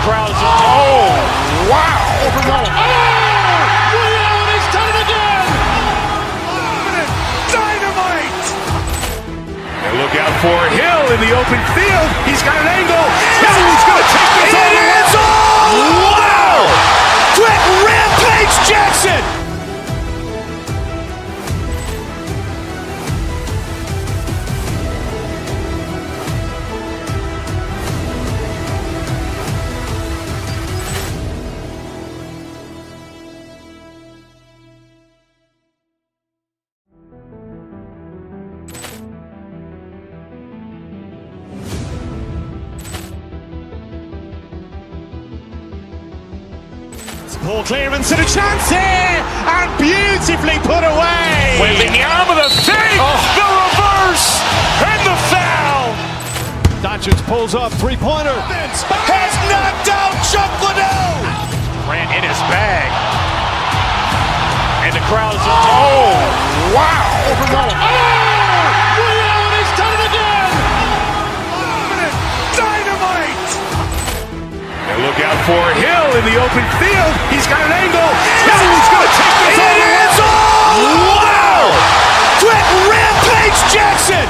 crowd is, oh, wow! Overwhelmed. Oh! He's done it again! Dynamite! And look out for Hill in the open field. He's got an angle. He's going to take this all the way. Wow! Quick Rampage Jackson! Ball clearance and a chance here, and beautifully put away. Waving the arm of the thing, the reverse, and the foul. Doncic pulls up, three-pointer. Has knocked out Chuck Liddell. Grant in his bag. And the crowd is, oh, wow. Overwhelmed. Oh! He's done it again! Dynamite! And look out for Hill in the open field. He's got an angle. He's going to take this all the way. Wow! Quick Rampage Jackson!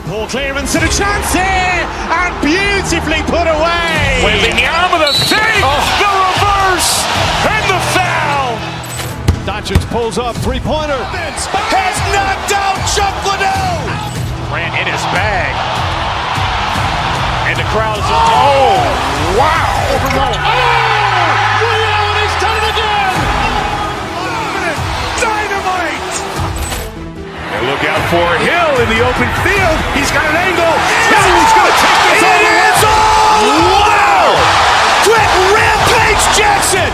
Ball clearance and a chance here, and beautifully put away. Waving the arm of the thing, the reverse, and the foul. Doncic pulls up, three-pointer. Has knocked out Chuck Liddell. Grant in his bag. And the crowd is, oh, wow. Overwhelmed. Oh! He's done it again! Dynamite! And look out for Hill in the open field. He's got an angle. He's going to take this all the way. Wow! Quick Rampage Jackson!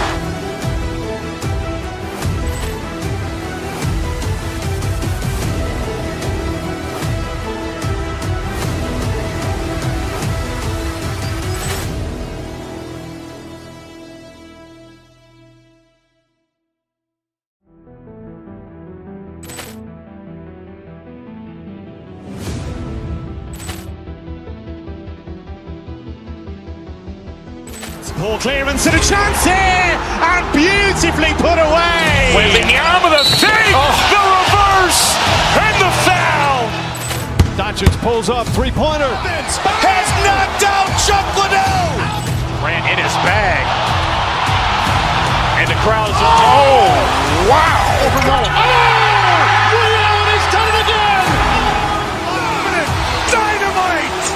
Ball clearance and a chance here, and beautifully put away. Waving the arm of the thing, the reverse, and the foul. Doncic pulls up, three-pointer. Has knocked out Chuck Liddell. Grant in his bag. And the crowd is, oh, wow. Overwhelmed. Oh! He's done it again! Dynamite!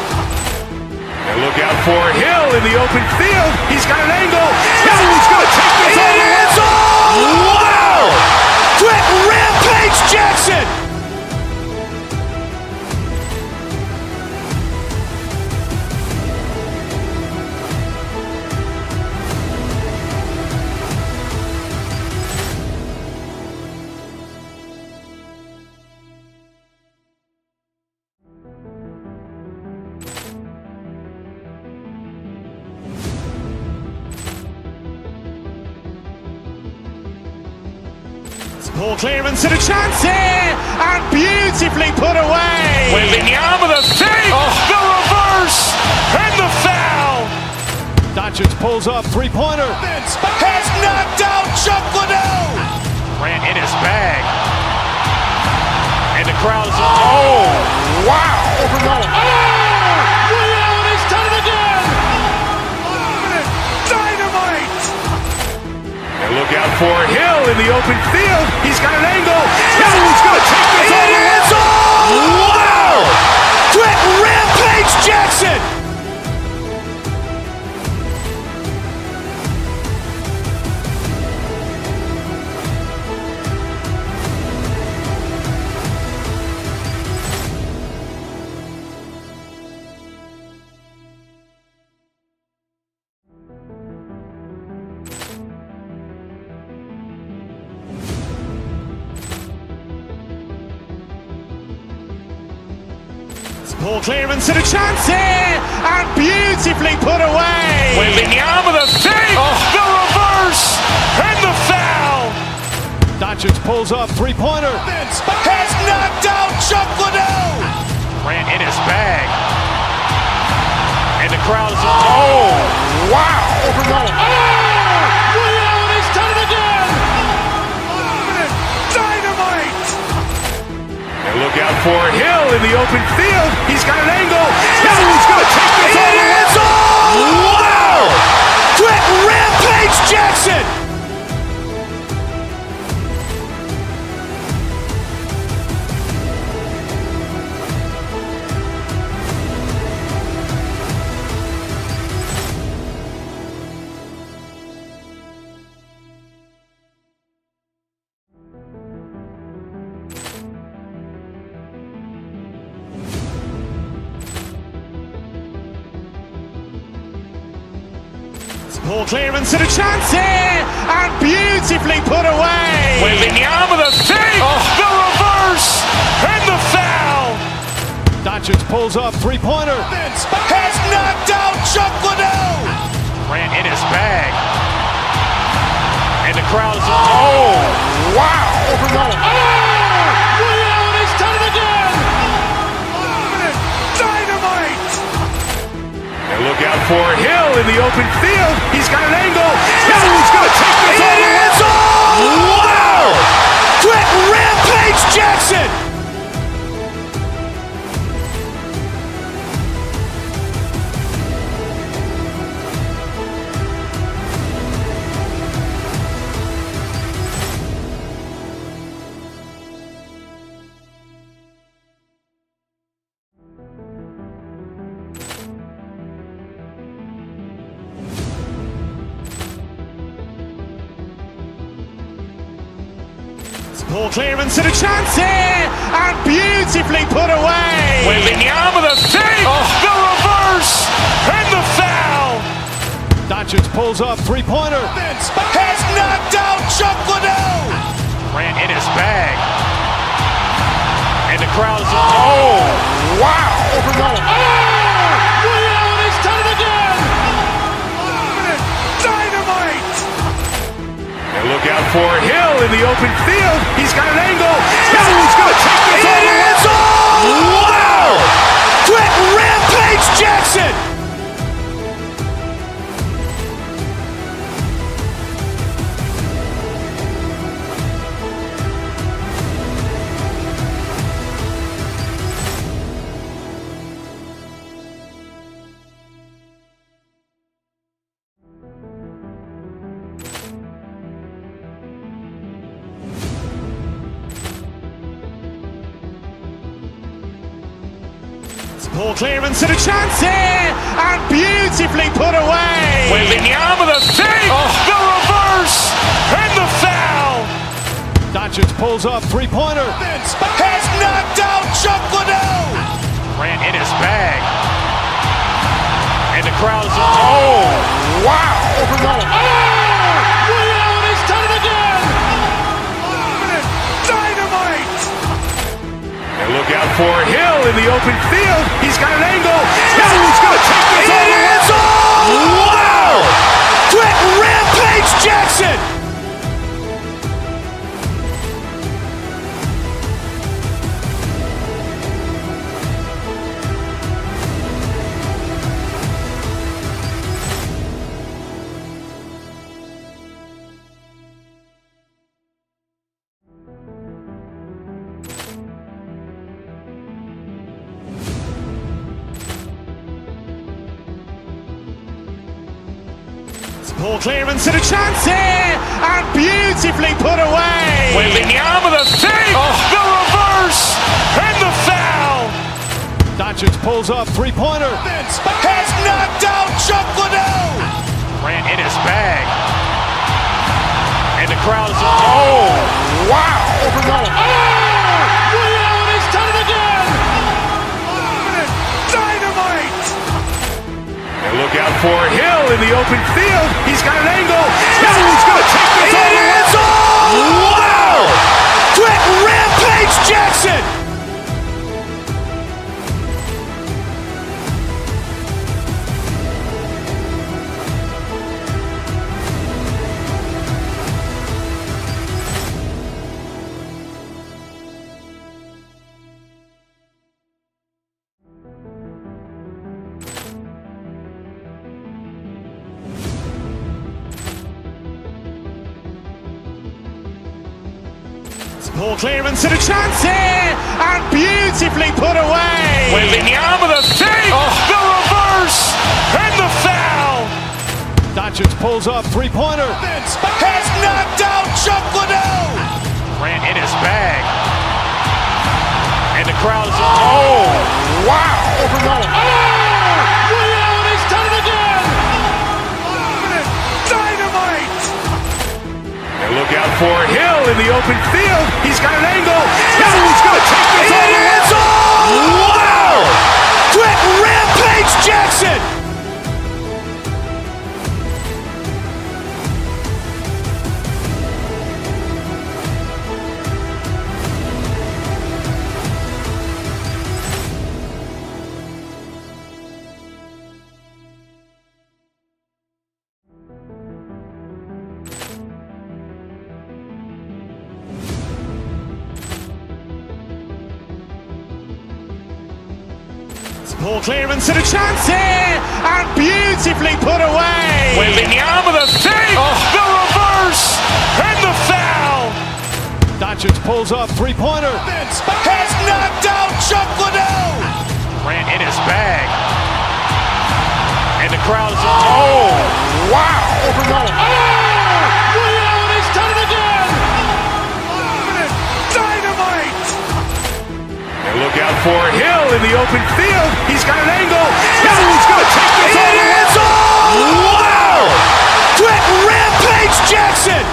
And look out for Hill in the open field. He's got an angle. He's going to take this all the way. Wow! Quick Rampage Jackson! Ball clearance and a chance here, and beautifully put away. Waving the arm of the thing, the reverse, and the foul. Doncic pulls up, three-pointer. Has knocked out Chuck Liddell. Grant in his bag. And the crowd is, oh, wow. Overwhelmed. Oh! He's done it again! Dynamite! And look out for Hill in the open field. He's got an angle. He's going to take this all the way. Wow! Quick Rampage Jackson! Poor clearance and a chance here, and beautifully put away. Wembanyama with a fake, the reverse, and the foul. Doncic pulls up, three-pointer. Has knocked out Chuck Liddell. Grant in his bag. And the crowd is, oh, wow. Leon has done it again. Dynamite. And look out for Hill in the open field. He's got an angle. Hill's going to take this all the way. Wow! Quick Rampage Jackson. Poor clearance and a chance here, and beautifully put away. Wembanyama with a fake, the reverse, and the foul. Doncic pulls up, three-pointer. Has knocked out Chuck Liddell. Grant in his bag. And the crowd is, oh, wow. Leon has done it again. Dynamite. And look out for Hill in the open field. He's got an angle. Hill's going to take this all the way. Wow! Quick Rampage Jackson. Poor clearance and a chance here, and beautifully put away. Wembanyama with a fake, the reverse, and the foul. Doncic pulls up, three-pointer. Has knocked out Chuck Liddell. Grant in his bag. And the crowd is, oh, wow. Leon has done it again. Dynamite. And look out for Hill in the open field. He's got an angle. Hill's going to take this all the way. Wow! Quick Rampage Jackson. Poor clearance and a chance here, and beautifully put away. Wembanyama with a fake, the reverse, and the foul. Doncic pulls up, three-pointer. Has knocked out Chuck Liddell. Grant in his bag. And the crowd is, oh, wow. Leon has done it again. Dynamite. And look out for Hill in the open field. He's got an angle. Hill's going to take this all the way. Wow! Quick Rampage Jackson. Poor clearance and a chance here, and beautifully put away. Wembanyama with a fake, the reverse, and the foul. Doncic pulls up, three-pointer. Has knocked out Chuck Liddell. Grant in his bag. And the crowd is, oh, wow. Leon has done it again. Dynamite. And look out for Hill in the open field. He's got an angle. Hill's going to take this all the way. Wow! Quick Rampage Jackson. Poor clearance and a chance here, and beautifully put away. William with a fake, the reverse, and the foul. Doncic pulls up, three-pointer. Has knocked out Chuck Liddell. Ran in his bag. And the crowd is, oh, wow. Ray Allen has done it again. Dynamite. And look out for Hill in the open field. He's got an angle. He's going to take this all the way. Wow! Quick Rampage Jackson. Poor clearance and a chance here, and beautifully put away. William with a fake, the reverse, and the foul. Doncic pulls up, three-pointer. Has knocked out Chuck Liddell. Ran in his bag. And the crowd is, oh, wow. Ray Allen has done it again. Dynamite. And look out for Hill in the open field. He's got an angle. He's going to take this all the way. Wow! Quick Rampage Jackson.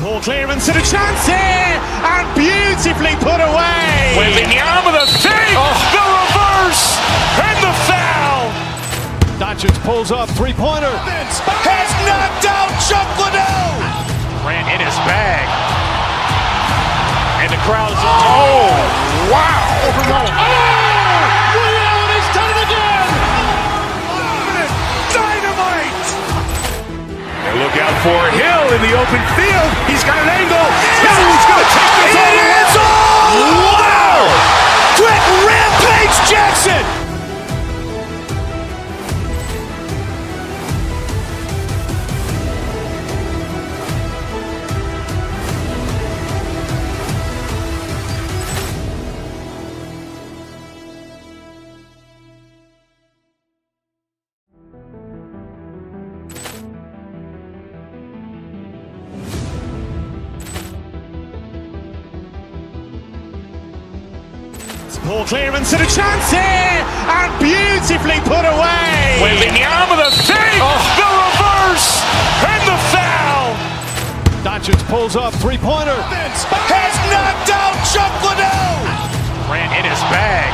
Poor clearance and a chance here, and beautifully put away. William with a fake, the reverse, and the foul. Doncic pulls up, three-pointer. Has knocked out Chuck Liddell. Ran in his bag. And the crowd is, oh, wow. Ray Allen has done it again. Dynamite. And look out for Hill in the open field. He's got an angle. He's going to take this all the way. Wow! Quick Rampage Jackson. Poor clearance and a chance here, and beautifully put away. William with a fake, the reverse, and the foul. Doncic pulls up, three-pointer. Has knocked out Chuck Liddell. Ran in his bag.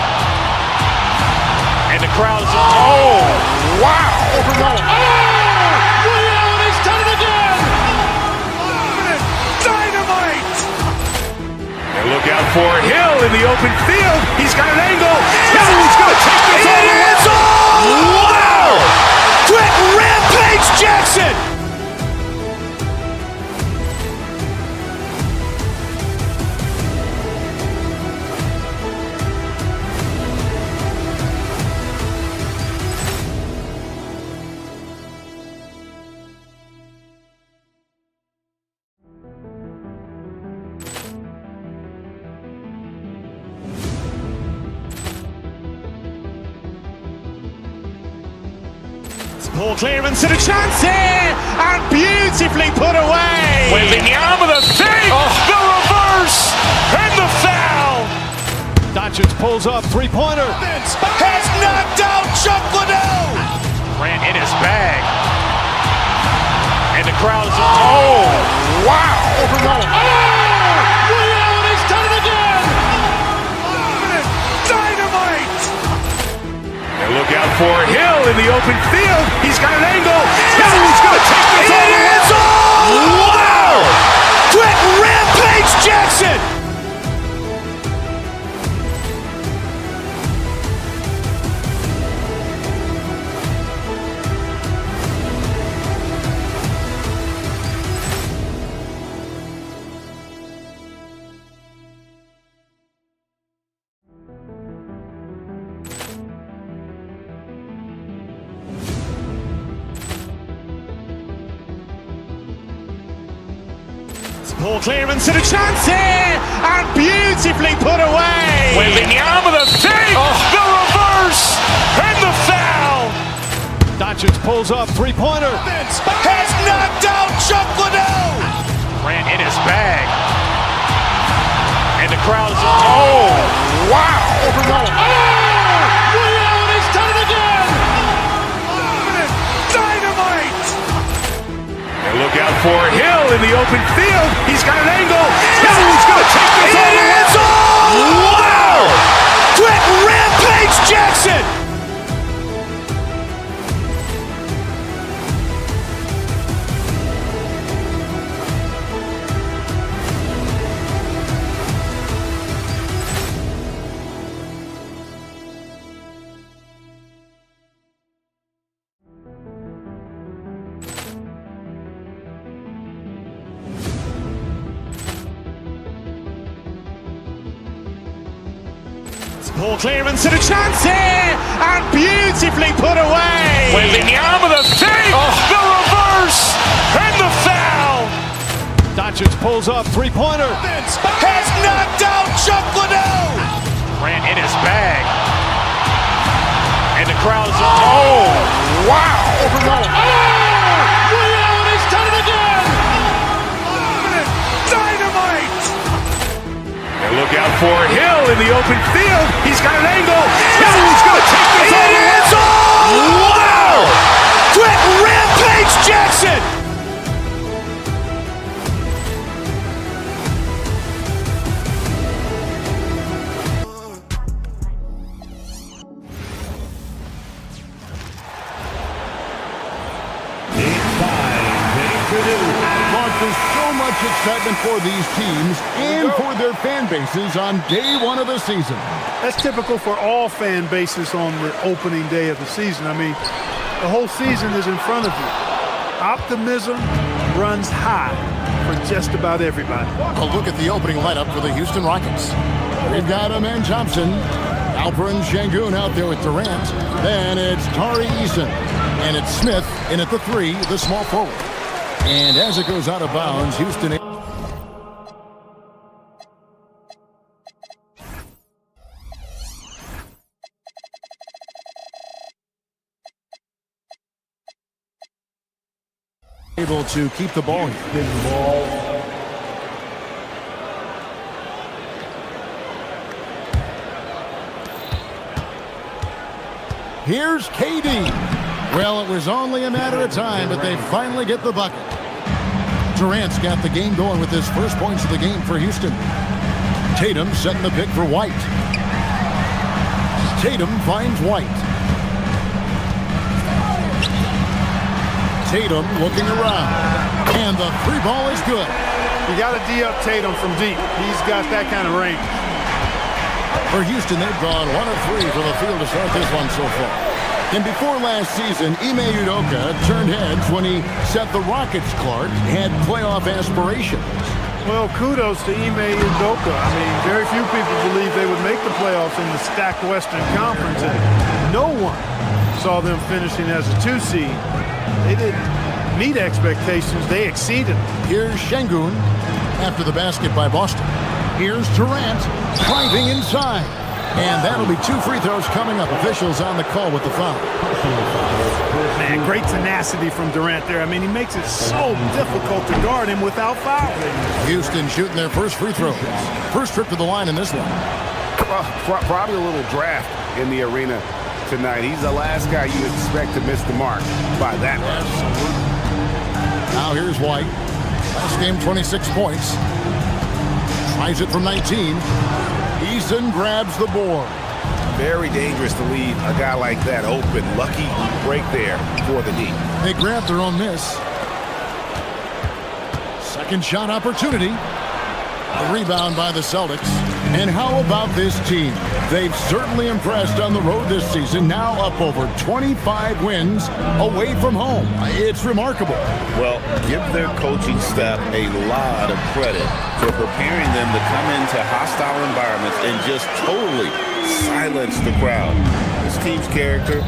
And the crowd is, oh, wow. Ray Allen has done it again. Dynamite. And look out for Hill in the open field. He's got an angle. He's going to take this all the way. Wow! Quick Rampage Jackson. Poor clearance and a chance here, and beautifully put away. William with a fake, the reverse, and the foul. Doncic pulls up, three-pointer. Has knocked out Chuck Liddell. Ran in his bag. And the crowd is, oh, wow. Ray Allen has done it again. Dynamite. And look out for Hill in the open field. He's got an angle. He's going to take this all the way. Wow! Quick Rampage Jackson. Poor clearance and a chance here, and beautifully put away. Wembanyama the fake, the reverse, and the foul. Doncic pulls up, three-pointer. Has knocked out Chuck Liddell. Ran in his bag. And the crowd is, oh, wow. Ray Allen has done it again. Dynamite. And look out for Hill in the open field. He's got an angle. Hill's going to take this all the way. Wow! Quick Rampage Jackson. Poor clearance and a chance here, and beautifully put away. Wembanyama the fake, the reverse, and the foul. Doncic pulls up, three-pointer. Has knocked out Chuck Liddell. Ran in his bag. And the crowd is, oh, wow. Ray Allen has done it again. Dynamite. And look out for Hill in the open field. He's got an angle. Hill's going to take this all the way. Wow! Quick Rampage Jackson. There's so much excitement for these teams and for their fan bases on day one of the season. That's typical for all fan bases on the opening day of the season. I mean, the whole season is in front of you. Optimism runs high for just about everybody. A look at the opening lineup for the Houston Rockets. We've got Amen Thompson, Alperen Şengün out there with Durant. Then it's Tari Eason, and it's Smith in at the 3, the small forward. And as it goes out of bounds, Houston able to keep the ball here. Here's KD. Well, it was only a matter of time, but they finally get the bucket. Durant's got the game going with his first points of the game for Houston. Tatum setting the pick for White. Tatum finds White. Tatum looking around. And the 3 ball is good. You got to D up Tatum from deep. He's got that kind of range. For Houston, they've gone 1 of 3 for the field to start this one so far. And before last season, Ime Udoka turned heads when he said the Rockets, Clark, had playoff aspirations. Well, kudos to Ime Udoka. I mean, very few people believe they would make the playoffs in the stacked Western Conference, and no one saw them finishing as a 2 seed. They didn't meet expectations. They exceeded. Here's Şengün after the basket by Boston. Here's Durant driving inside. And that'll be 2 free throws coming up. Officials on the call with the foul. Man, great tenacity from Durant there. I mean, he makes it so difficult to guard him without fouling. Houston shooting their first free throws. First trip to the line in this one. Probably a little draft in the arena tonight. He's the last guy you expect to miss the mark by that much. Now here's White. Last game, 26 points. Tries it from 19. Eason grabs the board. Very dangerous to leave a guy like that open. Lucky break there for the D. They grab their own miss. Second shot opportunity. A rebound by the Celtics. And how about this team? They've certainly impressed on the road this season, now up over 25 wins away from home. It's remarkable. Well, give their coaching staff a lot of credit for preparing them to come into hostile environments and just totally silence the crowd. This team's character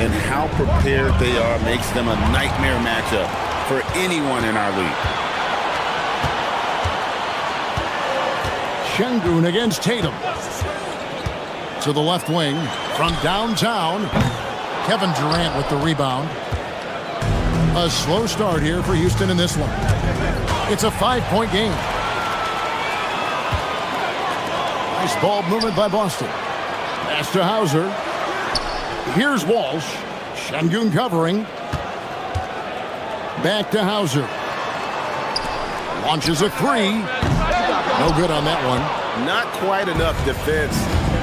and how prepared they are makes them a nightmare matchup for anyone in our league. Şengün against Tatum. To the left wing from downtown. Kevin Durant with the rebound. A slow start here for Houston in this one. It's a 5-point game. Nice ball movement by Boston. Pass to Hauser. Here's Walsh. Şengün covering. Back to Hauser. Launches a three. No good on that one. Not quite enough defense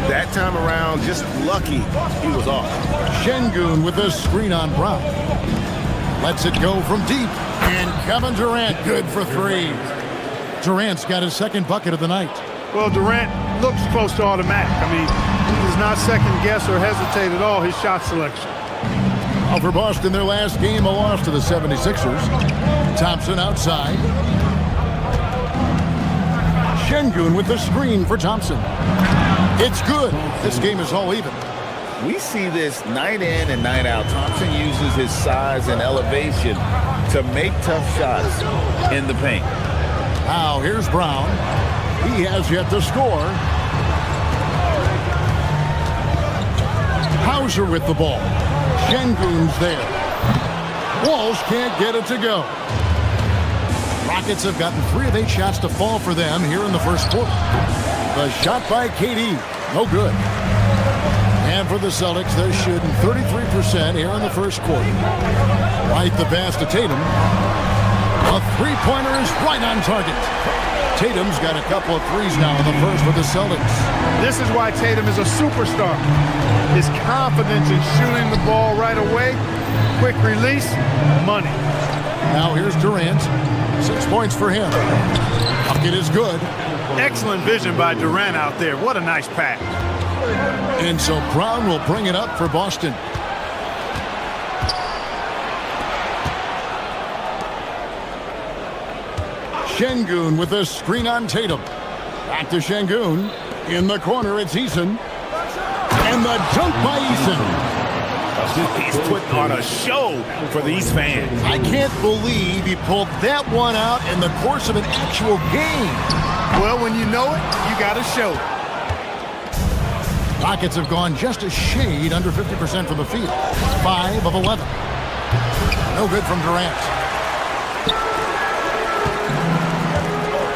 that time around. Just lucky he was off. Şengün with a screen on Brown. Lets it go from deep. And Kevin Durant good for three. Durant's got his second bucket of the night. Well, Durant looks close to automatic. I mean, he does not second guess or hesitate at all his shot selection. Well, for Boston, their last game, a loss to the 76ers. Thompson outside. Şengün with the screen for Thompson. It's good. This game is all even. We see this night in and night out. Thompson uses his size and elevation to make tough shots in the paint. Now, here's Brown. He has yet to score. Hauser with the ball. Şengün's there. Walsh can't get it to go. Rockets have gotten 3 of 8 shots to fall for them here in the first quarter. The shot by KD, no good. And for the Celtics, they're shooting 33% here in the first quarter. Right the pass to Tatum. A three-pointer is right on target. Tatum's got a couple of threes now in the first for the Celtics. This is why Tatum is a superstar. His confidence in shooting the ball right away, quick release, money. Now here's Durant. 6 points for him. Bucket is good. Excellent vision by Durant out there. What a nice pass. And so Brown will bring it up for Boston. Şengün with a screen on Tatum. Back to Şengün. In the corner, it's Eason. And the dunk by Eason. He's put on a show for these fans. I can't believe he pulled that one out in the course of an actual game. Well, when you know it, you got to show it. Rockets have gone just a shade under 50% from the field. 5 of 11. No good from Durant.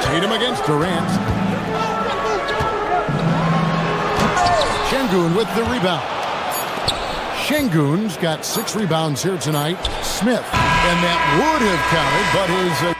Tatum against Durant. Şengün with the rebound. Şengün's got 6 rebounds here tonight. Smith, and that would have counted, but his...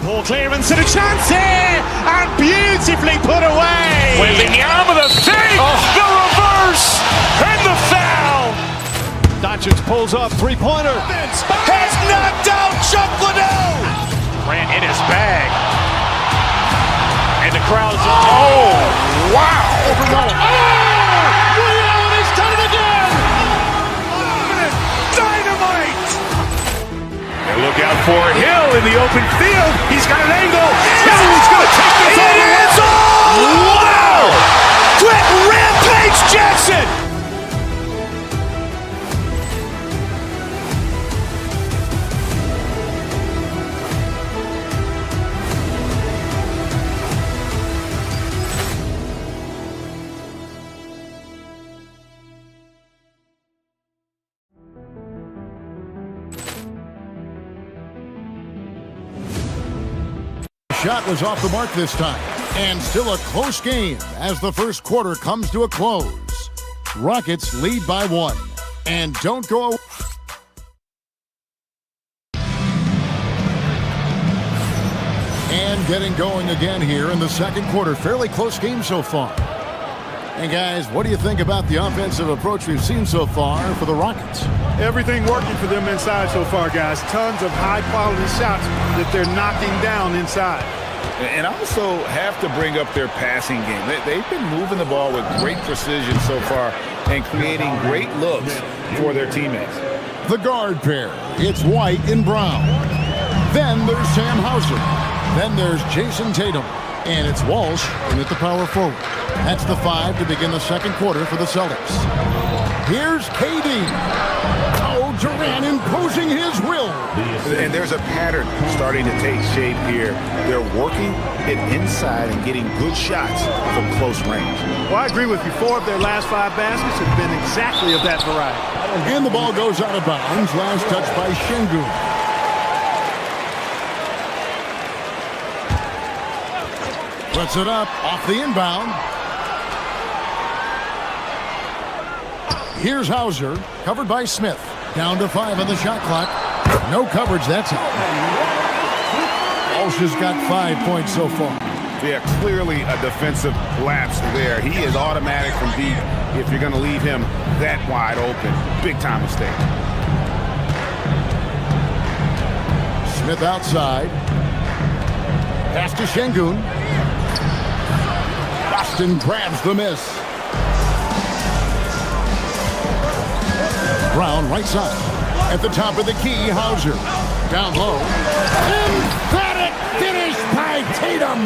Ball clearance and a chance here, and beautifully put away. Wembanyama the save, the reverse, and the foul. Doncic pulls up, three-pointer. Has knocked out Chuck Liddell. Grant in his bag. And the crowd's oh, wow. Liddell has done it again. Dynamite. And look out for Hill in the open field. He's got an angle. Hill's going to take this all the way. Wow! Quick rampage Jackson. Shot was off the mark this time. And still a close game as the first quarter comes to a close. Rockets lead by 1. And don't go away. And getting going again here in the second quarter. Fairly close game so far. And guys, what do you think about the offensive approach we've seen so far for the Rockets? Everything working for them inside so far, guys. Tons of high-quality shots that they're knocking down inside. And I also have to bring up their passing game. They've been moving the ball with great precision so far and creating great looks for their teammates. The guard pair, it's White and Brown. Then there's Sam Hauser. Then there's Jason Tatum. And it's Walsh in at the power forward. That's the 5 to begin the second quarter for the Celtics. Here's KD. Oh, Durant imposing his will. And there's a pattern starting to take shape here. They're working it inside and getting good shots from close range. Well, I agree with you. 4 of their last 5 baskets have been exactly of that variety. And the ball goes out of bounds. Last touch by Şengün. Puts it up off the inbound. Here's Hauser, covered by Smith. Down to 5 on the shot clock. No coverage that time. Walsh has got 5 points so far. Yeah, clearly a defensive lapse there. He is automatic from deep if you're going to leave him that wide open. Big time mistake. Smith outside. Pass to Şengün. Boston grabs the miss. Brown right side. At the top of the key, Hauser. Down low. Emphatic finish by Tatum.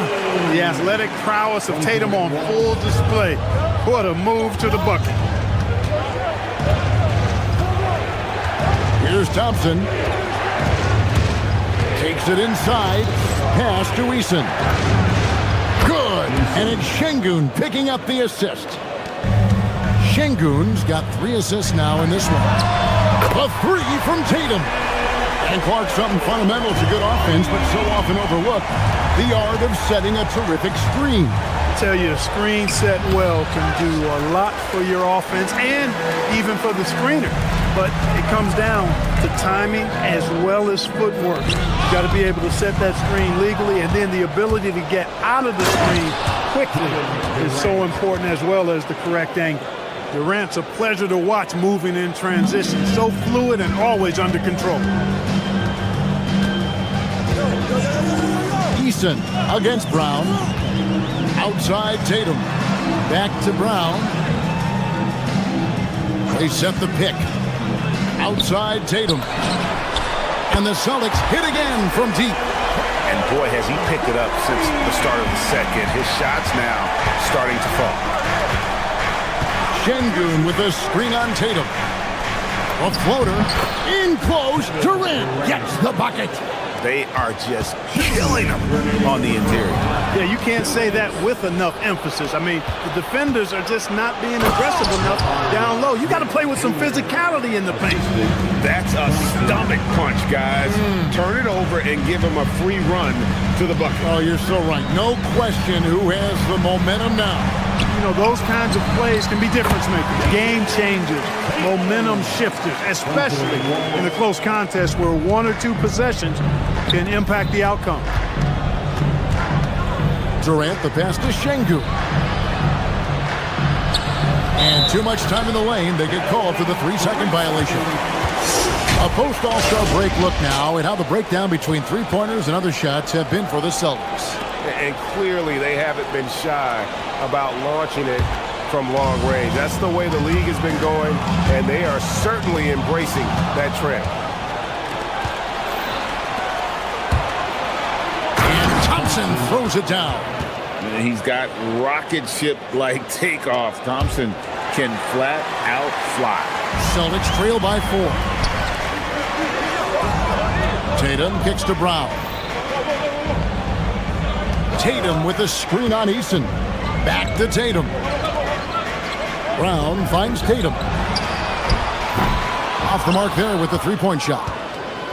The athletic prowess of Tatum on full display. What a move to the bucket. Here's Thompson. Takes it inside. Pass to Eason. Good. And it's Şengün picking up the assist. Şengün's got 3 assists now in this one. A 3 from Tatum. And Clark, something fundamental to good offense, but so often overlooked. The art of setting a terrific screen. I tell you, a screen set well can do a lot for your offense and even for the screener. But it comes down to timing as well as footwork. You got to be able to set that screen legally, and then the ability to get out of the screen quickly is so important, as well as the correct angle. Durant's a pleasure to watch moving in transition. So fluid and always under control. Eason against Brown. Outside Tatum. Back to Brown. They set the pick. Outside Tatum. And the Celtics hit again from deep. And boy, has he picked it up since the start of the second. His shots now starting to fall. Şengün with a screen on Tatum. A floater. In close. Durant gets the bucket. They are just killing them on the interior. Yeah, you can't say that with enough emphasis. I mean, the defenders are just not being aggressive enough down low. You got to play with some physicality in the paint. That's a stomach punch, guys. Turn it over and give him a free run to the bucket. Oh, you're so right. No question who has the momentum now. You know, those kinds of plays can be difference makers, game changers, momentum shifters, especially in a close contest where 1 or 2 possessions can impact the outcome. Durant, the pass to Şengün. And too much time in the lane. They get called for the 3-second violation. A post-All-Star break look now at how the breakdown between three-pointers and other shots have been for the Celtics. And clearly they haven't been shy about launching it from long range. That's the way the league has been going, and they are certainly embracing that trend. And Thompson throws it down. He's got rocket ship-like takeoff. Thompson can flat out fly. Celtics trail by 4. Tatum kicks to Brown. Tatum with a screen on Eason. Back to Tatum. Brown finds Tatum. Off the mark there with the 3-point shot.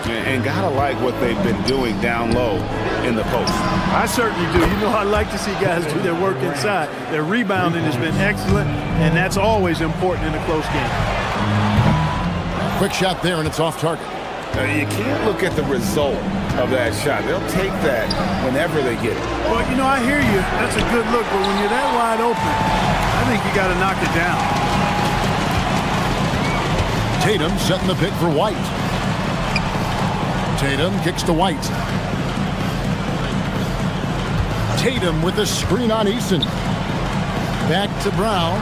And gotta like what they've been doing down low in the post. I certainly do. You know, I like to see guys do their work inside. Their rebounding has been excellent, and that's always important in a close game. Quick shot there, and it's off target. You can't look at the result of that shot. They'll take that whenever they get it. Well, you know, I hear you. That's a good look, but when you're that wide open, I think you got to knock it down. Tatum setting the pick for White. Tatum kicks to White. Tatum with a screen on Eason. Back to Brown.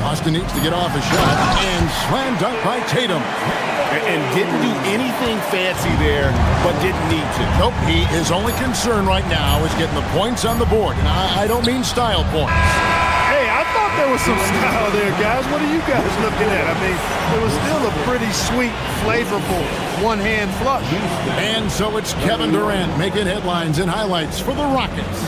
Austin needs to get off a shot, and slam dunk by Tatum. And didn't do anything fancy there, but didn't need to. Nope, his only concern right now is getting the points on the board. And I don't mean style points. Hey, I thought there was some style there, guys. What are you guys looking at? I mean, it was still a pretty sweet, flavorful one-hand flush. And so it's Kevin Durant making headlines and highlights for the Rockets.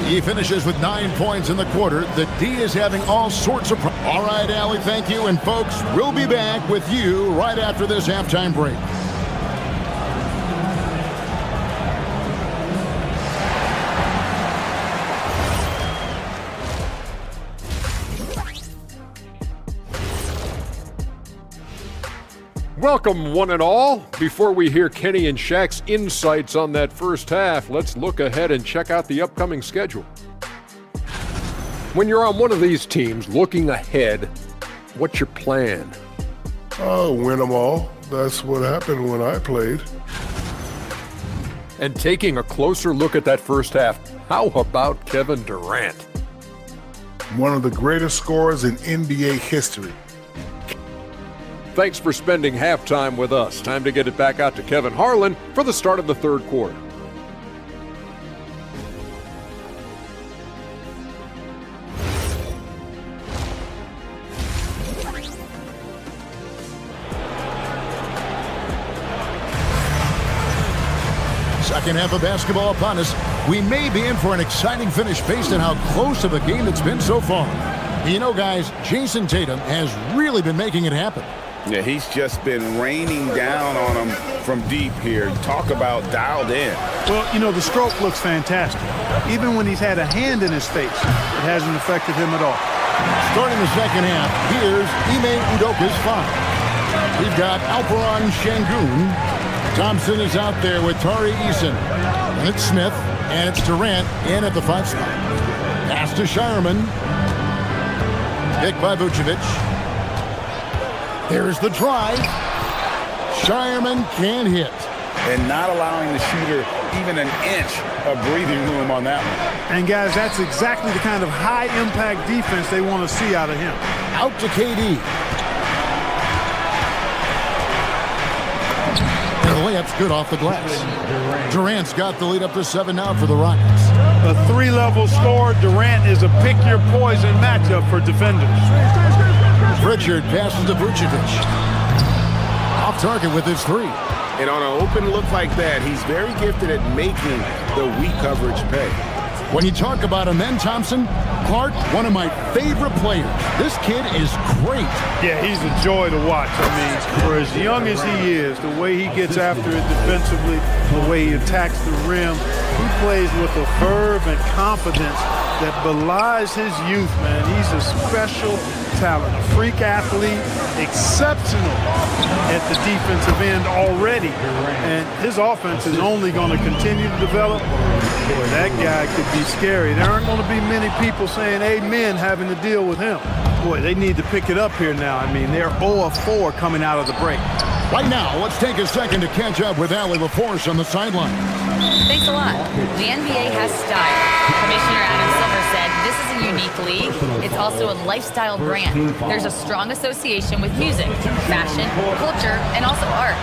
He finishes with 9 points in the quarter. The D is having all sorts of problems. All right, Allie, thank you. And folks, we'll be back with you right after this halftime break. Welcome, one and all. Before we hear Kenny and Shaq's insights on that first half, let's look ahead and check out the upcoming schedule. When you're on one of these teams looking ahead, what's your plan? Oh, win them all. That's what happened when I played. And taking a closer look at that first half, how about Kevin Durant? One of the greatest scorers in NBA history. Thanks for spending halftime with us. Time to get it back out to Kevin Harlan for the start of the third quarter. Second half of basketball upon us. We may be in for an exciting finish based on how close of a game it's been so far. You know, guys, Jason Tatum has really been making it happen. Yeah, he's just been raining down on him from deep here. Talk about dialed in. Well, you know, the stroke looks fantastic. Even when he's had a hand in his face, it hasn't affected him at all. Starting the second half, here's Ime Udoka's foul. We've got Alperen Şengün. Thompson is out there with Tari Eason. And it's Smith, and it's Durant in at the 5 spot. Pass to Shireman. Pick by Vucevic. There's the drive. Shireman can't hit. And not allowing the shooter even an inch of breathing room on that one. And, guys, that's exactly the kind of high-impact defense they want to see out of him. Out to KD. And the layup's good off the glass. Durant's got the lead up to 7 now for the Rockets. A 3-level scorer, Durant is a pick-your-poison matchup for defenders. Pritchard passes to Vucevic. Off target with his 3. And on an open look like that, he's very gifted at making the weak coverage pay. When you talk about him, then Thompson, Clark, one of my favorite players. This kid is great. Yeah, he's a joy to watch. I mean, for as young as he is, the way he gets after it defensively, the way he attacks the rim, he plays with a verve and confidence that belies his youth, man. He's a special talent, a freak athlete, exceptional at the defensive end already. And his offense is only going to continue to develop. Boy, that guy could be scary. There aren't going to be many people saying amen having to deal with him. Boy, they need to pick it up here now. I mean, they're 0 of 4 coming out of the break. Right now, let's take a second to catch up with Allie LaForce on the sideline. Thanks a lot. The NBA has style. Commissioner Adam Silver said this is a unique league. It's also a lifestyle brand. There's a strong association with music, fashion, culture, and also art.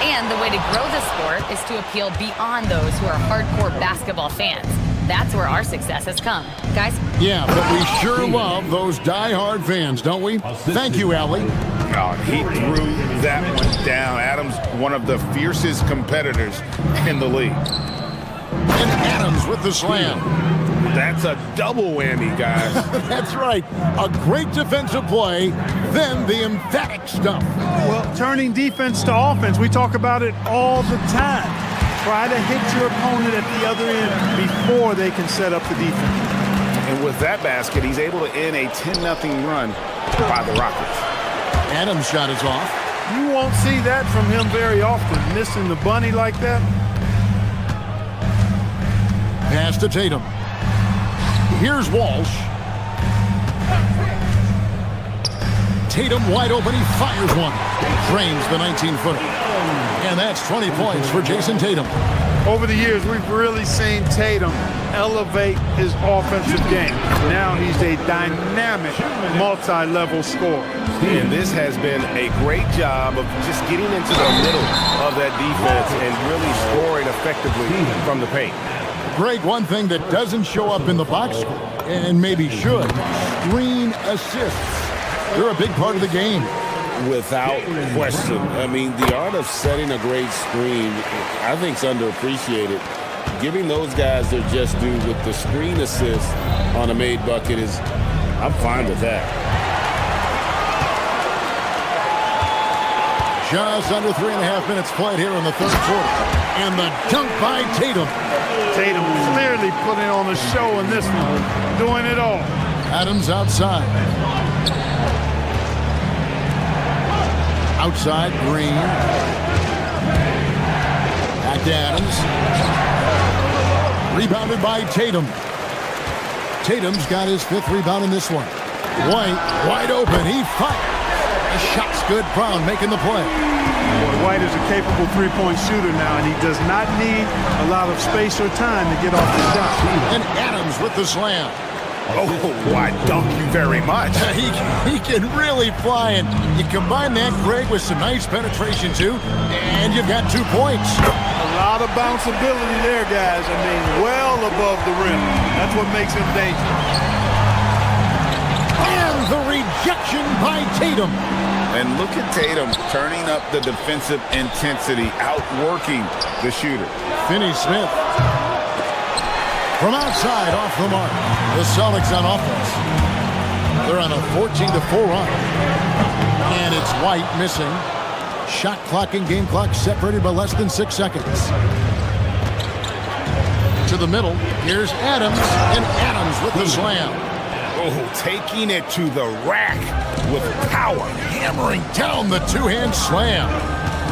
And the way to grow the sport is to appeal beyond those who are hardcore basketball fans. That's where our success has come. Guys? Yeah, but we sure love those die-hard fans, don't we? Thank you, Allie. Oh, he threw that one down. Adams, one of the fiercest competitors in the league. And Adams with the slam. That's a double whammy, guys. That's right. A great defensive play, then the emphatic stuff. Well, turning defense to offense, we talk about it all the time. Try to hit your opponent at the other end before they can set up the defense. And with that basket, he's able to end a 10-0 run by the Rockets. Adams' shot is off. You won't see that from him very often, missing the bunny like that. Pass to Tatum. Here's Walsh. Tatum wide open. He fires one. Drains the 19-footer. And that's 20 points for Jason Tatum. Over the years, we've really seen Tatum elevate his offensive game. Now he's a dynamic, multi-level scorer. And this has been a great job of just getting into the middle of that defense and really scoring effectively from the paint. Greg, one thing that doesn't show up in the box score, and maybe should, screen assists. They're a big part of the game. Without question. I mean, the art of setting a great screen, I think, is underappreciated. Giving those guys their just due with the screen assist on a made bucket is, I'm fine with that. Just under 3.5 minutes played here in the third quarter. And the dunk by Tatum. Tatum clearly putting on a show in this one, doing it all. Adams outside. Outside, Green. Back to Adams. Rebounded by Tatum. Tatum's got his 5th rebound in this one. White, wide open. He fired. The shot's good. Brown making the play. Boy, White is a capable three-point shooter now, and he does not need a lot of space or time to get off the shot. And Adams with the slam. Oh, why, thank you very much. He can really fly, and you combine that, Greg, with some nice penetration, too, and you've got 2 points. A lot of bounceability there, guys. I mean, well above the rim. That's what makes him dangerous. And the rejection by Tatum. And look at Tatum turning up the defensive intensity, outworking the shooter. Finney-Smith. From outside, off the mark. The Celtics on offense. They're on a 14-4 run. And it's White missing. Shot clock and game clock separated by less than 6 seconds. To the middle. Here's Adams. And Adams with the slam. Oh, taking it to the rack with power. Hammering down the two-hand slam.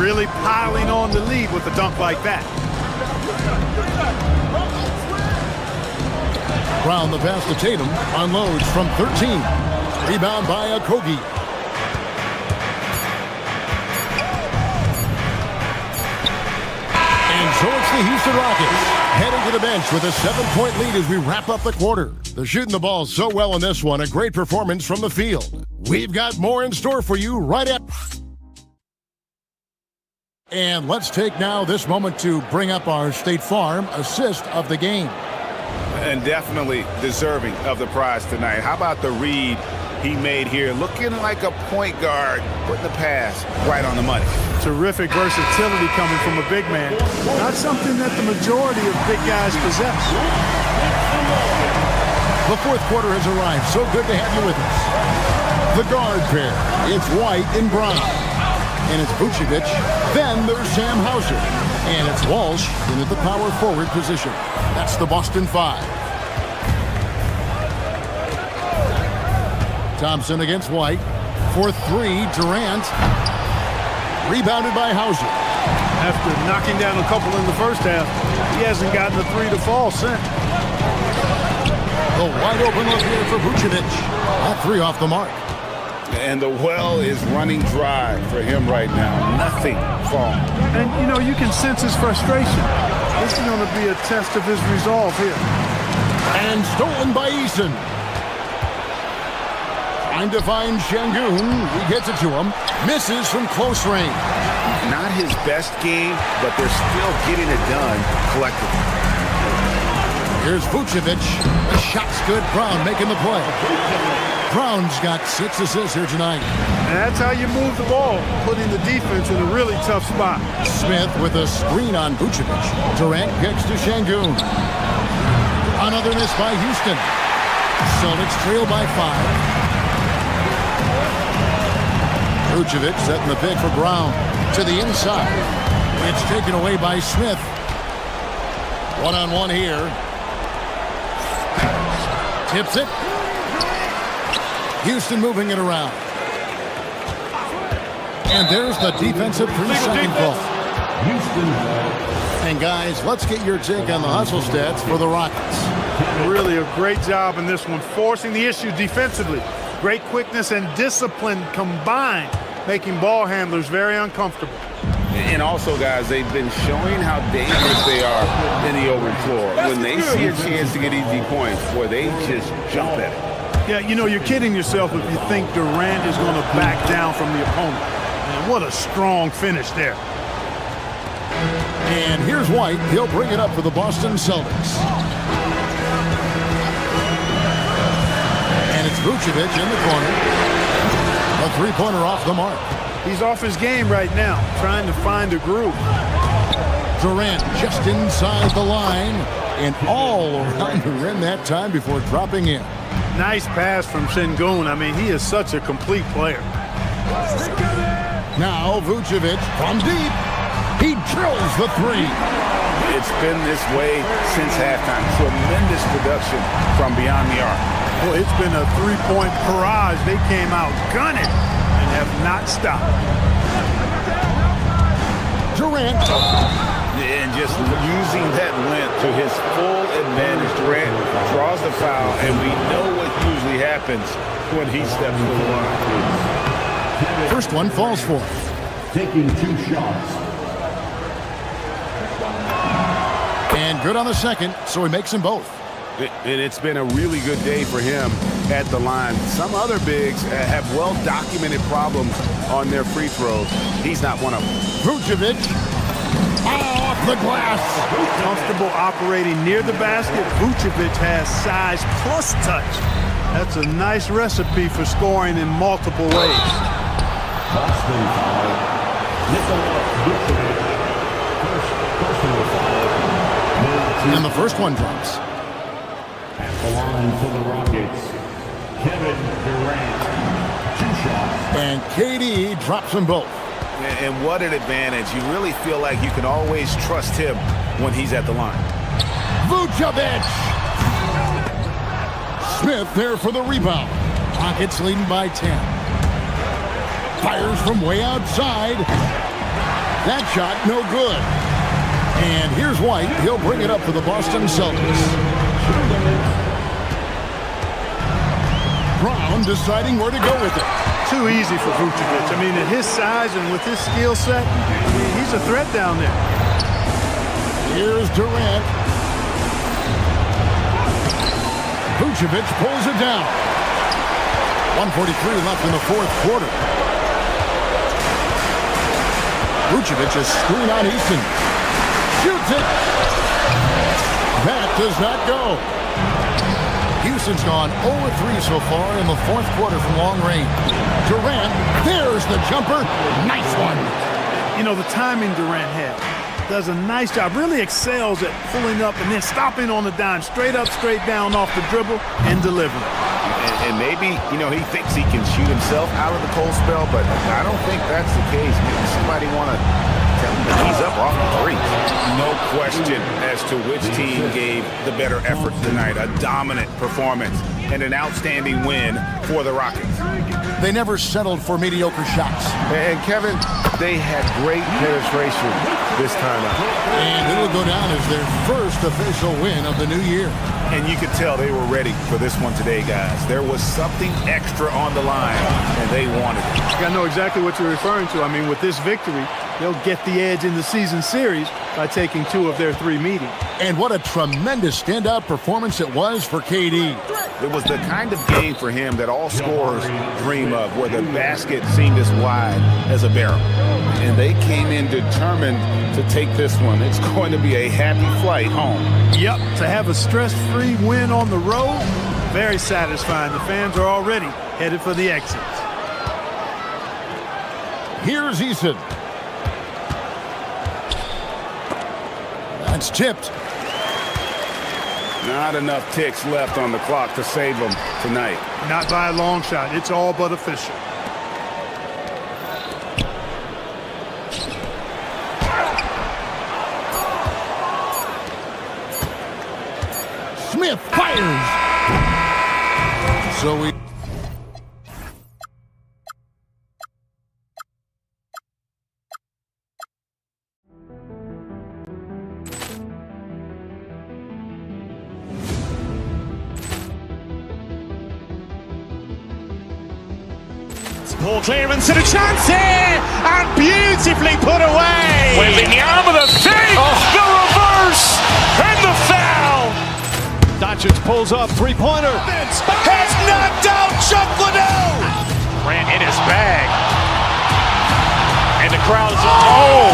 Really piling on the lead with a dunk like that. Brown the pass to Tatum. Unloads from 13. Rebound by Okogie. And so it's the Houston Rockets heading to the bench with a 7-point lead as we wrap up the quarter. They're shooting the ball so well in this one. A great performance from the field. We've got more in store for you right up. And let's take now this moment to bring up our State Farm assist of the game. And definitely deserving of the prize tonight. How about the read he made here? Looking like a point guard, putting the pass right on the money. Terrific versatility coming from a big man. Not something that the majority of big guys possess. The fourth quarter has arrived. So good to have you with us. The guard pair. It's White and Brown. And it's Vucevic. Then there's Sam Hauser. And it's Walsh in at the power forward position. That's the Boston Five. Thompson against White. For 3, Durant. Rebounded by Hauser. After knocking down a couple in the first half, he hasn't gotten a 3 to fall since. The wide open look here for Vucevic. That 3 off the mark. And the well is running dry for him right now. Nothing falling. And, you know, you can sense his frustration. This is going to be a test of his resolve here. And stolen by Eason. Trying to find Şengün. He gets it to him. Misses from close range. Not his best game, but they're still getting it done collectively. Here's Vucevic. The shot's good. Brown making the play. Brown's got 6 assists here tonight. And that's how you move the ball, putting the defense in a really tough spot. Smith with a screen on Vucevic. Durant kicks to Şengün. Another miss by Houston. Celtics trail by 5. Vucevic setting the pick for Brown. To the inside. It's taken away by Smith. One-on-one here. Tips it. Houston moving it around. And there's the defensive 3-second call. And guys, let's get your take on the hustle stats for the Rockets. Really a great job in this one, forcing the issue defensively. Great quickness and discipline combined, making ball handlers very uncomfortable. And also, guys, they've been showing how dangerous they are in the open floor. When they see a chance to get easy points, boy, they just jump at it. Yeah, you know, you're kidding yourself if you think Durant is going to back down from the opponent. Man, what a strong finish there. And here's White. He'll bring it up for the Boston Celtics. And it's Vucevic in the corner. A three-pointer off the mark. He's off his game right now, trying to find a groove. Durant just inside the line and all around the rim that time before dropping in. Nice pass from Şengün. I mean, he is such a complete player. Now Vucevic from deep. He drills the three. It's been this way since halftime. Tremendous production from beyond the arc. Well, it's been a three-point barrage. They came out gunning and have not stopped. Durant. And just using that length to his full advantage. Durant draws the foul, and we know what usually happens when he steps to the line. First one falls for him. Taking 2 shots. And good on the second, so he makes them both. And it's been a really good day for him at the line. Some other bigs have well-documented problems on their free throws. He's not one of them. Vucevic off the glass. Comfortable operating near the basket. Vucevic has size plus touch. That's a nice recipe for scoring in multiple ways. Boston foul. Nikola Vucevic. Personal foul. And the first one drops. At the line for the Rockets, Kevin Durant. 2 shots. And KD drops them both. And what an advantage. You really feel like you can always trust him when he's at the line. Vucevic. Smith there for the rebound. Rockets leading by 10. Fires from way outside. That shot no good. And here's White. He'll bring it up for the Boston Celtics. Brown deciding where to go with it. Too easy for Vucevic. I mean, at his size and with his skill set, he's a threat down there. Here's Durant. Vucevic pulls it down. 1:43 left in the fourth quarter. Vucevic is screen on Easton. Shoots it. That does not go. Houston's gone 0-3 so far in the fourth quarter from long range. Durant, there's the jumper. Nice one. You know, the timing Durant had. Does a nice job. Really excels at pulling up and then stopping on the dime. Straight up, straight down off the dribble and delivering. And maybe, you know, he thinks he can shoot himself out of the cold spell, but I don't think that's the case. Maybe somebody want to tell him that he's up off the threes. No question as to which team gave the better effort tonight. A dominant performance and an outstanding win for the Rockets. They never settled for mediocre shots. And Kevin, they had great penetration this time out. And it'll go down as their first official win of the new year. And you could tell they were ready for this one today, guys. There was something extra on the line, and they wanted it. I know exactly what you're referring to. I mean, with this victory, they'll get the edge in the season series by taking 2 of their 3 meetings. And what a tremendous standout performance it was for KD. It was the kind of game for him that all scorers dream of, where the basket seemed as wide as a barrel. And they came in determined to take this one. It's going to be a happy flight home. Yep, to have a stress-free win on the road, very satisfying. The fans are already headed for the exits. Here's Eason. That's tipped. Not enough ticks left on the clock to save them tonight. Not by a long shot. It's all but official. Smith fires. So we... Poor clearance and a chance here, and beautifully put away. Wembanyama with a fake, the reverse, and the foul. Doncic pulls up, three-pointer. Has knocked out Chuck Liddell. Ran in his bag. And the crowd is, oh,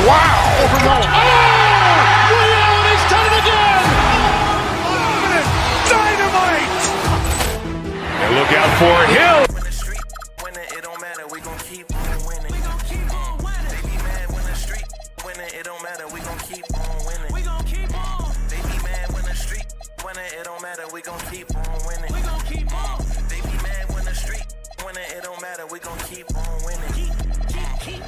wow. Ray Allen has done it again. Dynamite. And look out for Hill. It don't matter, we gon' keep on winning. We gon' keep on winning. They be mad when the street winning. It don't matter, we gon' keep on winning. We gon' keep on. They be mad when the street winning. It don't matter, we gon' keep on winning. We gon' keep on. They be mad when the street winning. It don't matter, we gon' keep on winning. Keep.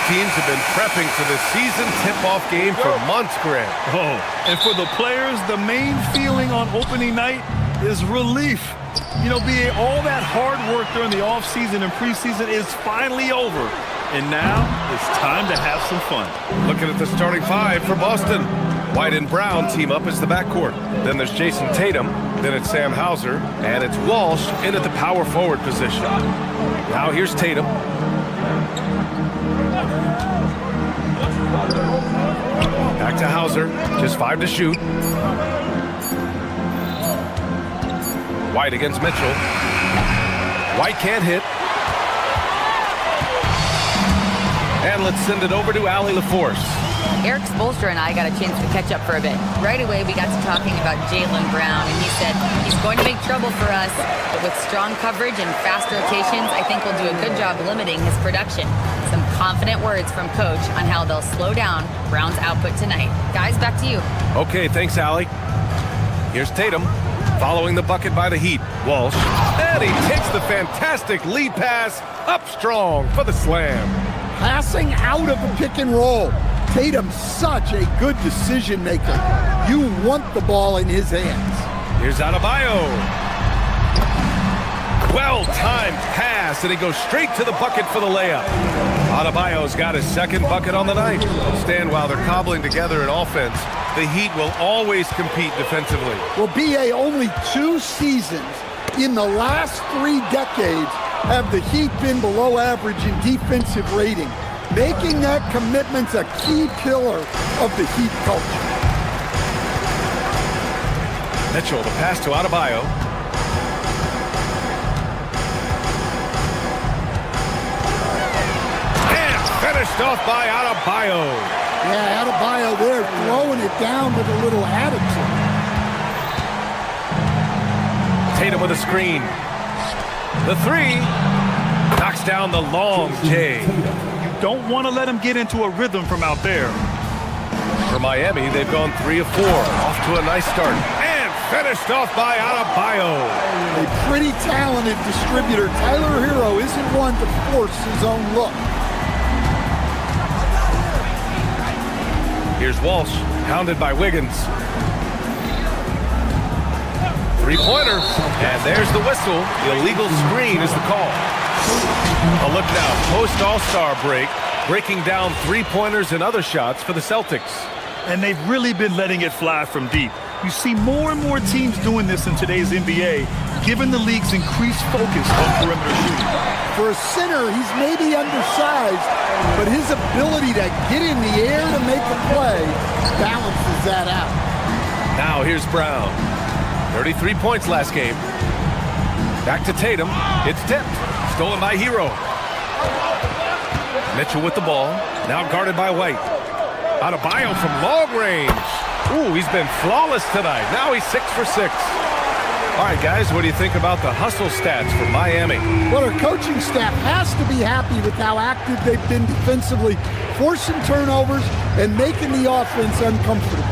Teams have been prepping for the season tip-off game for months, Grant. Oh, and for the players, the main feeling on opening night is relief. You know, BA, all that hard work during the offseason and preseason is finally over. And now it's time to have some fun. Looking at the starting five for Boston. White and Brown team up as the backcourt. Then there's Jason Tatum. Then it's Sam Hauser. And it's Walsh in at the power forward position. Now here's Tatum. Back to Hauser, just 5 to shoot. White against Mitchell. White can't hit. And let's send it over to Allie LaForce. Eric Spoelstra and I got a chance to catch up for a bit. Right away, we got to talking about Jaylen Brown, and he said he's going to make trouble for us, but with strong coverage and fast rotations, I think we'll do a good job limiting his production. Some confident words from Coach on how they'll slow down Brown's output tonight. Guys, back to you. Okay, thanks, Allie. Here's Tatum, following the bucket by the Heat. Walsh, and he takes the fantastic lead pass up strong for the slam. Passing out of the pick and roll. Tatum's such a good decision maker. You want the ball in his hands. Here's Adebayo. Well-timed pass, and he goes straight to the bucket for the layup. Adebayo's got his second bucket on the night. Stan, while they're cobbling together an offense, the Heat will always compete defensively. Well, BA, only 2 seasons in the last 3 decades have the Heat been below average in defensive rating. Making that commitment's a key pillar of the Heat culture. Mitchell, the pass to Adebayo. And finished off by Adebayo. Yeah, Adebayo there throwing it down with a little attitude. Tatum with a screen. The 3 knocks down the long J. Don't want to let him get into a rhythm from out there. For Miami, they've gone 3 of 4. Off to a nice start. And finished off by Adebayo. A pretty talented distributor. Tyler Hero isn't one to force his own look. Here's Walsh, hounded by Wiggins. 3-pointer. And there's the whistle. The illegal screen is the call. A look now, post-All-Star break, breaking down 3-pointers and other shots for the Celtics. And they've really been letting it fly from deep. You see more and more teams doing this in today's NBA, given the league's increased focus on perimeter shooting. For a center, he's maybe undersized, but his ability to get in the air to make a play balances that out. Now here's Brown. 33 points last game. Back to Tatum. It's tipped. Stolen by Hero. Mitchell with the ball. Now guarded by White. Adebayo from long range. Ooh, he's been flawless tonight. Now he's 6 for 6. All right, guys, what do you think about the hustle stats for Miami? Well, our coaching staff has to be happy with how active they've been defensively, forcing turnovers and making the offense uncomfortable.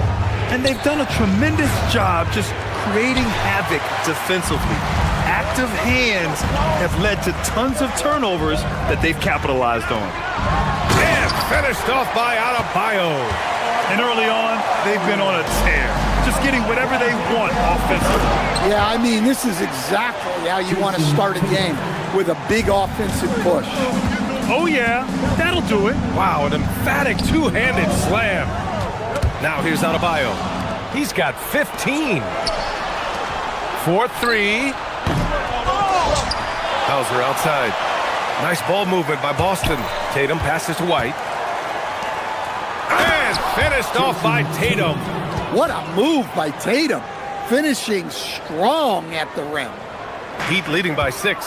And they've done a tremendous job just creating havoc defensively. Active hands have led to tons of turnovers that they've capitalized on. And finished off by Adebayo. And early on, they've been on a tear, just getting whatever they want offensively. Yeah, I mean, this is exactly how you want to start a game, with a big offensive push. Oh, yeah, that'll do it. Wow, an emphatic two-handed slam. Now here's Adebayo. He's got 15. 4-3. Hauser outside. Nice ball movement by Boston. Tatum passes to White. And finished off by Tatum. What a move by Tatum, finishing strong at the rim. Heat leading by 6.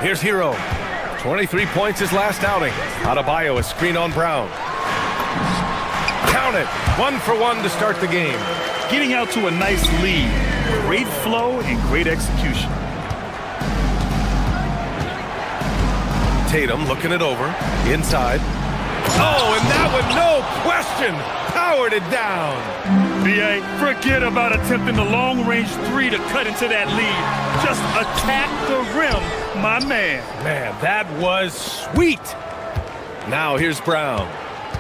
Here's Hero. 23 points his last outing. Adebayo, a screen on Brown. Count it. 1 for 1 to start the game. Getting out to a nice lead. Great flow and great execution. Tatum looking it over. Inside. Oh, and that one, no question, powered it down. B.A., forget about attempting the long-range 3 to cut into that lead. Just attack the rim, my man. Man, that was sweet. Now here's Brown.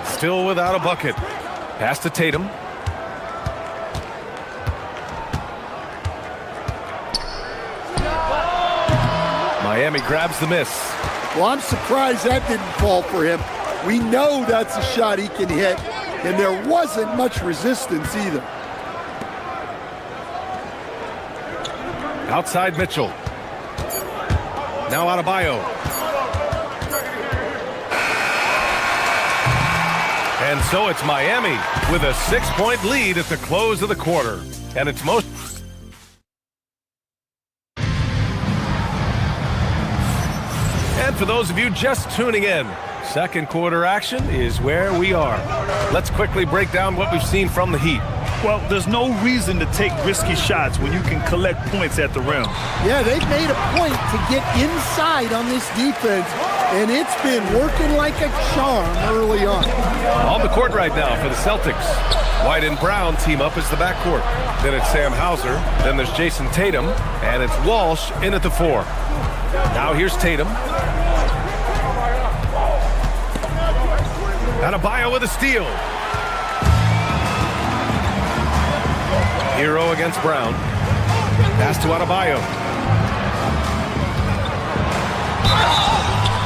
Still without a bucket. Pass to Tatum. Miami grabs the miss. Well, I'm surprised that didn't fall for him. We know that's a shot he can hit, and there wasn't much resistance either. Outside Mitchell. Now Adebayo. And so it's Miami with a 6-point lead at the close of the quarter. And it's most... And for those of you just tuning in, second quarter action is where we are. Let's quickly break down what we've seen from the Heat. Well, there's no reason to take risky shots when you can collect points at the rim. Yeah, they've made a point to get inside on this defense, and it's been working like a charm early on. On the court right now for the Celtics. White and Brown team up as the backcourt. Then it's Sam Hauser. Then there's Jason Tatum. And it's Walsh in at the 4. Now here's Tatum. Adebayo with a steal. Hero against Brown. Pass to Adebayo.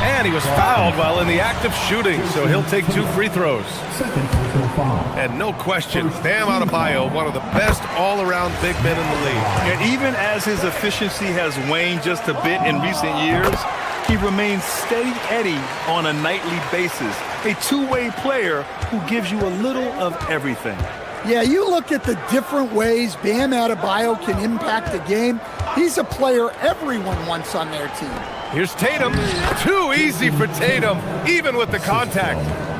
And he was fouled while in the act of shooting, so he'll take 2 free throws. And no question, Bam Adebayo, one of the best all-around big men in the league. And even as his efficiency has waned just a bit in recent years, he remains steady Eddie on a nightly basis. A two-way player who gives you a little of everything. Yeah, you look at the different ways Bam Adebayo can impact the game. He's a player everyone wants on their team. Here's Tatum. Too easy for Tatum, even with the contact.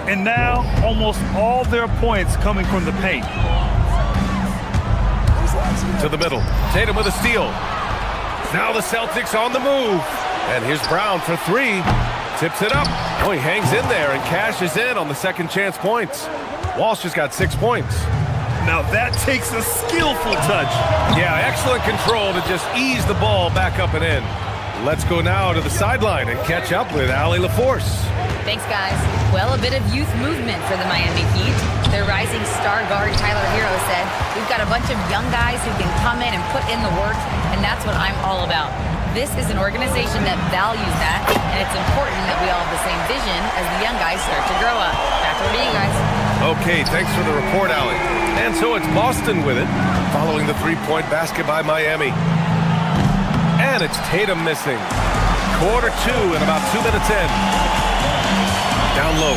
And now, almost all their points coming from the paint. To the middle. Tatum with a steal. Now the Celtics on the move. And here's Brown for 3. Tips it up. Oh, he hangs in there and cashes in on the second chance points. Walsh has got 6 points. Now that takes a skillful touch. Yeah, excellent control to just ease the ball back up and in. Let's go now to the sideline and catch up with Allie LaForce. Thanks, guys. Well, a bit of youth movement for the Miami Heat. Their rising star guard, Tyler Hero, said, "We've got a bunch of young guys who can come in and put in the work, and that's what I'm all about." This is an organization that values that, and it's important that we all have the same vision as the young guys start to grow up. Back over to you guys. Okay, thanks for the report, Allie. And so it's Boston with it, following the 3-point basket by Miami. And it's Tatum missing. Quarter 2 and about 2 minutes in. Down low.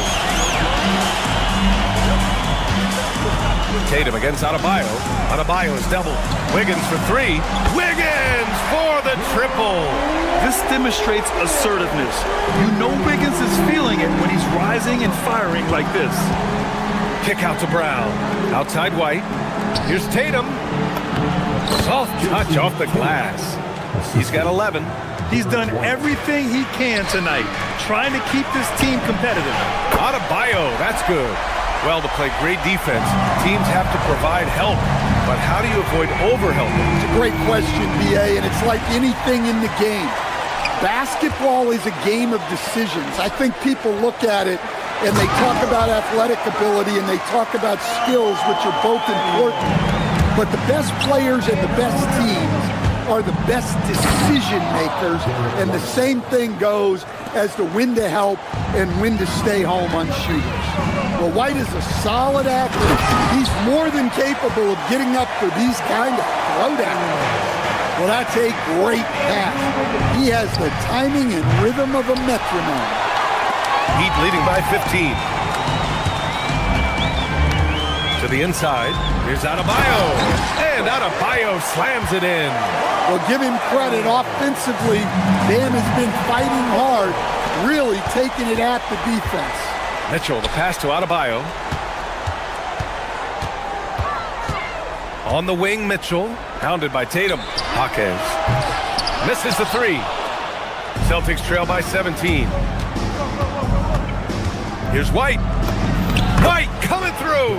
Tatum against Adebayo. Adebayo is doubled. Wiggins for 3. Wiggins for the triple. This demonstrates assertiveness. You know Wiggins is feeling it when he's rising and firing like this. Kick out to Brown. Outside White. Here's Tatum. Soft touch off the glass. He's got 11. He's done everything he can tonight, trying to keep this team competitive. Adebayo, that's good. Well, to play great defense, teams have to provide help. But how do you avoid overhelping? It's a great question, B.A., and it's like anything in the game. Basketball is a game of decisions. I think people look at it and they talk about athletic ability and they talk about skills, which are both important. But the best players and the best teams are the best decision makers, and the same thing goes as to when to help and when to stay home on shooters. Well, White is a solid athlete. He's more than capable of getting up for these kind of throwdowns. Well, that's a great pass. He has the timing and rhythm of a metronome. Heat leading by 15. To the inside, here's Adebayo. And Adebayo slams it in. Well, give him credit. Offensively, Bam has been fighting hard, really taking it at the defense. Mitchell, the pass to Adebayo. On the wing, Mitchell, hounded by Tatum. Hawkins misses the three. Celtics trail by 17. Here's White. White coming through.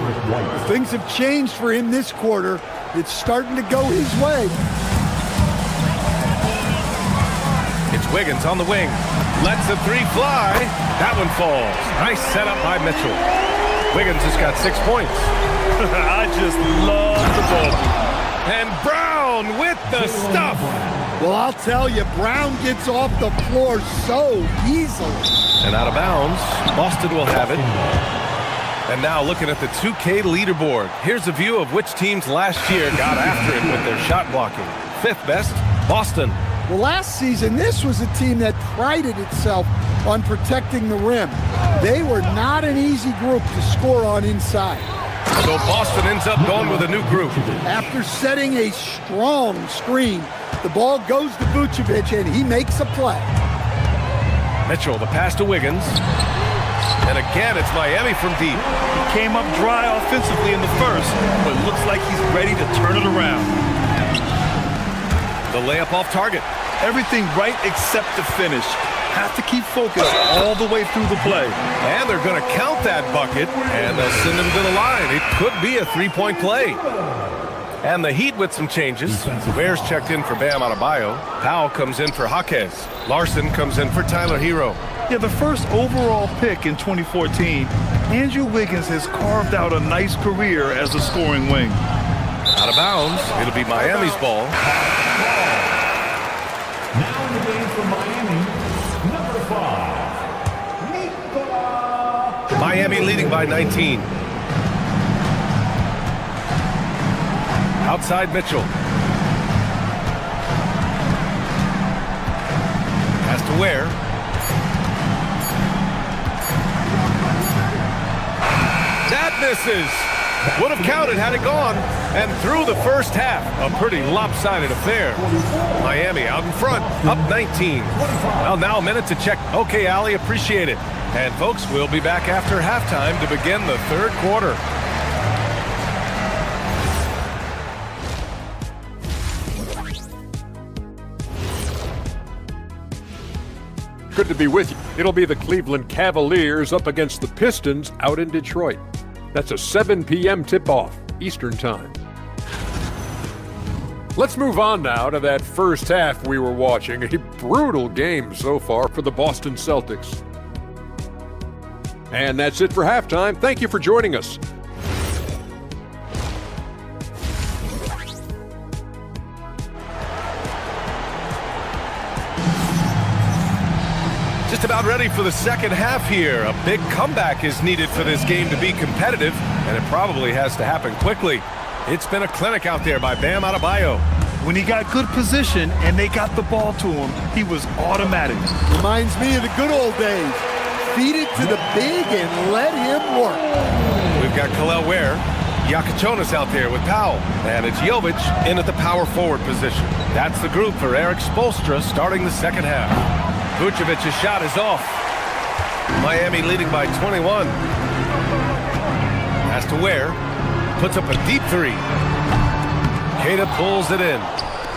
Things have changed for him this quarter. It's starting to go his way. It's Wiggins on the wing. Lets the three fly. That one falls. Nice setup by Mitchell. Wiggins has got 6 points. I just love the ball. And Brown with the stuff. Well, I'll tell you, Brown gets off the floor so easily. And out of bounds, Boston will have it. And now looking at the 2K leaderboard. Here's a view of which teams last year got after it with their shot blocking. 5th best, Boston. Well, last season, this was a team that prided itself on protecting the rim. They were not an easy group to score on inside. So Boston ends up going with a new group. After setting a strong screen, the ball goes to Vucevic, and he makes a play. Mitchell, the pass to Wiggins. And again, it's Miami from deep. He came up dry offensively in the first, but looks like he's ready to turn it around. The layup off target. Everything right except the finish. Have to keep focused all the way through the play. And they're going to count that bucket, and they'll send him to the line. It could be a three-point play. And the Heat with some changes. The Bears checked in for Bam Adebayo. Powell comes in for Jaquez. Larson comes in for Tyler Hero. Yeah, the first overall pick in 2014, Andrew Wiggins has carved out a nice career as a scoring wing. Out of bounds. It'll be Miami's ball. Now in the game for Miami, number 5, Miami leading by 19. Outside Mitchell. Pass to Ware. That misses. Would have counted had it gone. And through the first half, a pretty lopsided affair. Miami out in front, up 19. Well, now a minute to check. Okay, Allie, appreciate it. And folks, we'll be back after halftime to begin the third quarter. Good to be with you. It'll be the Cleveland Cavaliers up against the Pistons out in Detroit. That's a 7 p.m. tip-off, Eastern Time. Let's move on now to that first half we were watching. A brutal game so far for the Boston Celtics. And that's it for halftime. Thank you for joining us. Just about ready for the second half here. A big comeback is needed for this game to be competitive, and it probably has to happen quickly. It's been a clinic out there by Bam Adebayo. When he got good position and they got the ball to him, he was automatic. Reminds me of the good old days. Feed it to the big and let him work. We've got Kel'el Ware. Yakachonis out there with Powell. And it's Jovic in at the power forward position. That's the group for Eric Spoelstra starting the second half. Vucevic's shot is off. Miami leading by 21. Pass to Ware. Puts up a deep three. Queta pulls it in.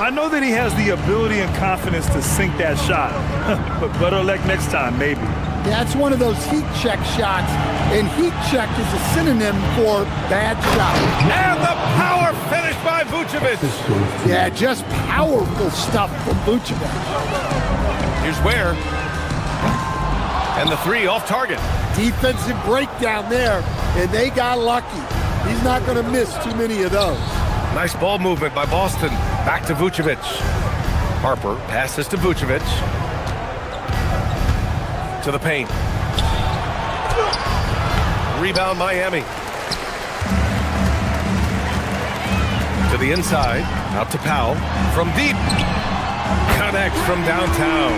I know that he has the ability and confidence to sink that shot. But better luck next time, maybe. Yeah, it's one of those heat check shots. And heat check is a synonym for bad shot. And the power finish by Vucevic. Yeah, just powerful stuff from Vucevic. Here's Ware. And the three off target. Defensive breakdown there, and they got lucky. He's not going to miss too many of those. Nice ball movement by Boston. Back to Vucevic. Harper passes to Vucevic. To the paint. Rebound Miami. To the inside. Out to Powell. From deep. Connects from downtown.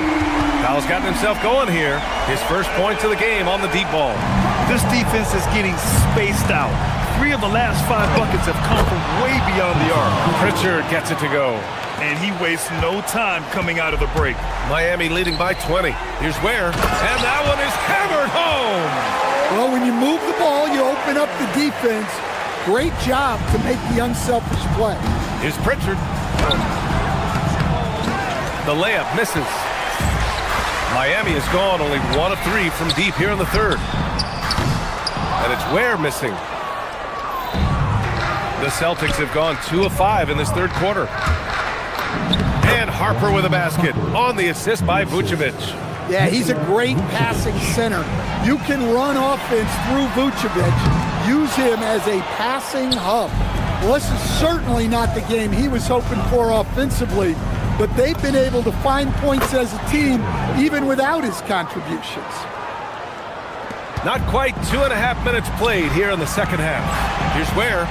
Powell's gotten himself going here. His first points of the game on the deep ball. This defense is getting spaced out. 3 of the last 5 buckets have come from way beyond the arc. Pritchard gets it to go. And he wastes no time coming out of the break. Miami leading by 20. Here's Ware. And that one is hammered home. Well, when you move the ball, you open up the defense. Great job to make the unselfish play. Here's Pritchard. The layup misses. Miami has gone only 1 of 3 from deep here in the third. And it's Ware missing. The Celtics have gone 2 of 5 in this third quarter. And Harper with a basket on the assist by Vucevic. Yeah, he's a great passing center. You can run offense through Vucevic. Use him as a passing hub. Well, this is certainly not the game he was hoping for offensively, but they've been able to find points as a team even without his contributions. Not quite 2.5 minutes played here in the second half. Here's Ware.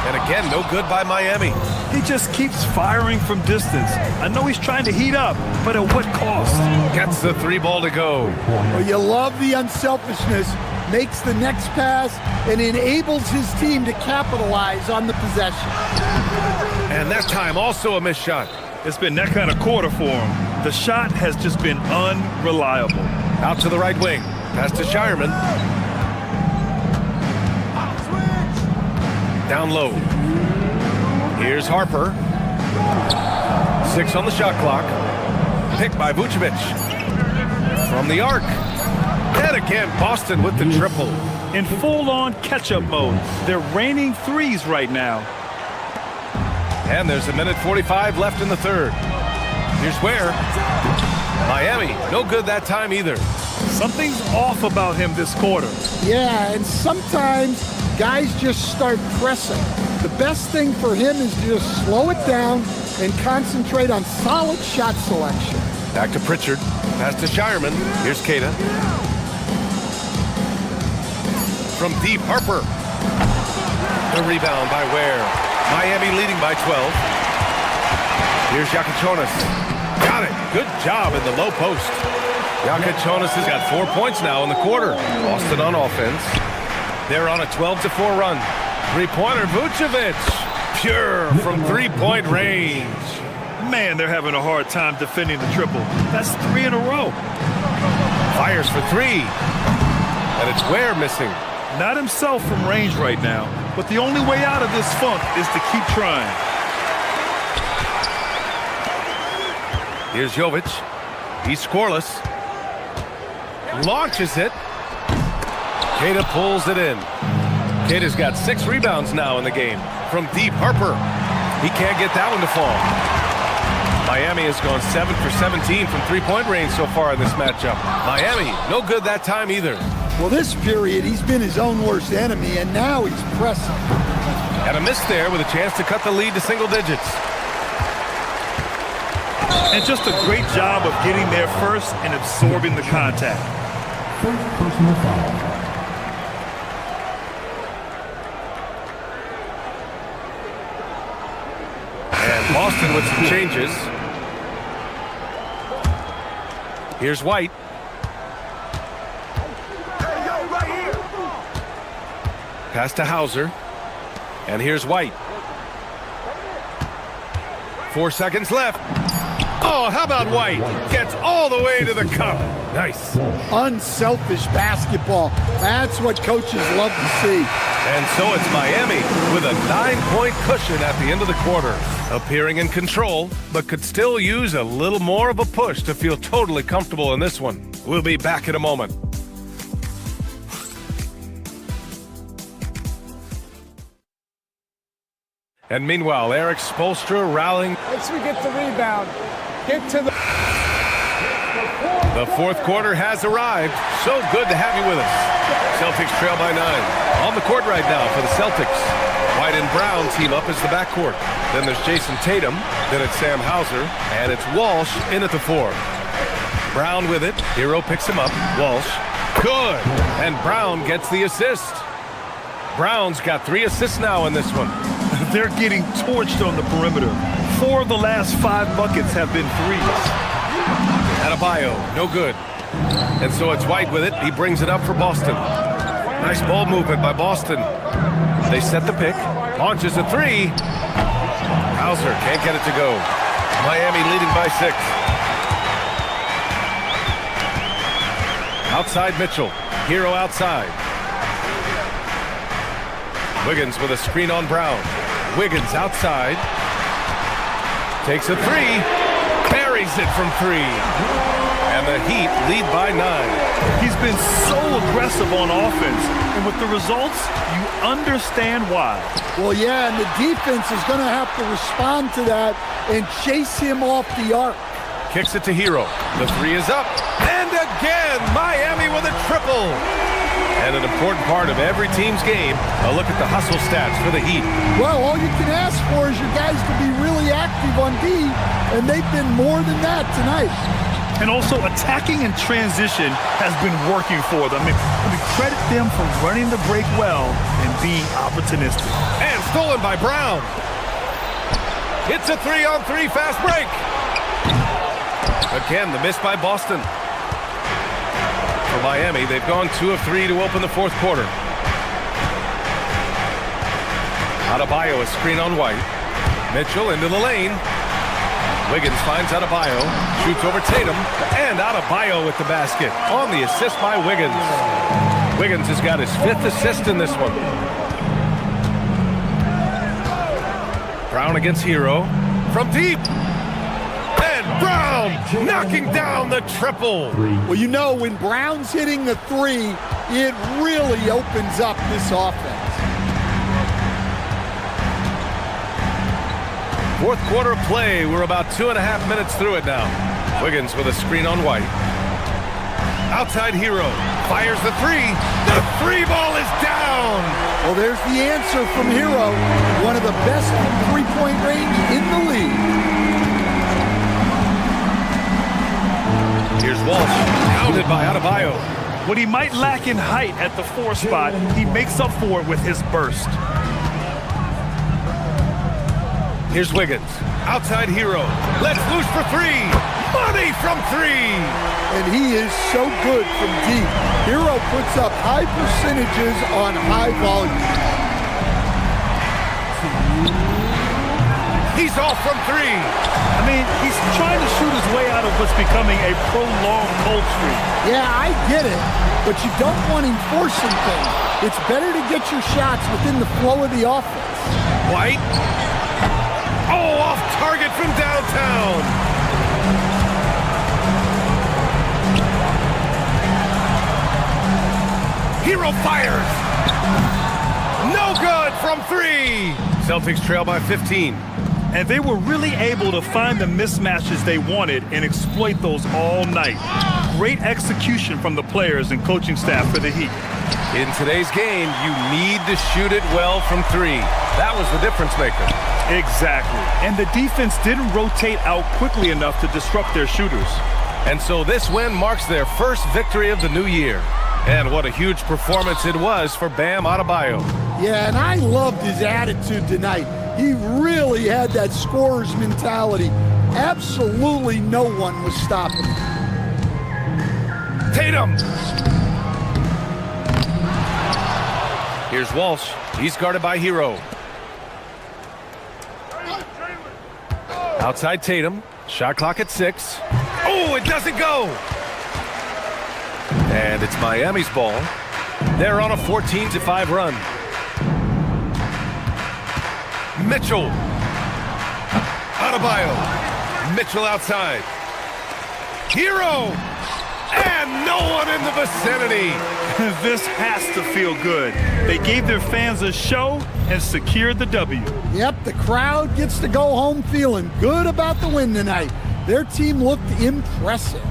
And again, no good by Miami. He just keeps firing from distance. I know he's trying to heat up, but at what cost? Gets the 3 ball to go. Well, you love the unselfishness, makes the next pass, and enables his team to capitalize on the possession. And that time also a missed shot. It's been that kind of quarter for him. The shot has just been unreliable. Out to the right wing. Pass to Shireman. Down low. Here's Harper. 6 on the shot clock. Picked by Vucevic. From the arc. And again, Boston with the triple. In full-on catch-up mode. They're raining threes right now. And there's 1:45 left in the third. Here's Ware. Miami, no good that time either. Something's off about him this quarter. Yeah, and sometimes guys just start pressing. The best thing for him is to just slow it down and concentrate on solid shot selection. Back to Pritchard. Pass to Shireman. Here's Keita. From deep, Harper. The rebound by Ware. Miami leading by 12. Here's Jakichonis. Got it. Good job in the low post. Jakichonis has got 4 points now in the quarter. Boston on offense. They're on a 12-4 run. Three-pointer, Vucevic. Pure from three-point range. Man, they're having a hard time defending the triple. That's 3 in a row. Fires for 3. And it's Ware missing. Not himself from range right now, but the only way out of this funk is to keep trying. Here's Jovic. He's scoreless. Launches it. Keita pulls it in. Keita's got 6 rebounds now in the game. From deep, Harper. He can't get that one to fall. Miami has gone 7 for 17 from three-point range so far in this matchup. Miami, no good that time either. Well, this period, he's been his own worst enemy, and now he's pressing. And a miss there with a chance to cut the lead to single digits. And just a great job of getting there first and absorbing the contact. First personal foul. And Boston with some changes. Here's White. Pass to Hauser. And here's White. 4 seconds left. Oh, how about White? Gets all the way to the cup. Nice. Unselfish basketball. That's what coaches love to see. And so it's Miami with a 9-point cushion at the end of the quarter. Appearing in control, but could still use a little more of a push to feel totally comfortable in this one. We'll be back in a moment. And meanwhile, Eric Spoelstra rallying. Once we get the rebound, get to the The fourth quarter has arrived. So good to have you with us. Celtics trail by 9. On the court right now for the Celtics. White and Brown team up as the backcourt. Then there's Jason Tatum. Then it's Sam Hauser. And it's Walsh in at the 4. Brown with it. Hero picks him up. Walsh. Good. And Brown gets the assist. Brown's got 3 assists now in this one. They're getting torched on the perimeter. 4 of the last 5 buckets have been threes. Adebayo, no good. And so it's White with it. He brings it up for Boston. Nice ball movement by Boston. They set the pick. Launches a 3. Hauser can't get it to go. Miami leading by 6. Outside Mitchell. Hero outside. Wiggins with a screen on Brown. Wiggins outside. Takes a 3. Buries it from 3. And the Heat lead by 9. He's been so aggressive on offense. And with the results, you understand why. Well, yeah, and the defense is going to have to respond to that and chase him off the arc. Kicks it to Hero. The 3 is up. And again, Miami with a triple. And an important part of every team's game, a look at the hustle stats for the Heat. Well, all you can ask for is your guys to be really active on D, and they've been more than that tonight. And also, attacking in transition has been working for them. I mean, we credit them for running the break well and being opportunistic. And stolen by Brown. It's a 3-on-3 fast break. Again, the miss by Boston. For Miami, they've gone 2 of 3 to open the fourth quarter. Adebayo, a screen on White. Mitchell into the lane. Wiggins finds Adebayo, shoots over Tatum, and Adebayo with the basket on the assist by Wiggins. Wiggins has got his 5th assist in this one. Brown against Hero from deep. And Brown knocking down the triple. Well, you know, when Brown's hitting the 3, it really opens up this offense. Fourth quarter play. We're about 2.5 minutes through it now. Wiggins with a screen on White. Outside Hero. Fires the 3. The 3 ball is down. Well, there's the answer from Hero. One of the best from three-point range in the league. Here's Walsh. Pounded by Adebayo. What he might lack in height at the 4 spot, he makes up for it with his burst. Here's Wiggins. Outside Hero. Let's loose for 3. Money from 3. And he is so good from deep. Hero puts up high percentages on high volume. He's off from 3. I mean, he's trying to shoot his way out of what's becoming a prolonged cold streak. Yeah, I get it, but you don't want him forcing things. It's better to get your shots within the flow of the offense. White. Oh, off target from downtown. Hero fires. No good from 3. Celtics trail by 15. And they were really able to find the mismatches they wanted and exploit those all night. Great execution from the players and coaching staff for the Heat. In today's game, you need to shoot it well from 3. That was the difference maker. Exactly. And the defense didn't rotate out quickly enough to disrupt their shooters. And so this win marks their first victory of the new year. And what a huge performance it was for Bam Adebayo. Yeah, and I loved his attitude tonight. He really had that scorer's mentality. Absolutely no one was stopping him. Tatum! Here's Walsh. He's guarded by Hero. Outside Tatum. Shot clock at 6. Oh, it doesn't go! And it's Miami's ball. They're on a 14-5 run. Mitchell. Adebayo. Mitchell outside. Hero. And no one in the vicinity. This has to feel good. They gave their fans a show and secured the W. Yep, the crowd gets to go home feeling good about the win tonight. Their team looked impressive.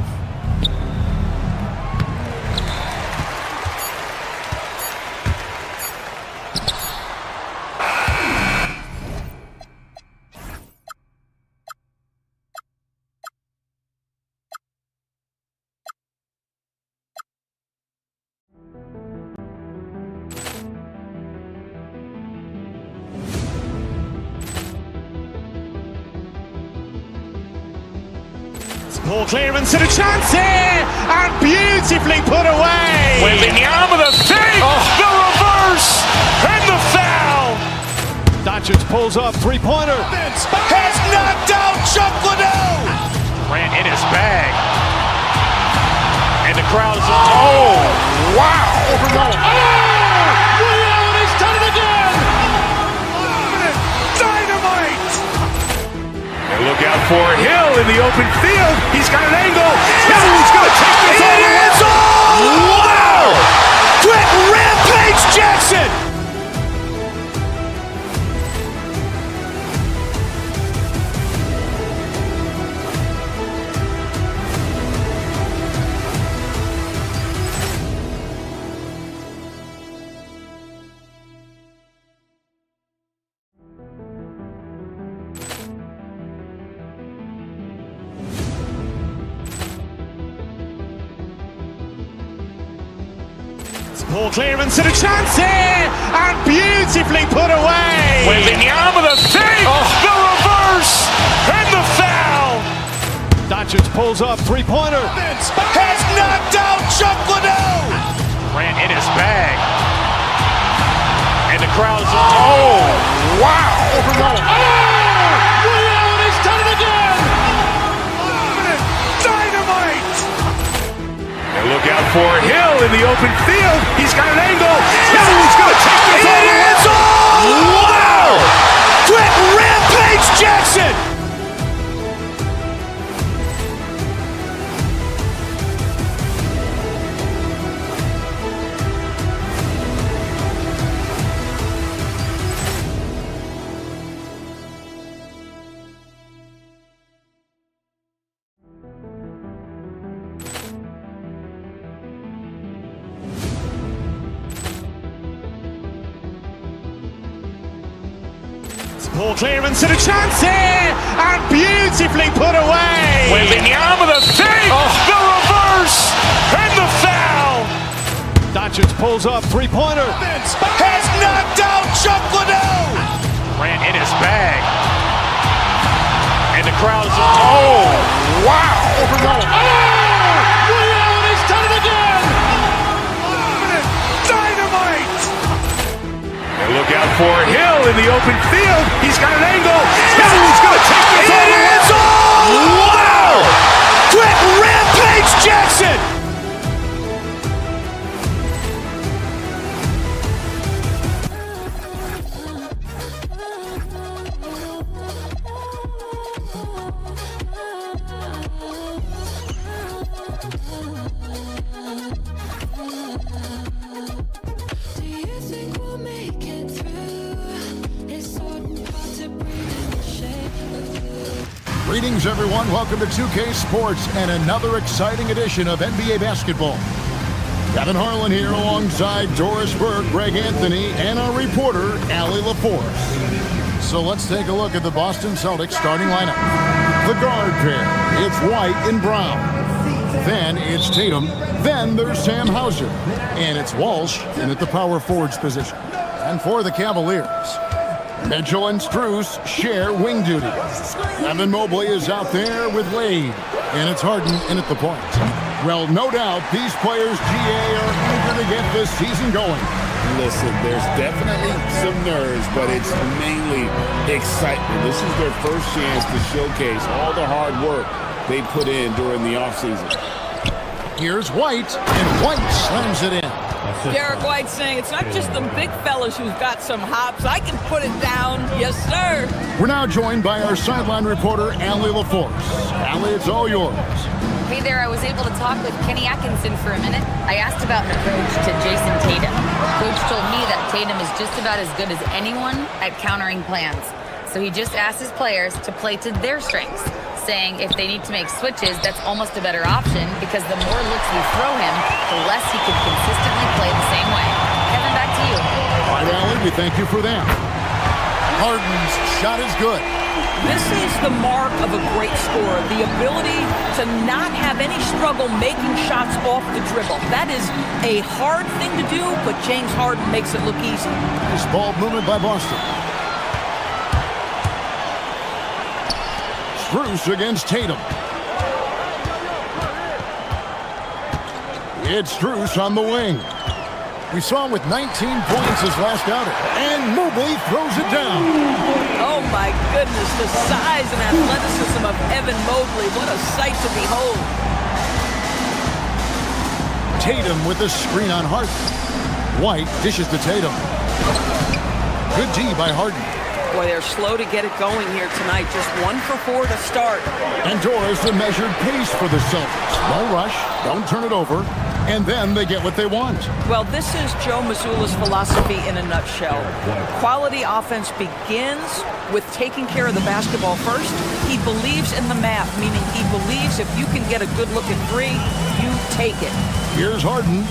Ball clearance and a chance here, and beautifully put away. Wembanyama the fake, the reverse, and the foul. Doncic pulls up, three-pointer. Has knocked out Chuck Liddell. Grant in his bag. And the crowd is, wow. He's done it again. Dynamite. And look out for Hill in the open field. He's got an angle. Hill's going to take this all the way. Wow. Quick Rampage Jackson. Ball clearance and a chance here, and beautifully put away. Wembanyama the fake, the reverse, and the foul. Doncic pulls up, three-pointer. Has knocked out Chuck Liddell. Grant in his bag. And the crowd is, wow. He's done it again. Dynamite. And look out for Hill in the open field. He's got an angle. Hill's going to take this all the way. Wow. Quick Rampage Jackson. Ball clearance and a chance here, and beautifully put away. Wembanyama the fake, the reverse, and the foul. Doncic pulls up, three-pointer. Has knocked out Chuck Liddell. Grant in his bag. And the crowd is, wow. He's done it again. Dynamite. And look out for Hill in the open field. He's got an angle. Hill's going to take this all the way. Wow. Quick Rampage Jackson. Greetings, everyone. Welcome to 2K Sports and another exciting edition of NBA basketball. Kevin Harlan here alongside Doris Burke, Greg Anthony, and our reporter, Allie LaForce. So let's take a look at the Boston Celtics starting lineup. The guard pair, it's White and Brown. Then it's Tatum. Then there's Sam Hauser. And it's Walsh in at the power forwards position. And for the Cavaliers, Mitchell and Strus share wing duty. Evan Mobley is out there with Wade. And it's Harden in at the point. Well, no doubt these players, GA, are eager to get this season going. Listen, there's definitely some nerves, but it's mainly excitement. This is their first chance to showcase all the hard work they put in during the offseason. Here's White, and White slams it in. Derek White saying it's not just the big fellas who've got some hops. I can put it down. Yes, sir. We're now joined by our sideline reporter, Allie LaForce. Allie, it's all yours. Hey there, I was able to talk with Kenny Atkinson for a minute. I asked about the coach to Jason Tatum. Coach told me that Tatum is just about as good as anyone at countering plans. So he just asked his players to play to their strengths, saying if they need to make switches, that's almost a better option because the more looks we throw him, the less he can consistently play the same way. Kevin, back to you. All right, Allie, we thank you for that. Harden's shot is good. This is the mark of a great scorer, the ability to not have any struggle making shots off the dribble. That is a hard thing to do, but James Harden makes it look easy. Nice ball movement by Boston. Strus against Tatum. It's Strus on the wing. We saw him with 19 points his last outing. And Mobley throws it down. Oh, my goodness. The size and athleticism of Evan Mobley. What a sight to behold. Tatum with the screen on Harden. White dishes to Tatum. Good D by Harden. Boy, they're slow to get it going here tonight. Just 1 for 4 to start. And Doris the measured pace for the Celtics. No rush, don't turn it over, and then they get what they want. Well, this is Joe Mazzulla's philosophy in a nutshell. Quality offense begins with taking care of the basketball first. He believes in the math, meaning he believes if you can get a good look at three, you take it. Here's Harden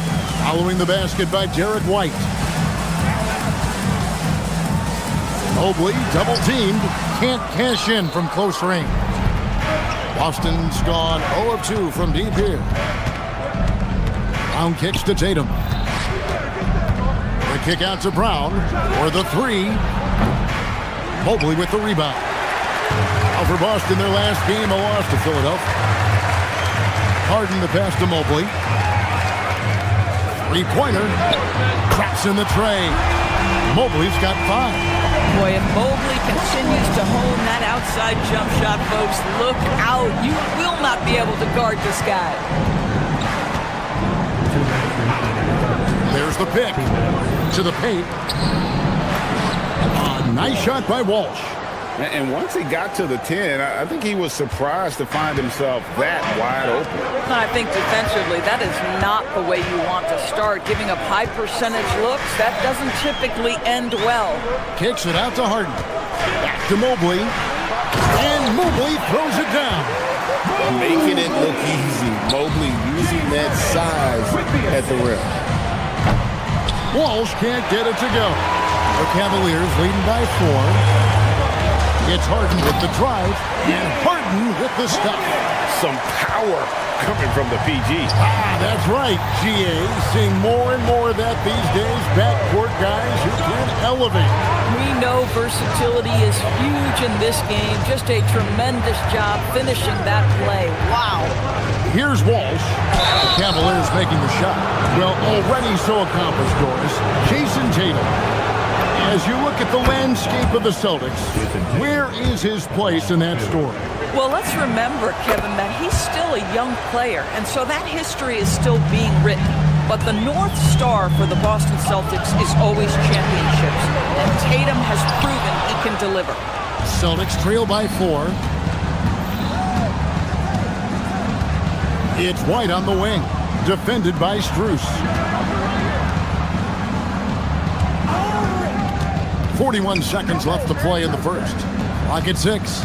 following the basket by Derek White. Mobley double-teamed, can't cash in from close range. Boston's gone 0 of 2 from deep here. Brown kicks to Tatum. The kick out to Brown for the three. Mobley with the rebound. Now for Boston, their last game, a loss to Philadelphia. Harden the pass to Mobley. Three-pointer. Traps in the tray. Mobley's got 5. Boy, if Mobley continues to hone that outside jump shot, folks, look out. You will not be able to guard this guy. There's the pick to the paint. A nice shot by Walsh. And once he got to the 10, I think he was surprised to find himself that wide open. I think defensively, that is not the way you want to start. Giving up high percentage looks, that doesn't typically end well. Kicks it out to Harden. Back to Mobley. And Mobley throws it down. Making it look easy. Mobley using that size at the rim. Walsh can't get it to go. The Cavaliers leading by 4. It's Harden with the drive, and Harden with the stuff. Some power coming from the PG. That's right, GA. Seeing more and more of that these days. Backcourt guys who can elevate. We know versatility is huge in this game. Just a tremendous job finishing that play. Wow. Here's Walsh. The Cavaliers making the shot. Well, already so accomplished, Doris. Jason Tatum. As you look at the landscape of the Celtics, where is his place in that story? Well, let's remember, Kevin, that he's still a young player, and so that history is still being written. But the North Star for the Boston Celtics is always championships, and Tatum has proven he can deliver. Celtics trail by 4. It's White on the wing, defended by Strus. 41 seconds left to play in the first. Clock at 6.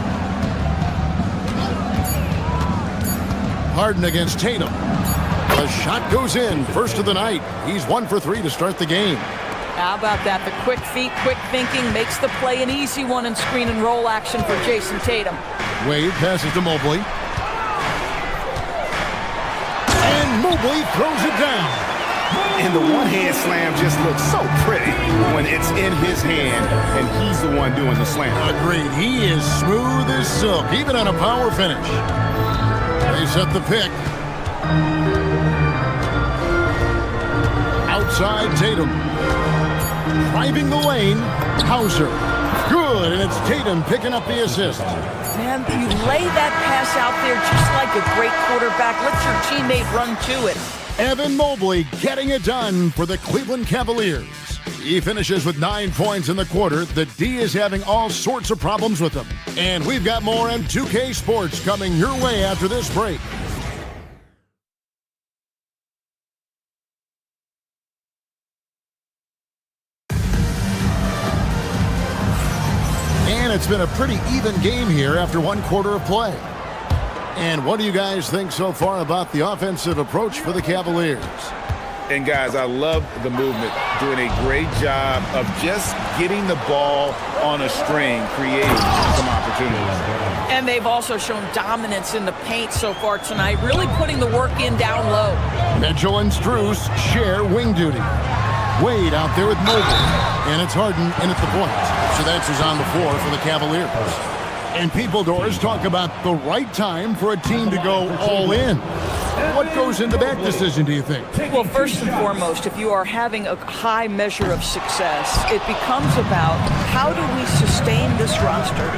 Harden against Tatum. The shot goes in. First of the night. He's 1 for 3 to start the game. How about that? The quick feet, quick thinking makes the play an easy one in screen and roll action for Jason Tatum. Wade passes to Mobley. And Mobley throws it down. And the one-hand slam just looks so pretty when it's in his hand and he's the one doing the slam. Agreed. He is smooth as silk, even on a power finish. They set the pick. Outside Tatum. Driving the lane. Hauser. Good, and it's Tatum picking up the assist. Man, you lay that pass out there just like a great quarterback. Let your teammate run to it. Evan Mobley getting it done for the Cleveland Cavaliers. He finishes with 9 points in the quarter. The D is having all sorts of problems with him. And we've got more on 2K Sports coming your way after this break. And it's been a pretty even game here after 1 quarter of play. And what do you guys think so far about the offensive approach for the Cavaliers? And guys, I love the movement, doing a great job of just getting the ball on a string, creating some opportunities. And they've also shown dominance in the paint so far tonight, really putting the work in down low. Mitchell and Strus share wing duty. Wade out there with Mobley, and it's Harden in at the point. So that's who's on the floor for the Cavaliers. And people, Doris, talk about the right time for a team to go all in. What goes into that decision, do you think? Well, first and foremost, if you are having a high measure of success, it becomes about how do we sustain this roster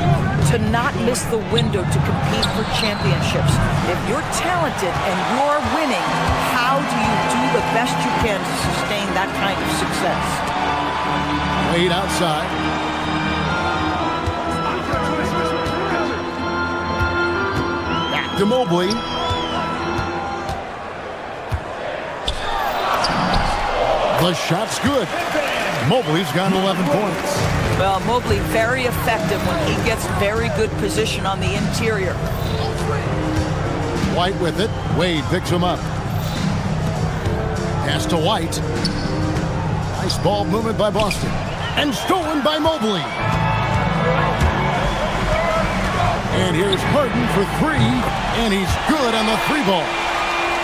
to not miss the window to compete for championships. If you're talented and you're winning, how do you do the best you can to sustain that kind of success? Wade outside. Back to Mobley. The shot's good. Mobley's got 11 points. Well, Mobley very effective when he gets very good position on the interior. White with it. Wade picks him up. Pass to White. Nice ball movement by Boston. And stolen by Mobley. And here's Harden for three. And he's good on the three ball.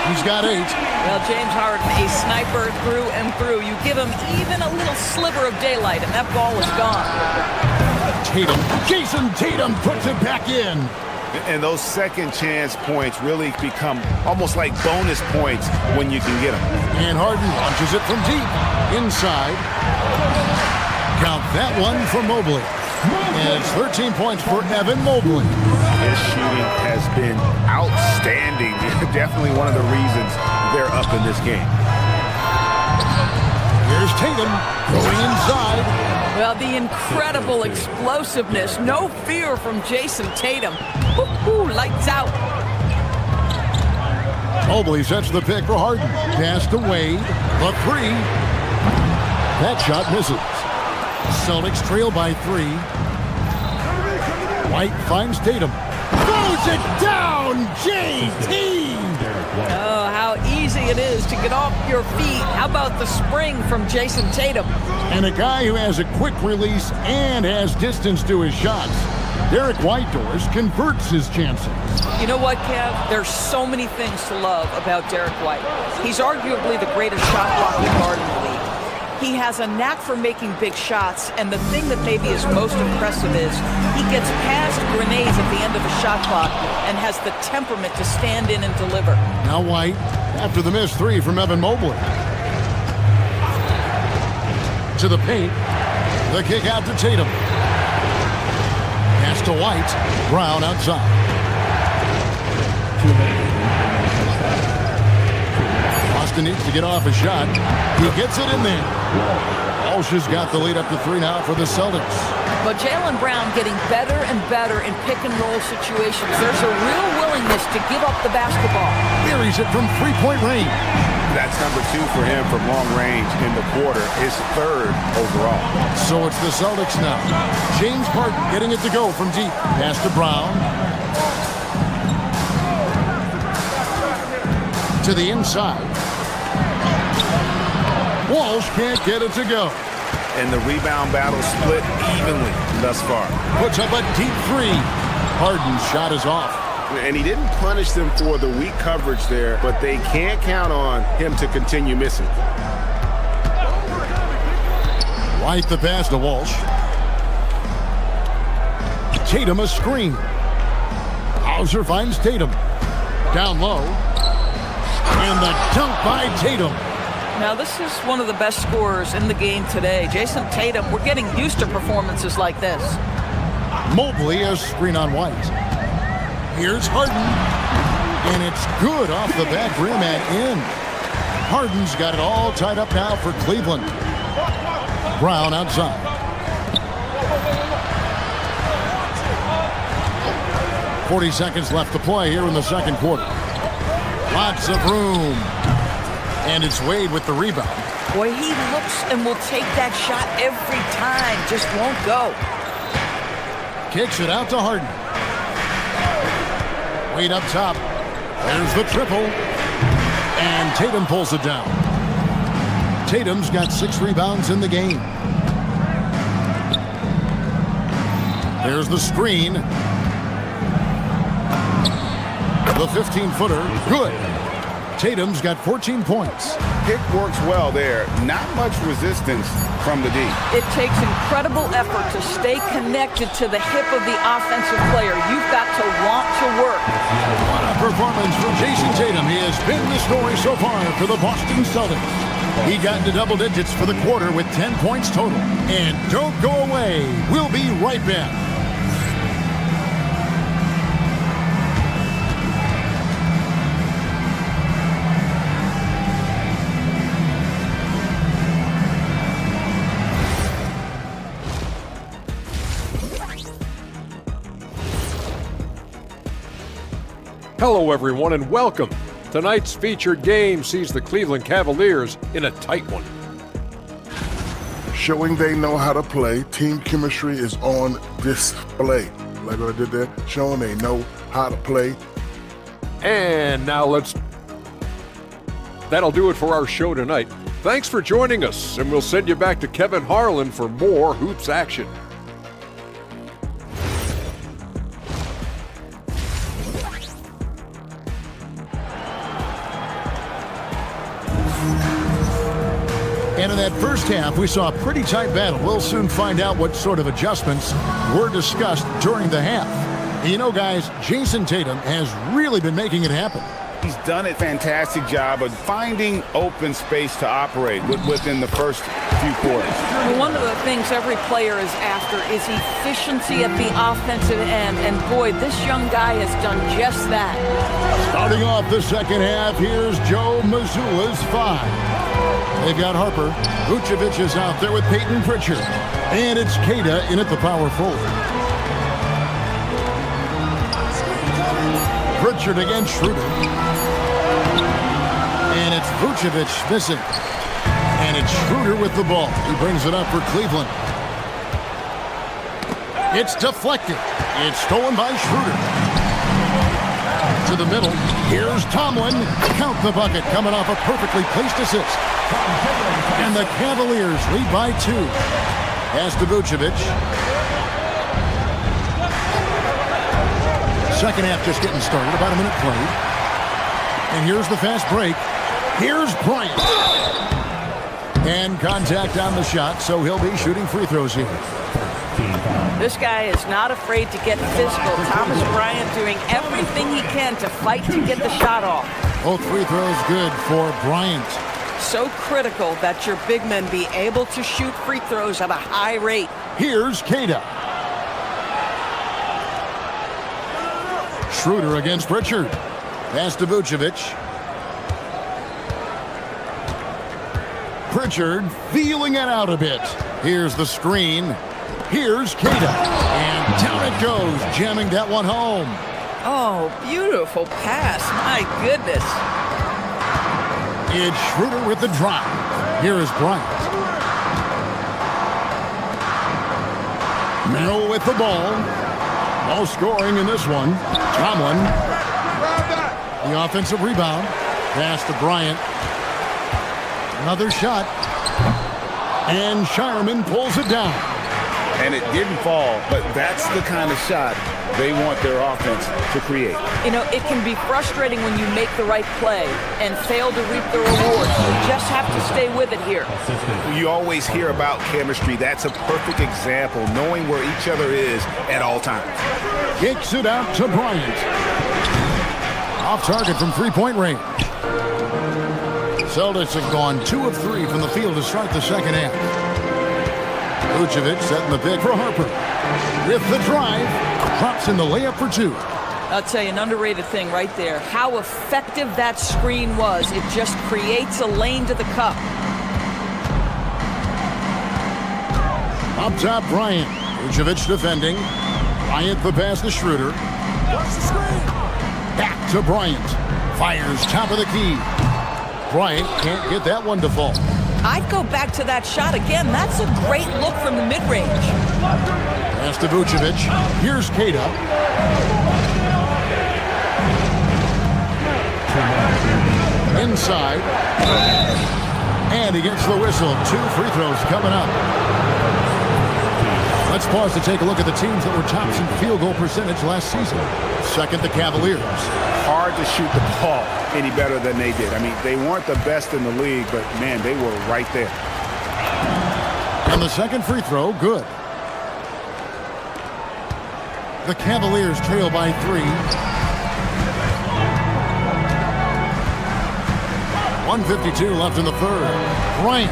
He's got 8. Well, James Harden, a sniper through and through. You give him even a little sliver of daylight, and that ball is gone. Tatum. Jason Tatum puts it back in. And those second chance points really become almost like bonus points when you can get them. And Harden launches it from deep. Inside. Count that one for Mobley. And it's 13 points for Evan Mobley. His shooting has been outstanding. Definitely one of the reasons they're up in this game. Here's Tatum going inside. Well, the incredible explosiveness. No fear from Jason Tatum. Woo-hoo, lights out. Mobley sets the pick for Harden. Pass to Wade. The three. That shot misses. Celtics trail by 3. White finds Tatum. Throws it down! JT! Oh, how easy it is to get off your feet. How about the spring from Jason Tatum? And a guy who has a quick release and has distance to his shots. Derek Whitehorse converts his chances. You know what, Kev? There's so many things to love about Derek White. He's arguably the greatest shot-blocking guard in the league. He has a knack for making big shots, and the thing that maybe is most impressive is he gets past grenades at the end of a shot clock and has the temperament to stand in and deliver. Now White, after the missed 3 from Evan Mobley. To the paint. The kick out to Tatum. Pass to White. Brown outside. Boston needs to get off a shot. He gets it in there. Walsh has got the lead up to 3 now for the Celtics. But Jaylen Brown getting better and better in pick-and-roll situations. There's a real willingness to give up the basketball. Buries it from three-point range. That's number 2 for him from long range in the quarter. His 3rd overall. So it's the Celtics now. James Harden getting it to go from deep. Pass to Brown. To the inside. Walsh can't get it to go. And the rebound battle split evenly thus far. Puts up a deep 3. Harden's shot is off. And he didn't punish them for the weak coverage there, but they can't count on him to continue missing. White the pass to Walsh. Tatum a screen. Hauser finds Tatum. Down low. And the dunk by Tatum. Now, this is one of the best scorers in the game today. Jason Tatum, we're getting used to performances like this. Mobley a screen on White. Here's Harden. And it's good off the back rim and in. Harden's got it all tied up now for Cleveland. Brown outside. .40 seconds left to play here in the second quarter. Lots of room. And it's Wade with the rebound. Boy, he looks and will take that shot every time. Just won't go. Kicks it out to Harden. Wade up top. There's the triple. And Tatum pulls it down. Tatum's got 6 rebounds in the game. There's the screen. The 15-footer. Good. Tatum's got 14 points. Pick works well there. Not much resistance from the D. It takes incredible effort to stay connected to the hip of the offensive player. You've got to want to work. What a performance from Jason Tatum. He has been the story so far for the Boston Celtics. He got into double digits for the quarter with 10 points total. And don't go away. We'll be right back. Hello, everyone, and welcome. Tonight's featured game sees the Cleveland Cavaliers in a tight one. Showing they know how to play, team chemistry is on display. Like what I did there, showing they know how to play. And now that'll do it for our show tonight. Thanks for joining us, and we'll send you back to Kevin Harlan for more hoops action. And in that first half, we saw a pretty tight battle. We'll soon find out what sort of adjustments were discussed during the half. You know, guys, Jason Tatum has really been making it happen. He's done a fantastic job of finding open space to operate within the first few quarters. One of the things every player is after is efficiency at the offensive end. And boy, this young guy has done just that. Starting off the second half, here's Joe Mazzulla's 5. They've got Harper. Vucevic is out there with Peyton Pritchard. And it's Queta in at the power forward. Pritchard against Schroeder. And it's Vucevic missing. And it's Schroeder with the ball. He brings it up for Cleveland. It's deflected. It's stolen by Schroeder. To the middle. Here's Tomlin. Count the bucket coming off a perfectly placed assist. And the Cavaliers lead by 2. Pass to Vucevic. Second half just getting started. About a minute played. And here's the fast break. Here's Bryant. And contact on the shot, so he'll be shooting free throws here. This guy is not afraid to get physical. Thomas Bryant doing everything he can to fight to get the shot off. Both free throws good for Bryant. So critical that your big men be able to shoot free throws at a high rate. Here's Queta. Schroeder against Pritchard. Pass to Vucevic. Pritchard feeling it out a bit. Here's the screen. Here's Queta. And down it goes, jamming that one home. Oh, beautiful pass. My goodness. It's Schroeder with the drive. Here is Bryant. Merrill with the ball. No scoring in this one. Tomlin. The offensive rebound. Pass to Bryant. Another shot. And Shireman pulls it down. And it didn't fall, but that's the kind of shot they want their offense to create. You know, it can be frustrating when you make the right play and fail to reap the rewards. You just have to stay with it here. You always hear about chemistry. That's a perfect example, knowing where each other is at all times. Kicks it out to Bryant. Off target from three-point range. Celtics have gone 2 of 3 from the field to start the second half. Vucevic setting the pick for Harper. With the drive, drops in the layup for 2. I'll tell you, an underrated thing right there. How effective that screen was. It just creates a lane to the cup. Up top, Bryant. Vucevic defending. Bryant the pass to Schroeder. Back to Bryant. Fires top of the key. Bryant can't get that one to fall. I'd go back to that shot again. That's a great look from the mid-range. Pass to Vucevic. Here's Queta. Inside. And he gets the whistle. 2 free throws coming up. Let's pause to take a look at the teams that were tops in field goal percentage last season. Second, the Cavaliers. Hard to shoot the ball any better than they did. I mean, they weren't the best in the league, but, man, they were right there. And the second free throw, good. The Cavaliers trail by 3. 1:52 left in the third. Bryant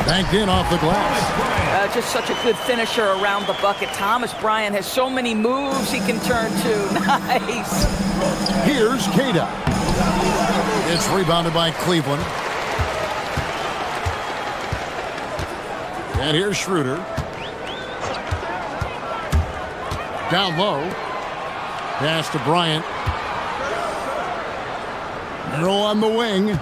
banked in off the glass. Just such a good finisher around the bucket. Thomas Bryant has so many moves he can turn to. Nice. Here's Cairo. It's rebounded by Cleveland. And here's Schroeder. Down low. Pass to Bryant. Merrill on the wing.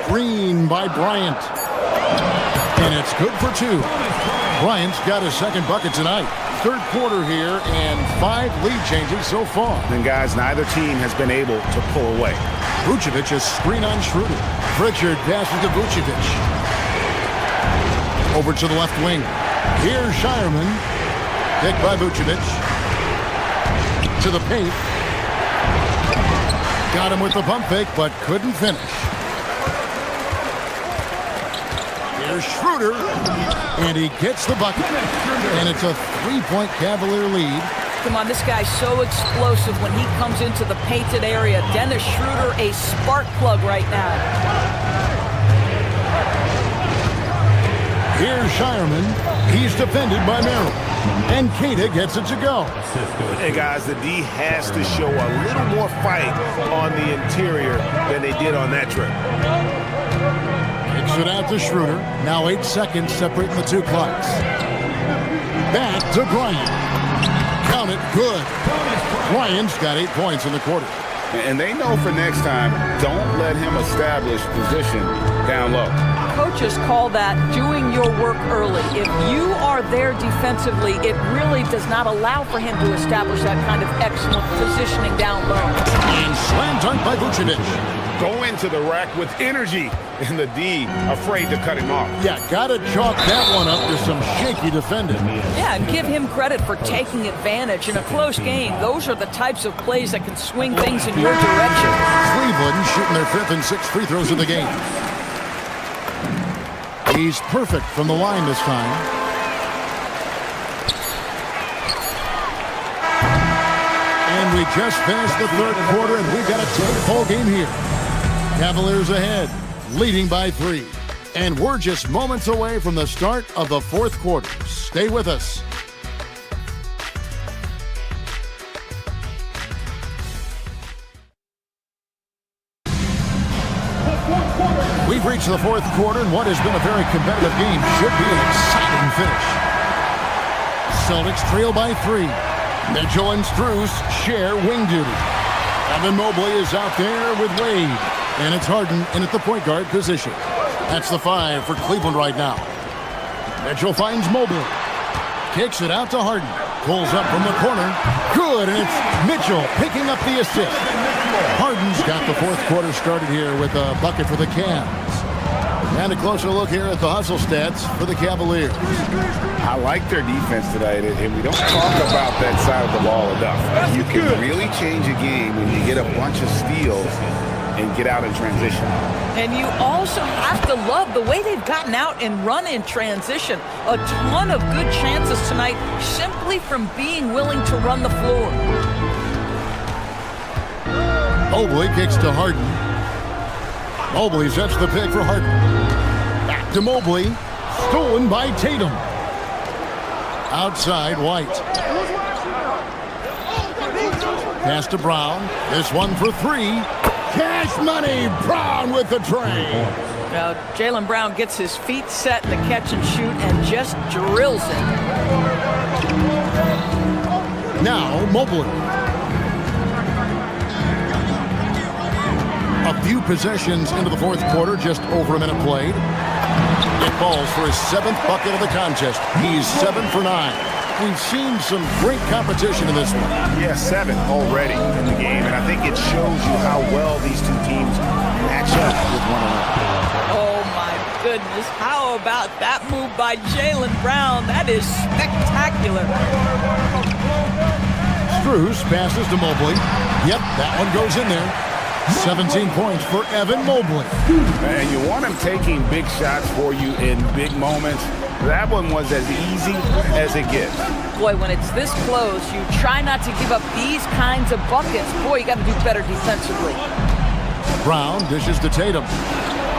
Screen by Bryant. And it's good for 2. Bryant's got his second bucket tonight. Third quarter here and 5 lead changes so far. And guys, neither team has been able to pull away. Vucevic is screen on Schroeder. Pritchard passes to Vucevic. Over to the left wing. Here's Shireman. Picked by Vucevic. To the paint. Got him with the pump fake, but couldn't finish. Here's Schroeder, and he gets the bucket. And it's a 3-point Cavalier lead. Come on, this guy's so explosive when he comes into the painted area. Dennis Schroeder, a spark plug right now. Here's Shireman. He's defended by Merrill. And Cairo gets it to go. Hey, guys, the D has to show a little more fight on the interior than they did on that trip. Kicks it out to Schroeder. Now 8 seconds separating the 2 clocks. Back to Bryant. Count it, good. Bryant's got 8 points in the quarter. And they know for next time, don't let him establish position down low. Coaches call that doing your work early. If you are there defensively, it really does not allow for him to establish that kind of excellent positioning down low. And slam dunk by Vucevic. Go into the rack with energy, and the D afraid to cut him off. Yeah, gotta chalk that one up to some shaky defending. Yeah, and give him credit for taking advantage. In a close game, those are the types of plays that can swing things in your direction. Cleveland shooting their 5th and 6th free throws of the game. He's perfect from the line this time. And we just finished the third quarter, and we've got a tight ball game here. Cavaliers ahead, leading by 3. And we're just moments away from the start of the fourth quarter. Stay with us. We've reached the fourth quarter, and what has been a very competitive game should be an exciting finish. Celtics trail by 3. Mitchell and Strus share wing duty. Evan Mobley is out there with Wade. And it's Harden in at the point guard position. That's the 5 for Cleveland right now. Mitchell finds Mobley. Kicks it out to Harden. Pulls up from the corner. Good, and it's Mitchell picking up the assist. Harden's got the fourth quarter started here with a bucket for the Cavs. And a closer look here at the hustle stats for the Cavaliers. I like their defense tonight, and we don't talk about that side of the ball enough. You can really change a game when you get a bunch of steals and get out in transition. And you also have to love the way they've gotten out and run in transition. A ton of good chances tonight simply from being willing to run the floor. Mobley kicks to Harden. Mobley sets the pick for Harden. Back to Mobley. Stolen by Tatum. Outside, White. Pass to Brown. This one for 3. Cash money. Brown with the tray. Now, Jaylen Brown gets his feet set in the catch and shoot and just drills it. Now, Mobley. A few possessions into the fourth quarter, just over a minute played. It falls for his 7th bucket of the contest. He's 7 for 9. We've seen some great competition in this one. Yeah, 7 already in the game, and I think it shows you how well these two teams match up with one another. Oh, my goodness. goodness. How about that move by Jaylen Brown? That is spectacular. Strus passes to Mobley. Yep, that one goes in there. 17 points for Evan Mobley. And you want him taking big shots for you in big moments. That one was as easy as it gets. Boy, when it's this close, you try not to give up these kinds of buckets. Boy, you got to do better defensively. Brown dishes to Tatum.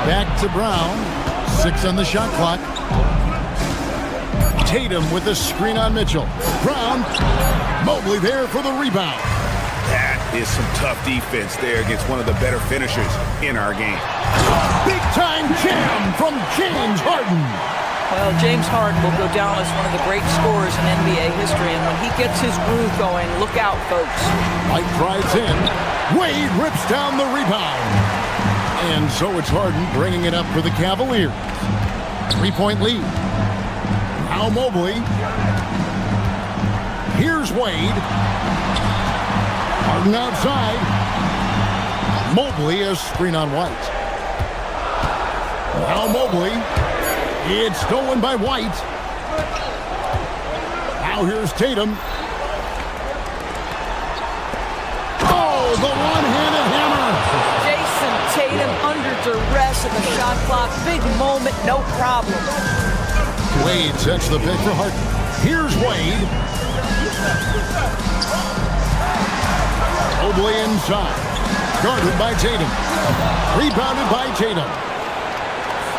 Back to Brown. 6 on the shot clock. Tatum with the screen on Mitchell. Brown. Mobley there for the rebound. That is some tough defense there against one of the better finishers in our game. Big time jam from James Harden. Well, James Harden will go down as one of the great scorers in NBA history, and when he gets his groove going, look out, folks. White drives in. Wade rips down the rebound. And so it's Harden bringing it up for the Cavaliers. 3-point lead. Now Mobley. Here's Wade. Harden outside. Mobley a screen on White. Now Mobley. It's stolen by White. Now here's Tatum. Oh, the one-handed hammer. Jason Tatum under duress at the shot clock. Big moment, no problem. Wade sets the pick for Harden. Here's Wade. Mobley inside. Guarded by Tatum. Rebounded by Tatum.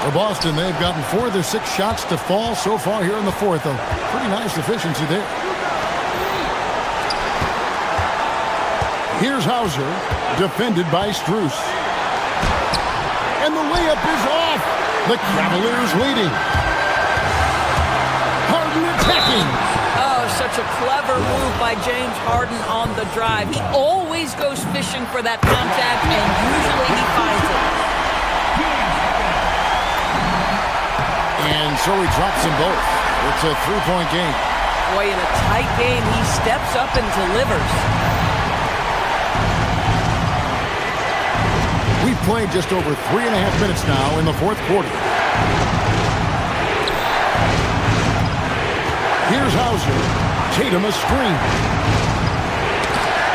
For Boston, they've gotten 4 of their 6 shots to fall so far here in the fourth. A pretty nice efficiency there. Here's Hauser, defended by Strus. And the layup is off. The Cavaliers leading. Harden attacking. Oh, such a clever move by James Harden on the drive. He always goes fishing for that contact, and usually he finds it. And so he drops them both. It's a 3-point game. Boy, in a tight game, he steps up and delivers. We've played just over 3.5 minutes now in the fourth quarter. Here's Hauser. Tatum a screen.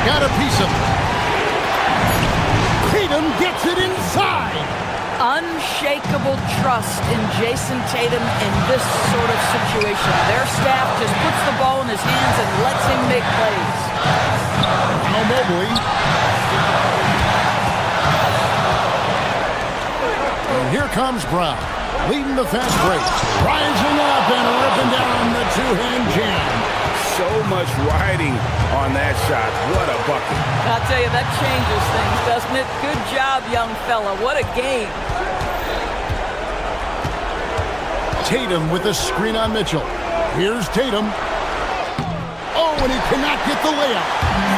Got a piece of it. Tatum gets it inside. Unshakable trust in Jason Tatum in this sort of situation. Their staff just puts the ball in his hands and lets him make plays. Now Mobley. And here comes Brown, leading the fast break. Rising up and ripping down the two-hand jam. So much riding on that shot. What a bucket. I'll tell you, that changes things, doesn't it? Good job, young fella. What a game. Tatum with a screen on Mitchell. Here's Tatum. Oh, and he cannot get the layup.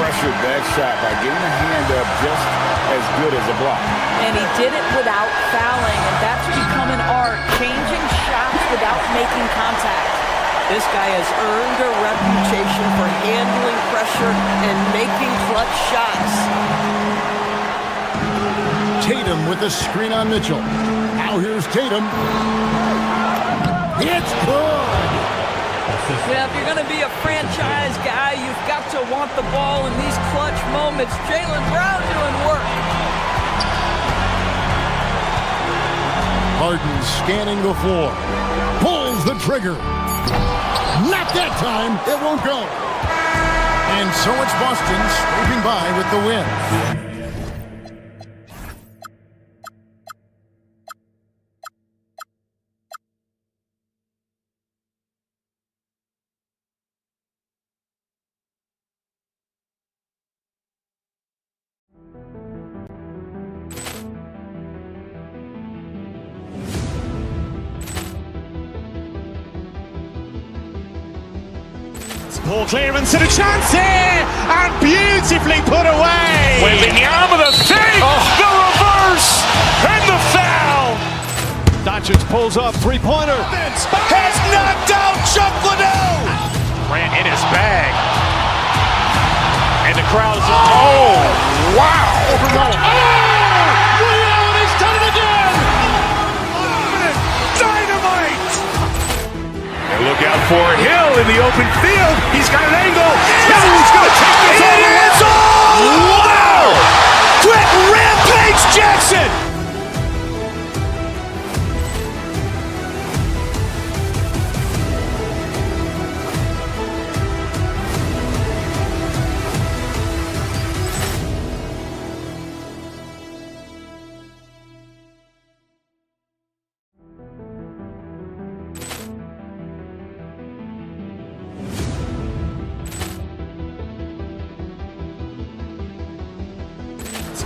Pressured that shot by getting a hand up just as good as a block. And he did it without fouling, and that's become an art, changing shots without making contact. This guy has earned a reputation for handling pressure and making clutch shots. Tatum with a screen on Mitchell. Now here's Tatum. It's good. Yeah, if you're going to be a franchise guy, you've got to want the ball in these clutch moments. Jaylen Brown doing work. Harden scanning the floor. Pulls the trigger. Not that time. It won't go. And so it's Boston scraping by with the win. Ball clearance and a chance here, and beautifully put away. Wembanyama the save, the reverse, and the foul. Doncic pulls up, three-pointer. Has knocked out Chuck Liddell. Grant in his bag, and the crowd is. Oh, wow! Oh, Liddell has done it again. for Hill in the open field. He's got an angle. Hill is going to take this all the way. Wow! Quick rampage Jackson!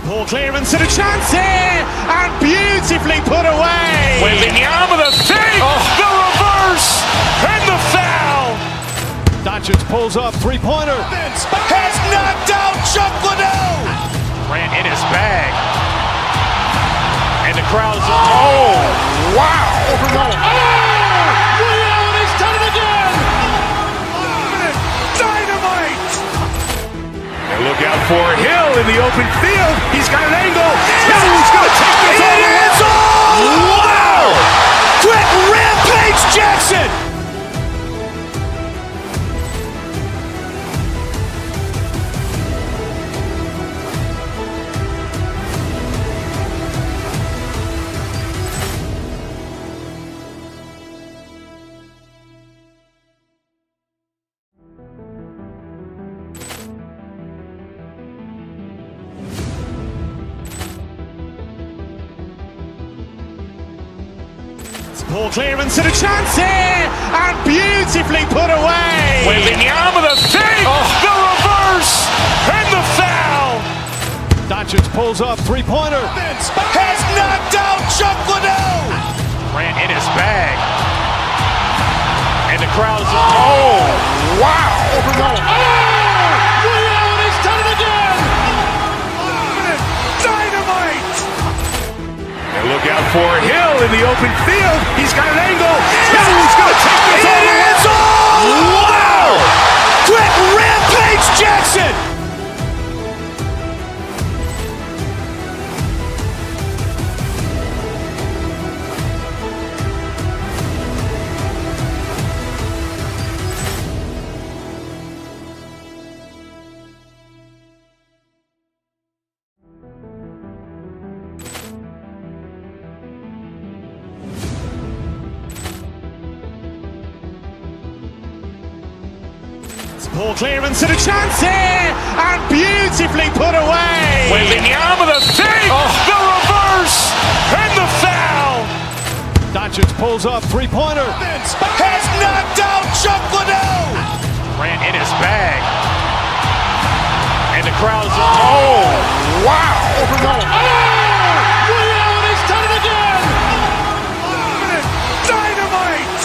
Poor clearance and a chance here, and beautifully put away. Wembanyama the fake, the reverse, and the foul. Doncic pulls up, three-pointer. Has knocked out Chuck Liddell. Grant in his bag. And the crowd is, oh, wow. He's done it again. Dynamite. And look out for Hill in the open field. He's got an angle. Hill is going to take this all the way. Wow! Quick rampage Jackson! Poor clearance and a chance here, and beautifully put away. Wembanyama the fake, the reverse, and the foul. Doncic pulls up, three-pointer. Has knocked out Chuck Liddell. Grant in his bag. And the crowd is, oh, wow. He's done it again. Dynamite. And look out for Hill in the open field. He's got an angle. Hill is going to take this all the way. Wow! Quick rampage Jackson! Poor clearance and a chance here, and beautifully put away. Wembanyama the fake, the reverse, and the foul. Doncic pulls up, three-pointer. Has knocked out Chuck Liddell. Grant in his bag. And the crowd is, oh, wow. He's done it again. Dynamite.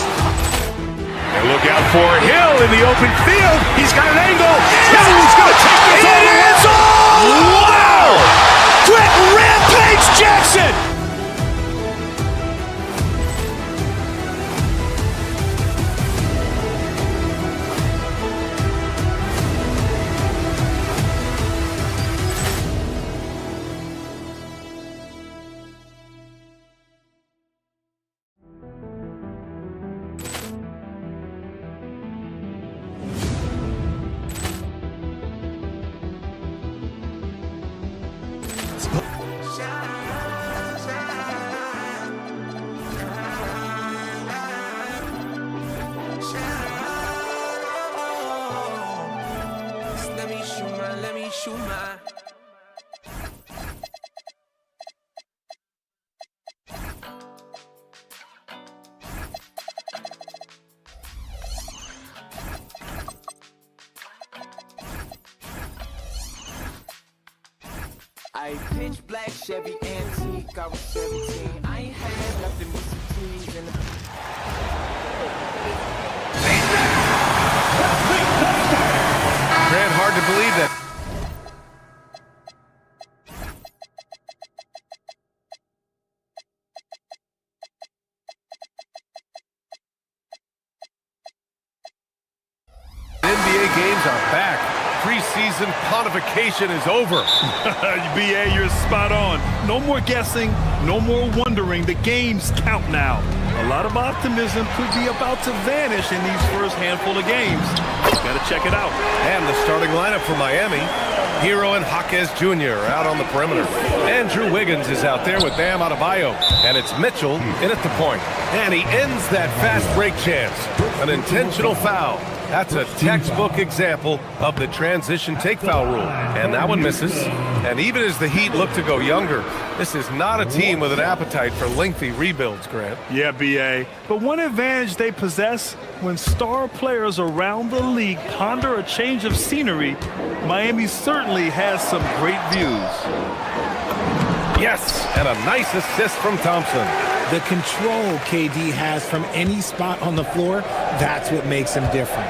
And look out for Hill in the open field. He's got an angle. Hill is going to take this all the way. Wow! Quick rampage Jackson! Let me shoot my. I pitch black Chevy antique. I was 17. I ain't had nothing but some teas in the. Grant, hard to believe that. NBA games are back. Preseason season pontification is over. BA, you're spot on. No more guessing, no more wondering. The games count now. A lot of optimism could be about to vanish in these first handful of games. Got to check it out. And the starting lineup for Miami. Hero and Jaquez Jr. are out on the perimeter. Andrew Wiggins is out there with Bam Adebayo. And it's Mitchell in at the point. And he ends that fast break chance. An intentional foul. That's a textbook example of the transition take foul rule. And that one misses. And even as the Heat look to go younger, this is not a team with an appetite for lengthy rebuilds, Grant. Yeah, BA. But one advantage they possess, when star players around the league ponder a change of scenery, Miami certainly has some great views. Yes, and a nice assist from Thompson. The control KD has from any spot on the floor, that's what makes him different.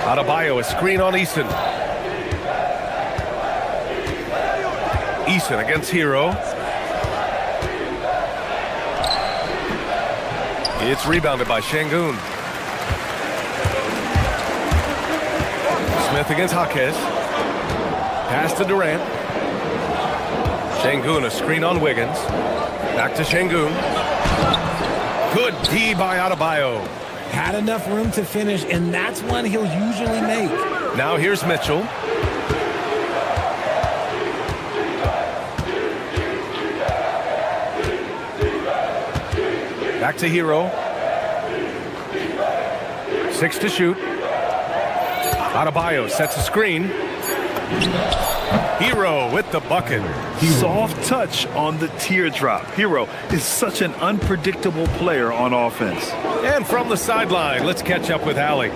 Adebayo, a screen on Eason. Eason against Hero. It's rebounded by Şengün. Smith against Jaquez. Pass to Durant. Şengün, a screen on Wiggins. Back to Şengün. Good D by Adebayo. Had enough room to finish, and that's one he'll usually make. Now here's Mitchell. Back to Hero. 6 to shoot. Adebayo sets a screen. Hero with the bucket. Soft touch on the teardrop. Hero is such an unpredictable player on offense. And from the sideline, let's catch up with Allie.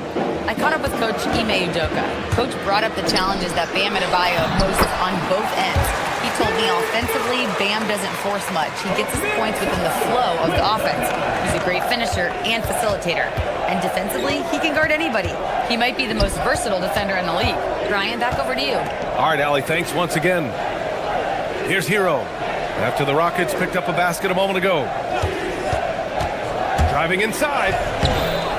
I caught up with Coach Ime Udoka. Coach brought up the challenges that Bam Adebayo poses on both ends. He told me offensively, Bam doesn't force much. He gets his points within the flow of the offense. He's a great finisher and facilitator. And defensively, he can guard anybody. He might be the most versatile defender in the league. Brian, back over to you. All right, Allie, thanks once again. Here's Hero. After the Rockets picked up a basket a moment ago. Driving inside.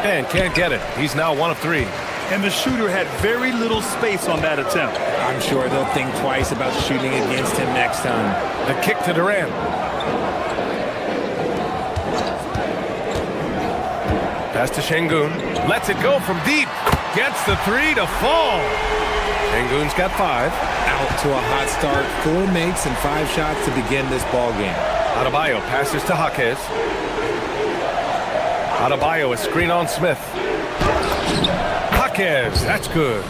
And can't get it. He's now 1 of 3. And the shooter had very little space on that attempt. I'm sure they'll think twice about shooting against him next time. The kick to Durant. Pass to Şengün. Lets it go from deep. Gets the 3 to fall. Şengün's got 5. Out to a hot start. 4 makes and 5 shots to begin this ball game. Adebayo passes to Jaquez. Adebayo, a screen on Smith. Jaquez, that's good.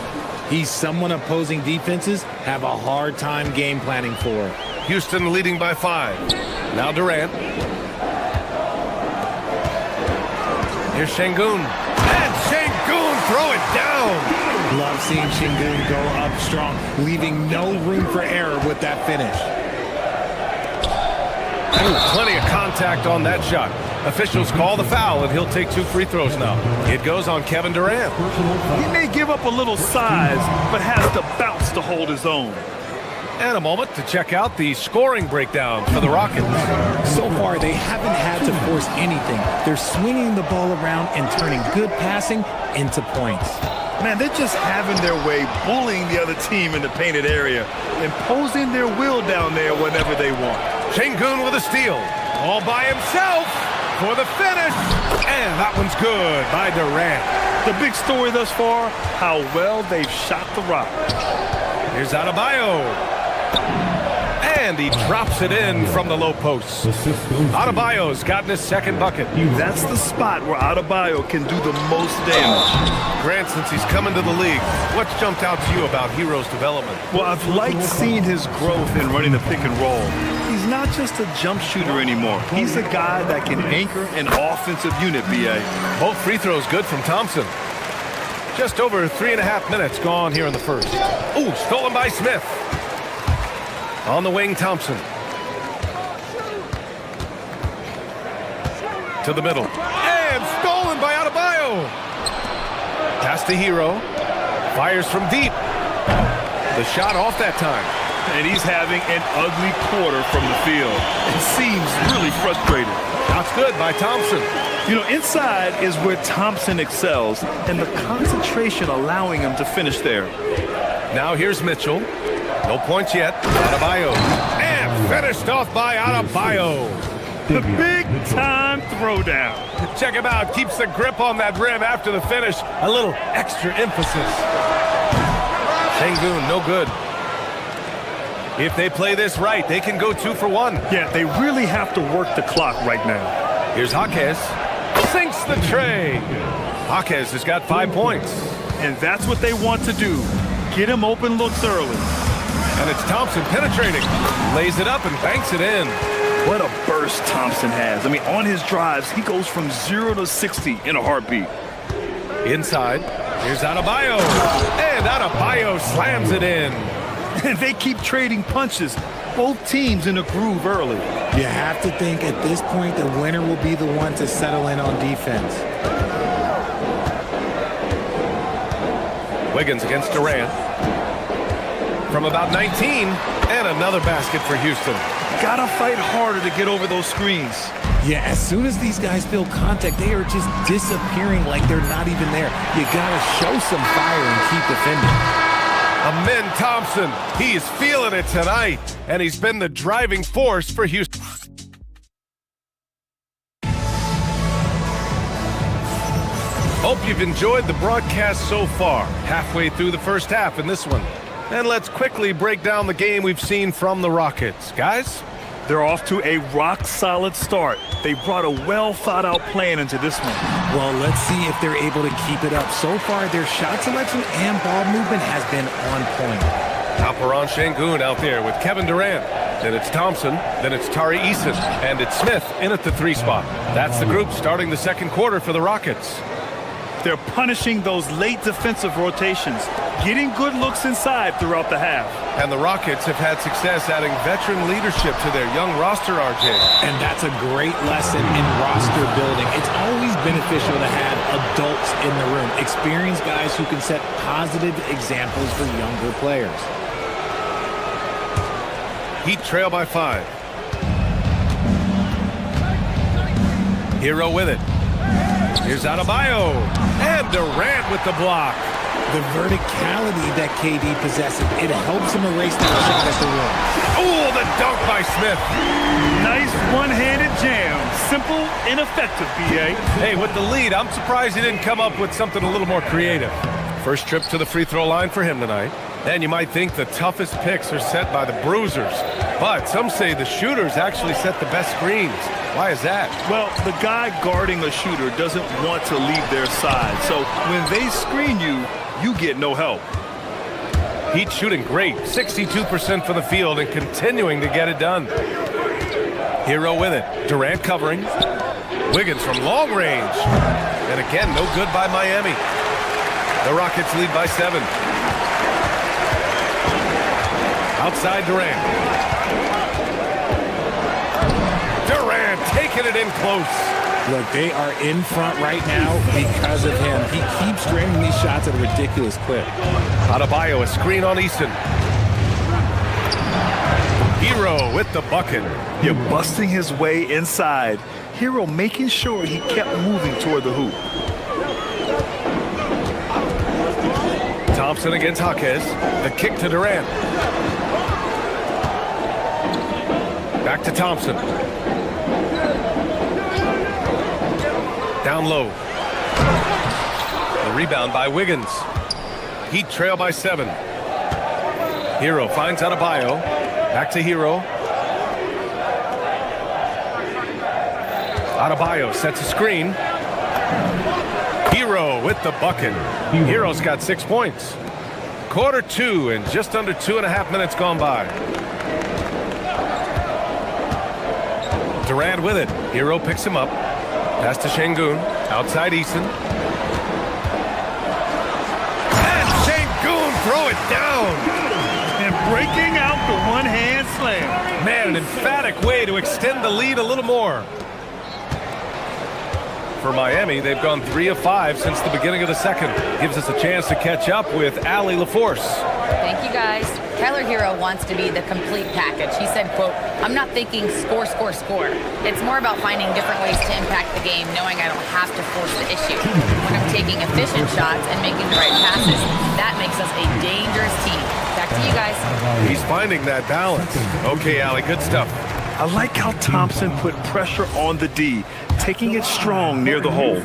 He's someone opposing defenses have a hard time game planning for. Houston leading by 5. Now Durant. Here's Şengün. And Şengün throw it down. Love seeing Şengün go up strong, leaving no room for error with that finish. Ooh, plenty of contact on that shot. Officials call the foul, and he'll take 2 free throws now. It goes on Kevin Durant. He may give up a little size, but has the bounce to hold his own. And a moment to check out the scoring breakdown for the Rockets. So far, they haven't had to force anything. They're swinging the ball around and turning good passing into points. Man, they're just having their way, bullying the other team in the painted area, imposing their will down there whenever they want. Şengün with a steal. All by himself for the finish. And that one's good by Durant. The big story thus far, how well they've shot the rock. Here's Adebayo. And he drops it in from the low post. Adebayo's gotten his 2nd bucket. That's the spot where Adebayo can do the most damage. Grant, since he's come into the league, what's jumped out to you about Hero's development? Well, I've liked seeing his growth in running the pick and roll. He's not just a jump shooter anymore. He's a guy that can anchor an offensive unit, BA. Both free throws good from Thompson. Just over 3.5 minutes gone here in the first. Ooh, stolen by Smith. On the wing, Thompson. To the middle. And stolen by Adebayo. Pass to Hero. Fires from deep. The shot off that time. And he's having an ugly quarter from the field. It seems really frustrated. That's good by Thompson. You know, inside is where Thompson excels, and the concentration allowing him to finish there. Now here's Mitchell. No points yet. Adebayo. And finished off by Adebayo. The big-time throwdown. Check him out. Keeps the grip on that rim after the finish. A little extra emphasis. Sengun, no good. If they play this right, they can go 2 for 1. Yeah, they really have to work the clock right now. Here's Jaquez. Sinks the tray. Jaquez has got 5 points. And that's what they want to do. Get him open looks early. And it's Thompson penetrating. Lays it up and banks it in. What a burst Thompson has. I mean, on his drives, he goes from 0 to 60 in a heartbeat. Inside, here's Adebayo. And Adebayo slams it in. And they keep trading punches. Both teams in a groove early. You have to think at this point the winner will be the one to settle in on defense. Wiggins against Durant. From about 19, and another basket for Houston. Gotta fight harder to get over those screens. Yeah, as soon as these guys feel contact, they are just disappearing like they're not even there. You gotta show some fire and keep defending. Amen Thompson, he is feeling it tonight, and he's been the driving force for Houston. Hope you've enjoyed the broadcast so far. Halfway through the first half in this one. And let's quickly break down the game we've seen from the Rockets. Guys? They're off to a rock-solid start. They brought a well-thought-out plan into this one. Well, let's see if they're able to keep it up. So far, their shot selection and ball movement has been on point. Alperen Sengun out there with Kevin Durant. Then it's Thompson. Then it's Tari Eason. And it's Smith in at the 3 spot. That's the group starting the second quarter for the Rockets. They're punishing those late defensive rotations, getting good looks inside throughout the half. And the Rockets have had success adding veteran leadership to their young roster, RJ. And that's a great lesson in roster building. It's always beneficial to have adults in the room, experienced guys who can set positive examples for younger players. Heat trail by 5. Hero with it. Here's Adebayo. And Durant with the block. The verticality that KD possesses, it helps him erase that shot at the rim. Oh, the dunk by Smith. Nice one-handed jam. Simple and effective, BA. Hey, with the lead, I'm surprised he didn't come up with something a little more creative. First trip to the free throw line for him tonight. And you might think the toughest picks are set by the bruisers. But some say the shooters actually set the best screens. Why is that? Well, the guy guarding a shooter doesn't want to leave their side. So when they screen you, you get no help. Heat shooting great. 62% from the field and continuing to get it done. Hero with it. Durant covering. Wiggins from long range. And again, no good by Miami. The Rockets lead by 7. Outside Durant. Durant taking it in close. Look, they are in front right now because of him. He keeps draining these shots at a ridiculous clip. Adebayo, a screen on Easton. Hero with the bucket. You're busting his way inside. Hero making sure he kept moving toward the hoop. Thompson against Jaquez. The kick to Durant. Back to Thompson. Down low. The rebound by Wiggins. Heat trail by 7. Hero finds Adebayo. Back to Hero. Adebayo sets a screen. Hero with the bucket. Hero's got 6 points. Quarter 2 and just under 2.5 minutes gone by. Durant with it. Hero picks him up. Pass to Sengun. Outside Eason. And Sengun throw it down. And breaking out the one-hand slam. Man, an emphatic way to extend the lead a little more. For Miami, they've gone 3 of 5 since the beginning of the second. Gives us a chance to catch up with Allie LaForce. Thank you, guys. Tyler Hero wants to be the complete package. He said, quote, "I'm not thinking score, score, score. It's more about finding different ways to impact the game, knowing I don't have to force the issue. When I'm taking efficient shots and making the right passes, that makes us a dangerous team." Back to you guys. He's finding that balance. Okay, Allie, good stuff. I like how Thompson put pressure on the D, taking it strong near the hole.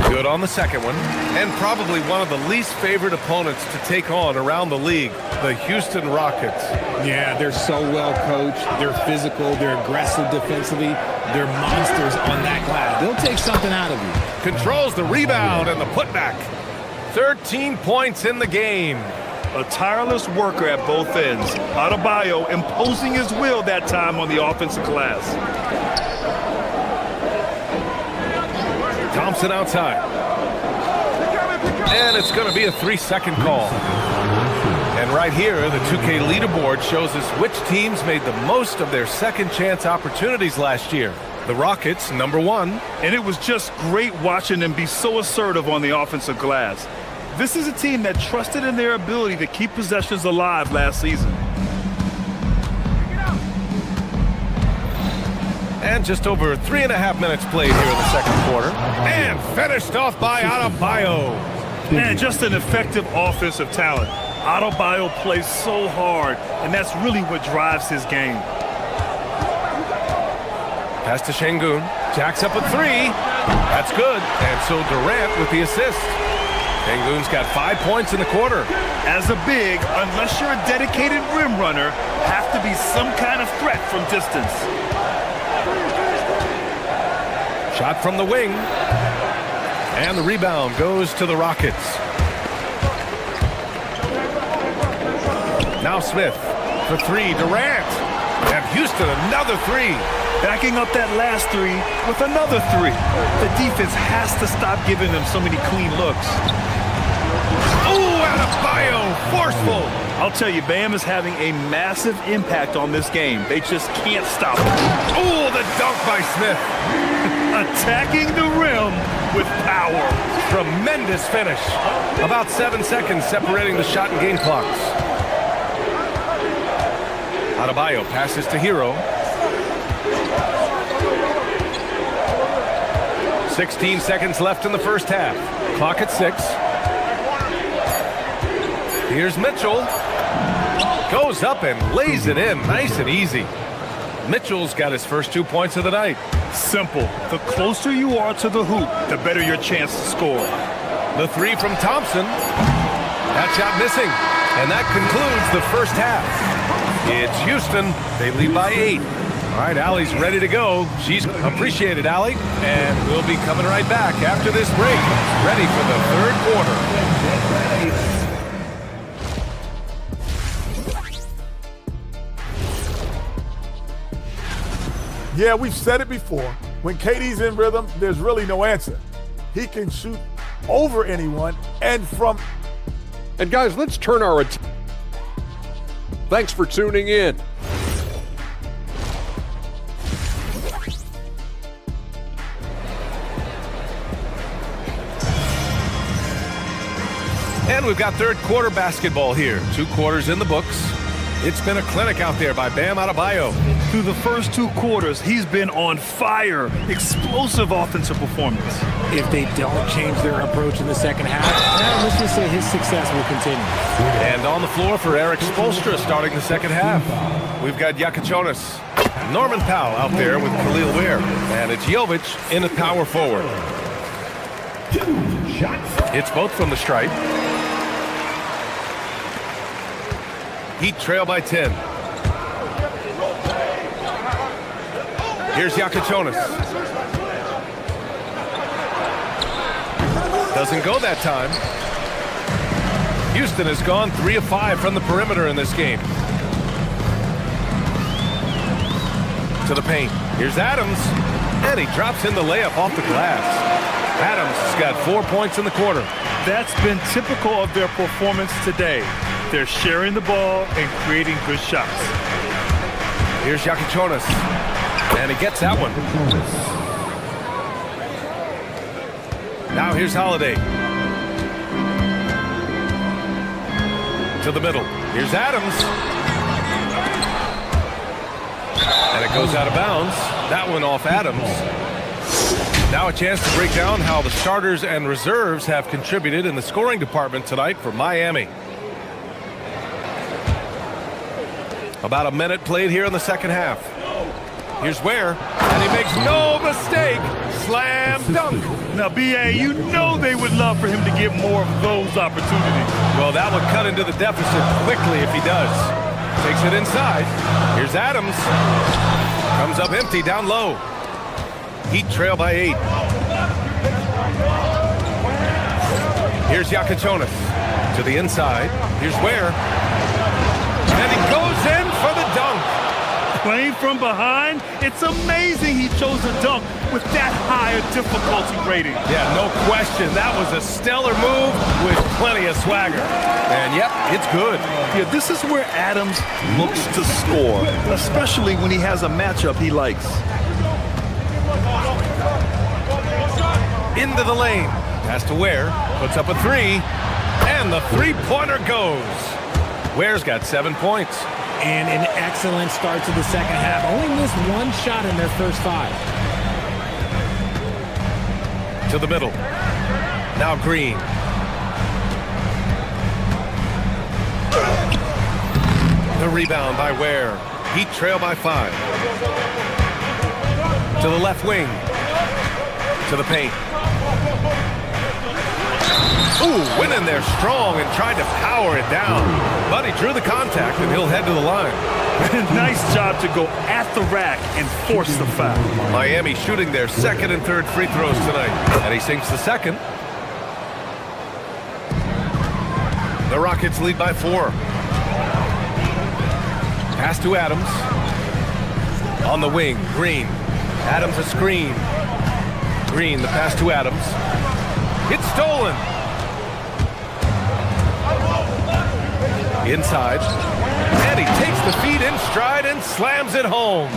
Good on the second one. And probably one of the least favored opponents to take on around the league, the Houston Rockets. Yeah, they're so well coached. They're physical. They're aggressive defensively. They're monsters on that glass. They'll take something out of you. Controls the rebound and the putback. 13 points in the game. A tireless worker at both ends. Adebayo imposing his will that time on the offensive glass. Thompson outside. And it's going to be a 3-second call. And right here, the 2K leaderboard shows us which teams made the most of their second chance opportunities last year. The Rockets, number 1. And it was just great watching them be so assertive on the offensive glass. This is a team that trusted in their ability to keep possessions alive last season. And just over 3.5 minutes played here in the second quarter. And finished off by Adebayo. And just an effective offensive talent. Adebayo plays so hard, and that's really what drives his game. Pass to Şengün. Jacks up a 3. That's good. And so Durant with the assist. Şengün's got 5 points in the quarter. As a big, unless you're a dedicated rim runner, have to be some kind of threat from distance. Shot from the wing. And the rebound goes to the Rockets. Now Smith for 3. Durant. And Houston another 3. Backing up that last 3 with another 3. The defense has to stop giving them so many clean looks. Oh, Adebayo, forceful. I'll tell you, Bam is having a massive impact on this game. They just can't stop him. Oh, the dunk by Smith. Attacking the rim with power. Tremendous finish. About 7 seconds separating the shot and game clocks. Adebayo passes to Hero. 16 seconds left in the first half. Clock at 6. Here's Mitchell. Goes up and lays it in nice and easy. Mitchell's got his first 2 points of the night. Simple. The closer you are to the hoop, the better your chance to score. The 3 from Thompson. That shot missing. And that concludes the first half. It's Houston. They lead by 8. All right, Allie's ready to go. She's appreciated, Allie. And we'll be coming right back after this break. Ready for the third quarter. Yeah, we've said it before. When KD's in rhythm, there's really no answer. He can shoot over anyone and from. And guys, let's turn our attention. Thanks for tuning in. And we've got third quarter basketball here. 2 quarters in the books. It's been a clinic out there by Bam Adebayo. Through the first 2 quarters, he's been on fire. Explosive offensive performance. If they don't change their approach in the second half, let's just say his success will continue. And on the floor for Eric Spoelstra starting the second half. We've got Jakic, Norman Powell out there with Khalil Ware. And it's Jovic in at power forward. It's both from the stripe. Heat trail by 10. Here's Jakic. Doesn't go that time. Houston has gone 3 of 5 from the perimeter in this game. To the paint. Here's Adams. And he drops in the layup off the glass. Adams has got 4 points in the quarter. That's been typical of their performance today. They're sharing the ball and creating good shots. Here's Jakic. And he gets that one. Now here's Holiday. To the middle. Here's Adams. And it goes out of bounds. That one off Adams. Now a chance to break down how the starters and reserves have contributed in the scoring department tonight for Miami. About a minute played here in the second half. Here's Ware, and he makes no mistake. Slam dunk. Now, B.A., you know they would love for him to get more of those opportunities. Well, that would cut into the deficit quickly if he does. Takes it inside. Here's Adams. Comes up empty down low. Heat trail by 8. Here's Yakichonis to the inside. Here's Ware. And he goes in for the dunk. Playing from behind, it's amazing he chose a dunk with that higher difficulty rating. Yeah, no question. That was a stellar move with plenty of swagger. And yep, it's good. Yeah, this is where Adams looks to score, especially when he has a matchup he likes. Into the lane. Pass to Ware. Puts up a 3. And the three-pointer goes. Ware's got 7 points. And an excellent start to the second half. Only missed one shot in their first 5. To the middle. Now Green. The rebound by Ware. Heat trail by 5. To the left wing. To the paint. Ooh, went in there strong and tried to power it down. But he drew the contact, and he'll head to the line. Nice job to go at the rack and force the foul. Miami shooting their second and third free throws tonight. And he sinks the second. The Rockets lead by 4. Pass to Adams. On the wing, Green. Adams a screen. Green, the pass to Adams. It's stolen. Inside. And he takes the feed in stride and slams it home.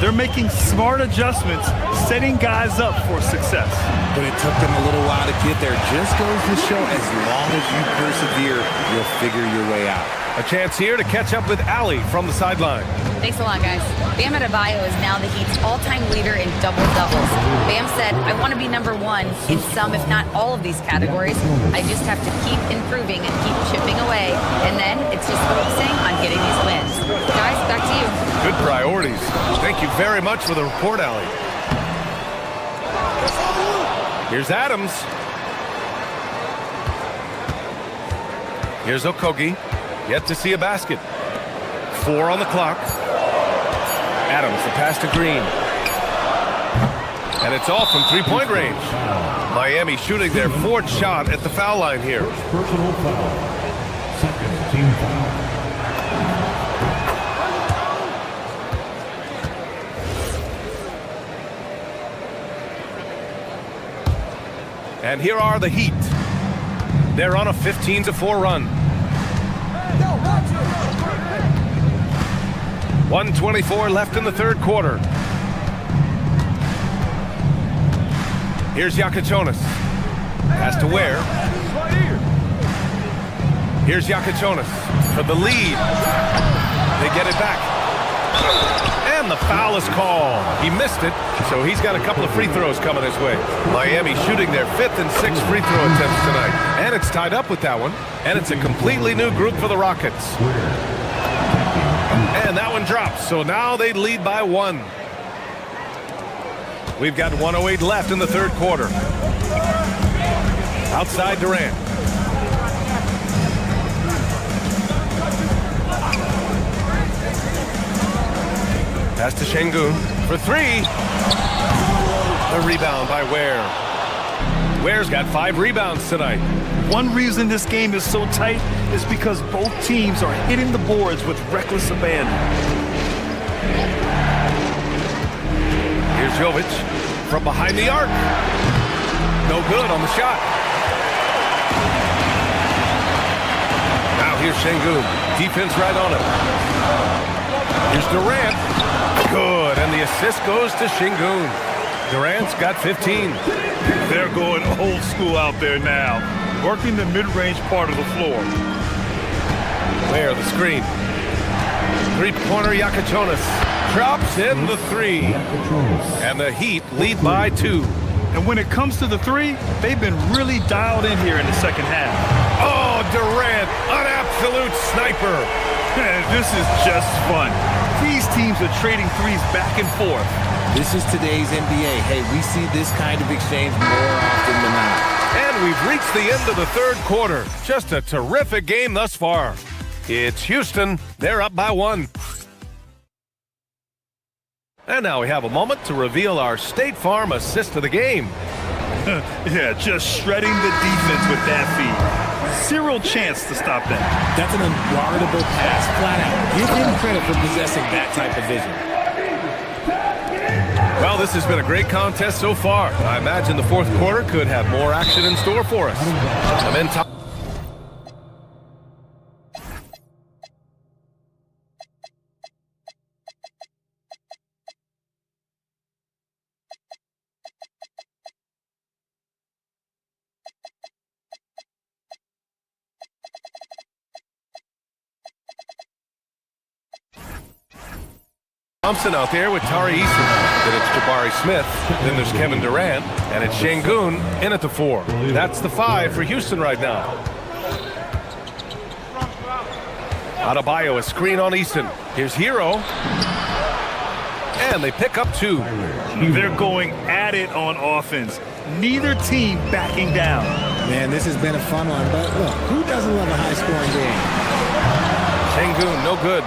They're making smart adjustments, setting guys up for success. But it took them a little while to get there. Just goes to show as long as you persevere, you'll figure your way out. A chance here to catch up with Allie from the sideline. Thanks a lot, guys. Bam Adebayo is now the Heat's all-time leader in double-doubles. Bam said, I want to be number 1 in some, if not all of these categories. I just have to keep improving and keep chipping away. And then it's just focusing on getting these wins. Guys, back to you. Good priorities. Thank you very much for the report, Allie. Here's Adams. Here's Okogie. Yet to see a basket. 4 on the clock. Adams, the pass to Green. And it's off from three-point range. Miami shooting their 4th shot at the foul line here. Personal foul. Second team foul. And here are the Heat. They're on a 15-4 run. 1:24 left in the third quarter. Here's Yakichonis. Pass to Ware. Here's Yakichonis for the lead. They get it back. And the foul is called. He missed it, so he's got a couple of free throws coming his way. Miami shooting their 5th and 6th free throw attempts tonight. And it's tied up with that one. And it's a completely new group for the Rockets. And that one drops, so now they lead by 1. We've got 1:08 left in the third quarter. Outside Durant. Pass to Şengün for 3. The rebound by Ware. Ware's got 5 rebounds tonight. One reason this game is so tight is because both teams are hitting the boards with reckless abandon. Here's Jovic from behind the arc. No good on the shot. Now here's Şengün. Defense right on him. Here's Durant. Good, and the assist goes to Şengün. Durant's got 15. They're going old school out there now, working the mid-range part of the floor. Where the screen. Three-pointer Yakachonis drops in the three. And the Heat lead by 2. And when it comes to the three, they've been really dialed in here in the second half. Oh, Durant, an absolute sniper. This is just fun. These teams are trading threes back and forth. This is today's NBA. Hey, we see this kind of exchange more often than not. And we've reached the end of the third quarter. Just a terrific game thus far. It's Houston. They're up by 1. And now we have a moment to reveal our State Farm assist of the game. Yeah, just shredding the defense with that feed. Zero chance to stop that. That's an unguardable pass, flat out. Give him credit for possessing that type of vision. Well, this has been a great contest so far. I imagine the fourth quarter could have more action in store for us. I'm in top. Thompson out there with Tari Eason. Then it's Jabari Smith. Then there's Kevin Durant. And it's Şengün in at the 4. That's the 5 for Houston right now. Adebayo, a screen on Eason. Here's Hero. And they pick up 2. They're going at it on offense. Neither team backing down. Man, this has been a fun one. But look, who doesn't love a high-scoring game? Şengün, no good.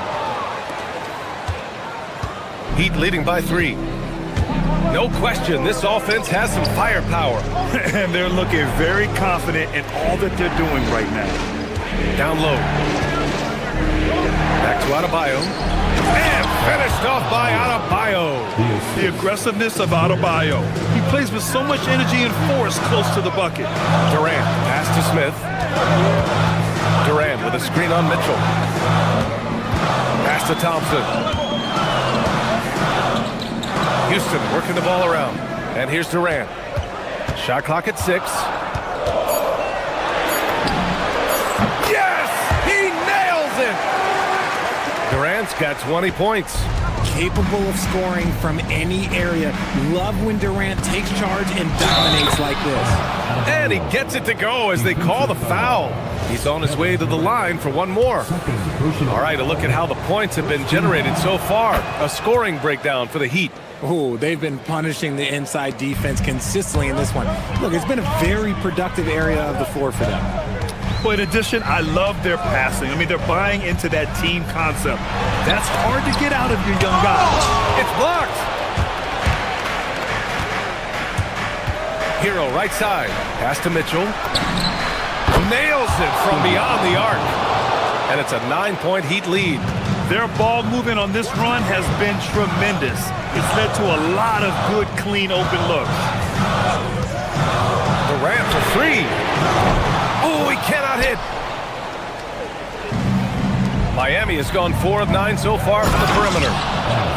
Heat leading by 3. No question, this offense has some firepower. And they're looking very confident in all that they're doing right now. Down low. Back to Adebayo. And finished off by Adebayo. The aggressiveness of Adebayo. He plays with so much energy and force close to the bucket. Durant, pass to Smith. Durant with a screen on Mitchell. Pass to Thompson. Houston working the ball around. And here's Durant. Shot clock at 6. Yes! He nails it! Durant's got 20 points. Capable of scoring from any area. Love when Durant takes charge and dominates like this. And he gets it to go as they call the foul. He's on his way to the line for one more. All right, a look at how the points have been generated so far. A scoring breakdown for the Heat. Oh, they've been punishing the inside defense consistently in this one. Look, it's been a very productive area of the floor for them. Well, in addition, I love their passing. I mean, they're buying into that team concept. That's hard to get out of your young guys. It's blocked. Hero right side. Pass to Mitchell. Nails it from beyond the arc. And it's a 9-point Heat lead. Their ball movement on this run has been tremendous. It's led to a lot of good, clean, open looks. Durant for 3. Oh, he cannot hit. Miami has gone 4 of 9 so far from the perimeter.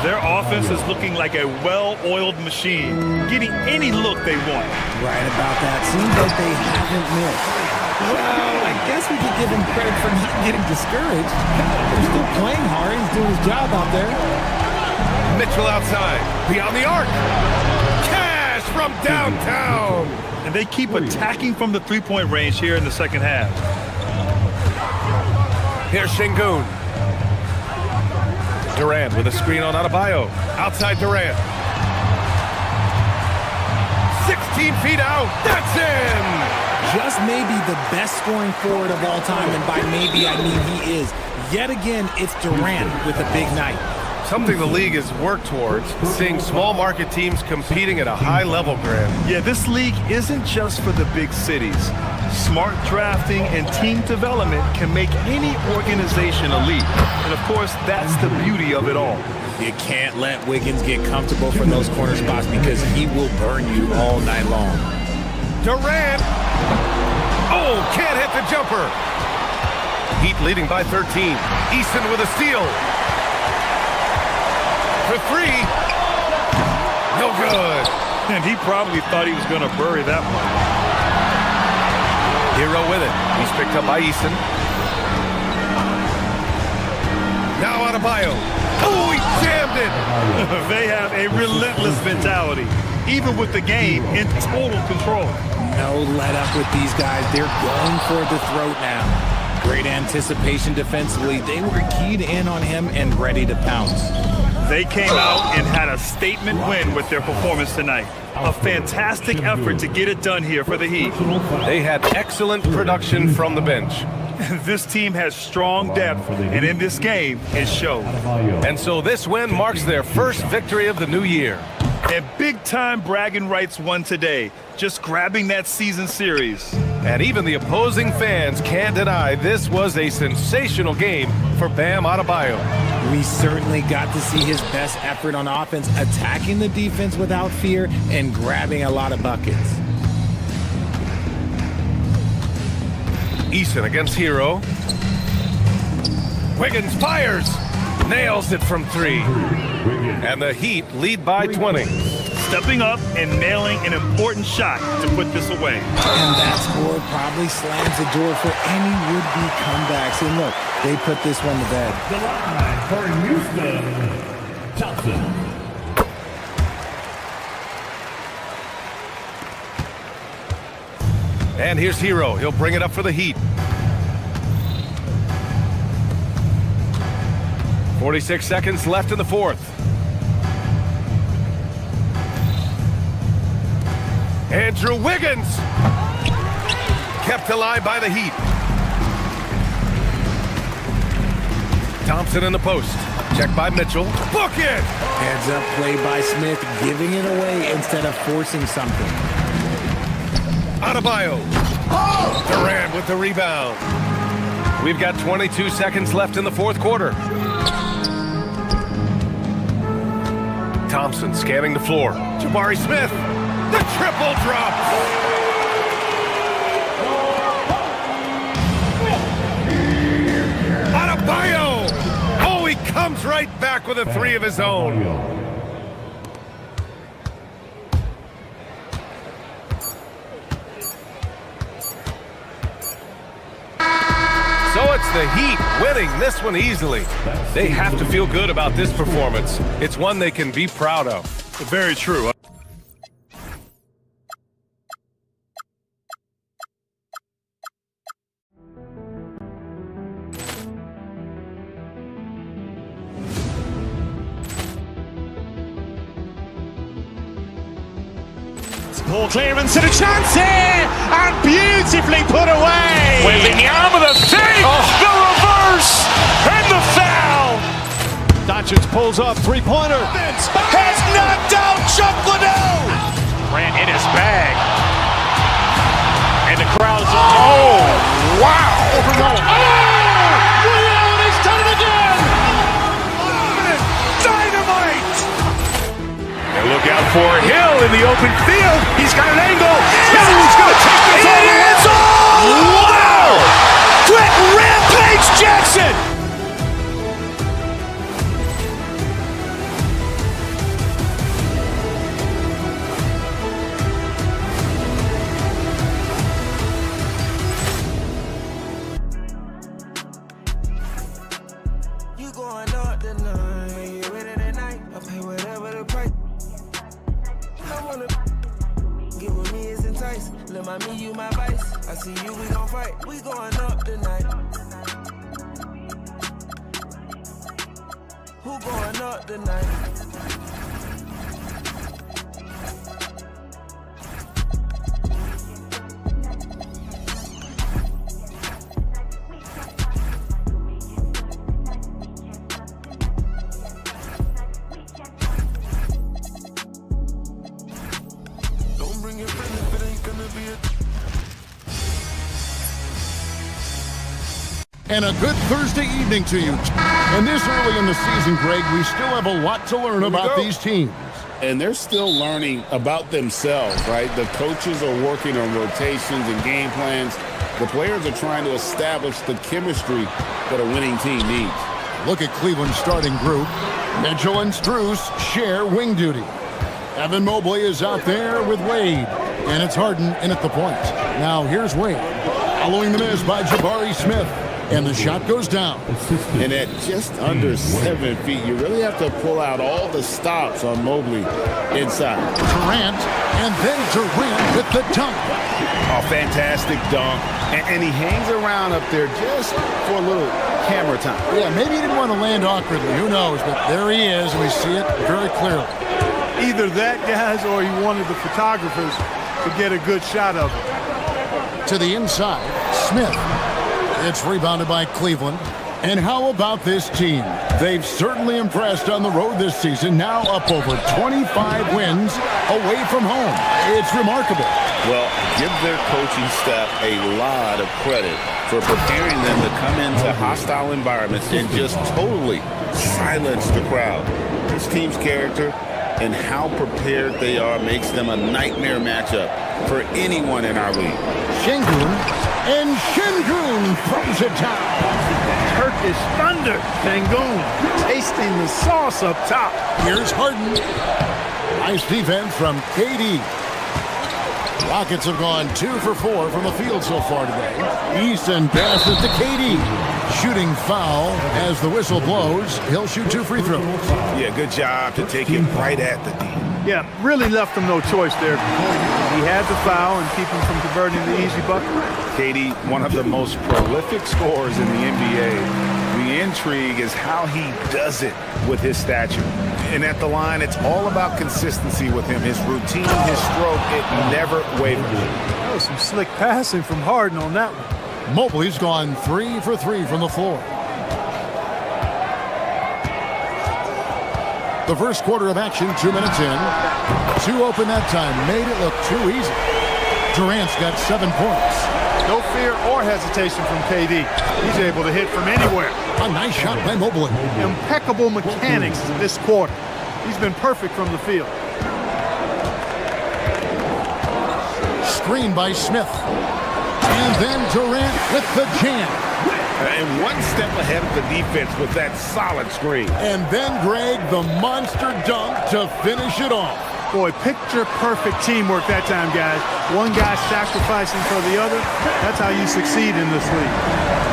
Their offense is looking like a well-oiled machine, getting any look they want. Right about that. Seems like they haven't missed. Well, I guess we could give him credit for not getting discouraged. He's still playing hard. He's doing his job out there. Mitchell outside. Beyond the arc. Cash from downtown. And they keep attacking from the three-point range here in the second half. Here's Şengün. Durant with a screen on Adebayo. Outside Durant. 16 feet out. That's in. Just maybe the best scoring forward of all time, and by maybe I mean he is. Yet again, it's Durant with a big night. Something the league has worked towards, seeing small market teams competing at a high level, Grant. Yeah, this league isn't just for the big cities. Smart drafting and team development can make any organization elite. And of course, that's the beauty of it all. You can't let Wiggins get comfortable for those corner spots because he will burn you all night long. Durant. Oh, can't hit the jumper. Heat leading by 13. Easton with a steal. For 3. No good. And he probably thought he was going to bury that one. Hero with it. He's picked up by Easton. Adebayo. Oh, he jammed it. They have a relentless mentality, even with the game in total control. No let up with these guys. They're going for the throat now. Great anticipation defensively. They were keyed in on him and ready to pounce. They came out and had a statement win with their performance tonight. A fantastic effort to get it done here for the Heat. They had excellent production from the bench. This team has strong depth, and in this game, it showed. And so this win marks their first victory of the new year. And big-time bragging rights won today, just grabbing that season series. And even the opposing fans can't deny this was a sensational game for Bam Adebayo. We certainly got to see his best effort on offense, attacking the defense without fear and grabbing a lot of buckets. Eason against Hero. Wiggins fires. Nails it from 3. And the Heat lead by 20. Stepping up and nailing an important shot to put this away. And that score probably slams the door for any would-be comebacks. And look, they put this one to bed. The line for Houston, Thompson. And here's Hero. He'll bring it up for the Heat. 46 seconds left in the fourth. Andrew Wiggins. Kept alive by the Heat. Thompson in the post. Check by Mitchell. Book it! Heads up play by Smith, giving it away instead of forcing something. Adebayo. Durant with the rebound. We've got 22 seconds left in the fourth quarter. Thompson scanning the floor. Jabari Smith. The triple drop. Adebayo. Oh, he comes right back with a 3 of his own. So it's the Heat winning this one easily. They have to feel good about this performance. It's one they can be proud of. Very true. Ball clearance and a chance here, and beautifully put away. Wembanyama the fake, the reverse, and the foul. Doncic pulls up, three-pointer. Has knocked out Chuck Liddell. Ran in his bag. And the crowd is, oh, wow. Leon has done it again. Dynamite. And look out for Hill in the open field. He's got an angle. He's going to take this all the way. Wow. Quick Rampage Jackson. You going up tonight, you ready tonight? I pay whatever the price. I wanna get with me is entice. Let my me, you my vice. I see you, we gon' fight. We going up tonight. Who going up tonight? Don't bring your friend if it ain't gonna be a... And a good Thursday evening to you. And this early in the season, Greg, we still have a lot to learn about these teams. And they're still learning about themselves, right? The coaches are working on rotations and game plans. The players are trying to establish the chemistry that a winning team needs. Look at Cleveland's starting group. Mitchell and Strus share wing duty. Evan Mobley is out there with Wade. And it's Harden in at the point. Now here's Wade. Following the miss by Jabari Smith. And the shot goes down. And at just under 7 feet, you really have to pull out all the stops on Mobley inside. Durant, and then Durant with the dunk. Oh, fantastic dunk. And he hangs around up there just for a little camera time. Yeah, maybe he didn't want to land awkwardly. Who knows? But there he is, and we see it very clearly. Either that, guys, or he wanted the photographers to get a good shot of it. To the inside, Smith. It's rebounded by Cleveland. And how about this team? They've certainly impressed on the road this season, now up over 25 wins away from home. It's remarkable. Well, give their coaching staff a lot of credit for preparing them to come into hostile environments and just totally silence the crowd. This team's character and how prepared they are makes them a nightmare matchup for anyone in our league. Şengün, and Şengün throws it down. Turkish thunder. Şengün tasting the sauce up top. Here's Harden. Nice defense from KD. Rockets have gone 2 for 4 from the field so far today. Easton passes to KD. Shooting foul as the whistle blows. He'll shoot 2 free throws. Yeah, good job to take him right at the D. Yeah, really left him no choice there. He had the foul and keep him from converting the easy bucket. KD, one of the most prolific scorers in the NBA. The intrigue is how he does it with his stature. And at the line, it's all about consistency with him. His routine, his stroke, it never wavers. That was some slick passing from Harden on that one. Mobley's gone 3 for 3 from the floor. The first quarter of action, 2 minutes in. 2 open that time, made it look too easy. Durant's got 7 points. No fear or hesitation from KD. He's able to hit from anywhere. A nice shot by Mobley. Impeccable mechanics this quarter. He's been perfect from the field. Screen by Smith. And then Durant with the jam. And one step ahead of the defense with that solid screen. And then Greg, the monster dunk to finish it off. Boy, picture-perfect teamwork that time, guys. One guy sacrificing for the other. That's how you succeed in this league.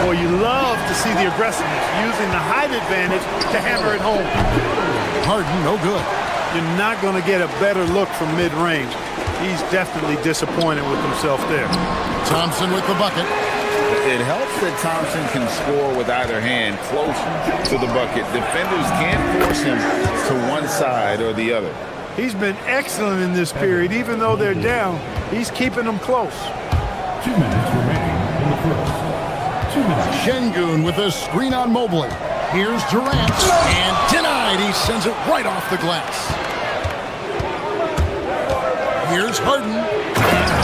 Boy, you love to see the aggressiveness, using the height advantage to hammer it home. Harden, no good. You're not going to get a better look from mid-range. He's definitely disappointed with himself there. Thompson with the bucket. It helps that Thompson can score with either hand close to the bucket. Defenders can't force him to one side or the other. He's been excellent in this period. Even though they're down, he's keeping them close. 2 minutes remaining in the first. 2 minutes. Şengün with a screen on Mobley. Here's Durant. And denied. He sends it right off the glass. Here's Harden.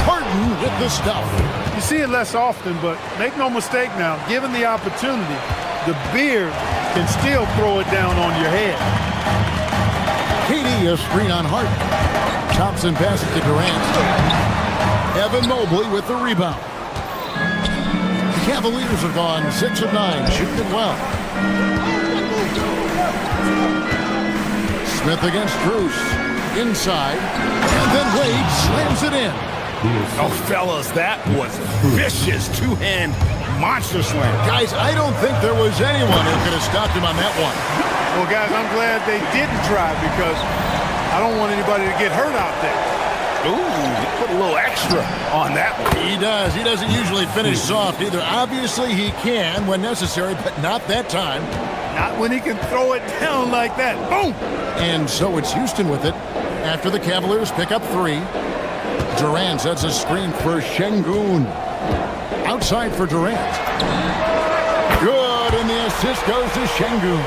Harden with the stuff. You see it less often, but make no mistake now, given the opportunity, the beard can still throw it down on your head. KD a screen on Harden. Thompson passes to Durant. Evan Mobley with the rebound. The Cavaliers have gone 6 of 9, shooting it well. Smith against Bruce. Inside. And then Wade slams it in. Oh, fellas, that was vicious two-hand monster slam. Guys, I don't think there was anyone who could have stopped him on that one. Well, guys, I'm glad they didn't try because I don't want anybody to get hurt out there. Ooh, he put a little extra on that one. He does. He doesn't usually finish soft either. Obviously, he can when necessary, but not that time. Not when he can throw it down like that. Boom! And so it's Houston with it after the Cavaliers pick up 3. Durant sets a screen for Şengün. Outside for Durant. Good, and the assist goes to Şengün.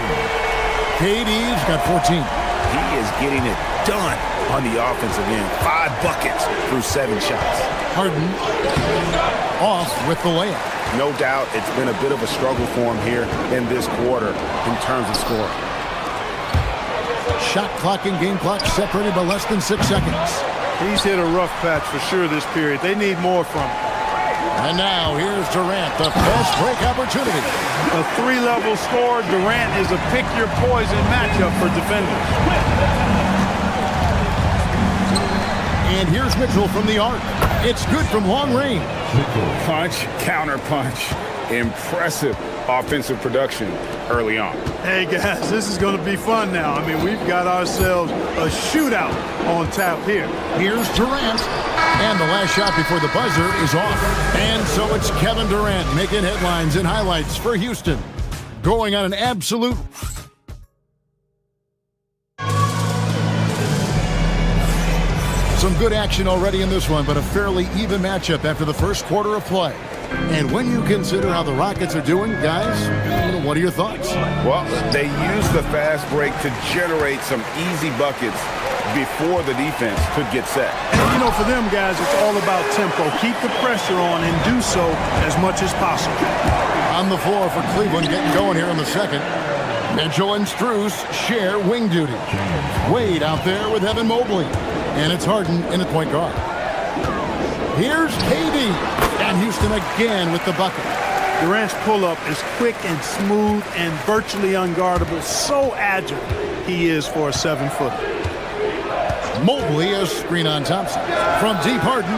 KD's got 14. He is getting it done on the offensive end. 5 buckets through 7 shots. Harden off with the layup. No doubt it's been a bit of a struggle for him here in this quarter in terms of scoring. Shot clock and game clock separated by less than 6 seconds. He's hit a rough patch for sure this period. They need more from him. And now here's Durant, the fast break opportunity. A 3-level scorer, Durant is a pick-your-poison matchup for defenders. And here's Mitchell from the arc. It's good from long range. Punch, counter punch. Impressive offensive production early on. Hey, guys, this is going to be fun now. I mean, we've got ourselves a shootout on tap here. Here's Durant. And the last shot before the buzzer is off. And so it's Kevin Durant making headlines and highlights for Houston. Going on an absolute... Some good action already in this one, but a fairly even matchup after the first quarter of play. And when you consider how the Rockets are doing, guys, what are your thoughts? Well, they use the fast break to generate some easy buckets before the defense could get set. And, for them, guys, it's all about tempo. Keep the pressure on and do so as much as possible. On the floor for Cleveland, getting going here in the second. Mitchell and Strus share wing duty. Wade out there with Evan Mobley. And it's Harden in at point guard. Here's KD. And Houston again with the bucket. Durant's pull-up is quick and smooth and virtually unguardable. So agile he is for a 7-footer. Mobley, a screen on Thompson. From deep, Harden.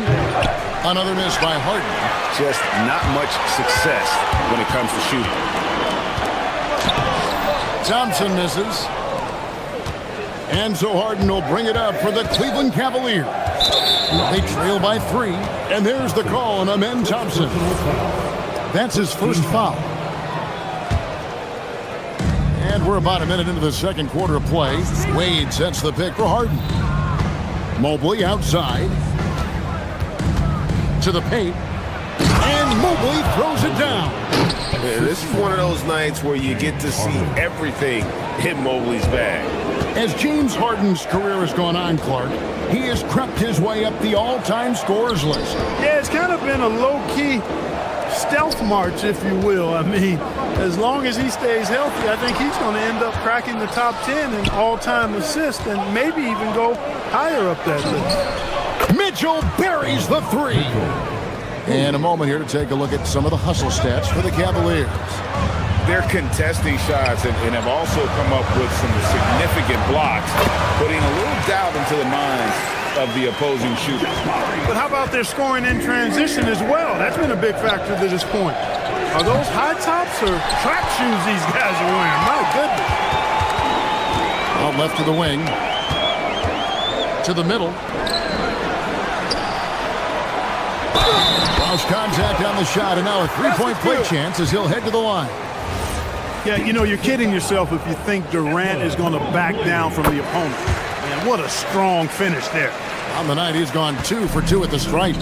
Another miss by Harden. Just not much success when it comes to shooting. Thompson misses. And so Harden will bring it up for the Cleveland Cavaliers. They trail by 3. And there's the call on Amen Thompson. That's his first foul. And we're about a minute into the second quarter of play. Wade sets the pick for Harden. Mobley outside. To the paint. And Mobley throws it down. Yeah, this is one of those nights where you get to see everything in Mobley's bag. As James Harden's career has gone on, Clark, he has crept his way up the all-time scorers list. Yeah, it's kind of been a low-key stealth march, if you will. I mean, as long as he stays healthy, I think he's going to end up cracking the top 10 in all-time assists and maybe even go higher up that list. Mitchell buries the 3. And a moment here to take a look at some of the hustle stats for the Cavaliers. They're contesting shots and have also come up with some significant blocks, putting a little doubt into the minds of the opposing shooter. But how about their scoring in transition as well? That's been a big factor to this point. Are those high tops or track shoes these guys are wearing? My goodness. Out left to the wing. To the middle. Lost contact on the shot, and now a three-point play chance as he'll head to the line. Yeah, you're kidding yourself if you think Durant is going to back down from the opponent. Man, what a strong finish there. On the night, he's gone 2 for 2 at the stripe.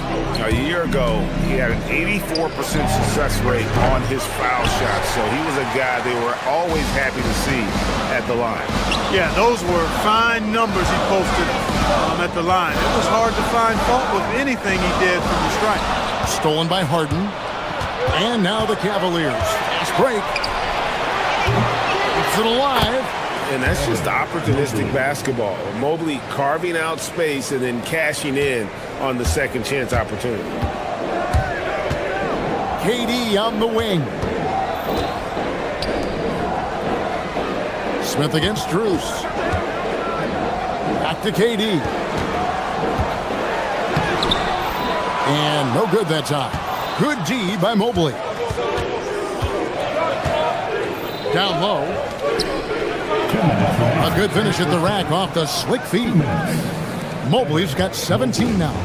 A year ago, he had an 84% success rate on his foul shots, so he was a guy they were always happy to see at the line. Yeah, those were fine numbers he posted at the line. It was hard to find fault with anything he did from the stripe. Stolen by Harden. And now the Cavaliers. Fast break. Keeps it alive. And that's just opportunistic basketball. Mobley carving out space and then cashing in on the second chance opportunity. KD on the wing. Smith against Strus. Back to KD. And no good that time. Good D by Mobley. Down low. A good finish at the rack off the slick feed. Mobley's got 17 now.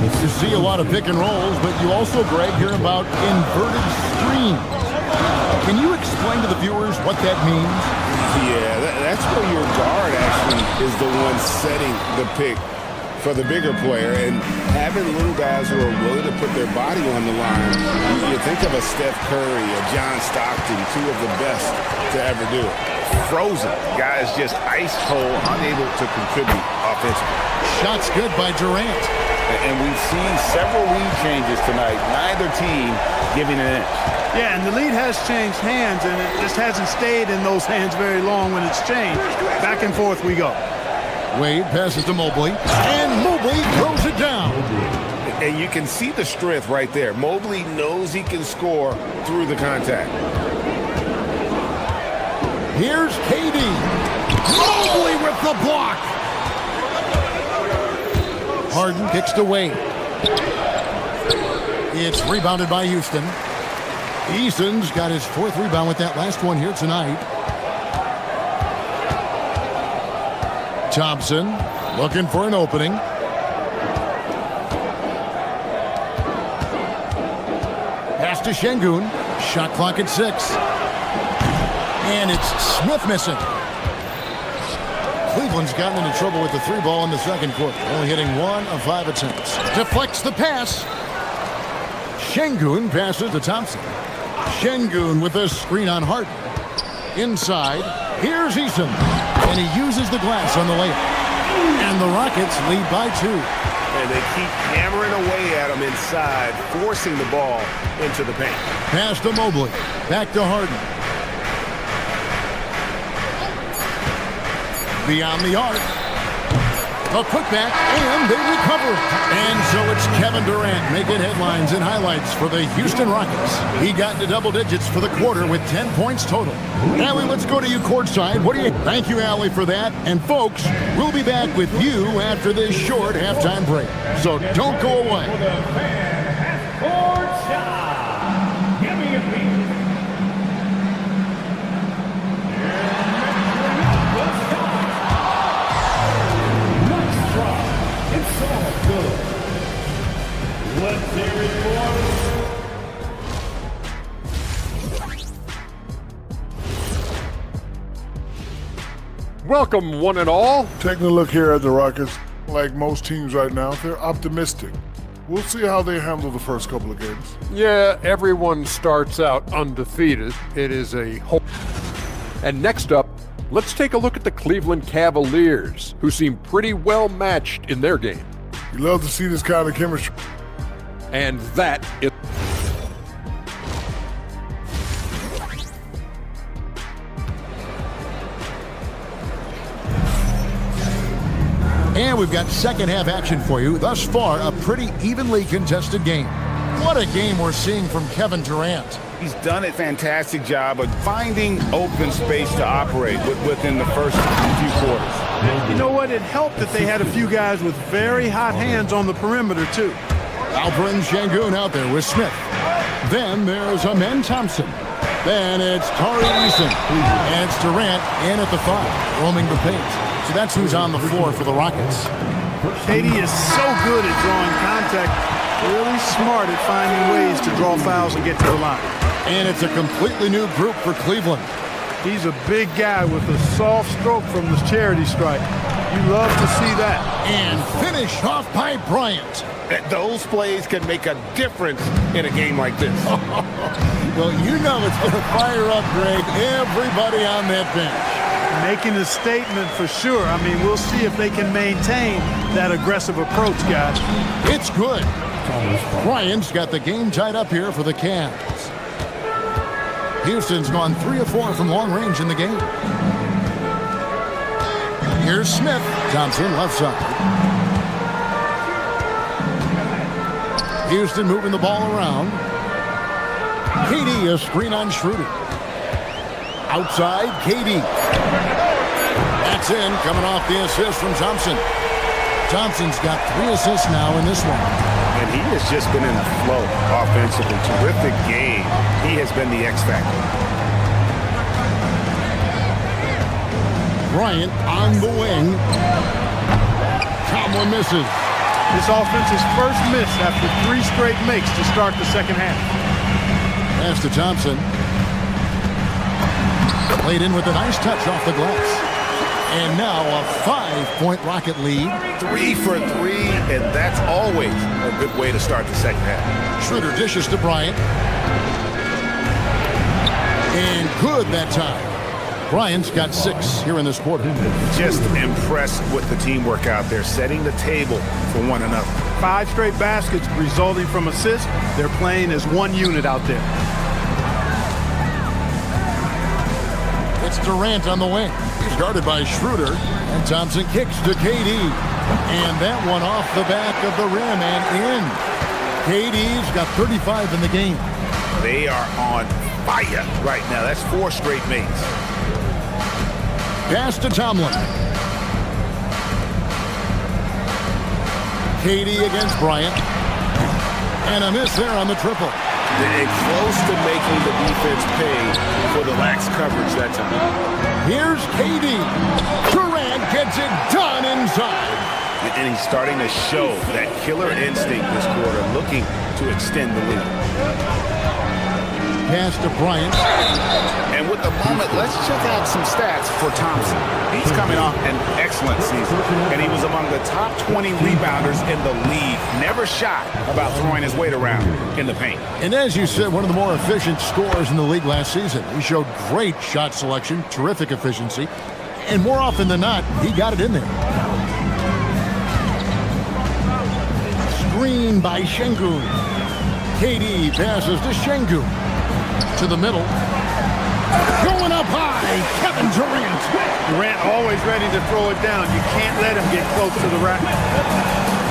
You see a lot of pick and rolls, but you also, Greg, hear about inverted screens. Can you explain to the viewers what that means? Yeah, that's where your guard actually is the one setting the pick for the bigger player, and having little guys who are willing to put their body on the line. You think of a Steph Curry, a John Stockton, 2 of the best to ever do it. Frozen. Guys just ice cold, unable to contribute offensively. Shots good by Durant. And we've seen several lead changes tonight. Neither team giving an inch. Yeah, and the lead has changed hands, and it just hasn't stayed in those hands very long when it's changed. Back and forth we go. Wade passes to Mobley, and Mobley throws it down. And you can see the strength right there. Mobley knows he can score through the contact. Here's KD. Mobley with the block. Harden kicks to Wade. It's rebounded by Houston. Eason's got his 4th rebound with that last one here tonight. Thompson looking for an opening. Pass to Şengün. Shot clock at 6. And it's Smith missing. Cleveland's gotten into trouble with the 3 ball in the second quarter. Only hitting 1 of 5 attempts. Deflects the pass. Şengün passes to Thompson. Şengün with a screen on Harden. Inside, here's Eason. And he uses the glass on the layup. And the Rockets lead by 2. And they keep hammering away at him inside, forcing the ball into the paint. Pass to Mobley. Back to Harden. Beyond the arc. A putback, and they recover. And so it's Kevin Durant making headlines and highlights for the Houston Rockets. He got into double digits for the quarter with 10 points total. Allie, let's go to you courtside. What do you... Thank you, Allie, for that. And folks, we'll be back with you after this short halftime break. So don't go away. Give me a beat. It's all good. Let's hear it, boys. Welcome, one and all. Taking a look here at the Rockets, like most teams right now, they're optimistic. We'll see how they handle the first couple of games. Yeah, everyone starts out undefeated. It is a hope. And next up, let's take a look at the Cleveland Cavaliers, who seem pretty well matched in their game. You love to see this kind of chemistry. And that is... And we've got second half action for you. Thus far, a pretty evenly contested game. What a game we're seeing from Kevin Durant. He's done a fantastic job of finding open space to operate within the first few quarters. You know what? It helped that they had a few guys with very hot hands on the perimeter, too. Alperen Şengün out there with Smith. Then there's Amen Thompson. Then it's Tari Eason. And it's Durant in at the 5, roaming the paint. So that's who's on the floor for the Rockets. KD is so good at drawing contact, really smart at finding ways to draw fouls and get to the line. And it's a completely new group for Cleveland. He's a big guy with a soft stroke from the charity stripe. You love to see that. And finished off by Bryant. Those plays can make a difference in a game like this. Well, you know it's going to fire up, Greg, everybody on that bench. Making a statement for sure. I mean, we'll see if they can maintain that aggressive approach, guys. It's good. Bryant's got the game tied up here for the Cavs. Houston's gone 3 of 4 from long range in the game. Here's Smith. Thompson left side. Houston moving the ball around. KD a screen on Schroeder. Outside, KD. That's in, coming off the assist from Thompson. Thompson's got 3 assists now in this one. And he has just been in a flow offensively. Terrific game. He has been the X factor. Bryant on the wing. Tomlin misses. This offense's first miss after 3 straight makes to start the second half. Pass to Thompson. Played in with a nice touch off the glass. And now a 5-point Rocket lead. 3 for 3, and that's always a good way to start the second half. Schroeder dishes to Bryant. And good that time. Bryant's got 6 here in this quarter. Just impressed with the teamwork out there, setting the table for one another. 5 straight baskets resulting from assists. They're playing as one unit out there. It's Durant on the wing. He's guarded by Schroeder. And Thompson kicks to KD. And that one off the back of the rim and in. KD's got 35 in the game. They are on fire right now. That's 4 straight makes. Pass to Tomlin. KD against Bryant. And a miss there on the triple. And close to making the defense pay for the lax coverage that time. Here's KD. Durant gets it done inside. And he's starting to show that killer instinct this quarter, looking to extend the lead. Pass to Bryant. And with the moment, let's check out some stats for Thompson. He's coming off an excellent season, and he was among the top 20 rebounders in the league. Never shy about throwing his weight around in the paint. And as you said, one of the more efficient scorers in the league last season. He showed great shot selection, terrific efficiency, and more often than not, he got it in there. Screen by Şengün. KD passes to Şengün. To the middle. Going up high, Kevin Durant. Durant always ready to throw it down. You can't let him get close to the rack.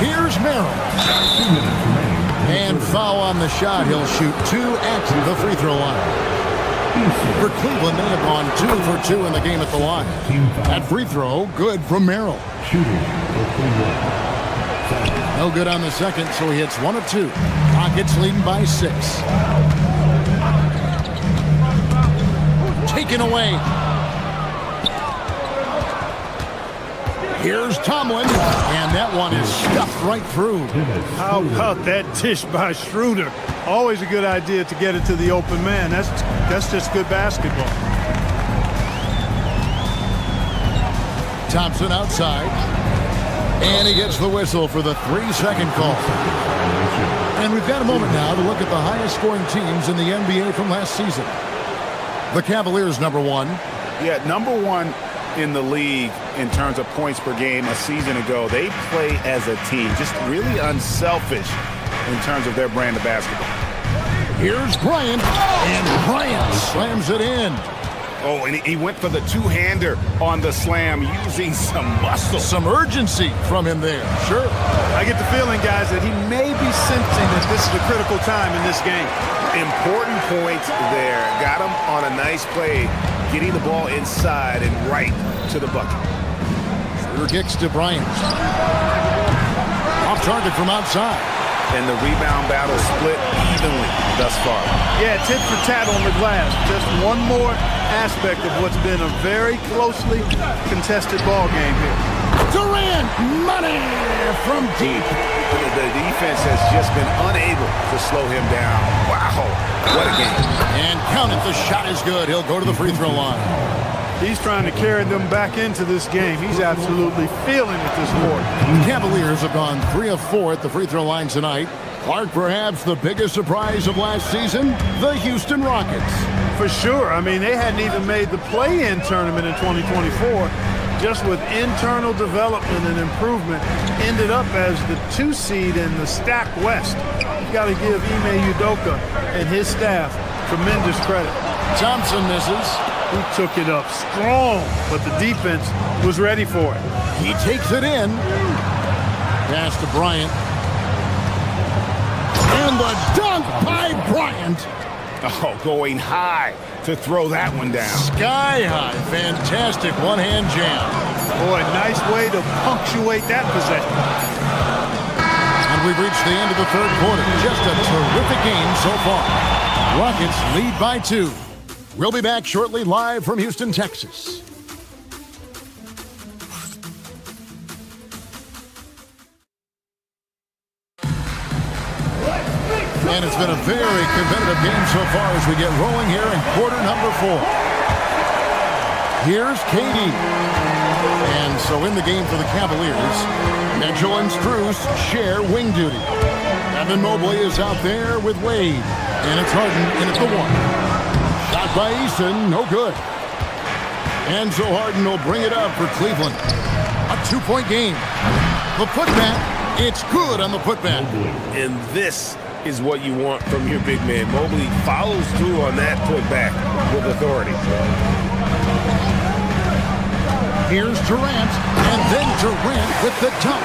Here's Merrill. And foul on the shot. He'll shoot 2 at the free throw line. For Cleveland, they have gone 2 for 2 in the game at the line. That free throw, good from Merrill. No good on the second, so he hits 1 of 2. Rockets leading by 6. Taken away. Here's Tomlin, and that one is stuffed right through. How about that dish by Schroeder? Always a good idea to get it to the open man. That's just good basketball. Thompson outside, and he gets the whistle for the 3-second call. And we've got a moment now to look at the highest scoring teams in the NBA from last season. The Cavaliers, number 1. Yeah, number 1 in the league in terms of points per game a season ago. They play as a team, just really unselfish in terms of their brand of basketball. Here's Bryant, and Bryant slams it in. Oh, and he went for the two-hander on the slam, using some muscle. Some urgency from him there. Sure. I get the feeling, guys, that he may be sensing that this is a critical time in this game. Important points there. Got him on a nice play, getting the ball inside and right to the bucket. Schroeder kicks to Bryant. Off target from outside. And the rebound battle split evenly thus far. Yeah, tit for tat on the glass. Just one more aspect of what's been a very closely contested ball game here. Durant, money from deep. The defense has just been unable to slow him down. Wow, what a game. And count it, the shot is good. He'll go to the free throw line. He's trying to carry them back into this game. He's absolutely feeling it this quarter. The Cavaliers have gone 3 of 4 at the free throw line tonight. Clark, perhaps the biggest surprise of last season, the Houston Rockets. For sure. I mean, they hadn't even made the play-in tournament in 2024. Just with internal development and improvement, ended up as the 2 seed in the stacked West. You got to give Ime Udoka and his staff tremendous credit. Thompson misses. He took it up strong, but the defense was ready for it. He takes it in. Pass to Bryant. And the dunk by Bryant. Oh, going high to throw that one down. Sky high. Fantastic one-hand jam. Boy, nice way to punctuate that possession. And we've reached the end of the third quarter. Just a terrific game so far. Rockets lead by 2. We'll be back shortly, live from Houston, Texas. And it's been a very competitive game so far as we get rolling here in quarter number 4. Here's KD. And so in the game for the Cavaliers, Mitchell and Strus share wing duty. Evan Mobley is out there with Wade. And it's Harden in at the 1. Shot by Eason, no good. And so Harden will bring it up for Cleveland. A 2-point game. The putback, it's good on the putback. And this is what you want from your big man. Mobley follows through on that putback with authority. Here's Durant, and then Durant with the dunk.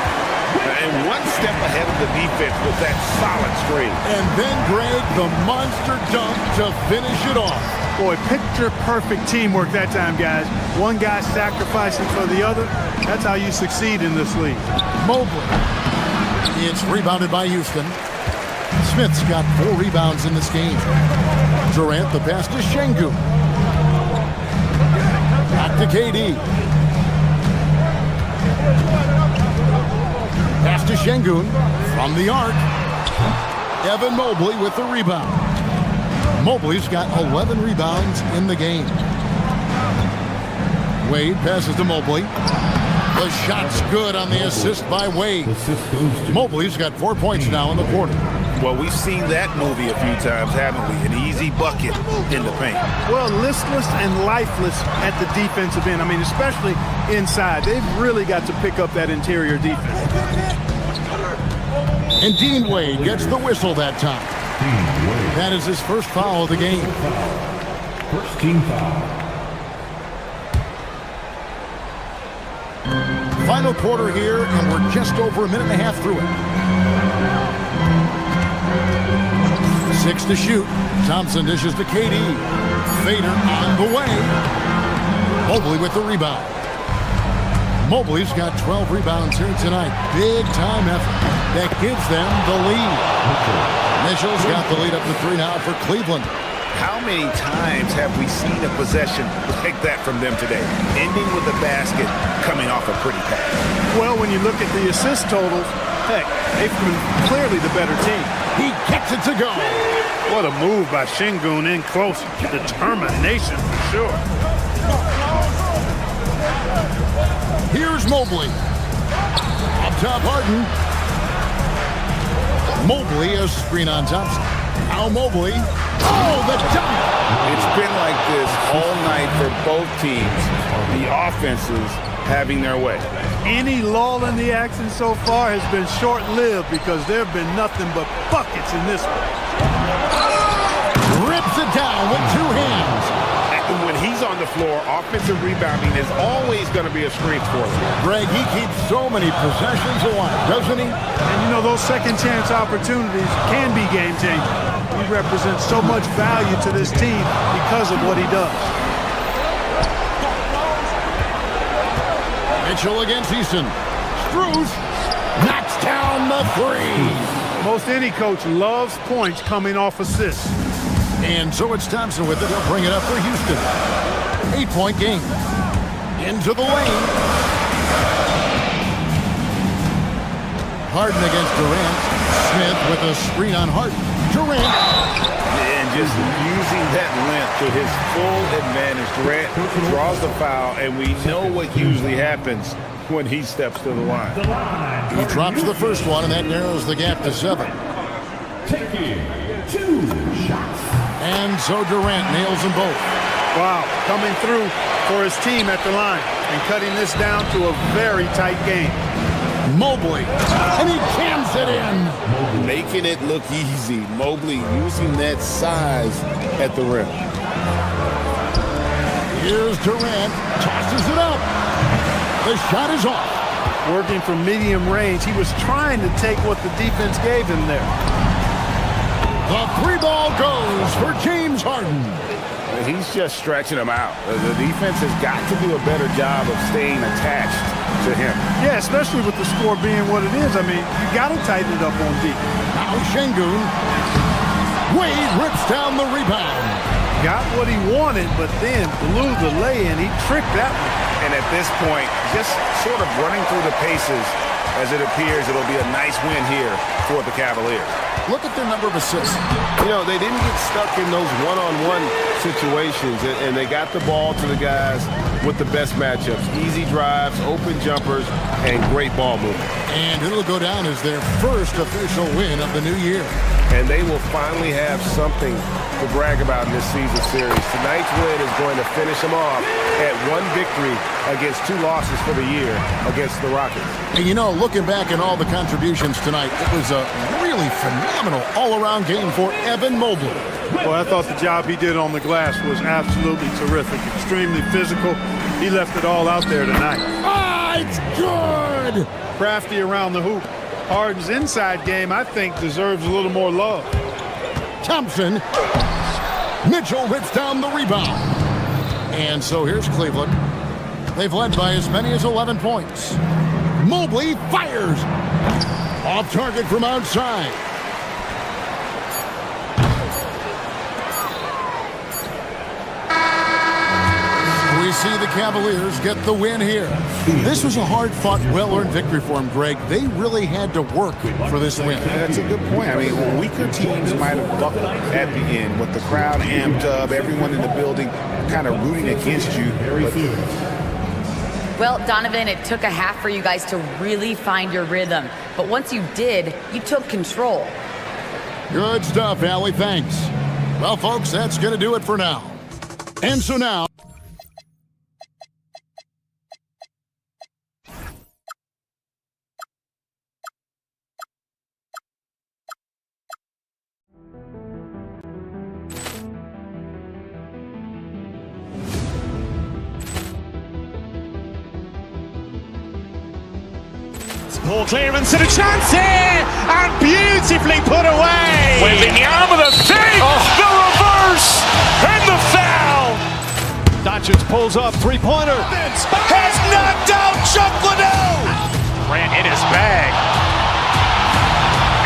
And one step ahead of the defense with that solid screen. And then Greg, the monster dunk to finish it off. Boy, picture-perfect teamwork that time, guys. One guy sacrificing for the other. That's how you succeed in this league. Mobley. It's rebounded by Houston. Smith's got 4 rebounds in this game. Durant, the pass to Şengün. Back to KD. Pass to Şengün from the arc. Evan Mobley with the rebound. Mobley's got 11 rebounds in the game. Wade passes to Mobley. The shot's good on the assist by Wade. Mobley's got 4 points now in the quarter. Well, we've seen that movie a few times, haven't we? An easy bucket in the paint. Well, listless and lifeless at the defensive end. I mean, especially inside. They've really got to pick up that interior defense. And Dean Wade gets the whistle that time. That is his first foul of the game. First team foul. Final quarter here, and we're just over a minute and a half through it. 6 to shoot. Thompson dishes to KD. Fader on the way. Mobley with the rebound. Mobley's got 12 rebounds here tonight. Big time effort. That gives them the lead. Mitchell's got the lead up to 3 now for Cleveland. How many times have we seen a possession like that from them today? Ending with a basket, coming off a pretty pass. Well, when you look at the assist totals, heck, they've been clearly the better team. He gets it to go. What a move by Şengün in close. Determination for sure. Here's Mobley. Up top, Harden. Mobley, a screen on Thompson. Now Mobley. Oh, the dunk! It's been like this all night for both teams. The offenses having their way. Any lull in the action so far has been short-lived because there have been nothing but buckets in this one. Rips it down with 2 hands. And when he's on the floor, offensive rebounding is always going to be a strength for him. Greg, he keeps so many possessions alive, doesn't he? And you know, those second chance opportunities can be game-changing. He represents so much value to this team because of what he does. Mitchell against Easton. Strus knocks down the 3. Most any coach loves points coming off assists. And so it's Thompson with it. He'll bring it up for Houston. 8-point game. Into the lane. Harden against Durant. Smith with a screen on Harden. Durant. And just using that length to his full advantage. Durant draws the foul, and we know what usually happens when he steps to the line. He drops the first one, and that narrows the gap to 7. Taking 2 shots. And so Durant nails them both. Wow, coming through for his team at the line and cutting this down to a very tight game. Mobley, and he cans it in. Making it look easy. Mobley using that size at the rim. Here's Durant, tosses it up. The shot is off. Working from medium range, he was trying to take what the defense gave him there. The 3 ball goes for James Harden. He's just stretching him out. The defense has got to do a better job of staying attached to him. Yeah, especially with the score being what it is. I mean, you got to tighten it up on deep. Now Şengün. Wade rips down the rebound. Got what he wanted, but then blew the lay-in. He tricked that one. And at this point, just sort of running through the paces as it appears it'll be a nice win here for the Cavaliers. Look at their number of assists. You know, they didn't get stuck in those one-on-one situations, and they got the ball to the guys with the best matchups. Easy drives, open jumpers, and great ball movement. And it'll go down as their first official win of the new year. And they will finally have something to brag about in this season series. Tonight's win is going to finish them off at 1 victory against 2 losses for the year against the Rockets. And you know, looking back at all the contributions tonight, it was a really phenomenal all-around game for Evan Mobley. Well, I thought the job he did on the glass was absolutely terrific. Extremely physical. He left it all out there tonight. Ah, it's good! Crafty around the hoop. Harden's inside game, I think, deserves a little more love. Thompson. Mitchell rips down the rebound. And so here's Cleveland. They've led by as many as 11 points. Mobley fires. Off target from outside. see the Cavaliers get the win here. This was a hard-fought, well-earned victory for them, Greg. They really had to work for this win. That's a good point. I mean, weaker teams might have buckled at the end with the crowd amped up, everyone in the building kind of rooting against you. Well, Donovan, it took a half for you guys to really find your rhythm. But once you did, you took control. Good stuff, Allie. Thanks. Well, folks, that's going to do it for now. And so now... Poor clearance and a chance here, and beautifully put away. Waving the arm of the fake, the reverse, and the foul. Doncic pulls up, three-pointer. Has knocked out Chuck Liddell. Ran in his bag.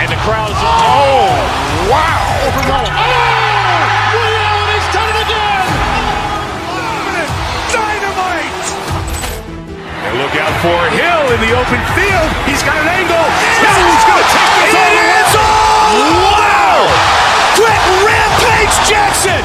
And the crowd is, oh, wow. Leon has done it again. Dynamite. And look out for Hill in the open field. He's got an angle. Now he's going to take this all the way. Wow. Quick rampage Jackson.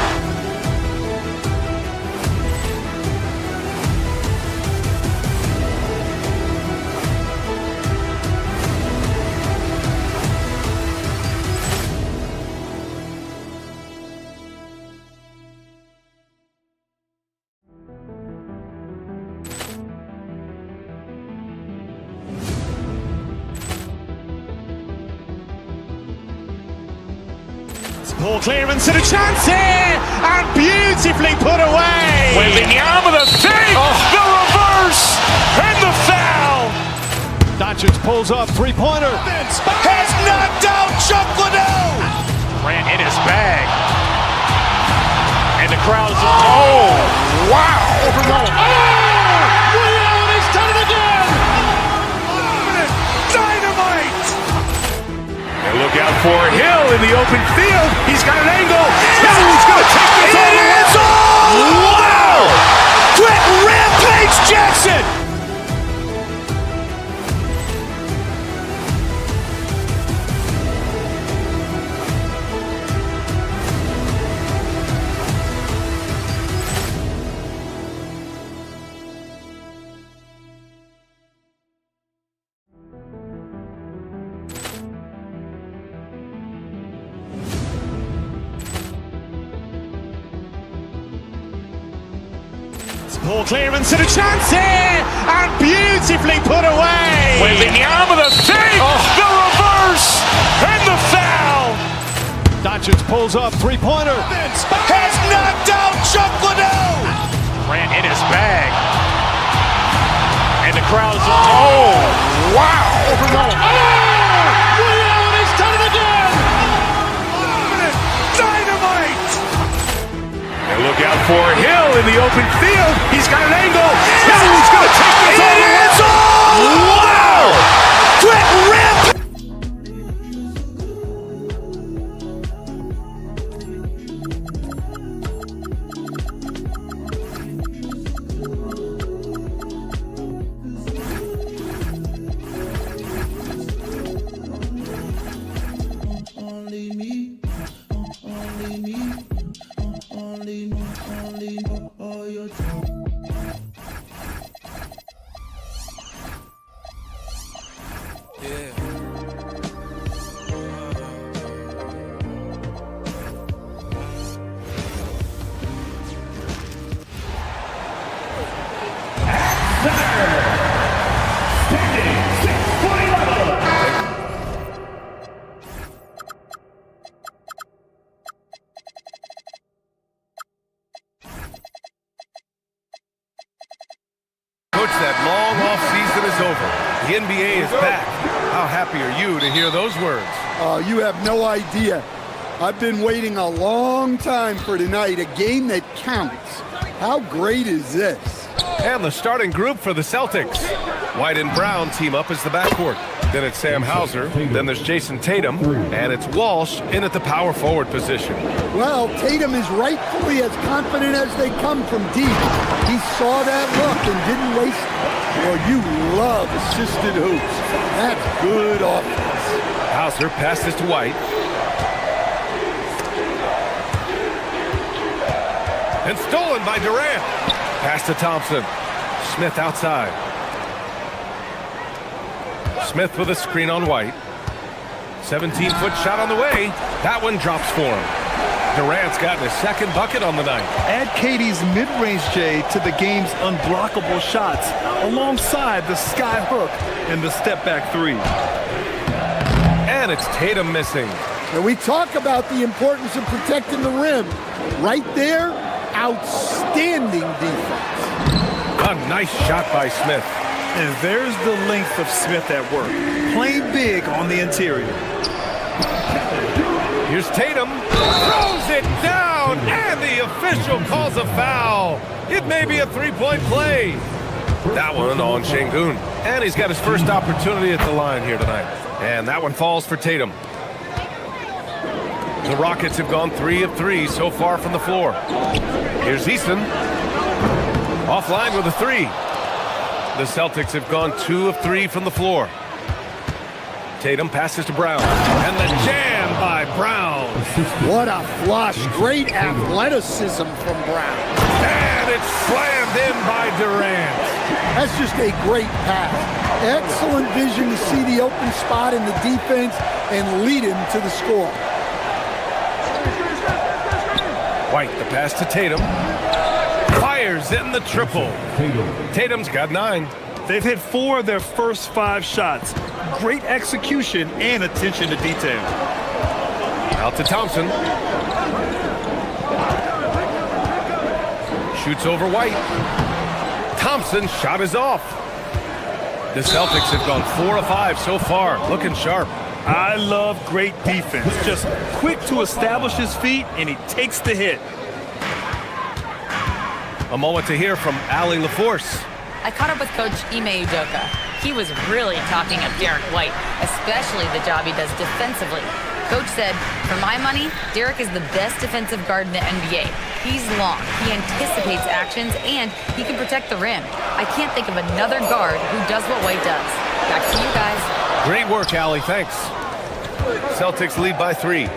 Poor clearance and a chance here, and beautifully put away. Waving the arm of the fake, the reverse, and the foul. Doncic pulls up, three-pointer. Has knocked out Chuck Liddell. Ran in his bag. And the crowd is, oh, wow. Leon has done it again. Dynamite. And look out for Hill in the open field. He's got an angle. Now he's going to take this all the way. Wow. Quick rampage Jackson. Poor clearance and a chance here, and beautifully put away. Waving the arm of the fake, the reverse, and the foul. Doncic pulls up, three-pointer. Has knocked out Chuck Liddell. Ran in his bag. And the crowd is, oh, wow. Leon has done it again. Dynamite. And look out for Hill in the open field. He's got an angle. Now he's going to take this all the way. Wow. Quick ramp. Coach, that long off season is over. The NBA is back. How happy are you to hear those words? You have no idea. I've been waiting a long time for tonight, a game that counts. How great is this? And the starting group for the Celtics. White and Brown team up as the backcourt. Then it's Sam Hauser. Then there's Jason Tatum. And it's Walsh in at the power forward position. Well, Tatum is rightfully as confident as they come from deep. He saw that look and didn't waste it. Well, you love assisted hoops. That's good offense. Hauser passes to White. And stolen by Durant. Pass to Thompson. Smith outside. Smith with a screen on White. 17-foot shot on the way. That one drops for him. Durant's gotten his second bucket on the night. Add KD's mid-range J to the game's unblockable shots alongside the sky hook and the step-back three. And it's Tatum missing. And we talk about the importance of protecting the rim. Right there, outstanding defense. A nice shot by Smith. And there's the length of Smith at work. Playing big on the interior. Here's Tatum. Throws it down. And the official calls a foul. It may be a three-point play. That one on Şengün. And he's got his first opportunity at the line here tonight. And that one falls for Tatum. The Rockets have gone 3 of 3 so far from the floor. Here's Easton. Offline with a 3. The Celtics have gone 2 of 3 from the floor. Tatum passes to Brown. And the jam by Brown. What a flush. Great athleticism from Brown. And it's slammed in by Durant. That's just a great pass. Excellent vision to see the open spot in the defense and lead him to the score. White, the pass to Tatum. Fires in the triple. Tatum's got 9. They've hit 4 of their first 5 shots. Great execution and attention to detail. Out to Thompson. Shoots over White. Thompson's shot is off. The Celtics have gone 4 of 5 so far, looking sharp. I love great defense. Just quick to establish his feet, and he takes the hit. A moment to hear from Allie LaForce. I caught up with Coach Ime Udoka. He was really talking up Derek White, especially the job he does defensively. Coach said, for my money, Derek is the best defensive guard in the NBA. He's long, he anticipates actions, and he can protect the rim. I can't think of another guard who does what White does. Back to you guys. Great work, Allie. Thanks. Celtics lead by 3.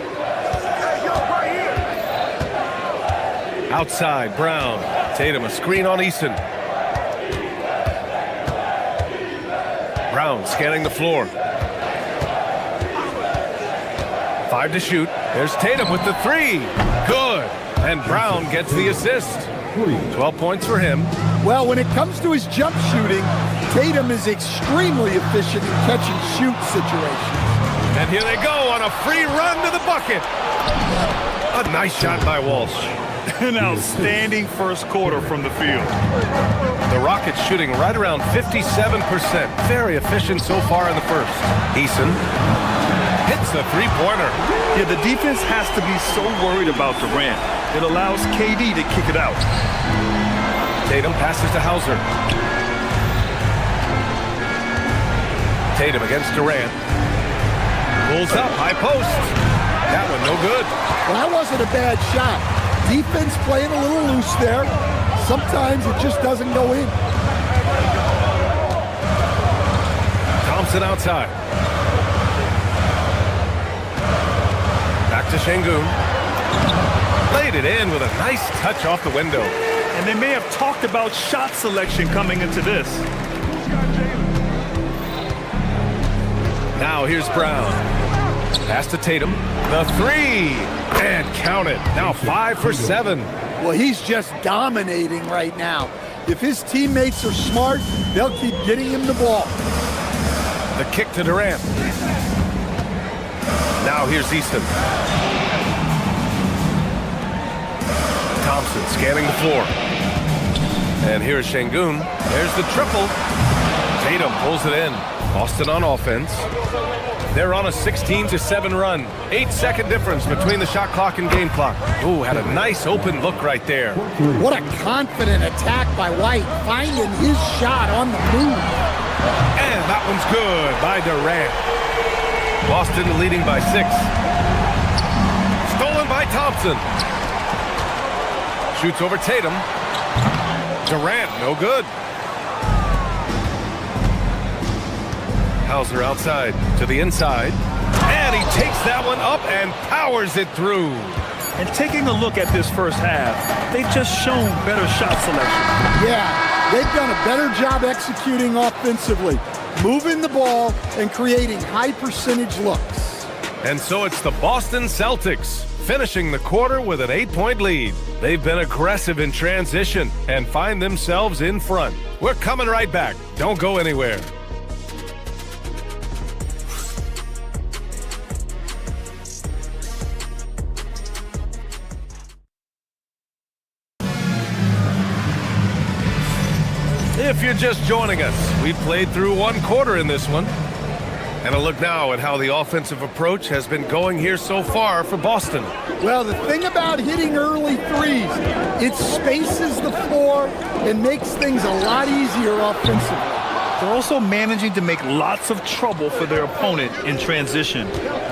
Outside, Brown. Tatum, a screen on Easton. Brown scanning the floor. 5 to shoot. There's Tatum with the 3. Good. And Brown gets the assist. 12 points for him. Well, when it comes to his jump shooting, Tatum is extremely efficient in catch-and-shoot situations. And here they go on a free run to the bucket. A nice shot by Walsh. An outstanding first quarter from the field. The Rockets shooting right around 57%. Very efficient so far in the first. Eason hits a three-pointer. Yeah, the defense has to be so worried about Durant. It allows KD to kick it out. Tatum passes to Hauser. Tatum against Durant. Pulls up, high post. That one no good. Well, that wasn't a bad shot. Defense playing a little loose there. Sometimes it just doesn't go in. Thompson outside. Back to Şengün. Laid it in with a nice touch off the window. And they may have talked about shot selection coming into this. Now here's Brown. Pass to Tatum. The 3. And count it. Now 5 for 7. Well, he's just dominating right now. If his teammates are smart, they'll keep getting him the ball. The kick to Durant. Now here's Easton. Thompson scanning the floor. And here's Şengün. There's the triple. Tatum pulls it in. Boston on offense. They're on a 16-7 run. 8-second difference between the shot clock and game clock. Ooh, had a nice open look right there. What a confident attack by White, finding his shot on the move. And that one's good by Durant. Boston leading by 6. Stolen by Thompson. Shoots over Tatum. Durant, no good. Hauser outside to the inside. And he takes that one up and powers it through. And taking a look at this first half, they've just shown better shot selection. Yeah, they've done a better job executing offensively, moving the ball and creating high percentage looks. And so it's the Boston Celtics finishing the quarter with an 8-point lead. They've been aggressive in transition and find themselves in front. We're coming right back. Don't go anywhere. If you're just joining us, we've played through one quarter in this one. And a look now at how the offensive approach has been going here so far for Boston. Well, the thing about hitting early threes, it spaces the floor and makes things a lot easier offensively. They're also managing to make lots of trouble for their opponent in transition.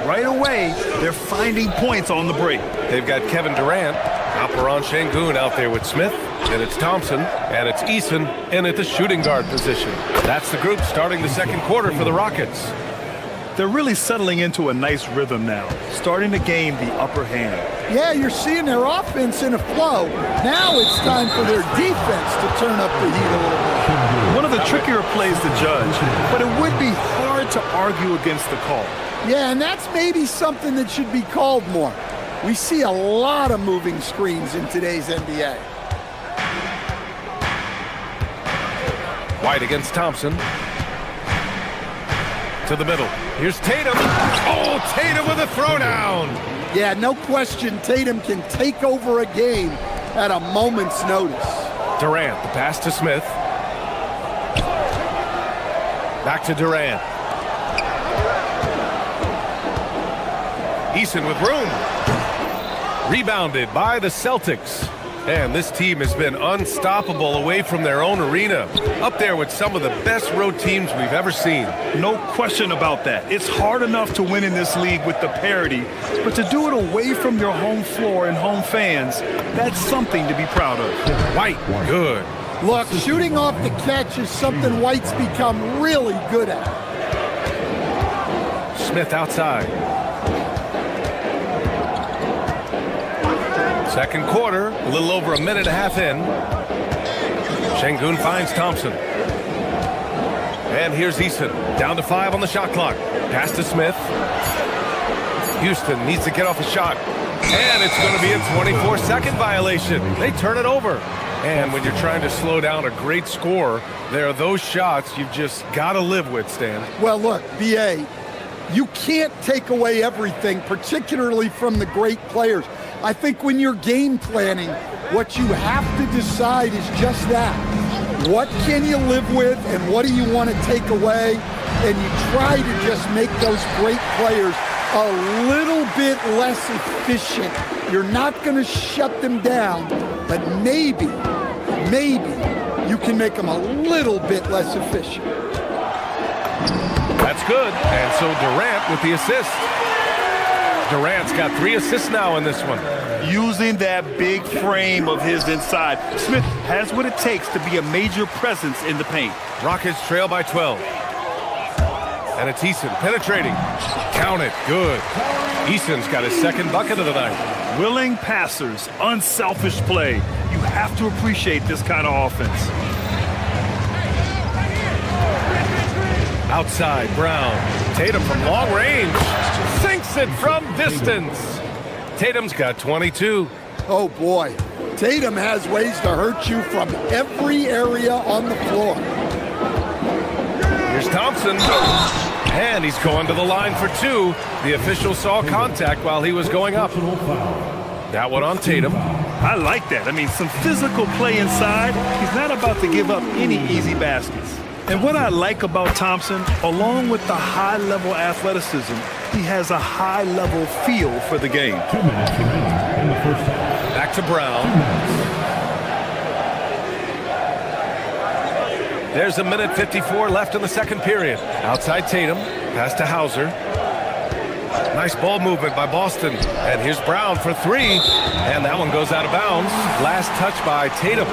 Right away, they're finding points on the break. They've got Kevin Durant, Alperen Sengun out there with Smith, and it's Thompson, and it's Eason in at the shooting guard position. That's the group starting the second quarter for the Rockets. They're really settling into a nice rhythm now, starting to gain the upper hand. Yeah, you're seeing their offense in a flow. Now it's time for their defense to turn up the heat a little bit. One of the trickier plays to judge, but it would be hard to argue against the call. Yeah, and that's maybe something that should be called more. We see a lot of moving screens in today's NBA. White against Thompson. To the middle. Here's Tatum. Oh, Tatum with a throwdown. Yeah, no question Tatum can take over a game at a moment's notice. Durant, the pass to Smith. Back to Durant. Eason with room. Rebounded by the Celtics. And this team has been unstoppable away from their own arena. Up there with some of the best road teams we've ever seen. No question about that. It's hard enough to win in this league with the parity, but to do it away from your home floor and home fans, that's something to be proud of. White, good. Look, shooting off the catch is something White's become really good at. Smith outside. Second quarter, a little over a minute and a half in. Sengun finds Thompson. And here's Eason, down to 5 on the shot clock. Pass to Smith. Houston needs to get off a shot. And it's going to be a 24-second violation. They turn it over. And when you're trying to slow down a great score, there are those shots you've just got to live with, Stan. Well, look, B.A., you can't take away everything, particularly from the great players. I think when you're game planning, what you have to decide is just that. What can you live with and what do you want to take away? And you try to just make those great players a little bit less efficient. You're not going to shut them down, but maybe you can make them a little bit less efficient. That's good. And so Durant with the assist. Durant's got 3 assists now in this one. Using that big frame of his inside, Smith has what it takes to be a major presence in the paint. Rockets trail by 12. And it's Eason penetrating. Count it. Good. Eason's got his second bucket of the night. Willing passers, unselfish play. You have to appreciate this kind of offense. Outside, Brown. Tatum from long range. Sinks it from distance. Tatum's got 22. Oh, boy. Tatum has ways to hurt you from every area on the floor. Here's Thompson. And he's going to the line for 2. The official saw contact while he was going up. That one on Tatum. I like that. I mean, some physical play inside. He's not about to give up any easy baskets. And what I like about Thompson, along with the high-level athleticism, he has a high-level feel for the game. 2 minutes remaining in the first half. Back to Brown. There's 1:54 left in the second period. Outside Tatum, pass to Hauser. Nice ball movement by Boston. And here's Brown for three. And that one goes out of bounds. Last touch by Tatum.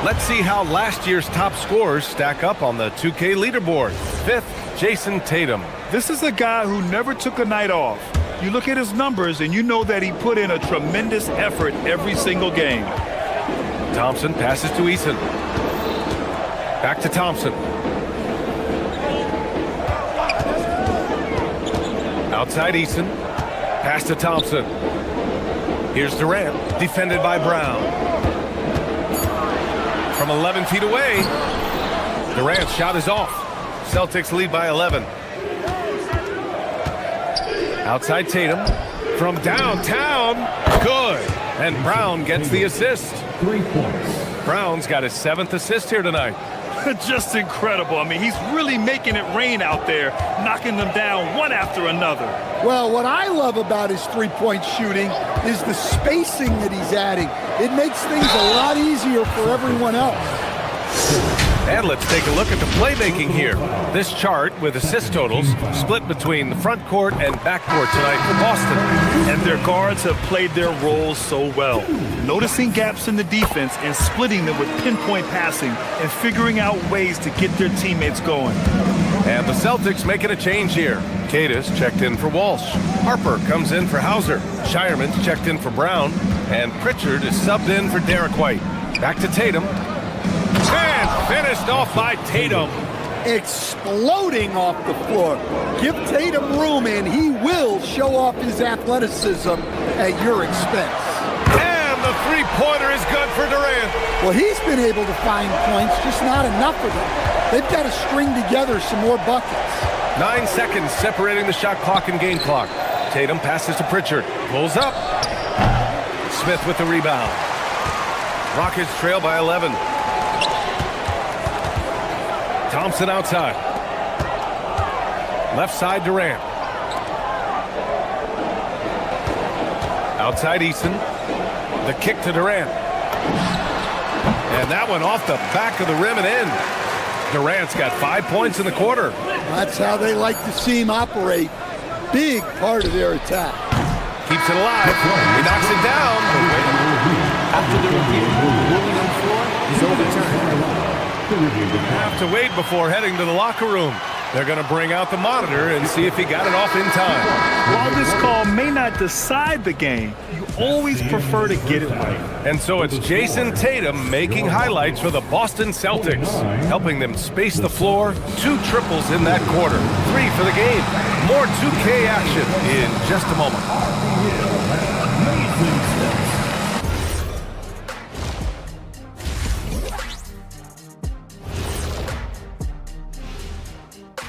Let's see how last year's top scorers stack up on the 2K leaderboard. Fifth, Jason Tatum. This is a guy who never took a night off. You look at his numbers and you know that he put in a tremendous effort every single game. Thompson passes to Eason. Back to Thompson. Outside Eason. Pass to Thompson. Here's Durant, defended by Brown. From 11 feet away, Durant's shot is off. Celtics lead by 11. Outside Tatum. From downtown, good. And Brown gets the assist. 3 points. Brown's got his 7th assist here tonight. Just incredible. I mean, he's really making it rain out there, knocking them down one after another. Well, what I love about his three-point shooting is the spacing that he's adding. It makes things a lot easier for everyone else. And let's take a look at the playmaking here. This chart with assist totals split between the front court and back court tonight for Boston. And their guards have played their roles so well, noticing gaps in the defense and splitting them with pinpoint passing and figuring out ways to get their teammates going. And the Celtics making a change here. Cadis checked in for Walsh. Harper comes in for Hauser. Shireman's checked in for Brown. And Pritchard is subbed in for Derek White. Back to Tatum. And finished off by Tatum. Exploding off the floor. Give Tatum room and he will show off his athleticism at your expense. And the three-pointer is good for Durant. Well, he's been able to find points, just not enough of them. They've got to string together some more buckets. 9 seconds separating the shot clock and game clock. Tatum passes to Pritchard. Pulls up. Smith with the rebound. Rockets trail by 11. Thompson outside. Left side Durant. Outside Eason. The kick to Durant. And that one off the back of the rim and in. Durant's got 5 points in the quarter. That's how they like to see him operate. Big part of their attack. Keeps it alive. He knocks it down. After the review, ruling on floor is overturned. Have to wait before heading to the locker room. They're going to bring out the monitor and see if he got it off in time. While this call may not decide the game, you always prefer to get it right. And so it's Jason Tatum making highlights for the Boston Celtics, helping them space the floor. 2 triples in that quarter. 3 for the game. More 2K action in just a moment.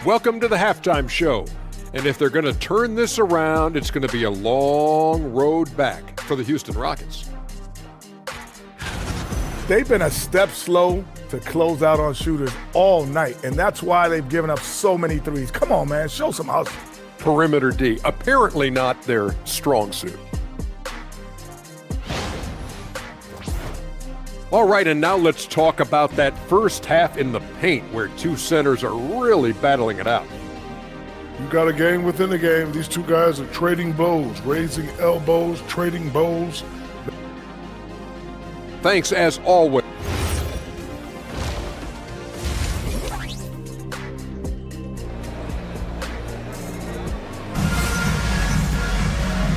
Welcome to the halftime show. And if they're going to turn this around, it's going to be a long road back for the Houston Rockets. They've been a step slow to close out on shooters all night, and that's why they've given up so many threes. Come on, man, show some hustle. Perimeter D, apparently not their strong suit. All right, and now let's talk about that first half in the paint where 2 centers are really battling it out. You got a game within the game. These 2 guys are trading blows, raising elbows, trading blows. Thanks as always.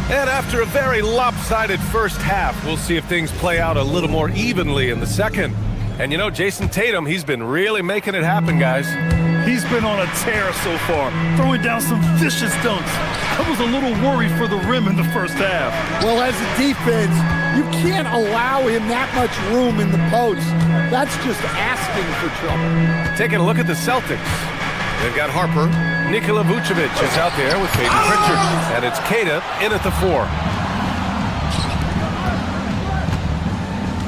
And after a very lopsided first half, we'll see if things play out a little more evenly in the second. And you know, Jason Tatum, he's been really making it happen, guys. He's been on a tear so far, throwing down some vicious dunks. I was a little worried for the rim in the first half. Well, as a defense, you can't allow him that much room in the post. That's just asking for trouble. Taking a look at the Celtics. They've got Harper. Nikola Vucevic is out there with Peyton Pritchard. And it's Kata in at the 4.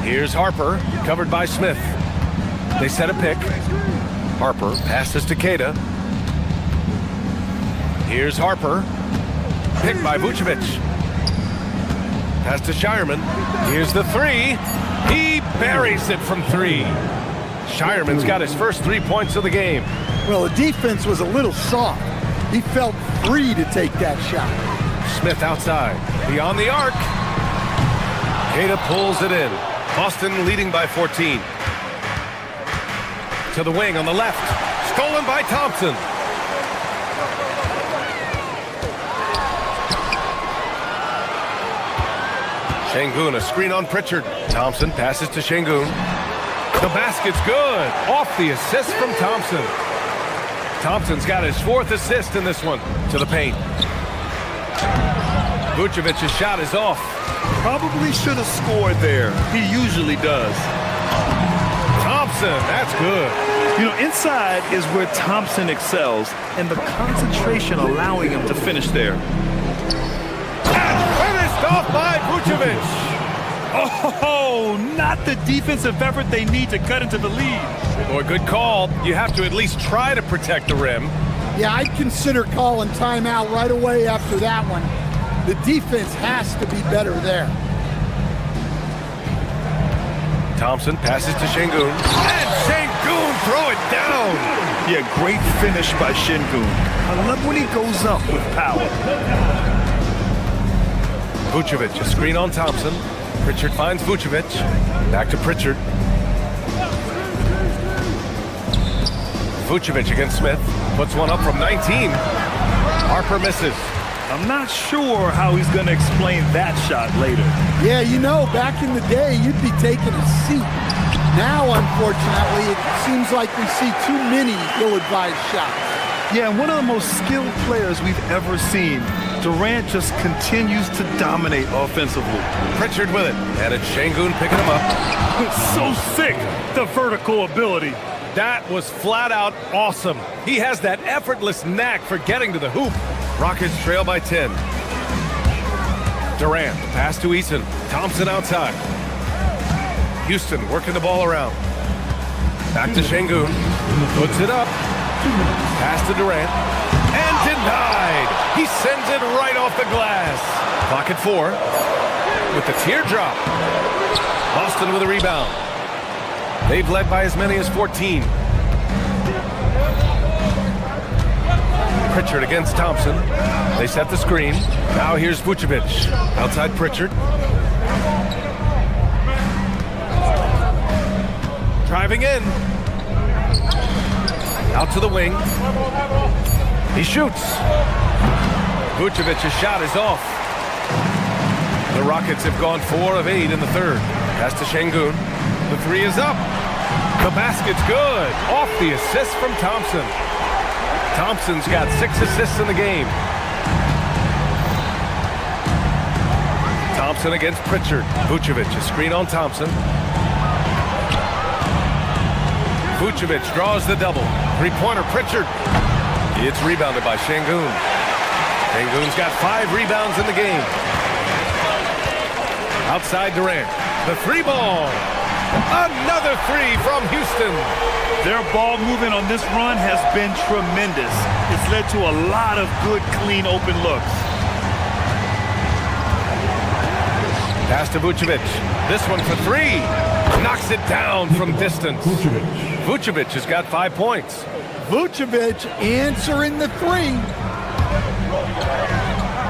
Here's Harper, covered by Smith. They set a pick. Harper passes to Keita. Here's Harper. Picked by Vucevic. Pass to Shireman. Here's the three. He buries it from three. Shireman's got his first 3 points of the game. Well, the defense was a little soft. He felt free to take that shot. Smith outside. Beyond the arc. Keita pulls it in. Boston leading by 14. To the wing on the left. Stolen by Thompson. Şengün, a screen on Pritchard. Thompson passes to Şengün. The basket's good. Off the assist from Thompson. Thompson's got his 4th assist in this one. To the paint. Vucevic's shot is off. Probably should have scored there. He usually does. Thompson, that's good. You know, inside is where Thompson excels, and the concentration allowing him to finish there. Finished off by Vucevic. Oh, not the defensive effort they need to cut into the lead. Boy, good call. You have to at least try to protect the rim. Yeah, I'd consider calling timeout right away after that one. The defense has to be better there. Thompson passes to Şengün. And Şengün throw it down. Yeah, great finish by Şengün. I love when he goes up with power. Vucevic, a screen on Thompson. Pritchard finds Vucevic. Back to Pritchard. Vucevic against Smith. Puts one up from 19. Harper misses. I'm not sure how he's going to explain that shot later. Yeah, you know, back in the day, you'd be taking a seat. Now, unfortunately, it seems like we see too many ill-advised shots. Yeah, and one of the most skilled players we've ever seen. Durant just continues to dominate offensively. Pritchard with it. And it's Şengün picking him up. So sick, the vertical ability. That was flat out awesome. He has that effortless knack for getting to the hoop. Rockets trail by 10. Durant, pass to Eason. Thompson outside. Houston working the ball around. Back to Şengün. Puts it up. Pass to Durant. And denied. He sends it right off the glass. Clock at 4. With the teardrop. Boston with a rebound. They've led by as many as 14. Pritchard against Thompson. They set the screen. Now here's Vucevic. Outside Pritchard. Driving in. Out to the wing. He shoots. Vucevic's shot is off. The Rockets have gone 4 of 8 in the third. Pass to Şengün. The three is up. The basket's good. Off the assist from Thompson. Thompson's got 6 assists in the game. Thompson against Pritchard. Vucevic, a screen on Thompson. Vucevic draws the double. Three-pointer Pritchard. It's rebounded by Şengün. Şengün's got 5 rebounds in the game. Outside Durant. The three ball. Another three from Houston. Their ball movement on this run has been tremendous. It's led to a lot of good, clean, open looks. Pass to Vucevic. This one for 3. Knocks it down from distance. Vucevic has got 5 points. Vucevic answering the 3.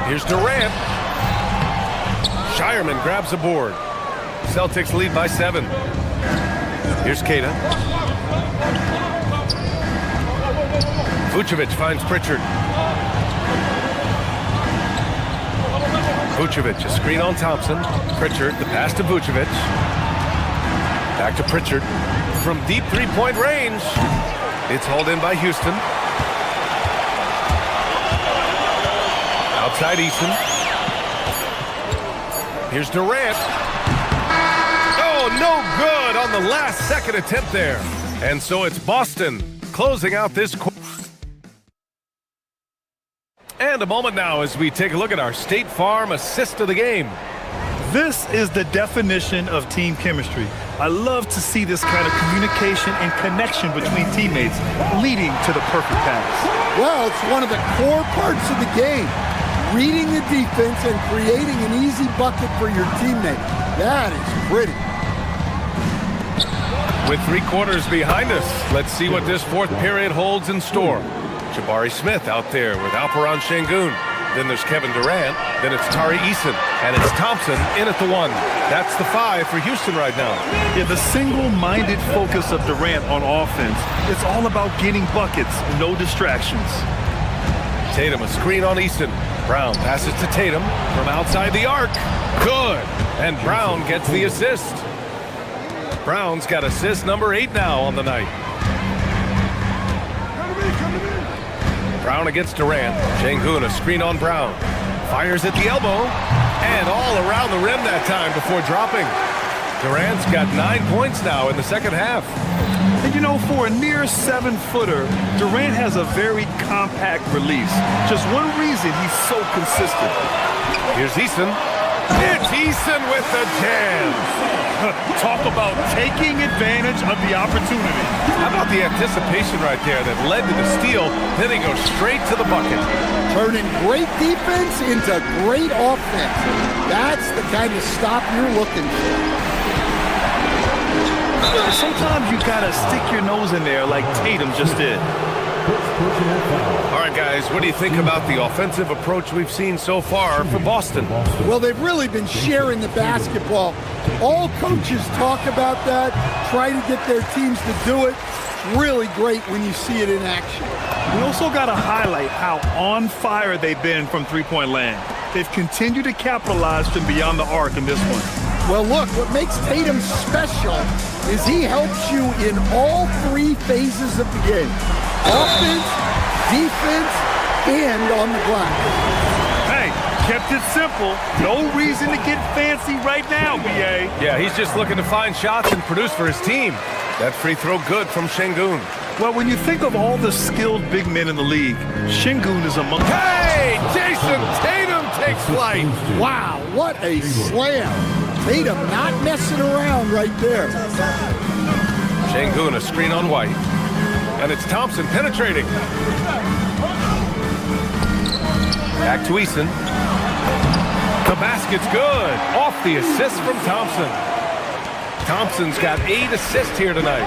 Here's Durant. Shireman grabs the board. Celtics lead by 7. Here's Keita. Vucevic finds Pritchard. Vucevic, a screen on Thompson. Pritchard, the pass to Vucevic. Back to Pritchard. From deep three-point range. It's hauled in by Houston. Outside Eason. Here's Durant. Oh, no good on the last second attempt there. And so it's Boston closing out this quarter. And a moment now as we take a look at our State Farm assist of the game. This is the definition of team chemistry. I love to see this kind of communication and connection between teammates leading to the perfect pass. Well, it's one of the core parts of the game. Reading the defense and creating an easy bucket for your teammate. That is pretty. With 3 quarters behind us, let's see what this fourth period holds in store. Jabari Smith out there with Alperen Şengün. Then there's Kevin Durant. Then it's Tari Eason. And it's Thompson in at the 1. That's the 5 for Houston right now. Yeah, the single-minded focus of Durant on offense. It's all about getting buckets, no distractions. Tatum, a screen on Easton. Brown passes to Tatum from outside the arc. Good. And Brown gets the assist. Brown's got assist number 8 now on the night. Brown against Durant. Şengün, a screen on Brown. Fires at the elbow. And all around the rim that time before dropping. Durant's got 9 points now in the second half. And you know, for a near 7-footer, Durant has a very compact release. Just one reason he's so consistent. Here's Eason. It's Eason with the jam. Talk about taking advantage of the opportunity. How about the anticipation right there that led to the steal, then he goes straight to the bucket. Turning great defense into great offense. That's the kind of stop you're looking for. Sometimes you gotta stick your nose in there like Tatum just did. All right, guys, what do you think about the offensive approach we've seen so far for Boston? Well, they've really been sharing the basketball. All coaches talk about that, try to get their teams to do it. Really great when you see it in action. We also got to highlight how on fire they've been from three-point land. They've continued to capitalize from beyond the arc in this one. Well, look, what makes Tatum special is he helps you in all 3 phases of the game. Offense, defense, and on the glass. Hey, kept it simple. No reason to get fancy right now, B.A. Yeah, he's just looking to find shots and produce for his team. That free throw good from Şengün. Well, when you think of all the skilled big men in the league, Şengün is among them. Hey, Jason Tatum takes flight. Wow, what a slam. Tatum not messing around right there. Şengün, a screen on White. And it's Thompson penetrating. Back to Eason. The basket's good. Off the assist from Thompson. Thompson's got 8 assists here tonight.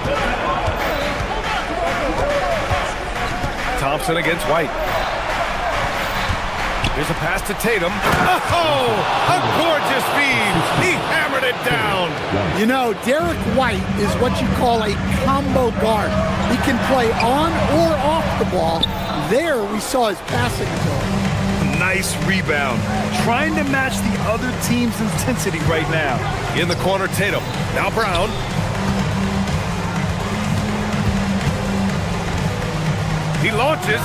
Thompson against White. Here's a pass to Tatum. Oh, a gorgeous feed. He hammered it down. You know, Derek White is what you call a combo guard. He can play on or off the ball. There we saw his passing ability. Nice rebound. Trying to match the other team's intensity right now. In the corner, Tatum. Now Brown. He launches.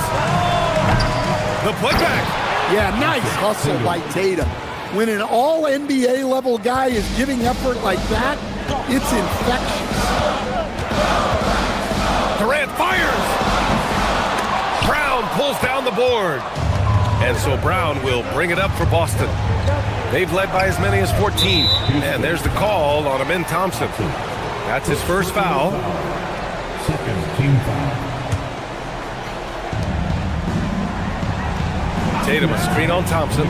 The putback. Yeah, nice hustle by Tatum. When an all-NBA level guy is giving effort like that, it's infectious. Durant fires. Brown pulls down the board. And so Brown will bring it up for Boston. They've led by as many as 14. And there's the call on Amin Thompson. That's his first foul. Second team foul. Tatum, a screen on Thompson.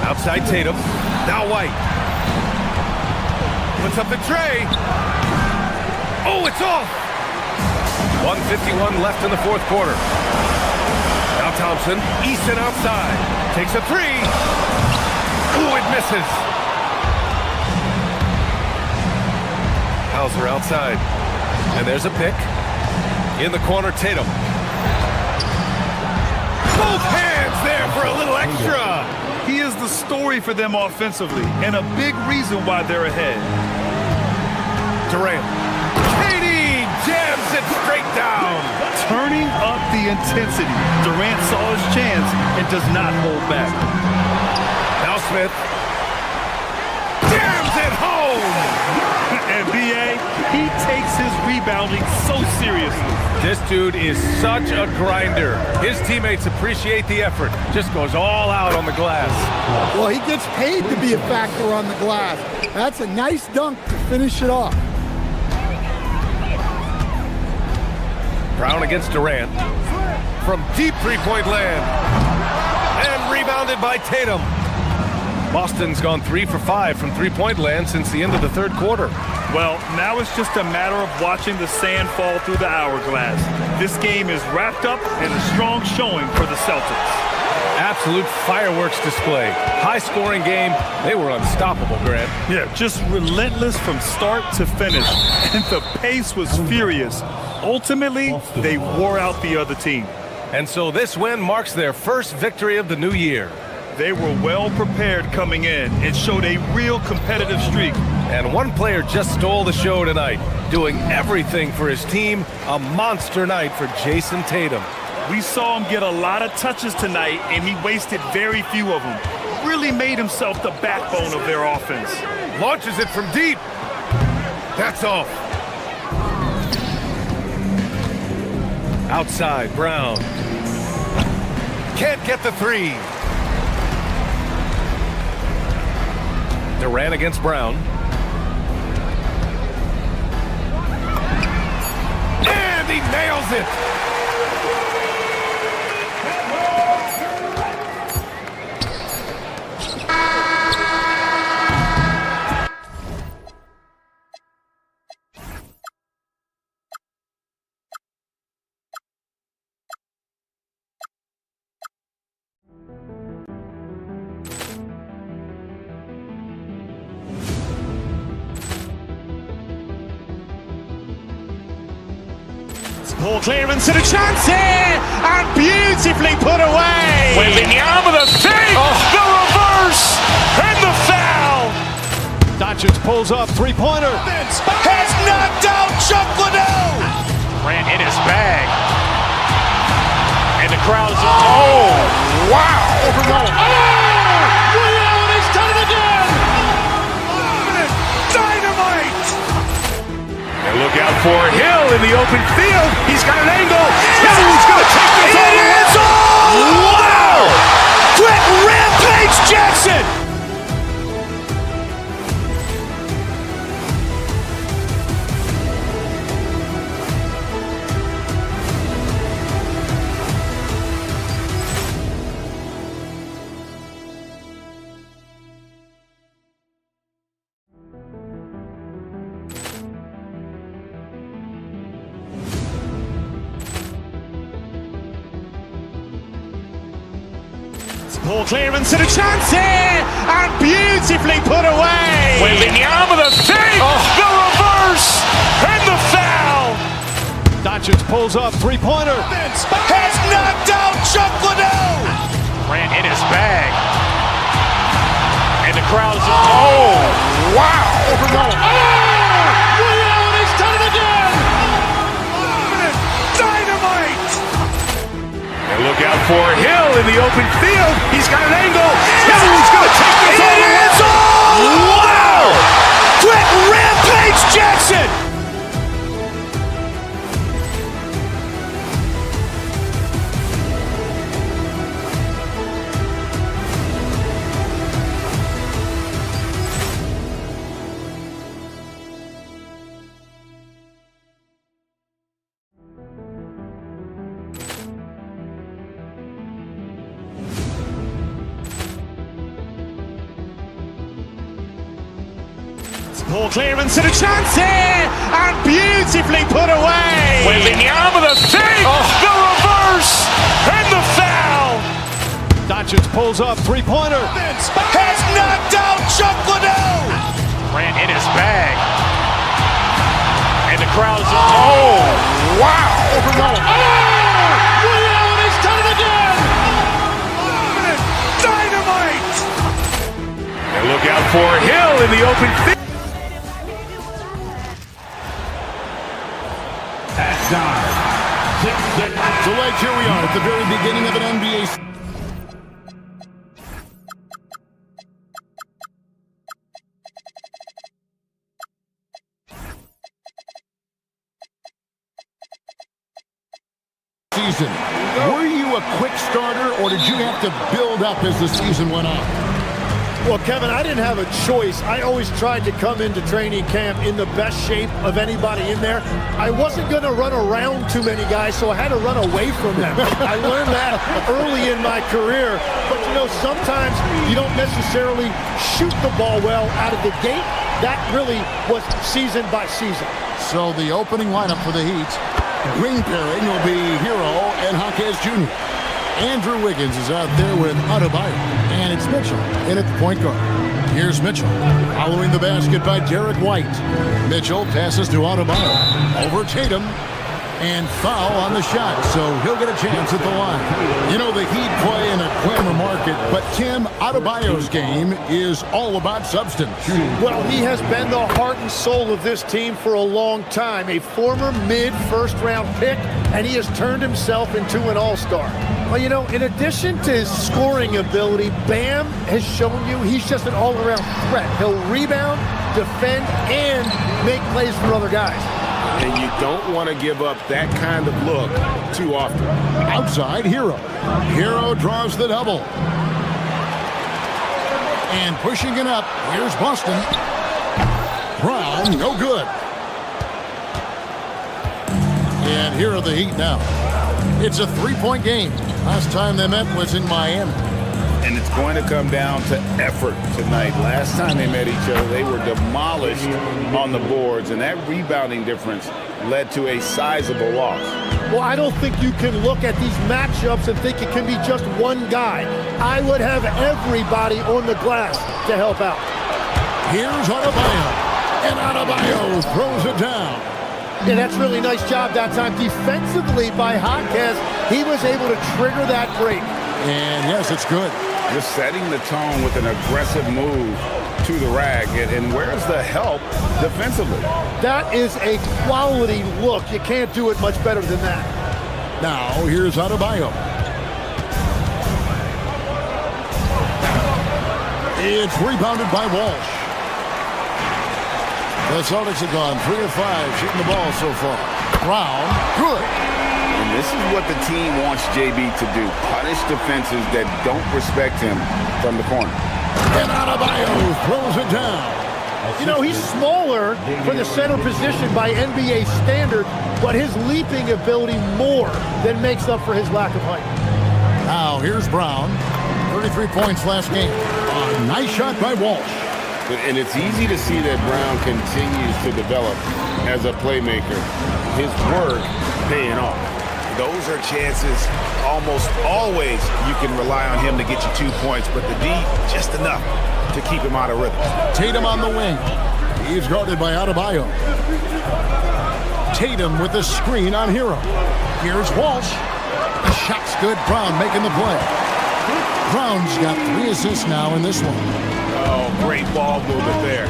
Outside Tatum. Now White. Puts up the tray. Oh, it's off. 1:51 left in the fourth quarter. Now Thompson. Easton outside. Takes a 3. Ooh, it misses. Hauser outside. And there's a pick. In the corner, Tatum. Both hands there for a little extra. He is the story for them offensively and a big reason why they're ahead. Durant. KD jams it straight down. Turning up the intensity. Durant saw his chance and does not hold back. Now Smith. Jams it home. And B.A., He takes his rebounding so seriously. This dude is such a grinder. His teammates appreciate the effort. Just goes all out on the glass. Well, he gets paid to be a factor on the glass. That's a nice dunk to finish it off. Brown against Durant. From deep three-point land. And rebounded by Tatum. Boston's gone 3 for 5 from three-point land since the end of the third quarter. Well, now it's just a matter of watching the sand fall through the hourglass. This game is wrapped up in a strong showing for the Celtics. Absolute fireworks display. High-scoring game. They were unstoppable, Grant. Yeah, just relentless from start to finish. And the pace was furious. Ultimately, they wore out the other team. And so this win marks their first victory of the new year. They were well prepared coming in and showed a real competitive streak. And one player just stole the show tonight, doing everything for his team. A monster night for Jason Tatum. We saw him get a lot of touches tonight, and he wasted very few of them. Really made himself the backbone of their offense. Launches it from deep. That's off. Outside, Brown. Can't get the three. Durant against Brown. And he nails it. Poor clearance and a chance here, and beautifully put away. Wembanyama the fake, the reverse, and the foul. Doncic pulls up, three-pointer. Has knocked out Chuck Liddell. Ran in his bag. And the crowd is, oh, wow. Rio, and he's done it again. Dynamite. And look out for Hill in the open field. He's got an angle. He's going to take this all the way. Wow. Quick rampage Jackson. Poor clearance and a chance here, and beautifully put away. Wembanyama the fake, the reverse, and the foul. Doncic pulls up, three-pointer. Has knocked out Chuck Liddell. Ran in his bag. And the crowd is, oh, wow. Rio, and he's done it again. Dynamite. And look out for Hill in the open field. He's got an angle. He's going to take this all the way. Wow. Quick rampage Jackson. Poor clearance and a chance here, and beautifully put away. Wembanyama the fake, the reverse, and the foul. Doncic pulls up, three-pointer. Has knocked out Chuck Liddell. Ran in his bag. And the crowd is, oh, wow. Rio, and he's done it again. Dynamite. And look out for Hill in the open field. So, like, here we are at the very beginning of an NBA quick starter, or did you have to build up as the season went on? Well, Kevin, I didn't have a choice. I always tried to come into training camp in the best shape of anybody in there. I wasn't going to run around too many guys, so I had to run away from them. I learned that early in my career. But, you know, sometimes you don't necessarily shoot the ball well out of the gate. That really was season by season. So the opening lineup for the Heat, green pairing will be Hero and Jaquez Jr. Andrew Wiggins is out there with Adebayo, and it's Mitchell in at the point guard. Here's Mitchell, following the basket by Derek White. Mitchell passes to Adebayo, over Tatum, and foul on the shot, so he'll get a chance at the line. You know, the Heat play in a glamour market, but Tim, Adebayo's game is all about substance. Well, he has been the heart and soul of this team for a long time. A former mid-first-round pick, and he has turned himself into an all-star. Well, you know, in addition to his scoring ability, Bam has shown you he's just an all-around threat. He'll rebound, defend, and make plays for other guys. And you don't want to give up that kind of look too often. Outside, Hero. Hero draws the double. And pushing it up, here's Boston. Brown, no good. And here are the Heat now. It's a three-point game. Last time they met was in Miami. And it's going to come down to effort tonight. Last time they met each other, they were demolished on the boards, and that rebounding difference led to a sizable loss. Well, I don't think you can look at these matchups and think it can be just one guy. I would have everybody on the glass to help out. Here's Adebayo, and Adebayo throws it down. Yeah, that's really nice job that time defensively by Jaquez. He was able to trigger that break. And yes, it's good. Just setting the tone with an aggressive move to the rack. And where's the help defensively? That is a quality look. You can't do it much better than that. Now, here's Adebayo. It's rebounded by Walsh. The Celtics have gone 3 of 5 shooting the ball so far. Brown, good. And this is what the team wants JB to do. Punish defenses that don't respect him from the corner. And Adebayo throws it down. You know, he's smaller for the center position by NBA standard, but his leaping ability more than makes up for his lack of height. Now, here's Brown. 33 points last game. A nice shot by Walsh. And it's easy to see that Brown continues to develop as a playmaker. His work paying off. Those are chances almost always you can rely on him to get you 2 points, but the D, just enough to keep him out of rhythm. Tatum on the wing. He's guarded by Adebayo. Tatum with the screen on Hero. Here's Walsh. The shot's good. Brown making the play. Brown's got 3 assists now in this one. Oh, great ball movement there.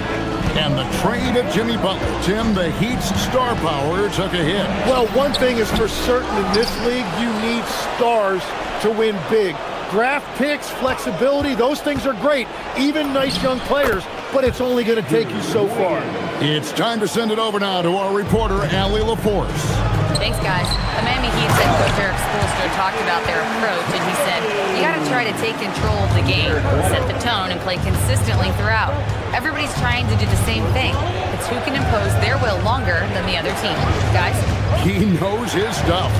And the trade of Jimmy Butler. Tim, the Heat's star power took a hit. Well, one thing is for certain in this league, you need stars to win big. Draft picks, flexibility, those things are great. Even nice young players, but it's only going to take you so far. It's time to send it over now to our reporter, Allie LaForce. Thanks, guys. The Miami Heat head coach Eric Spoelstra talked about their approach, and he said, you got to try to take control of the game, set the tone, and play consistently throughout. Everybody's trying to do the same thing. It's who can impose their will longer than the other team. Guys? He knows his stuff.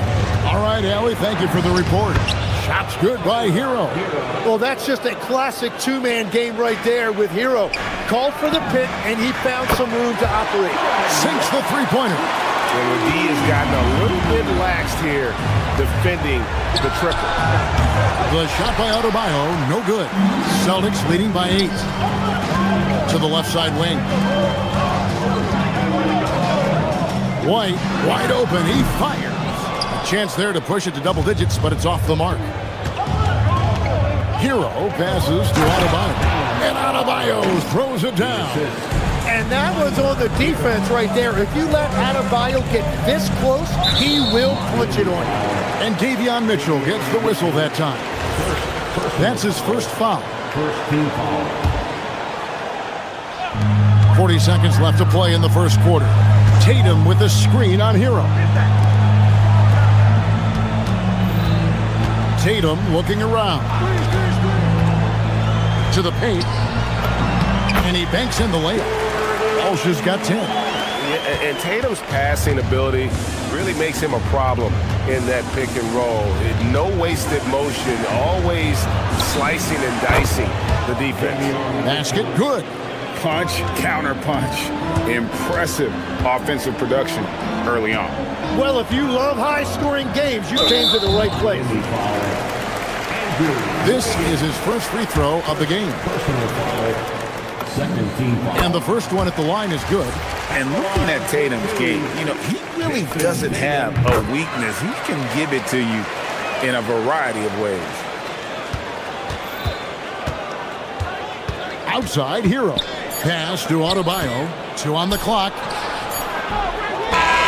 All right, Allie, thank you for the report. Shot's good by Hero. Well, that's just a classic two-man game right there with Hero. Called for the pick, and he found some room to operate. Sinks the three-pointer. And the D has gotten a little bit laxed here defending the triple. The shot by Adebayo, no good. Celtics leading by 8. To the left side wing. White, wide open, he fires. A chance there to push it to double digits, but it's off the mark. Hero passes to Adebayo. And Adebayo throws it down. And that was on the defense right there. If you let Adebayo get this close, he will punch it on you. And Davion Mitchell gets the whistle that time. That's his first foul. First team foul. 40 seconds left to play in the first quarter. Tatum with the screen on Hero. Tatum looking around. To the paint. And he banks in the layup. Walsh has got 10. Yeah, and Tatum's passing ability really makes him a problem in that pick and roll. No wasted motion, always slicing and dicing the defense. Basket, good. Punch, counter punch. Impressive offensive production early on. Well, if you love high-scoring games, you came to the right place. This is his first free throw of the game. And the first one at the line is good. And looking at Tatum's game, he really doesn't have a weakness. He can give it to you in a variety of ways. Outside, Hero. Pass to Adebayo. 2 on the clock.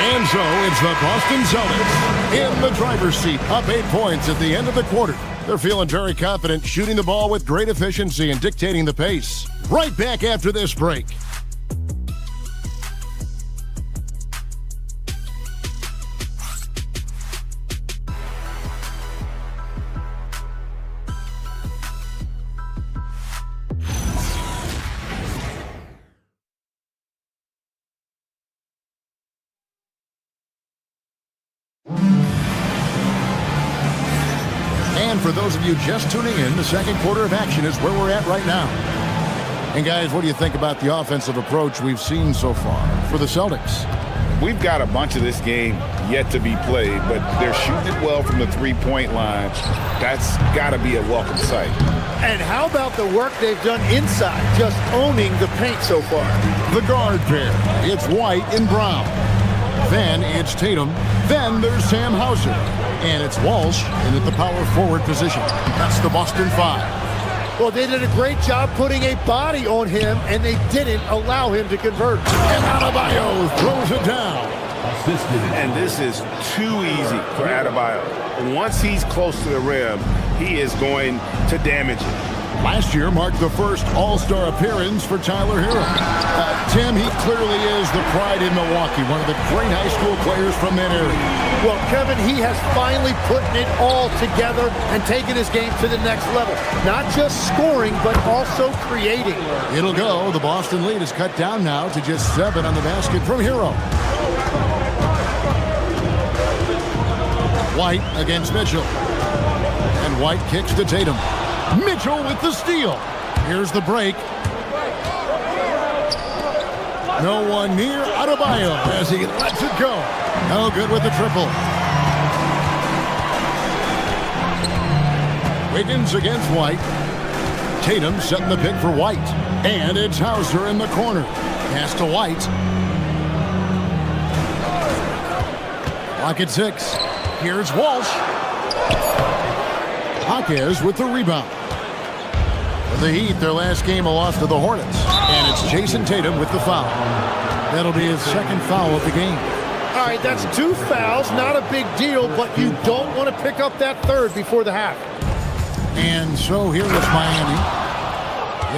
And so it's the Boston Celtics in the driver's seat, up 8 points at the end of the quarter. They're feeling very confident, shooting the ball with great efficiency and dictating the pace. Right back after this break. And for those of you just tuning in, the second quarter of action is where we're at right now. And guys, what do you think about the offensive approach we've seen so far for the Celtics? We've got a bunch of this game yet to be played, but they're shooting it well from the three-point line. That's got to be a welcome sight. And how about the work they've done inside, just owning the paint so far? The guard pair, it's White and Brown. Then it's Tatum. Then there's Sam Hauser. And it's Walsh in at the power forward position. That's the Boston 5. Well, they did a great job putting a body on him, and they didn't allow him to convert. And Adebayo throws it down. And this is too easy for Adebayo. Once he's close to the rim, he is going to damage it. Last year marked the first All-Star appearance for Tyler Hero. Tim, he clearly is the pride in Milwaukee, one of the great high school players from that area. Well, Kevin, he has finally put it all together and taken his game to the next level. Not just scoring, but also creating. It'll go. The Boston lead is cut down now to just 7 on the basket from Hero. White against Mitchell. And White kicks to Tatum. Mitchell with the steal. Here's the break. No one near Adebayo as he lets it go. No good with the triple. Wiggins against White. Tatum setting the pick for White. And it's Hauser in the corner. Pass to White. Clock at 6. Here's Walsh. Jaquez with the rebound. For the Heat, their last game, a loss to the Hornets. And it's Jason Tatum with the foul. That'll be his second foul of the game. All right, that's 2 fouls, not a big deal, but you don't want to pick up that third before the half. And so here is Miami.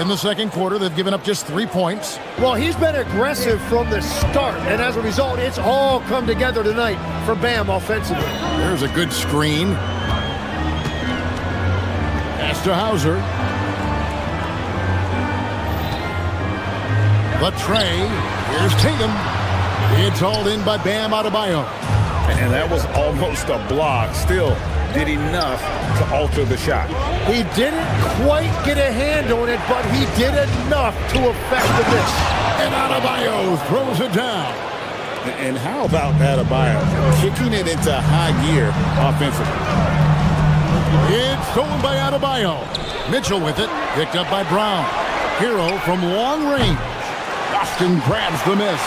In the second quarter, they've given up just 3 points. Well, he's been aggressive from the start, and as a result, it's all come together tonight for Bam offensively. There's a good screen. Pass to Hauser. The tray. Here's Tatum. It's hauled in by Bam Adebayo. And that was almost a block. Still did enough to alter the shot. He didn't quite get a hand on it, but he did enough to affect the miss. And Adebayo throws it down. And how about Adebayo kicking it into high gear offensively? It's stolen by Adebayo. Mitchell with it. Picked up by Brown. Hero from long range. Boston grabs the miss.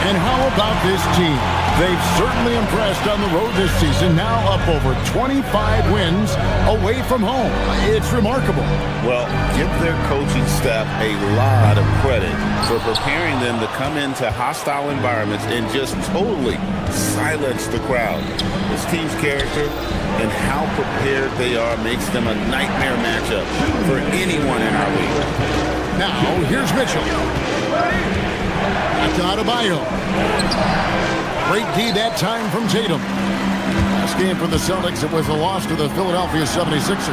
And how about this team? They've certainly impressed on the road this season, now up over 25 wins away from home. It's remarkable. Well, give their coaching staff a lot of credit for preparing them to come into hostile environments and just totally silence the crowd. This team's character and how prepared they are makes them a nightmare matchup for anyone in our league. Now, here's Mitchell. Back to Adebayo. Great D that time from Tatum. Last game for the Celtics, it was a loss to the Philadelphia 76ers.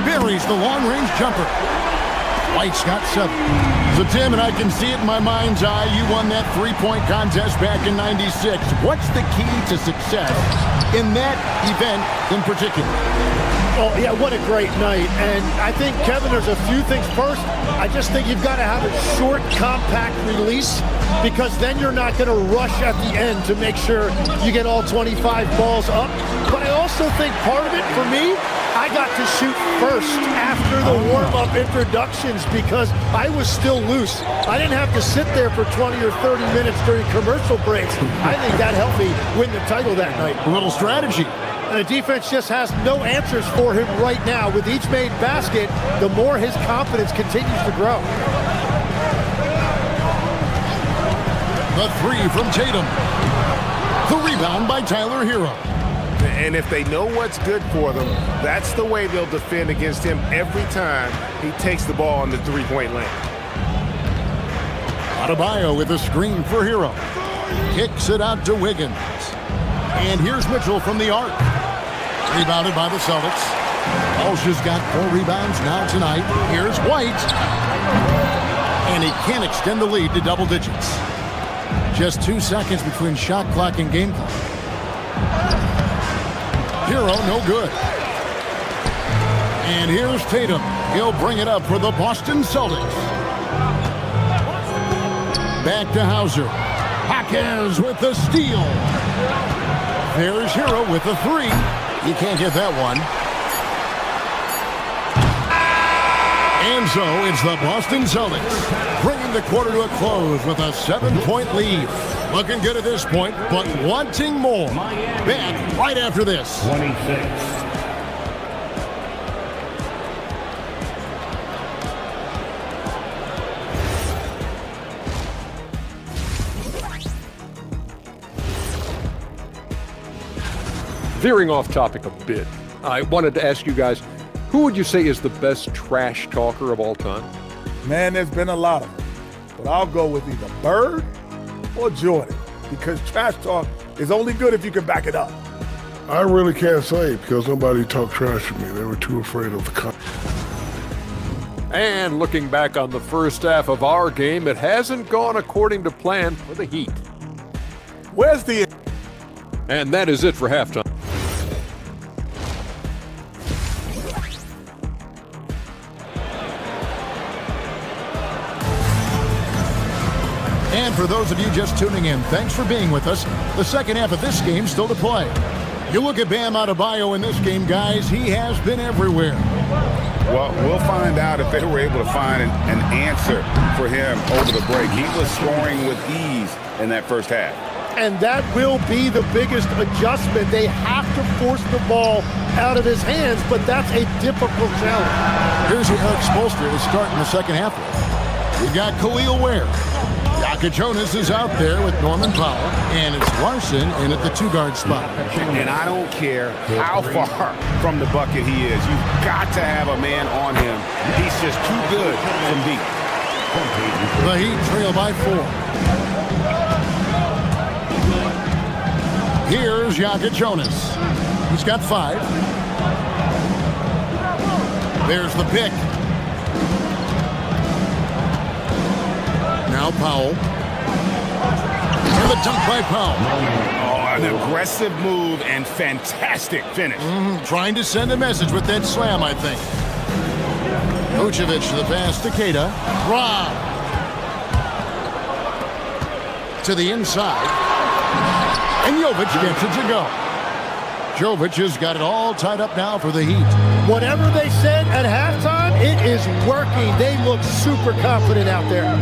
Buries the long-range jumper. White's got 7. So, Tim, and I can see it in my mind's eye, you won that three-point contest back in '96. What's the key to success in that event in particular? Oh, yeah, what a great night. And I think, Kevin, there's a few things. First, I just think you've got to have a short, compact release, because then you're not going to rush at the end to make sure you get all 25 balls up. But I also think part of it, for me, I got to shoot first after the warm-up introductions because I was still loose. I didn't have to sit there for 20 or 30 minutes during commercial breaks. I think that helped me win the title that night. A little strategy. And the defense just has no answers for him right now. With each made basket, the more his confidence continues to grow. The 3 from Tatum. The rebound by Tyler Hero. And if they know what's good for them, that's the way they'll defend against him every time he takes the ball in the three-point lane. Adebayo with a screen for Hero. Kicks it out to Wiggins. And here's Mitchell from the arc. Rebounded by the Celtics. Walsh has got 4 rebounds now tonight. Here's White. And he can't extend the lead to double digits. Just 2 seconds between shot clock and game clock. Hero, no good. And here's Tatum. He'll bring it up for the Boston Celtics. Back to Hauser. Hawkins with the steal. There's Hero with the 3. He can't get that one. And so it's the Boston Celtics bringing the quarter to a close with a 7-point lead. Looking good at this point, but wanting more. Back right after this. 26. Veering off topic a bit, I wanted to ask you guys, who would you say is the best trash talker of all time? Man, there's been a lot of them. But I'll go with either Bird or Jordan, because trash talk is only good if you can back it up. I really can't say because nobody talked trash to me. They were too afraid of the cut. And looking back on the first half of our game, it hasn't gone according to plan for the Heat. Where's the... And that is it for halftime. And for those of you just tuning in, thanks for being with us. The second half of this game still to play. You look at Bam Adebayo in this game, guys, he has been everywhere. Well, we'll find out if they were able to find an answer for him over the break. He was scoring with ease in that first half. And that will be the biggest adjustment. They have to force the ball out of his hands, but that's a difficult challenge. Here's who Eric Spoelstra is starting the second half with. We've got Khalil Ware. Jonas is out there with Norman Powell, and it's Larson in at the 2-guard spot. And I don't care how far from the bucket he is. You've got to have a man on him. He's just too good from deep. The Heat trail by 4. Here's Jonas. He's got 5. There's the pick. Now Powell. And the dunk by Powell. Oh, an aggressive move and fantastic finish. Trying to send a message with that slam, I think. Vucevic to the pass to Keita. Rob. To the inside. And Jovic gets it to go. Jovic has got it all tied up now for the Heat. Whatever they said at halftime, it is working. They look super confident out there.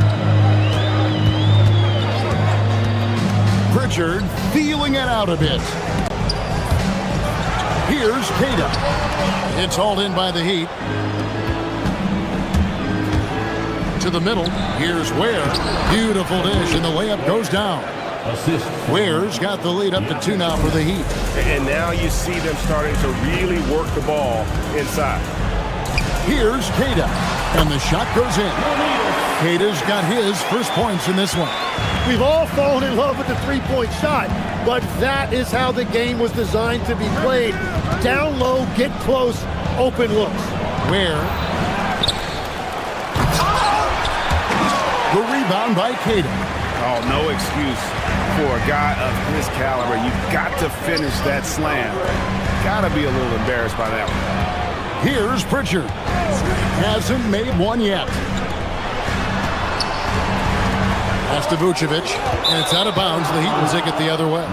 Pritchard feeling it out a bit. Here's Keita. It's hauled in by the Heat. To the middle. Here's Ware. Beautiful dish, and the layup goes down. Assist. Ware's got the lead up to 2 now for the Heat. And now you see them starting to really work the ball inside. Here's Keita. And the shot goes in. Keita's got his first points in this one. We've all fallen in love with the three-point shot. but that is how the game was designed to be played. Down low, get close, open looks. Where? The rebound by Cairo. Oh, no excuse for a guy of his caliber. You've got to finish that slam. Got to be a little embarrassed by that one. Here's Pritchard. Hasn't made one yet. Pass to Vucevic, and it's out of bounds. The Heat will take it the other way.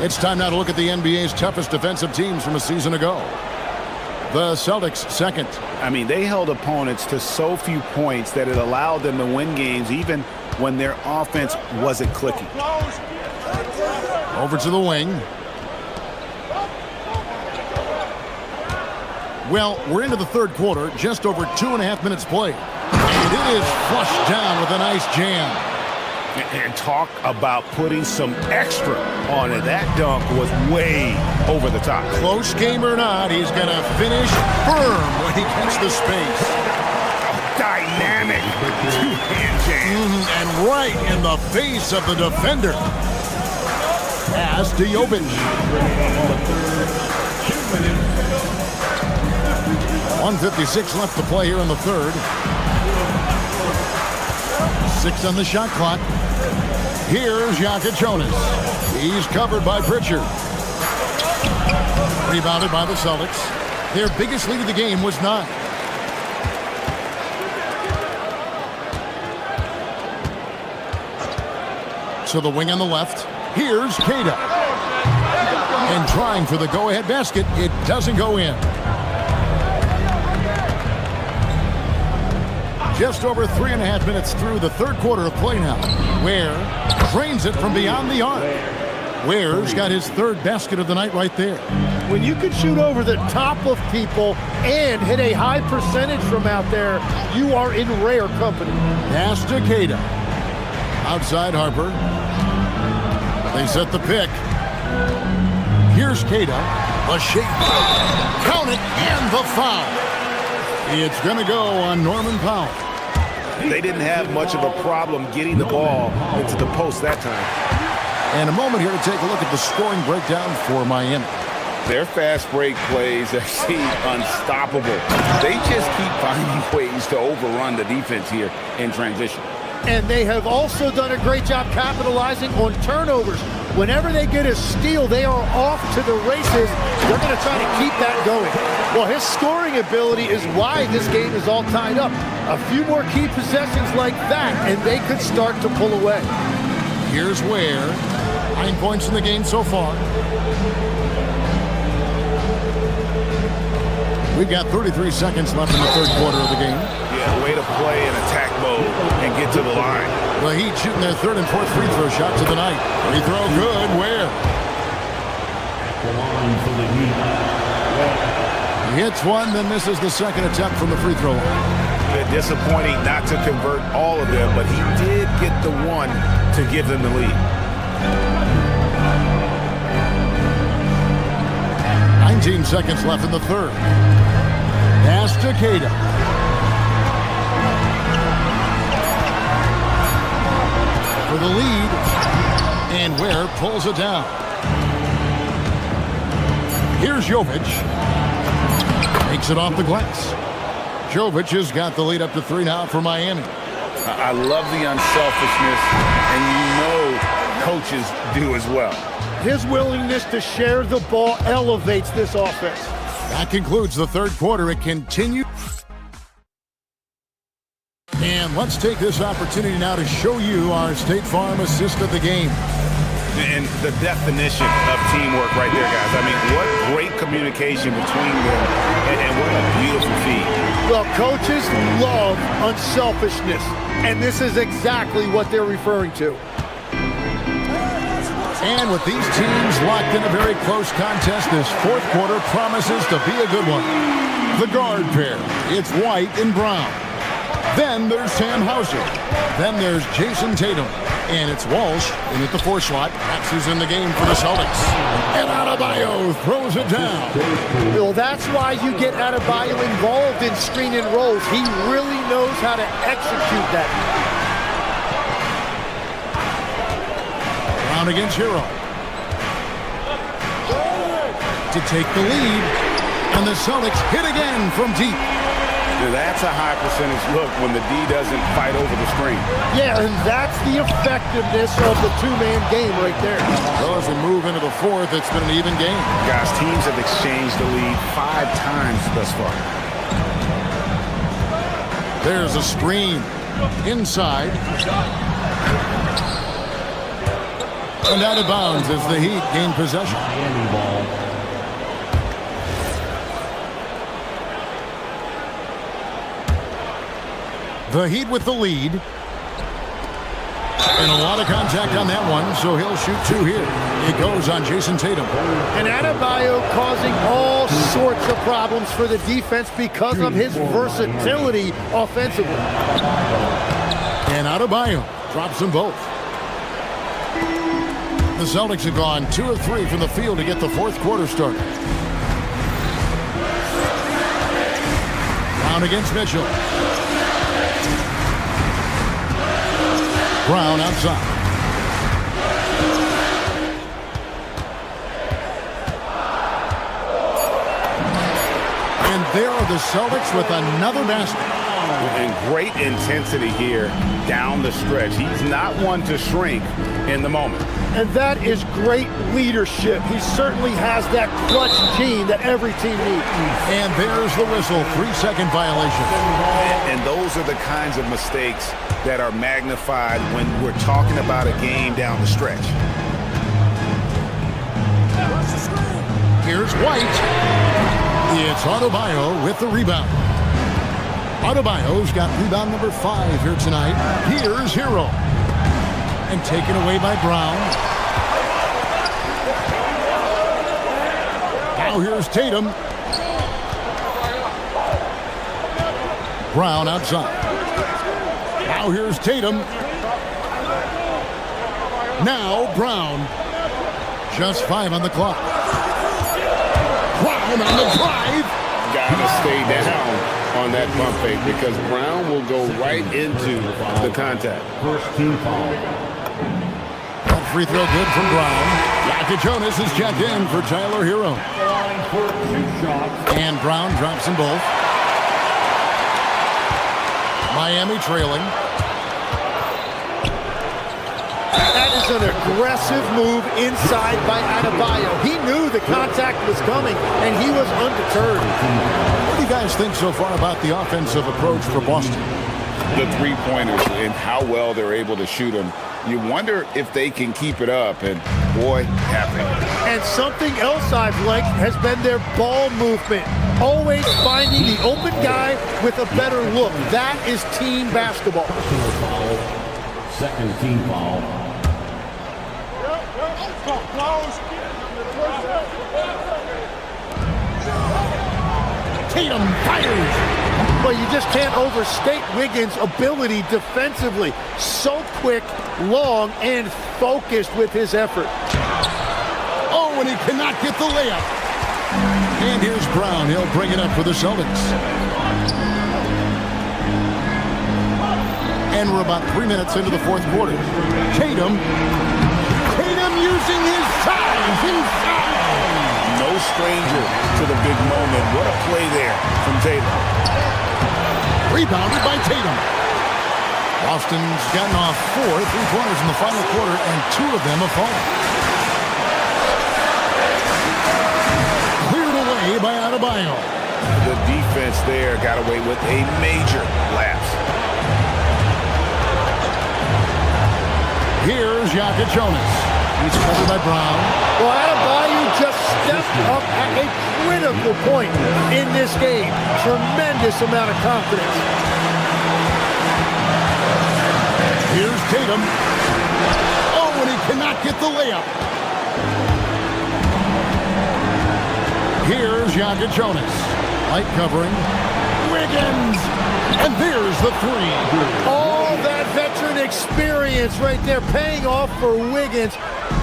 It's time now to look at the NBA's toughest defensive teams from a season ago. The Celtics second. I mean, they held opponents to so few points that it allowed them to win games even when their offense wasn't clicking. Over to the wing. Well, we're into the third quarter, just over 2.5 minutes played. And it is flushed down with a nice jam. And talk about putting some extra on it. That dunk was way over the top. Close game or not, he's going to finish firm when he gets the space. Dynamic two-hand jam. And right in the face of the defender. Pass to Jovic. 1:56 left to play here in the third. 6 on the shot clock. Here's Jonas. He's covered by Pritchard. Rebounded by the Celtics. Their biggest lead of the game was 9. To the wing on the left. Here's Cairo. And trying for the go-ahead basket. It doesn't go in. Just over 3.5 minutes through the third quarter of play now. Ware drains it from beyond the arc. Ware's got his third basket of the night right there. When you can shoot over the top of people and hit a high percentage from out there, you are in rare company. Pass to Cairo. Outside Harper. They set the pick. Here's Cairo. A shake. Count it, and the foul. It's going to go on Norman Powell. They didn't have much of a problem getting the ball into the post that time. And a moment here to take a look at the scoring breakdown for Miami. Their fast break plays have seemed unstoppable. They just keep finding ways to overrun the defense here in transition. And they have also done a great job capitalizing on turnovers. Whenever they get a steal, they are off to the races. They're going to try to keep that going. Well, his scoring ability is why this game is all tied up. A few more key possessions like that, and they could start to pull away. Here's Ware. 9 points in the game so far. We've got 33 seconds left in the third quarter of the game. Yeah, way to play in attack mode and get to the line. The Heat shooting their third and fourth free throw shots of the night. Free throw good. Ware. He hits one, then misses the second attempt from the free throw line. Disappointing not to convert all of them, but he did get the one to give them the lead. 19 seconds left in the third. Pass to Cairo. For the lead, and Ware pulls it down. Here's Jovic. Takes it off the glass. Jovic has got the lead up to 3 now for Miami. I love the unselfishness, and you know coaches do as well. His willingness to share the ball elevates this offense. That concludes the third quarter. It continues. And let's take this opportunity now to show you our State Farm assist of the game. And the definition of teamwork right there, guys. I mean, what great communication between them, and what a beautiful feat. Well, coaches love unselfishness, and this is exactly what they're referring to. And with these teams locked in a very close contest, this fourth quarter promises to be a good one. The guard pair, it's White and Brown. Then there's Sam Hauser. Then there's Jason Tatum. And it's Walsh in at the 4 slot. That's who's in the game for the Celtics. And Adebayo throws it down. Well, that's why you get Adebayo involved in screen and rolls. He really knows how to execute that. Brown against Hero. To take the lead. And the Celtics hit again from deep. That's a high percentage look when the D doesn't fight over the screen. Yeah, and that's the effectiveness of the two-man game right there. So as we move into the fourth, it's been an even game. Guys, teams have exchanged the lead 5 times thus far. There's a screen. Inside. And out of bounds as the Heat gain possession. Miami ball. The Heat with the lead. And a lot of contact on that one, so he'll shoot 2 here. It goes on Jason Tatum. And Adebayo causing all sorts of problems for the defense because of his versatility offensively. And Adebayo drops them both. The Celtics have gone 2 of 3 from the field to get the fourth quarter started. Brown against Mitchell. Brown outside. And there are the Celtics with another basket. And great intensity here down the stretch. He's not one to shrink in the moment. And that is great leadership. He certainly has that clutch gene that every team needs. And there's the whistle, 3-second violation. And those are the kinds of mistakes that are magnified when we're talking about a game down the stretch. Here's White. It's Adebayo with the rebound. Adebayo's got rebound number 5 here tonight. Here's Hero. And taken away by Brown. Now here's Tatum. Brown outside. Now here's Tatum. Now Brown. Just 5 on the clock. Brown on the drive. Gotta stay down on that pump fake because Brown will go right into the contact. First team foul. That free throw good from Brown. Jonas is checked in for Tyler Hero. And Brown drops them both. Miami trailing. That is an aggressive move inside by Adebayo. He knew the contact was coming, and he was undeterred. What do you guys think so far about the offensive approach for Boston? The three-pointers and how well they're able to shoot them. You wonder if they can keep it up, and boy, have they. And something else I've liked has been their ball movement. Always finding the open guy with a better look. That is team basketball. Second team foul. Tatum fires. Well, you just can't overstate Wiggins' ability defensively. So quick, long, and focused with his effort. Oh, and he cannot get the layup. And here's Brown. He'll bring it up for the Celtics. And we're about 3 minutes into the fourth quarter. Tatum using his size inside. No stranger to the big moment. What a play there from Tatum. Rebounded by Tatum. Boston's gotten off 4 3-pointers in the final quarter, and 2 of them have fallen. Cleared away by Adebayo. The defense there got away with a major lapse. Here's Jonas. He's covered by Brown. Well, Adebayo just stepped up at a critical point in this game. Tremendous amount of confidence. Here's Tatum. Oh, and he cannot get the layup. Here's Jonas. Light covering. Wiggins. And there's the 3. All that veteran experience right there paying off for Wiggins,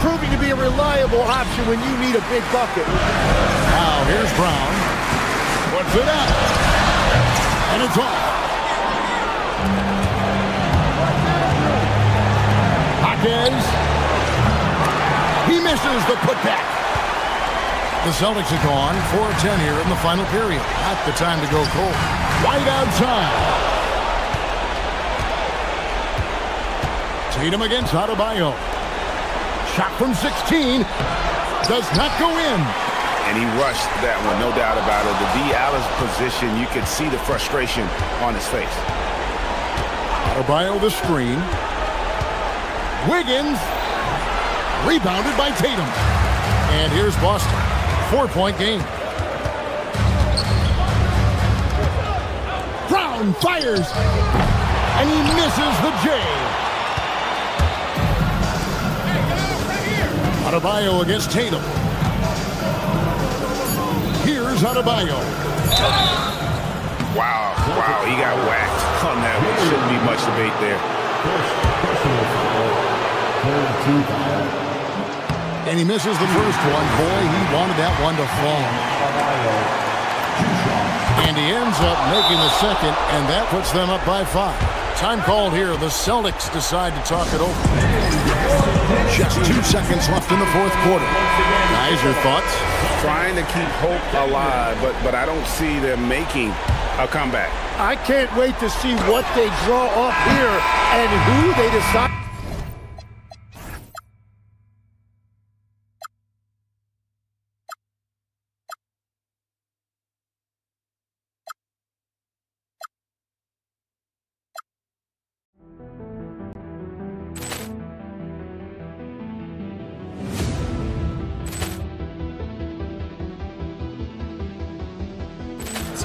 proving to be a reliable option when you need a big bucket. Now here's Brown. Puts it up. And it's off. Hawkins. misses the putback. The Celtics are gone 4 of 10 here in the final period. Not the time to go cold. Right outside. Tatum against Adebayo. Shot from 16. Does not go in. And he rushed that one, no doubt about it. The D out of position, you could see the frustration on his face. Adebayo the screen. Wiggins. Rebounded by Tatum. And here's Boston. 4-point game. Brown fires. And he misses the J. Adebayo against Tatum. Here's Adebayo. Wow, he got whacked on that one. Shouldn't be much debate there. And he misses the first one. Boy, he wanted that one to fall. And he ends up making the second, and that puts them up by 5. Time called here. The Celtics decide to talk it over. Just 2 seconds left in the fourth quarter. Guys, your thoughts? Trying to keep hope alive, but I don't see them making a comeback. I can't wait to see what they draw up here and who they decide.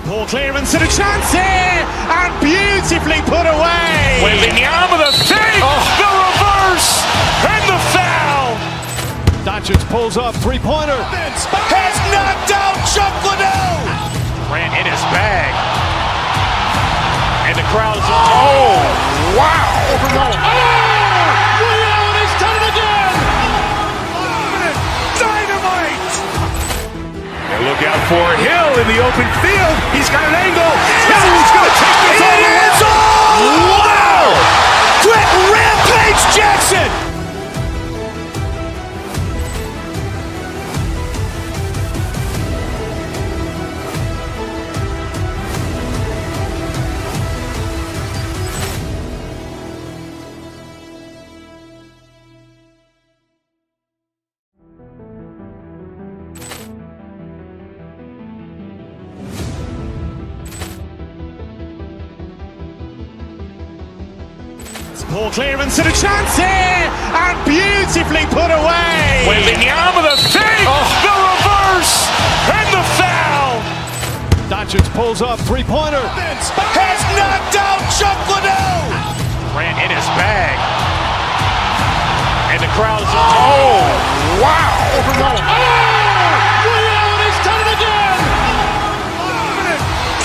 Ball clearance and a chance here, and beautifully put away. Wembanyama the fake, the reverse, and the foul. Doncic pulls up, three-pointer. Has knocked out Chuck Liddell. Ran in his bag. And the crowd is... Oh, wow. Liddell, and he's done it again. Dynamite. And look out for Hill in the open field. He's got an angle. He's going to take this all the way. Wow! Quick rampage Jackson. Ball clearance and a chance here, and beautifully put away. Wembanyama the fake, the reverse, and the foul. Doncic pulls up, three-pointer. Has knocked out Chuck Liddell. Ran in his bag. And the crowd is... Oh, wow. Liddell, and he's done it again.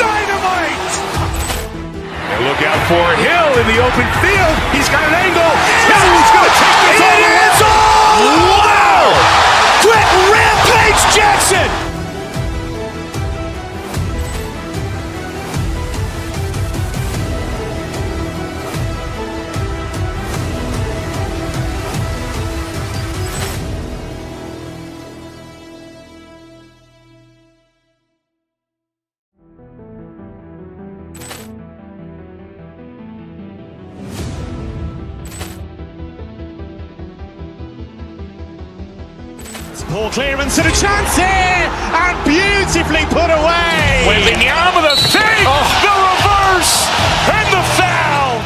Dynamite. And look out for Hill in the open field. He's got an angle. He's going to take this all the way. Wow! Quick rampage Jackson. Ball clearance and a chance here, and beautifully put away. Wembanyama the fake, the reverse, and the foul.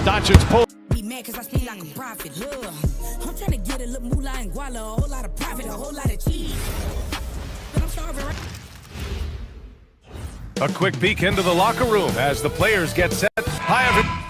Doncic pulls. Be mad cause I speak like a prophet. Look, I'm trying to get a little moolah and guala, a whole lot of profit, a whole lot of cheese. But I'm starving right. A quick peek into the locker room as the players get set. Hi, everyone.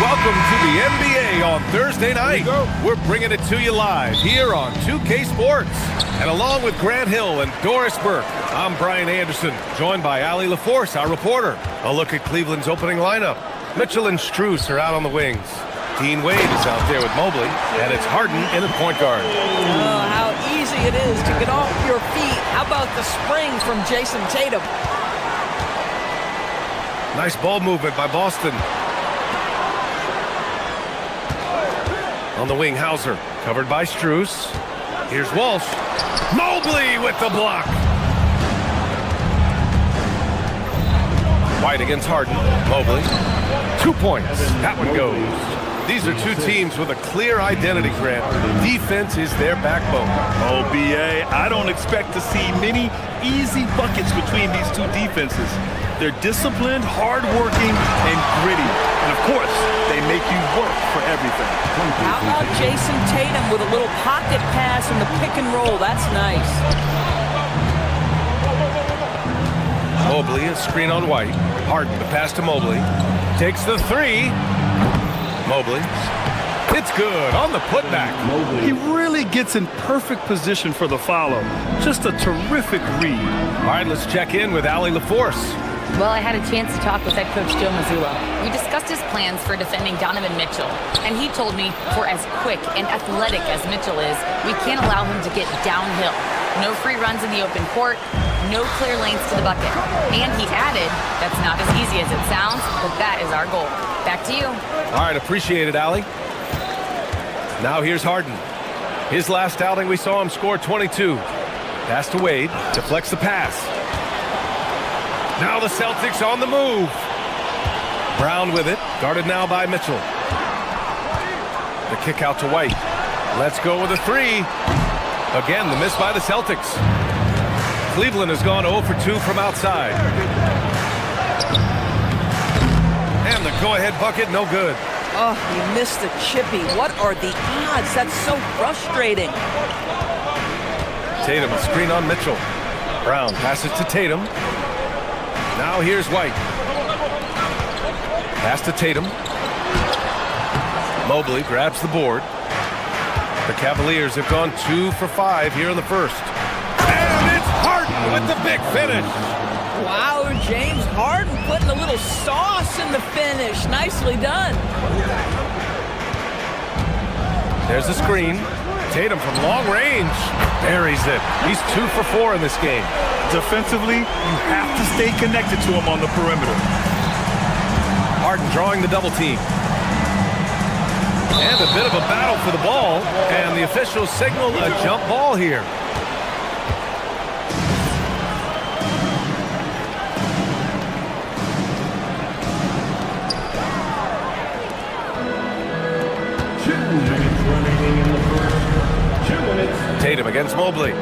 Welcome to the NBA on Thursday night. We're bringing it to you live here on 2K Sports. And along with Grant Hill and Doris Burke, I'm Brian Anderson, joined by Ali LaForce, our reporter. A look at Cleveland's opening lineup. Mitchell and Strus are out on the wings. Dean Wade is out there with Mobley, and it's Harden in at point guard. Oh, how easy it is to get off your feet. How about the spring from Jason Tatum? Nice ball movement by Boston. On the wing, Hauser, covered by Strus. Here's Walsh. Mobley with the block. White against Harden. Mobley. 2 points. That one goes. These are two teams with a clear identity, Grant. Defense is their backbone. Oh, B.A., I don't expect to see many easy buckets between these two defenses. They're disciplined, hard-working, and gritty. And, of course, they make you work for everything. How about Jason Tatum with a little pocket pass in the pick and roll? That's nice. Mobley, a screen on White. Harden, the pass to Mobley. Takes the three. Mobley. It's good on the putback. He really gets in perfect position for the follow. Just a terrific read. All right, let's check in with Allie LaForce. Well, I had a chance to talk with head coach Joe Mazzulla. We discussed his plans for defending Donovan Mitchell, and he told me for as quick and athletic as Mitchell is, we can't allow him to get downhill. No free runs in the open court, no clear lanes to the bucket. And he added, that's not as easy as it sounds, but that is our goal. Back to you. All right, appreciate it, Allie. Now here's Harden. His last outing, we saw him score 22. Pass to Wade, deflects the pass. Now the Celtics on the move. Brown with it, guarded now by Mitchell. The kick out to White. Let's go with a three. Again, the miss by the Celtics. Cleveland has gone 0 for 2 from outside. And the go-ahead bucket, no good. Oh, you missed the chippy. What are the odds? That's so frustrating. Tatum, a screen on Mitchell. Brown passes to Tatum. Now here's White. Pass to Tatum. Mobley grabs the board. The Cavaliers have gone 2 for 5 here in the first. And it's Harden with the big finish. Wow, James Harden putting a little sauce in the finish. Nicely done. There's the screen. Tatum from long range buries it. He's 2 for 4 in this game. Defensively, you have to stay connected to him on the perimeter. Harden drawing the double team. And a bit of a battle for the ball. And the officials signal a jump ball here. Tatum against Mobley.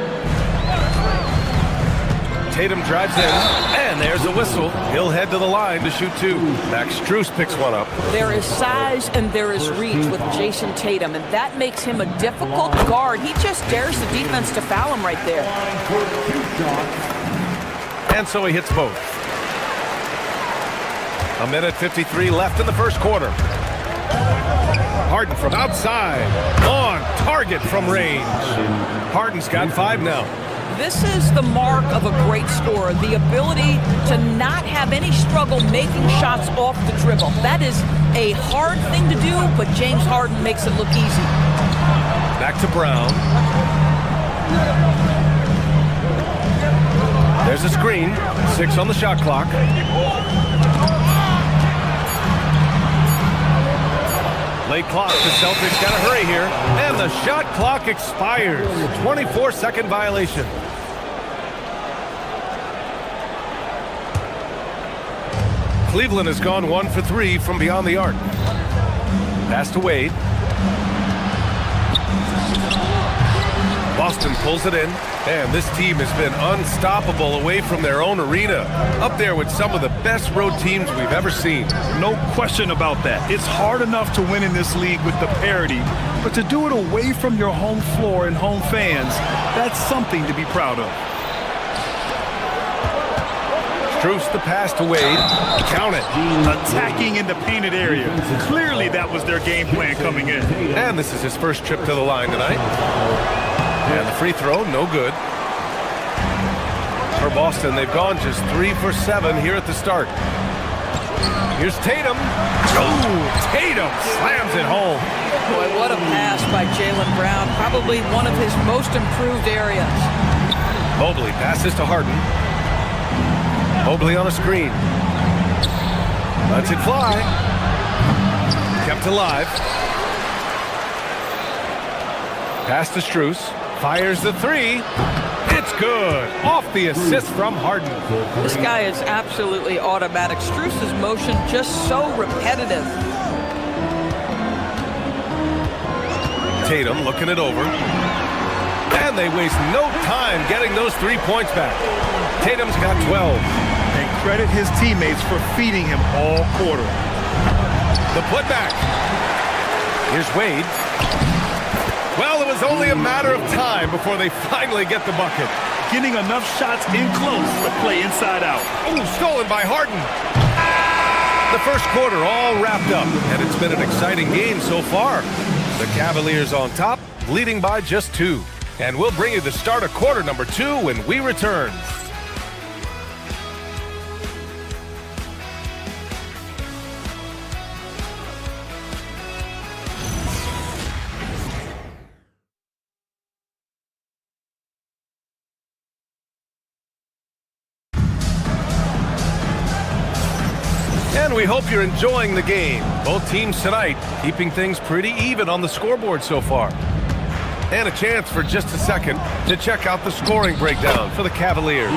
Tatum drives in, and there's a whistle. He'll head to the line to shoot 2. Max Strus picks one up. There is size and there is reach with Jason Tatum, and that makes him a difficult guard. He just dares the defense to foul him right there. And so he hits both. 1:53 left in the first quarter. Harden from outside, on target from range. Harden's got 5 now. This is the mark of a great scorer, the ability to not have any struggle making shots off the dribble. That is a hard thing to do, but James Harden makes it look easy. Back to Brown. There's a screen, 6 on the shot clock. Late clock, the Celtics got to hurry here. And the shot clock expires. 24-second violation. Cleveland has gone 1 for 3 from beyond the arc. Pass to Wade. Boston pulls it in. And this team has been unstoppable away from their own arena. Up there with some of the best road teams we've ever seen. No question about that. It's hard enough to win in this league with the parity, but to do it away from your home floor and home fans, that's something to be proud of. Strus the pass to Wade. Count it. Attacking in the painted area. Clearly that was their game plan coming in. And this is his first trip to the line tonight. And the free throw, no good. For Boston, they've gone just 3 for 7 here at the start. Here's Tatum. Oh, Tatum slams it home. Boy, what a pass by Jaylen Brown. Probably one of his most improved areas. Mobley passes to Harden. Mobley on a screen. Lets it fly. Kept alive. Pass to Strus. Fires the three. It's good. Off the assist from Harden. This guy is absolutely automatic. Strus's motion just so repetitive. Tatum looking it over. And they waste no time getting those 3 points back. Tatum's got 12. And credit his teammates for feeding him all quarter. The putback. Here's Wade. Well, it was only a matter of time before they finally get the bucket. Getting enough shots in close to play inside out. Oh, stolen by Harden. The first quarter all wrapped up, and it's been an exciting game so far. The Cavaliers on top, leading by just 2. And we'll bring you the start of quarter number 2 when we return. And we hope you're enjoying the game. Both teams tonight keeping things pretty even on the scoreboard so far. And a chance for just a second to check out the scoring breakdown for the Cavaliers.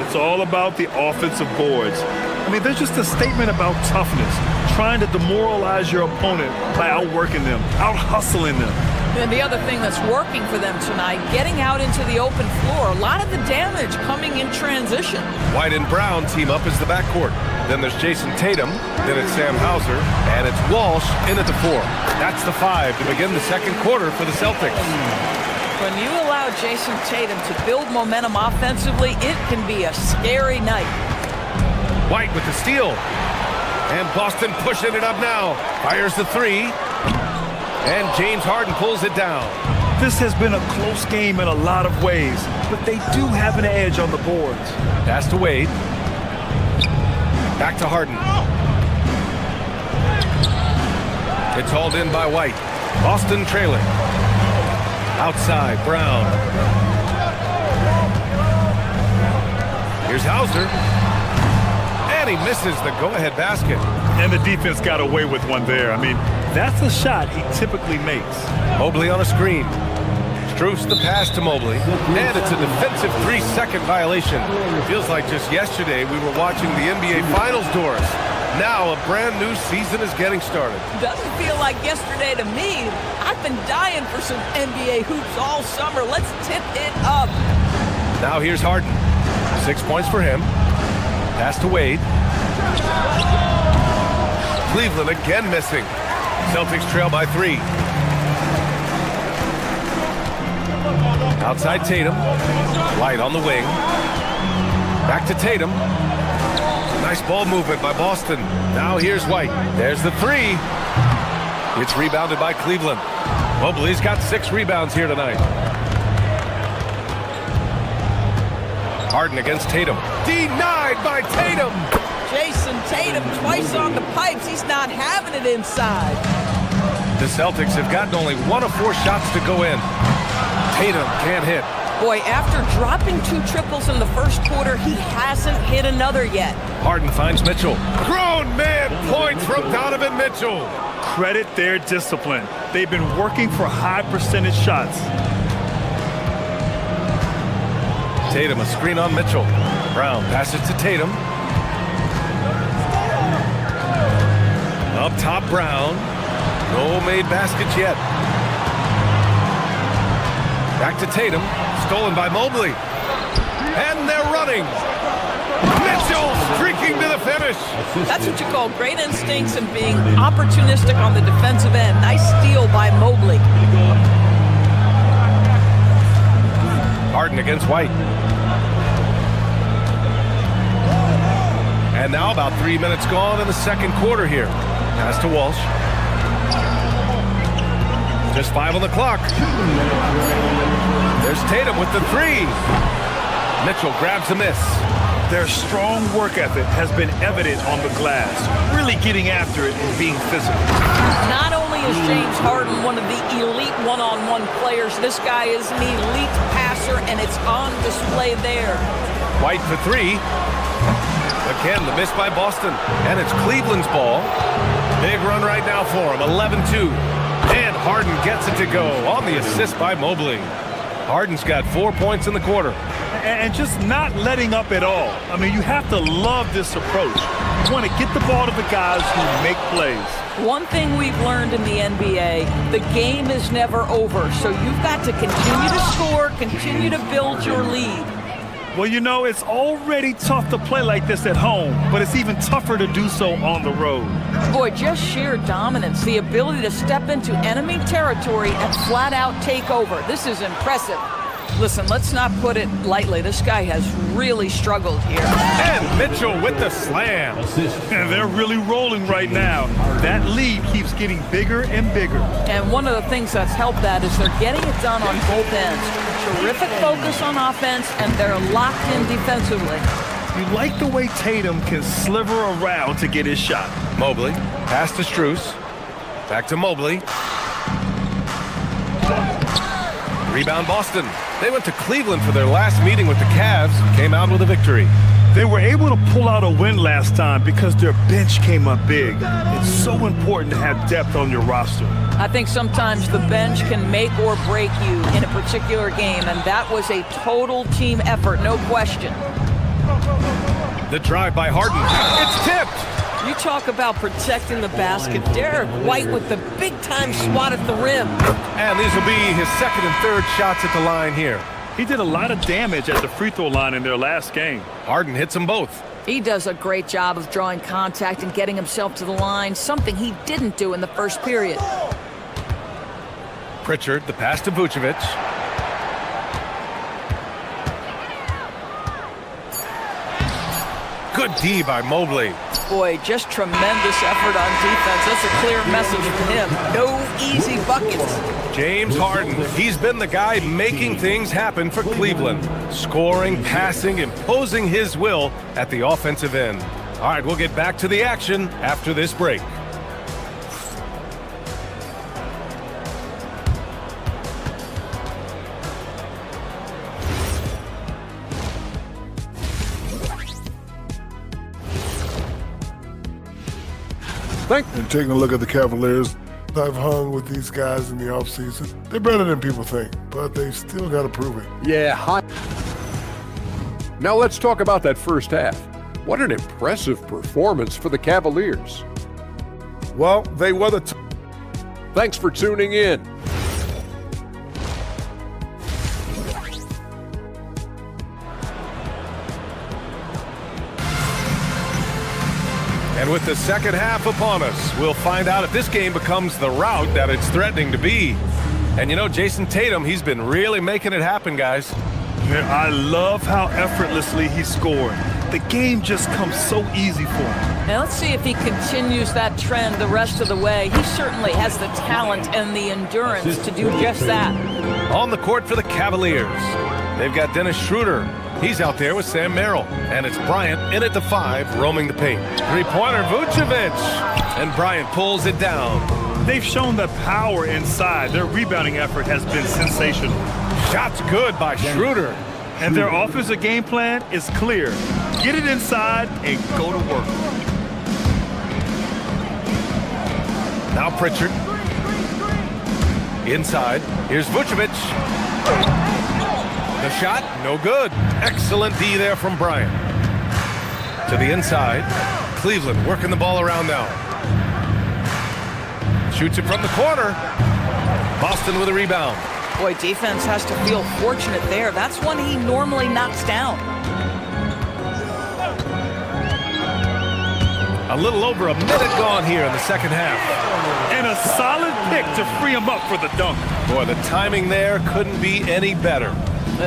It's all about the offensive boards. I mean, they're just a statement about toughness, trying to demoralize your opponent by outworking them, out-hustling them. And the other thing that's working for them tonight, getting out into the open floor. A lot of the damage coming in transition. White and Brown team up as the backcourt. Then there's Jason Tatum, then it's Sam Hauser, and it's Walsh in at the 4. That's the 5 to begin the second quarter for the Celtics. When you allow Jason Tatum to build momentum offensively, it can be a scary night. White with the steal. And Boston pushing it up now. Fires the 3. And James Harden pulls it down. This has been a close game in a lot of ways, but they do have an edge on the boards. Pass to Wade. Back to Harden. It's hauled in by White. Boston trailing. Outside, Brown. Here's Hauser. And he misses the go-ahead basket. And the defense got away with one there. I mean, that's a shot he typically makes. Mobley on a screen. Strus the pass to Mobley. And it's a defensive 3-second violation. Feels like just yesterday we were watching the NBA Finals doors. Now a brand new season is getting started. Doesn't feel like yesterday to me. I've been dying for some NBA hoops all summer. Let's tip it up. Now here's Harden. 6 points for him. Pass to Wade. Cleveland again missing. Celtics trail by 3. Outside Tatum. White on the wing. Back to Tatum. Nice ball movement by Boston. Now here's White. There's the 3. It's rebounded by Cleveland. Mobley's got 6 rebounds here tonight. Harden against Tatum. Denied by Tatum. Jason Tatum twice on the pipes. He's not having it inside. The Celtics have gotten only 1 of 4 shots to go in. Tatum can't hit. Boy, after dropping 2 triples in the first quarter, he hasn't hit another yet. Harden finds Mitchell. Grown man points from Donovan Mitchell. Credit their discipline. They've been working for high percentage shots. Tatum a screen on Mitchell. Brown passes to Tatum. Up top, Brown. No made baskets yet. Back to Tatum. Stolen by Mobley. And they're running. Mitchell streaking to the finish. That's what you call great instincts and being opportunistic on the defensive end. Nice steal by Mobley. Harden against White. And now about 3 minutes gone in the second quarter here. Pass to Walsh. Just 5 on the clock. There's Tatum with the 3. Mitchell grabs a miss. Their strong work ethic has been evident on the glass, really getting after it and being physical. Not only is James Harden one of the elite one-on-one players, this guy is an elite passer, and it's on display there. White for three. Again, the miss by Boston. And it's Cleveland's ball. Big run right now for him, 11-2. And Harden gets it to go on the assist by Mobley. Harden's got 4 points in the quarter. And just not letting up at all. I mean, you have to love this approach. You want to get the ball to the guys who make plays. One thing we've learned in the NBA, the game is never over. So you've got to continue to score, continue to build your lead. Well, you know, it's already tough to play like this at home, but it's even tougher to do so on the road. Boy, just sheer dominance, the ability to step into enemy territory and flat out take over. This is impressive. Listen, let's not put it lightly. This guy has really struggled here. And Mitchell with the slam. And they're really rolling right now. That lead keeps getting bigger and bigger. And one of the things that's helped that is they're getting it done on both ends. Terrific focus on offense, and they're locked in defensively. You like the way Tatum can sliver around to get his shot. Mobley, pass to Strus. Back to Mobley. Rebound Boston. They went to Cleveland for their last meeting with the Cavs, came out with a victory. They were able to pull out a win last time because their bench came up big. It's so important to have depth on your roster. I think sometimes the bench can make or break you in a particular game, and that was a total team effort, no question. The drive by Harden. It's tipped. You talk about protecting the basket. Derek White with the big-time swat at the rim. And these will be his second and third shots at the line here. He did a lot of damage at the free throw line in their last game. Harden hits them both. He does a great job of drawing contact and getting himself to the line, something he didn't do in the first period. Pritchard, the pass to Vucevic. Good D by Mobley. Boy, just tremendous effort on defense. That's a clear message from him. No easy buckets. James Harden, he's been the guy making things happen for Cleveland. Scoring, passing, imposing his will at the offensive end. All right, we'll get back to the action after this break. And taking a look at the Cavaliers, I've hung with these guys in the offseason. They're better than people think, but they still got to prove it. Yeah. Now let's talk about that first half. What an impressive performance for the Cavaliers. Well, they were Thanks for tuning in. And with the second half upon us, we'll find out if this game becomes the rout that it's threatening to be. And you know, Jason Tatum, he's been really making it happen, guys. Man, I love how effortlessly he scored. The game just comes so easy for him. Now let's see if he continues that trend the rest of the way. He certainly has the talent and the endurance to do just that. On the court for the Cavaliers, they've got Dennis Schroeder. He's out there with Sam Merrill. And it's Bryant in at the 5, roaming the paint. Three-pointer, Vucevic. And Bryant pulls it down. They've shown the power inside. Their rebounding effort has been sensational. Shots good by Schroeder. And their offensive game plan is clear. Get it inside and go to work. Now Pritchard. Inside. Here's Vucevic. The shot, no good. Excellent D there from Bryant. To the inside. Cleveland working the ball around now. Shoots it from the corner. Boston with a rebound. Boy, defense has to feel fortunate there. That's one he normally knocks down. A little over a minute gone here in the second half. And a solid pick to free him up for the dunk. Boy, the timing there couldn't be any better.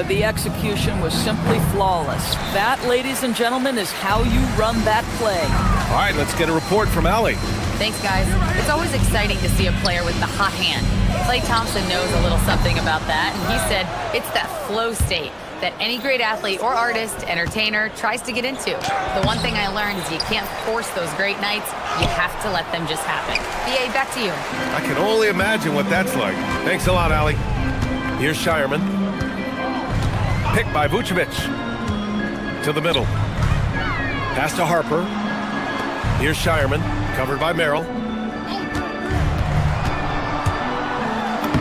The execution was simply flawless. That, ladies and gentlemen, is how you run that play. All right, let's get a report from Allie. Thanks, guys. It's always exciting to see a player with the hot hand. Klay Thompson knows a little something about that, and he said it's that flow state. that any great athlete or artist, entertainer, tries to get into. The one thing I learned is you can't force those great nights. You have to let them just happen. BA, back to you. I can only imagine what that's like. Thanks a lot, Allie. Here's Shireman. Picked by Vucevic. To the middle. Pass to Harper. Here's Shireman. Covered by Merrill.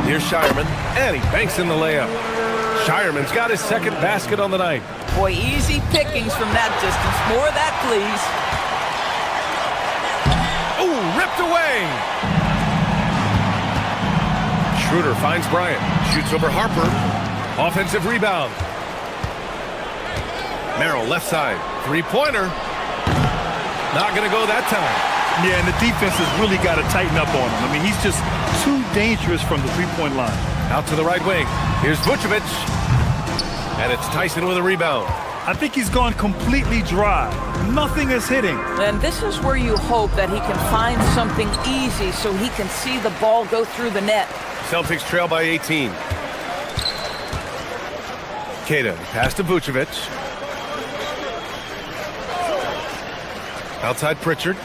Here's Shireman. And he banks in the layup. Shireman's got his second basket on the night. Boy, easy pickings from that distance. More of that, please. Ooh, ripped away. Schroeder finds Bryant. Shoots over Harper. Offensive rebound. Merrill, left side. Three-pointer. Not going to go that time. Yeah, and the defense has really got to tighten up on him. I mean, he's just too dangerous from the three-point line. Out to the right wing. Here's Vucevic. And it's Tyson with a rebound. I think he's gone completely dry. Nothing is hitting. And this is where you hope that he can find something easy so he can see the ball go through the net. Celtics trail by 18. Queta, pass to Vucevic. Outside Pritchard.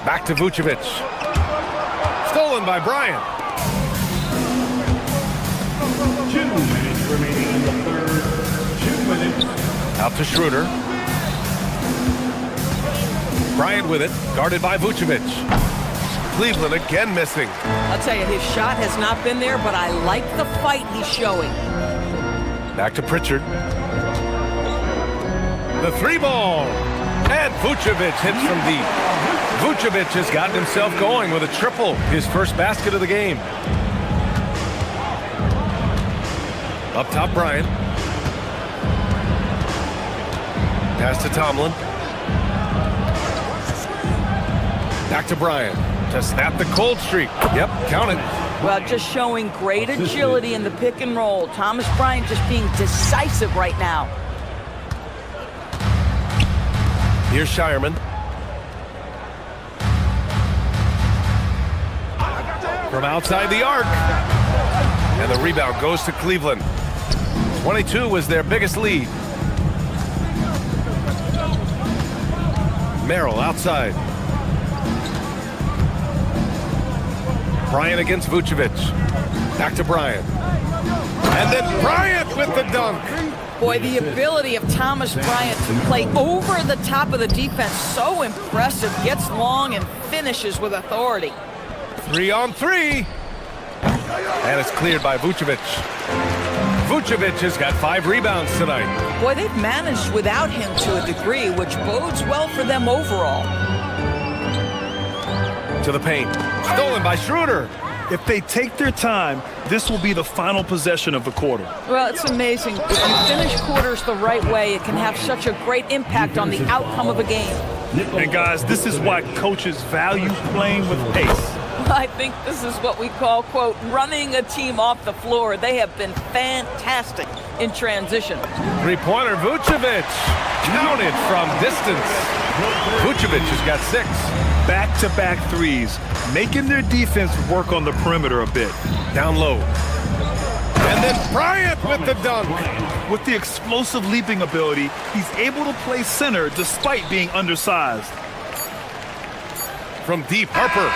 Back to Vucevic. Stolen by Bryant. 2 minutes remaining in the third. 2 minutes. Out to Schroeder. Bryant with it. Guarded by Vucevic. Cleveland again missing. I'll tell you, his shot has not been there, but I like the fight he's showing. Back to Pritchard. The three ball. And Vucevic hits from deep. Vucevic has gotten himself going with a triple. His first basket of the game. Up top, Bryant. Pass to Tomlin. Back to Bryant to snap the cold streak. Yep, count it. Well, just showing great agility in the pick and roll. Thomas Bryant just being decisive right now. Here's Shireman. From outside the arc. And the rebound goes to Cleveland. 22 was their biggest lead. Merrill outside. Bryant against Vucevic. Back to Bryant. And then Bryant with the dunk. Boy, the ability of Thomas Bryant to play over the top of the defense, so impressive. Gets long and finishes with authority. 3-on-3. And it's cleared by Vucevic. Vucevic has got 5 rebounds tonight. Boy, they've managed without him to a degree, which bodes well for them overall. To the paint. Stolen by Schroeder. If they take their time, this will be the final possession of the quarter. Well, it's amazing. If you finish quarters the right way, it can have such a great impact on the outcome of a game. And guys, this is why coaches value playing with pace. I think this is what we call, quote, running a team off the floor. They have been fantastic in transition. Three-pointer, Vucevic. Counted from distance. Vucevic has got 6. Back-to-back threes, making their defense work on the perimeter a bit. Down low. And then Bryant with the dunk. With the explosive leaping ability, he's able to play center despite being undersized. From deep, Harper.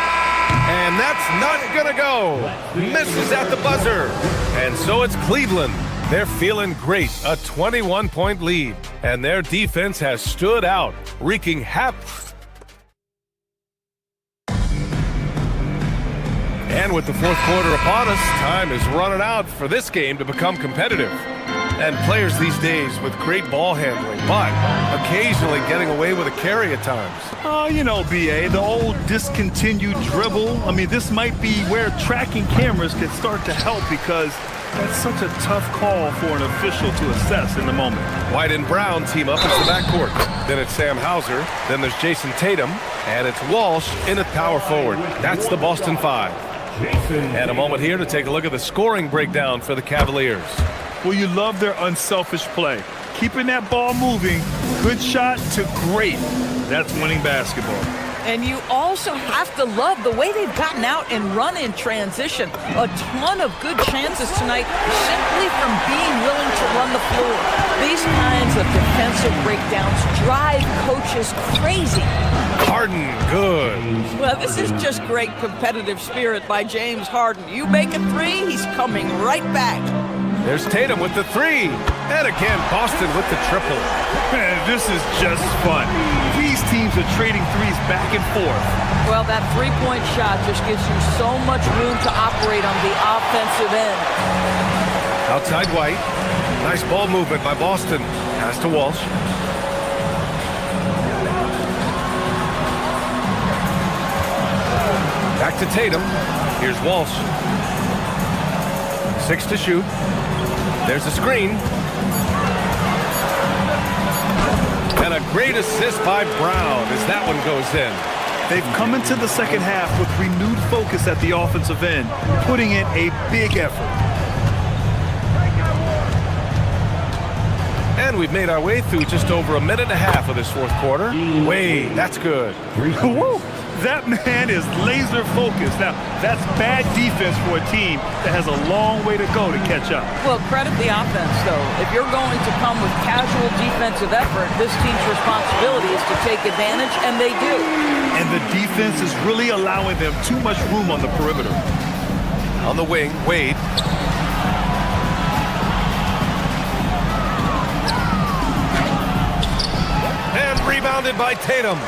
And that's not gonna go. Misses at the buzzer. And so it's Cleveland. They're feeling great. A 21-point lead. And their defense has stood out, wreaking havoc. And with the fourth quarter upon us, time is running out for this game to become competitive. And players these days with great ball handling, but occasionally getting away with a carry at times. Oh, you know, BA, the old discontinued dribble. I mean, this might be where tracking cameras could start to help because that's such a tough call for an official to assess in the moment. White and Brown team up as the backcourt. Then it's Sam Hauser. Then there's Jason Tatum. And it's Walsh in at power forward. That's the Boston 5. And a moment here to take a look at the scoring breakdown for the Cavaliers. Well, you love their unselfish play. Keeping that ball moving, good shot to great. That's winning basketball. And you also have to love the way they've gotten out and run in transition. A ton of good chances tonight simply from being willing to run the floor. These kinds of defensive breakdowns drive coaches crazy. Harden, good. Well, this is just great competitive spirit by James Harden. You make a three, he's coming right back. There's Tatum with the three. And again, Boston with the triple. Man, this is just fun. These teams are trading threes back and forth. Well, that three-point shot just gives you so much room to operate on the offensive end. Outside White. Nice ball movement by Boston. Pass to Walsh. Back to Tatum. Here's Walsh. 6 to shoot. There's a screen. And a great assist by Brown as that one goes in. They've come into the second half with renewed focus at the offensive end, putting in a big effort. And we've made our way through just over a minute and a half of this fourth quarter. Wade, that's good. Woo! That man is laser focused. Now, that's bad defense for a team that has a long way to go to catch up. Well, credit the offense, though. If you're going to come with casual defensive effort, this team's responsibility is to take advantage, and they do. And the defense is really allowing them too much room on the perimeter. On the wing, Wade. And rebounded by Tatum.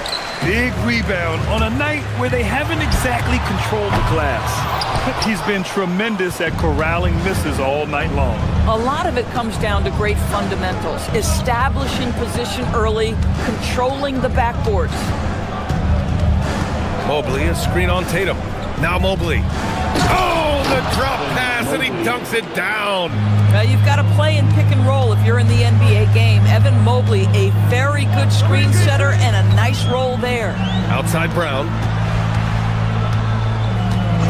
Big rebound on a night where they haven't exactly controlled the glass. He's been tremendous at corralling misses all night long. A lot of it comes down to great fundamentals. Establishing position early, controlling the backboards. Mobley, a screen on Tatum. Now Mobley. Oh, the drop pass, and he dunks it down. You've got to play in pick and roll if you're in the NBA game. Evan Mobley, a very good screen setter and a nice roll there. Outside Brown.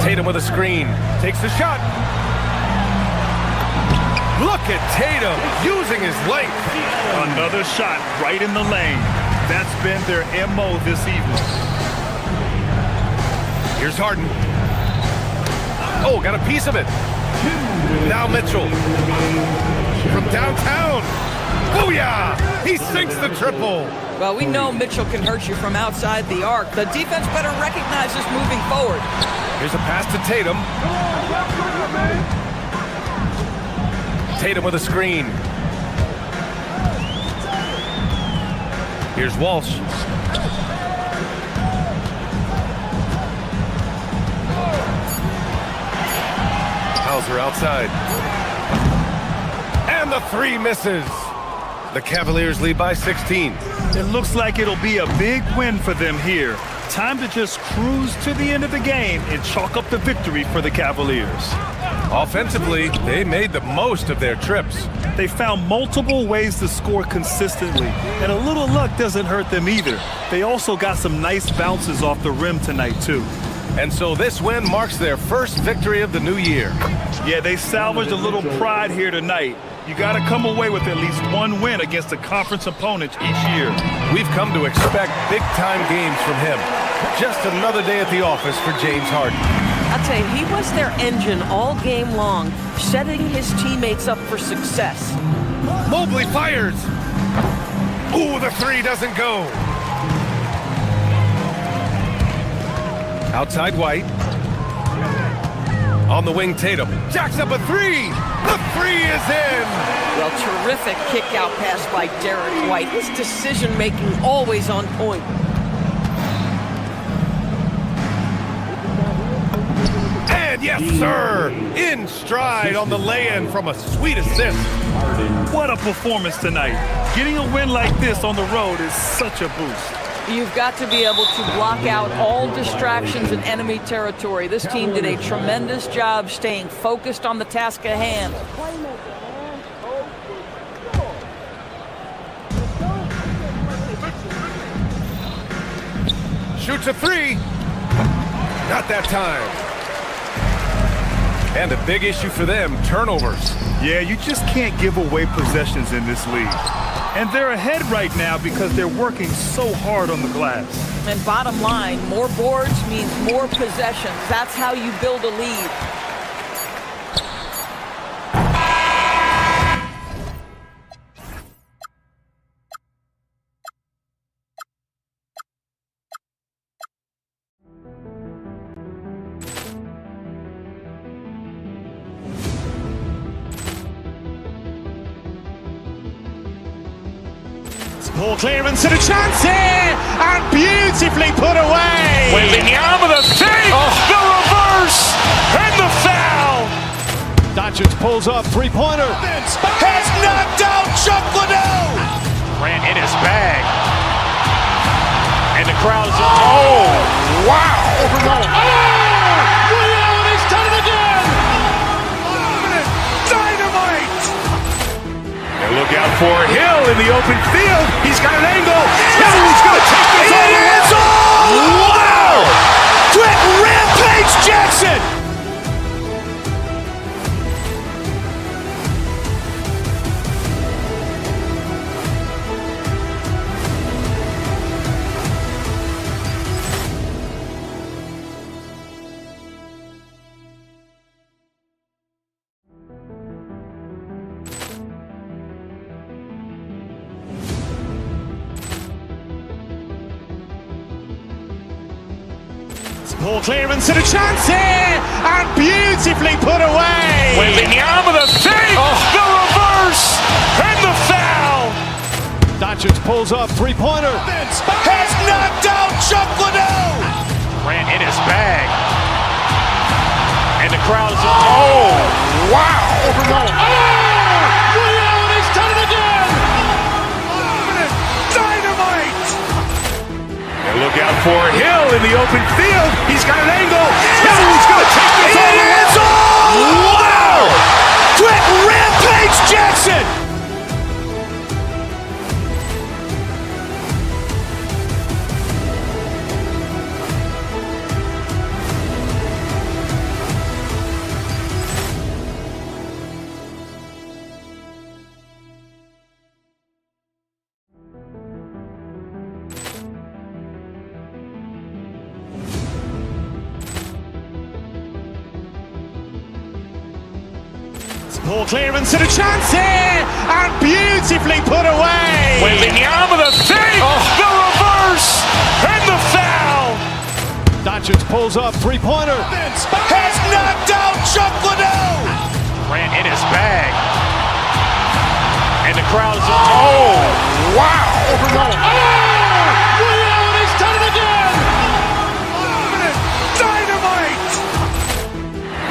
Tatum with a screen. Takes the shot. Look at Tatum using his length. Another shot right in the lane. That's been their MO this evening. Here's Harden. Oh, got a piece of it. Now Mitchell. From downtown. Booyah! He sinks the triple. Well, we know Mitchell can hurt you from outside the arc. The defense better recognize this moving forward. Here's a pass to Tatum. Tatum with a screen. Here's Walsh. Hauser outside. And the three misses. The Cavaliers lead by 16. It looks like it'll be a big win for them here. Time to just cruise to the end of the game and chalk up the victory for the Cavaliers. Offensively, they made the most of their trips. They found multiple ways to score consistently, and a little luck doesn't hurt them either. They also got some nice bounces off the rim tonight, too. And so this win marks their first victory of the new year. Yeah, they salvaged a little pride here tonight. You got to come away with at least one win against a conference opponent each year. We've come to expect big-time games from him. Just another day at the office for James Harden. I'll tell you, he was their engine all game long, setting his teammates up for success. Mobley fires. Ooh, the three doesn't go. Outside White. On the wing, Tatum. Jacks up a three. The three is in. Well, terrific kick-out pass by Derek White. His decision-making always on point. And yes, sir. In stride on the lay-in from a sweet assist. What a performance tonight. Getting a win like this on the road is such a boost. You've got to be able to block out all distractions in enemy territory. This team did a tremendous job staying focused on the task at hand. Shoots a three. Not that time. And a big issue for them, turnovers. Yeah, you just can't give away possessions in this league. And they're ahead right now because they're working so hard on the glass. And bottom line, more boards means more possessions. That's how you build a lead. Poor clearance and a chance here, and beautifully put away. Wembanyama the fake, the reverse, and the foul. Doncic pulls up, three-pointer. Has knocked out Chuck Liddell. Grant in his bag. And the crowd is, oh, wow. He's done it again. Dynamite. And look out for Hill in the open field. He's got an angle. He's going to take this all the way. Wow! Quick Rampage Jackson. Poor clearance and a chance here, and beautifully put away. Wembanyama the fake, the reverse, and the foul. Doncic pulls up, three-pointer. Has knocked out Chuck Liddell. Grant in his bag. And the crowd is, oh, wow. He's done it again. Dynamite. And look out for Hill in the open field. He's got an angle. He's going to take this all the way. Wow! Quick Rampage Jackson. Poor clearance and a chance here, and beautifully put away. Wembanyama the fake, the reverse, and the foul. Doncic pulls up, three-pointer. Has knocked out Chuck Liddell. Grant in his bag. And the crowd is, oh, wow. He's done it again. Dynamite.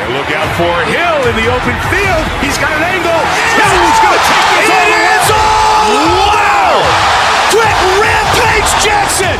And look out for Hill in the open field. He's got an angle. He's going to take this all the way. Wow! Quick Rampage Jackson.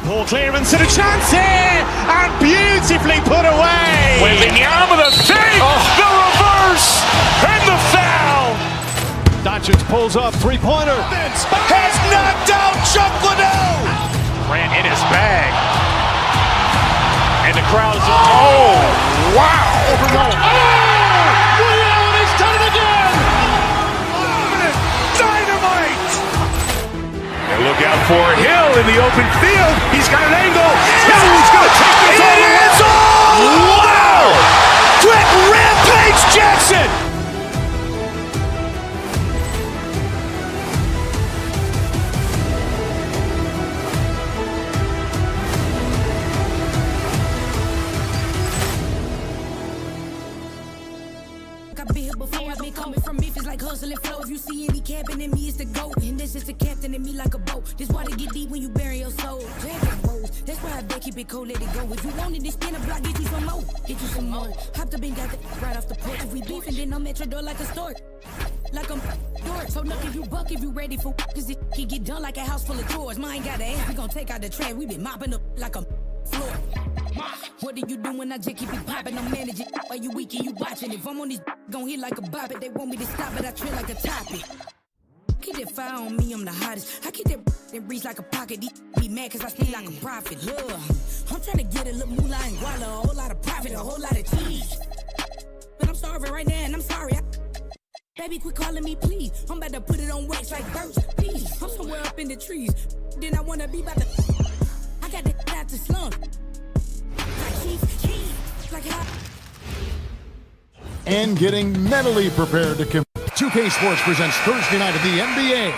Poor clearance and a chance here, and beautifully put away. Wembanyama the fake, the reverse, and the foul. Doncic pulls up, three-pointer. Has knocked out Chuck Liddell. Grant in his bag. And the crowd is, oh, wow. He's done it again. Dynamite. And look out for Hill in the open field. He's got an angle. He's going to take this all the way. Wow! Quick Rampage Jackson. I've been here before, I've been coming from Memphis like hustle and flow. If you see any capping in me, it's the GOAT. And this is the captain in me like a boat. This water get deep when you bury your soul. That's why I bet keep it cold, let it go. If you want it, then spin a block, get you some more. Get you some more. Hopped up and got the right off the porch. If we beefing, then I'm at your door like a stork. like I'm dork. So look if you buck if you ready for cause it can get done like a house full of drawers. Mine got an ass, we gon' take out the trash. We been mopping up like a floor. What do you do when I just keep it popping? I'm managing while you weak and you watching. If I'm on these gon' hit like a bop it. They want me to stop it, I treat like a topic. Keep that fire on me, I'm the hottest. I keep that and reach like a pocket. These be mad cause I speak like a prophet. I'm trying to get a little moolah and guala, a whole lot of profit, a whole lot of cheese. But I'm starving right now and I'm sorry. Baby, quit calling me, please. I'm about to put it on wax like birds, please. I'm somewhere up in the trees. Then I wanna be by the. I got that out the slum. Like cheese, like how. And getting mentally prepared to compete. 2K Sports presents Thursday night of the NBA.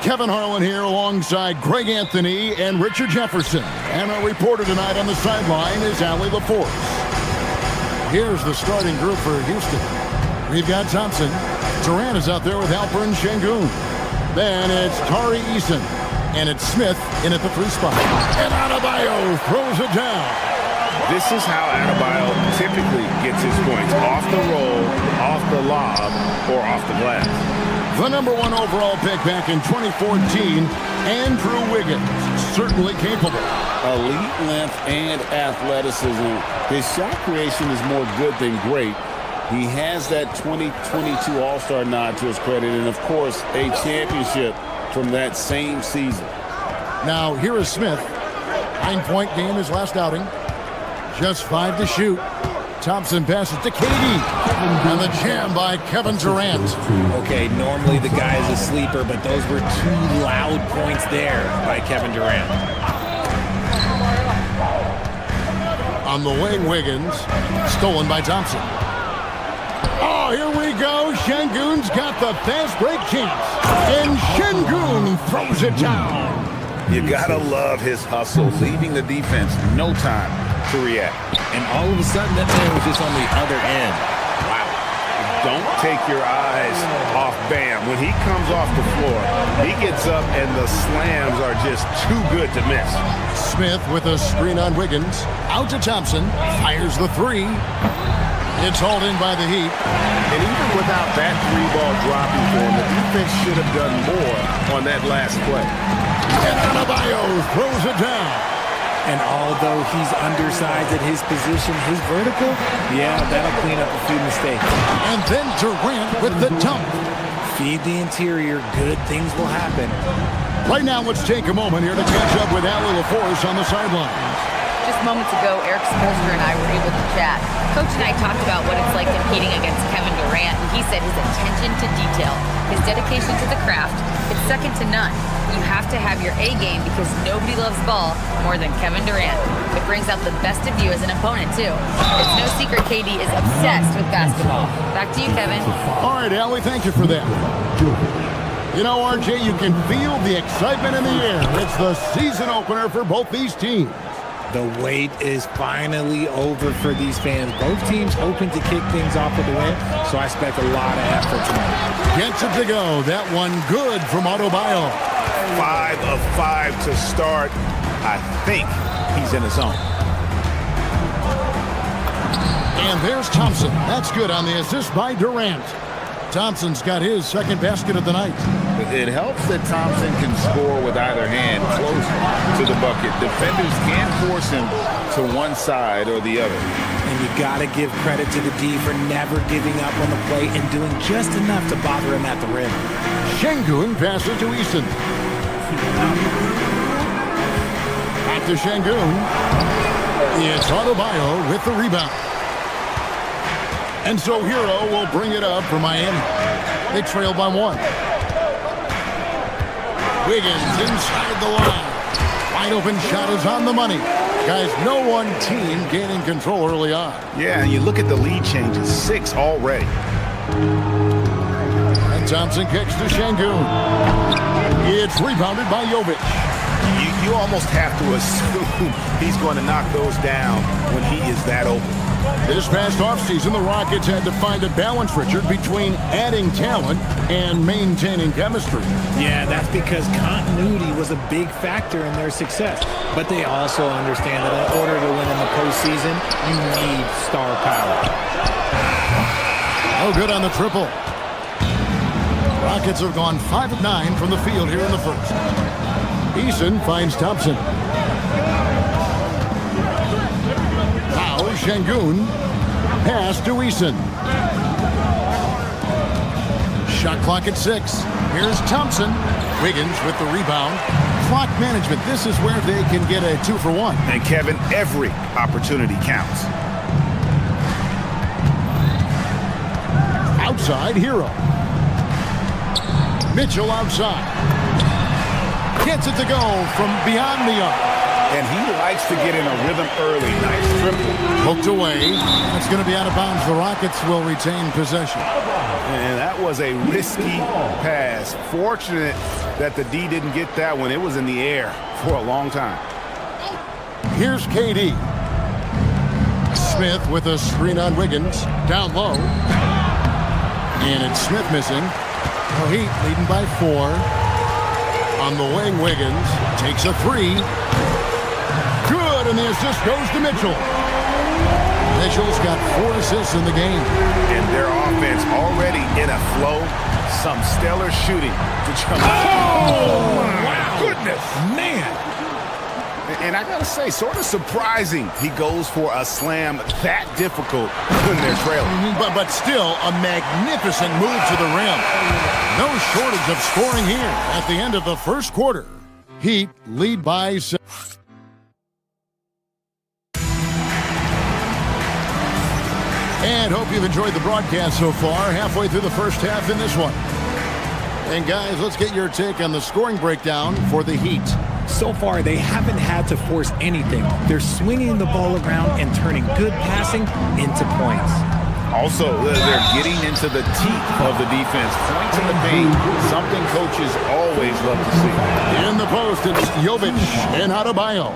Kevin Harlan here alongside Greg Anthony and Richard Jefferson. And our reporter tonight on the sideline is Allie LaForce. Here's the starting group for Houston. We've got Thompson. Durant is out there with Alperen Şengün. Then it's Tari Eason. And it's Smith in at the 3 spot. And Adebayo throws it down. This is how Adebayo typically gets his points. Off the roll, off the lob, or off the glass. The number 1 overall pick back in 2014, Andrew Wiggins, certainly capable. Elite length and athleticism. His shot creation is more good than great. He has that 2022 All-Star nod to his credit, and of course, a championship from that same season. Now, here is Smith. 9-point game his last outing. Just 5 to shoot. Thompson passes to KD. And the jam by Kevin Durant. Okay, normally the guy is a sleeper, but those were 2 loud points there by Kevin Durant. On the wing, Wiggins. Stolen by Thompson. Oh, here we go. Şengün's got the fast break chance. And Şengün throws it down. You gotta love his hustle, leaving the defense no time to react. And all of a sudden, that man was just on the other end. Wow. Don't take your eyes off Bam. When he comes off the floor, he gets up and the slams are just too good to miss. Smith with a screen on Wiggins. Out to Thompson. Fires the 3. It's hauled in by the Heat. And even without that 3-ball dropping for him, the defense should have done more on that last play. And Adebayo throws it down. And although he's undersized at his position, his vertical, yeah, that'll clean up a few mistakes. And then Durant with the dunk. Feed the interior, good things will happen. Right now, let's take a moment here to catch up with Allie LaForce on the sideline. Just moments ago, Eric Spoelstra and I were able to chat. Coach and I talked about what it's like competing against Kevin Durant, and he said his attention to detail, his dedication to the craft, it's second to none. You have to have your A game because nobody loves ball more than Kevin Durant. It brings out the best of you as an opponent, too. It's no secret KD is obsessed with basketball. Back to you, Kevin. All right, Allie, thank you for that. You know, RJ, you can feel the excitement in the air. It's the season opener for both these teams. The wait is finally over for these fans. Both teams hoping to kick things off with a win, so I expect a lot of effort tonight. Gets it to go. That one good from Adebayo. 5 of 5 to start. I think he's in the zone. And there's Thompson. That's good on the assist by Durant. Thompson's got his second basket of the night. It helps that Thompson can score with either hand close to the bucket. Defenders can force him to one side or the other. And you got to give credit to the D for never giving up on the play and doing just enough to bother him at the rim. Şengün passes to Eason. Back to Şengün. It's Adebayo with the rebound. And so Hero will bring it up for Miami. They trail by 1. Wiggins inside the line. Wide open shot is on the money. Guys, no one team gaining control early on. Yeah, and you look at the lead changes, 6 already. And Thompson kicks to Şengün. It's rebounded by Jovic. You almost have to assume he's going to knock those down when he is that open. This past offseason, the Rockets had to find a balance, Richard, between adding talent and maintaining chemistry. Yeah, that's because continuity was a big factor in their success. But they also understand that in order to win in the postseason, you need star power. Oh, good on the triple. Rockets have gone 5 of 9 from the field here in the first. Eason finds Thompson. Now Şengün. Pass to Eason. Shot clock at 6. Here's Thompson. Wiggins with the rebound. Clock management. This is where they can get a 2 for 1. And Kevin, every opportunity counts. Outside, Hero. Mitchell outside. Gets it to go from beyond the arc. And he likes to get in a rhythm early. Nice triple. Hooked away. It's going to be out of bounds. The Rockets will retain possession. And that was a risky pass. Fortunate that the D didn't get that one. It was in the air for a long time. Here's KD. Smith with a screen on Wiggins. Down low. And it's Smith missing. Oh, Heat leading by 4. On the wing, Wiggins takes a 3. Good, and the assist goes to Mitchell. Mitchell's got 4 assists in the game. And their offense already in a flow. Some stellar shooting to jump. Oh, my goodness. Man. And I got to say, sort of surprising he goes for a slam that difficult when they're trailing. But still a magnificent move to the rim. No shortage of scoring here at the end of the first quarter. Heat lead by 7. And hope you've enjoyed the broadcast so far. Halfway through the first half in this one. And guys, let's get your take on the scoring breakdown for the Heat. So far, they haven't had to force anything. They're swinging the ball around and turning good passing into points. Also, they're getting into the teeth of the defense. Points in the paint, something coaches always love to see. In the post, it's Jovic and Adebayo.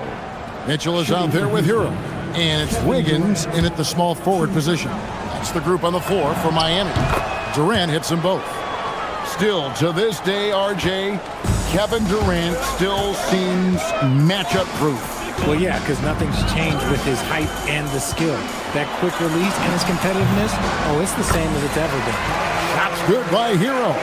Mitchell is out there with Hero. And it's Wiggins in at the small forward position. That's the group on the floor for Miami. Durant hits them both. Still, to this day, RJ, Kevin Durant still seems matchup proof. Well, yeah, because nothing's changed with his height and the skill. That quick release and his competitiveness, it's the same as it's ever been. Shots good by Hero.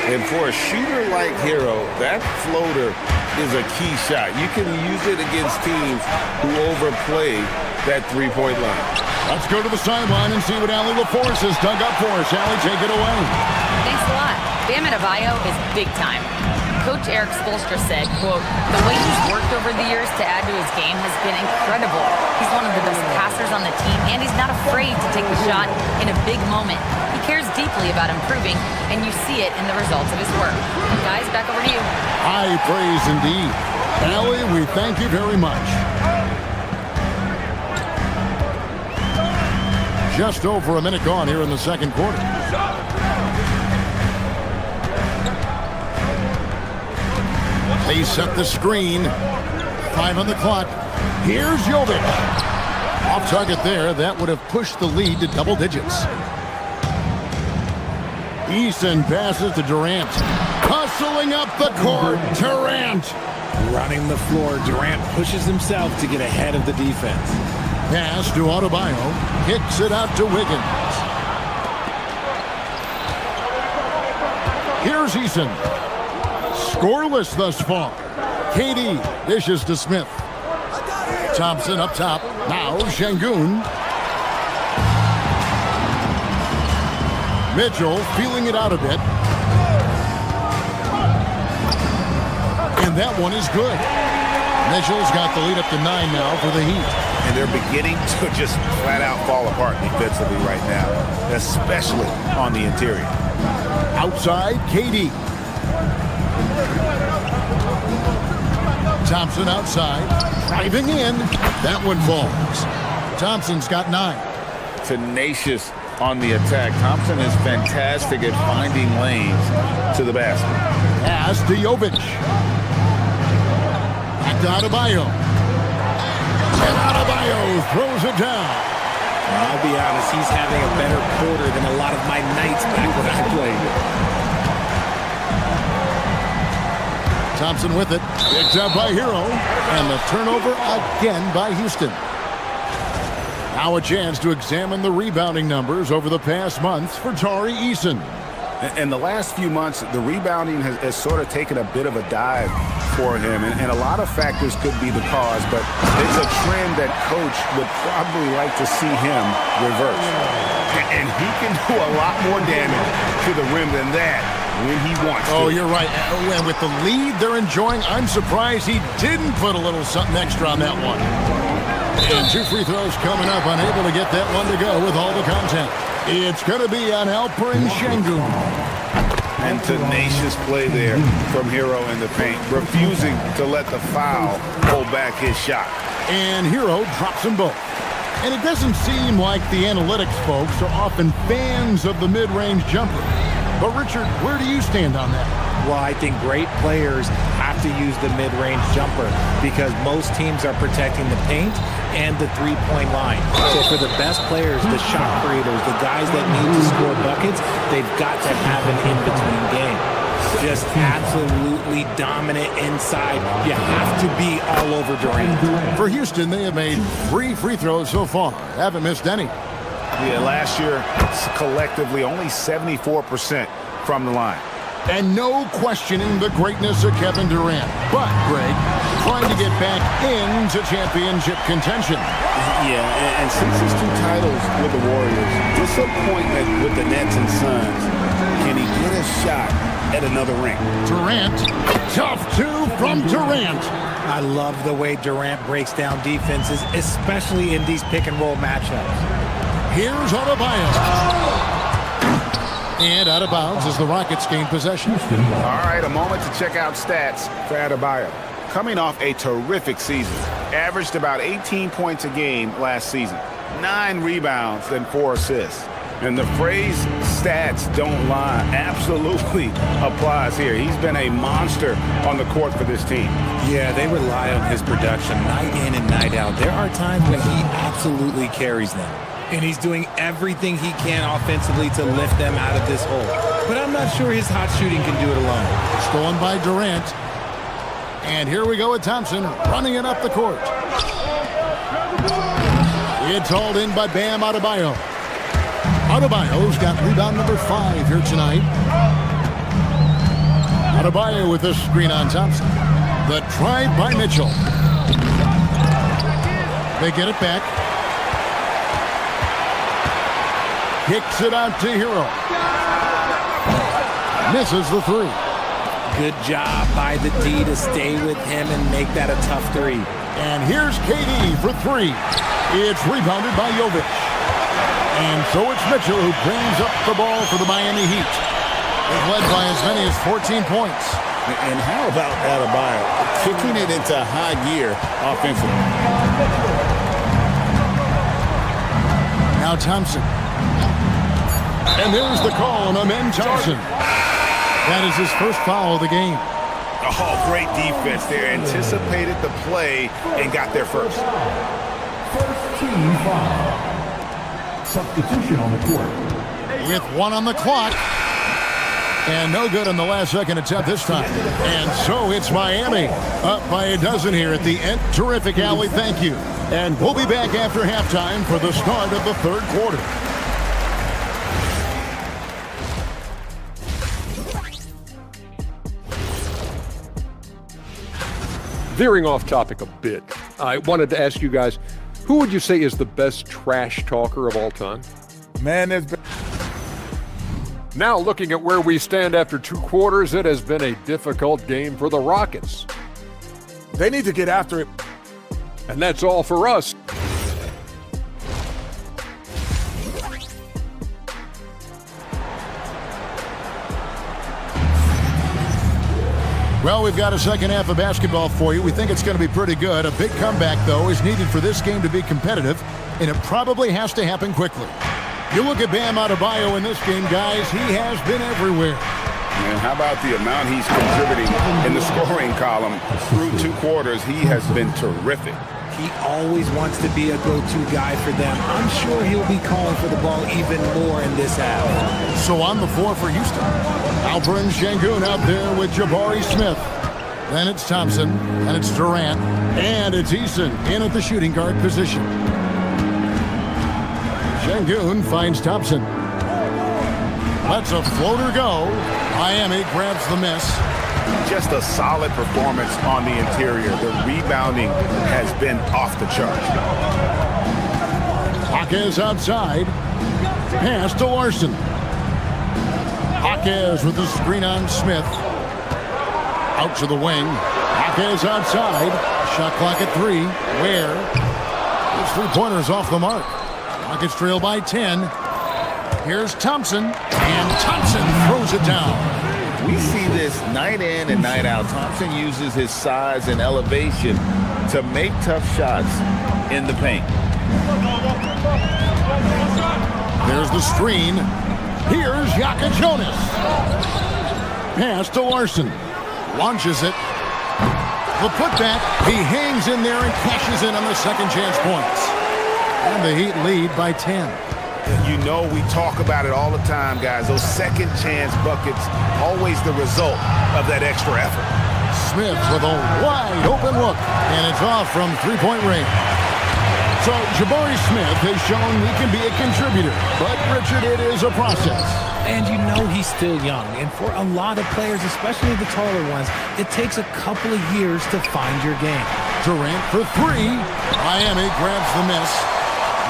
And for a shooter like Hero, that floater is a key shot. You can use it against teams who overplay that three-point line. Let's go to the sideline and see what Allie LaForce has dug up for us. Allie, take it away. Thanks a lot. Bam Adebayo is big time. Coach Eric Spoelstra said, quote, "The way he's worked over the years to add to his game has been incredible. He's one of the best passers on the team, and he's not afraid to take the shot in a big moment. He cares deeply about improving, and you see it in the results of his work." Guys, back over to you. High praise indeed. Allie, we thank you very much. Just over a minute gone here in the second quarter. They set the screen. 5 on the clock. Here's Jovic. Off target there. That would have pushed the lead to double digits. Eason passes to Durant. Hustling up the court. Durant. Running the floor. Durant pushes himself to get ahead of the defense. Pass to Adebayo. Kicks it out to Wiggins. Here's Eason. Scoreless thus far. KD dishes to Smith. Thompson up top. Now Şengün. Mitchell feeling it out a bit. And that one is good. Mitchell's got the lead up to 9 now for the Heat. And they're beginning to just flat out fall apart defensively right now, especially on the interior. Outside, KD. Thompson outside, driving in. That one falls. Thompson's got 9. Tenacious on the attack. Thompson is fantastic at finding lanes to the basket. Pass to Jovic. Back to Adebayo. And Adebayo throws it down. I'll be honest, he's having a better quarter than a lot of my nights back when I played. Thompson with it. Picked up by Hero. And the turnover again by Houston. Now a chance to examine the rebounding numbers over the past months for Tari Eason. In the last few months, the rebounding has sort of taken a bit of a dive for him, and a lot of factors could be the cause, but it's a trend that Coach would probably like to see him reverse. And he can do a lot more damage to the rim than that when he wants to. Oh, you're right. And with the lead they're enjoying, I'm surprised he didn't put a little something extra on that one. And 2 free throws coming up, unable to get that one to go with all the content. It's going to be on Alperen Sengun. And tenacious play there from Hero in the paint, refusing to let the foul hold back his shot. And Hero drops them both. And it doesn't seem like the analytics folks are often fans of the mid-range jumper. But Richard, where do you stand on that? Well, I think great players have to use the mid-range jumper because most teams are protecting the paint and the three-point line. So for the best players, the shot creators, the guys that need to score buckets, they've got to have an in-between game. Just absolutely dominant inside. You have to be all over Durant. For Houston, they have made 3 free throws so far. Haven't missed any. Yeah, last year, collectively, only 74% from the line. And no questioning the greatness of Kevin Durant. But, Greg, trying to get back into championship contention. Yeah, and since his 2 titles with the Warriors, disappointment with the Nets and Suns, can he get a shot at another ring? Durant, tough 2 from Durant. I love the way Durant breaks down defenses, especially in these pick-and-roll matchups. Here's Adebayo. And out of bounds as the Rockets gain possession. All right, a moment to check out stats for Adebayo. Coming off a terrific season, averaged about 18 points a game last season, 9 rebounds and 4 assists. And the phrase stats don't lie absolutely applies here. He's been a monster on the court for this team. Yeah, they rely on his production night in and night out. There are times when he absolutely carries them. And he's doing everything he can offensively to lift them out of this hole. But I'm not sure his hot shooting can do it alone. Stolen by Durant. And here we go with Thompson running it up the court. It's hauled in by Bam Adebayo. Adebayo's got rebound number 5 here tonight. Adebayo with this screen on Thompson. The drive by Mitchell. They get it back. Kicks it out to Hero. Misses the 3. Good job by the D to stay with him and make that a tough 3. And here's KD for 3. It's rebounded by Jovic. And so it's Mitchell who brings up the ball for the Miami Heat. They've led by as many as 14 points. And how about Adebayo kicking it into high gear offensively? Now Thompson. And there's the call on Amen Johnson. That is his first foul of the game. Oh, great defense there. Anticipated the play and got there first. First team foul. Substitution on the court. With 1 on the clock. And no good on the last second attempt this time. And so it's Miami up by a dozen here at the end. Terrific, Allie. Thank you. And we'll be back after halftime for the start of the 3rd quarter. Veering off topic a bit, I wanted to ask you guys, who would you say is the best trash talker of all time? Man, there's been... Now looking at where we stand after 2 quarters, it has been a difficult game for the Rockets. They need to get after it. And that's all for us. Well, we've got a second half of basketball for you. We think it's going to be pretty good. A big comeback, though, is needed for this game to be competitive, and it probably has to happen quickly. You look at Bam Adebayo in this game, guys, he has been everywhere. And how about the amount he's contributing in the scoring column through 2 quarters? He has been terrific. He always wants to be a go-to guy for them. I'm sure he'll be calling for the ball even more in this half. So on the floor for Houston, Alperen Sengun out there with Jabari Smith. Then it's Thompson, and it's Durant, and it's Eason in at the shooting guard position. Sengun finds Thompson. Lets a floater go. Miami grabs the miss. Just a solid performance on the interior. The rebounding has been off the chart. Jaquez outside. Pass to Larson. Jaquez with the screen on Smith. Out to the wing. Jaquez outside. Shot clock at 3. Where? His three-pointers off the mark. Rockets trail by 10. Here's Thompson. And Thompson throws it down. We see this night in and night out. Thompson uses his size and elevation to make tough shots in the paint. There's the screen. Here's Jonas. Pass to Larson. Launches it. The putback. He hangs in there and cashes in on the second chance points. And the Heat lead by 10. You know we talk about it all the time, guys. Those second chance buckets, always the result of that extra effort. Smith with a wide open look. And it's off from three-point range. So Jabari Smith has shown he can be a contributor. But, Richard, it is a process. And you know he's still young. And for a lot of players, especially the taller ones, it takes a couple of years to find your game. Durant for 3. Miami grabs the miss.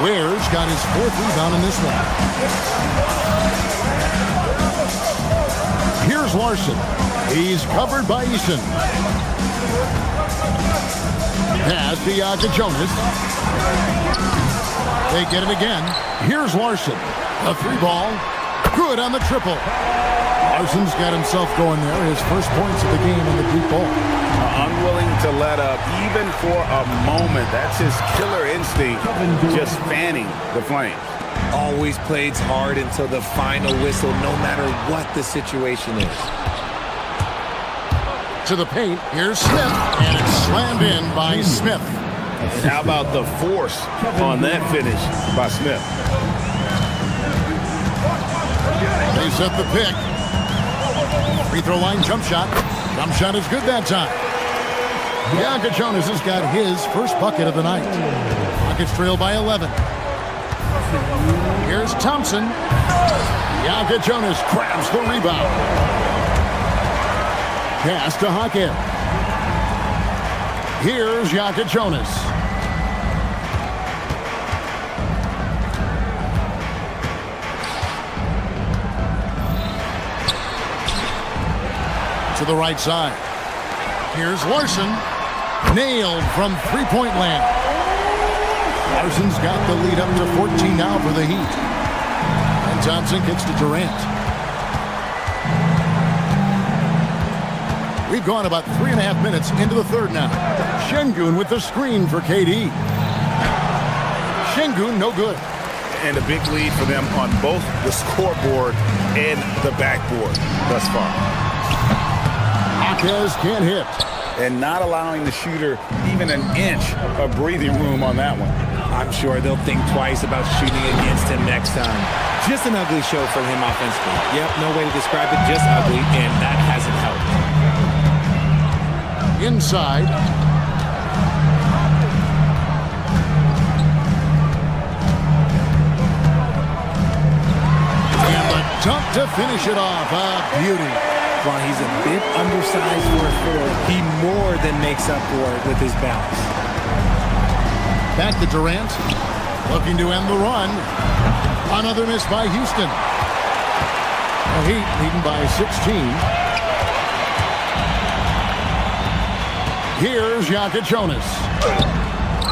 Ware's got his 4th rebound in this one. Here's Larson. He's covered by Eason. Pass to Jonas. They get it again. Here's Larson. A 3-ball. Good on the triple. Larson's got himself going there. His first points of the game in the deep ball. Unwilling to let up even for a moment. That's his killer instinct, just fanning the flames. Always plays hard until the final whistle, no matter what the situation is. To the paint, here's Smith, and it's slammed in by Smith. And how about the force on that finish by Smith? They set the pick. Free throw line jump shot. Jump shot is good that time. Jonas has got his first bucket of the night. Rockets trail by 11. Here's Thompson. Jonas grabs the rebound. Pass to Haken. Here's Jonas. To the right side. Here's Larson. Nailed from three-point land. Larson's got the lead up to 14 now for the Heat. And Thompson kicks to Durant. We've gone about 3.5 minutes into the third now. Şengün with the screen for KD. Şengün no good. And a big lead for them on both the scoreboard and the backboard thus far. Jaquez can't hit. And not allowing the shooter even an inch of breathing room on that one. I'm sure they'll think twice about shooting against him next time. Just an ugly show from him offensively. Yep, no way to describe it, just ugly, and that hasn't helped. Inside. And the dunk to finish it off. A beauty. While he's a bit undersized for a forward, he more than makes up for it with his balance. Back to Durant. Looking to end the run. Another miss by Houston. The Heat leading by 16. Here's Jonas.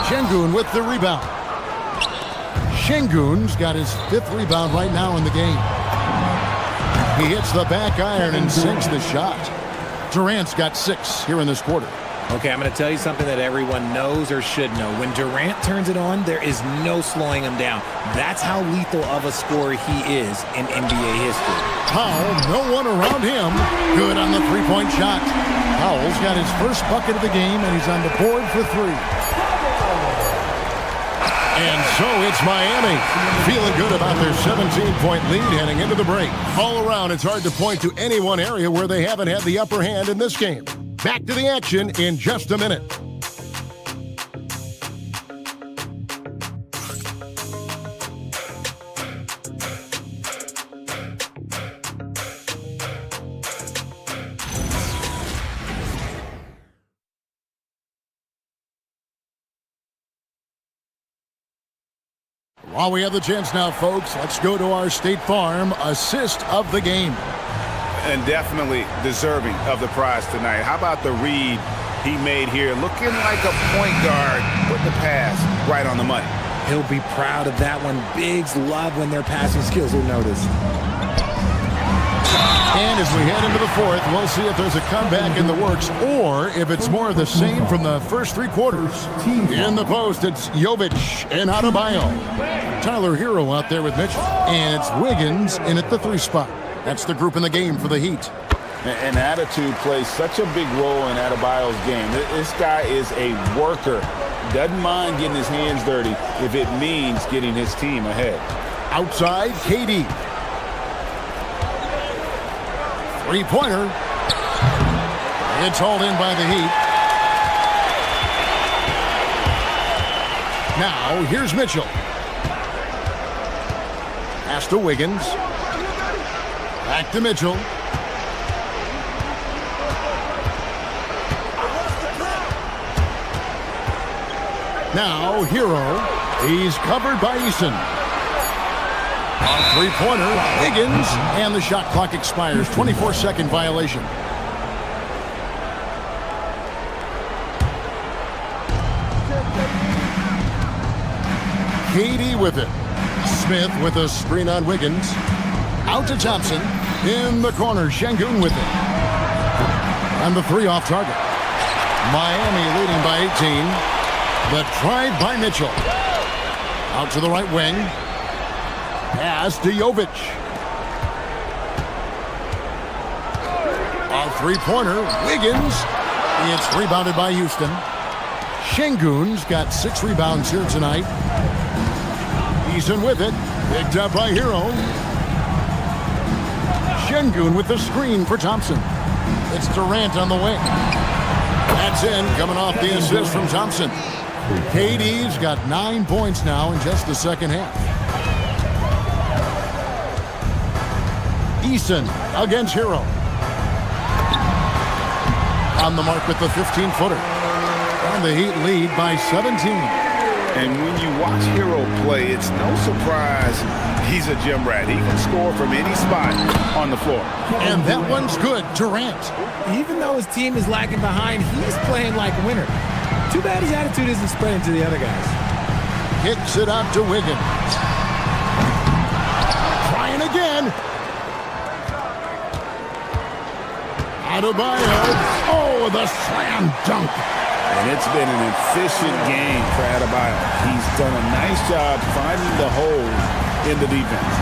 Şengün with the rebound. Şengün's got his 5th rebound right now in the game. He hits the back iron and sinks the shot. Durant's got 6 here in this quarter. Okay, I'm going to tell you something that everyone knows or should know. When Durant turns it on, there is no slowing him down. That's how lethal of a scorer he is in NBA history. Powell, no one around him. Good on the three-point shot. Powell's got his first bucket of the game, and he's on the board for 3. And so it's Miami, feeling good about their 17-point lead heading into the break. All around, it's hard to point to any one area where they haven't had the upper hand in this game. Back to the action in just a minute. While we have the chance now, folks, let's go to our State Farm assist of the game. And definitely deserving of the prize tonight. How about the read he made here? Looking like a point guard. Put the pass right on the money. He'll be proud of that one. Bigs love when their passing skills are noticed. And as we head into the fourth, we'll see if there's a comeback in the works or if it's more of the same from the first three quarters. In the post, it's Jovic and Adebayo. Tyler Hero out there with Mitchell. And it's Wiggins in at the 3 spot. That's the group in the game for the Heat. And attitude plays such a big role in Adebayo's game. This guy is a worker. Doesn't mind getting his hands dirty if it means getting his team ahead. Outside, KD. Three-pointer. It's hauled in by the Heat. Now, here's Mitchell. Pass to Wiggins. Back to Mitchell. Now, Hero. He's covered by Eason. Three-pointer, Wiggins, and the shot clock expires. 24-second violation. KD with it. Smith with a screen on Wiggins. Out to Thompson. In the corner, Şengün with it. And the 3 off target. Miami leading by 18. The drive by Mitchell. Out to the right wing. Pass to Jovic. A three-pointer, Wiggins. It's rebounded by Houston. Şengün's got 6 rebounds here tonight. Eason with it. Picked up by Hero. Şengün with the screen for Thompson. It's Durant on the wing. That's in, coming off the assist from Thompson. KD's got 9 points now in just the second half. Eason against Hero. On the mark with the 15-footer. And the Heat lead by 17. And when you watch Hero play, it's no surprise he's a gym rat. He can score from any spot on the floor. And that one's good. Durant. Even though his team is lagging behind, he's playing like a winner. Too bad his attitude isn't spreading to the other guys. Kicks it out to Wiggins. Trying again. Adebayo. Oh, the slam dunk. And it's been an efficient game for Adebayo. He's done a nice job finding the hole in the defense.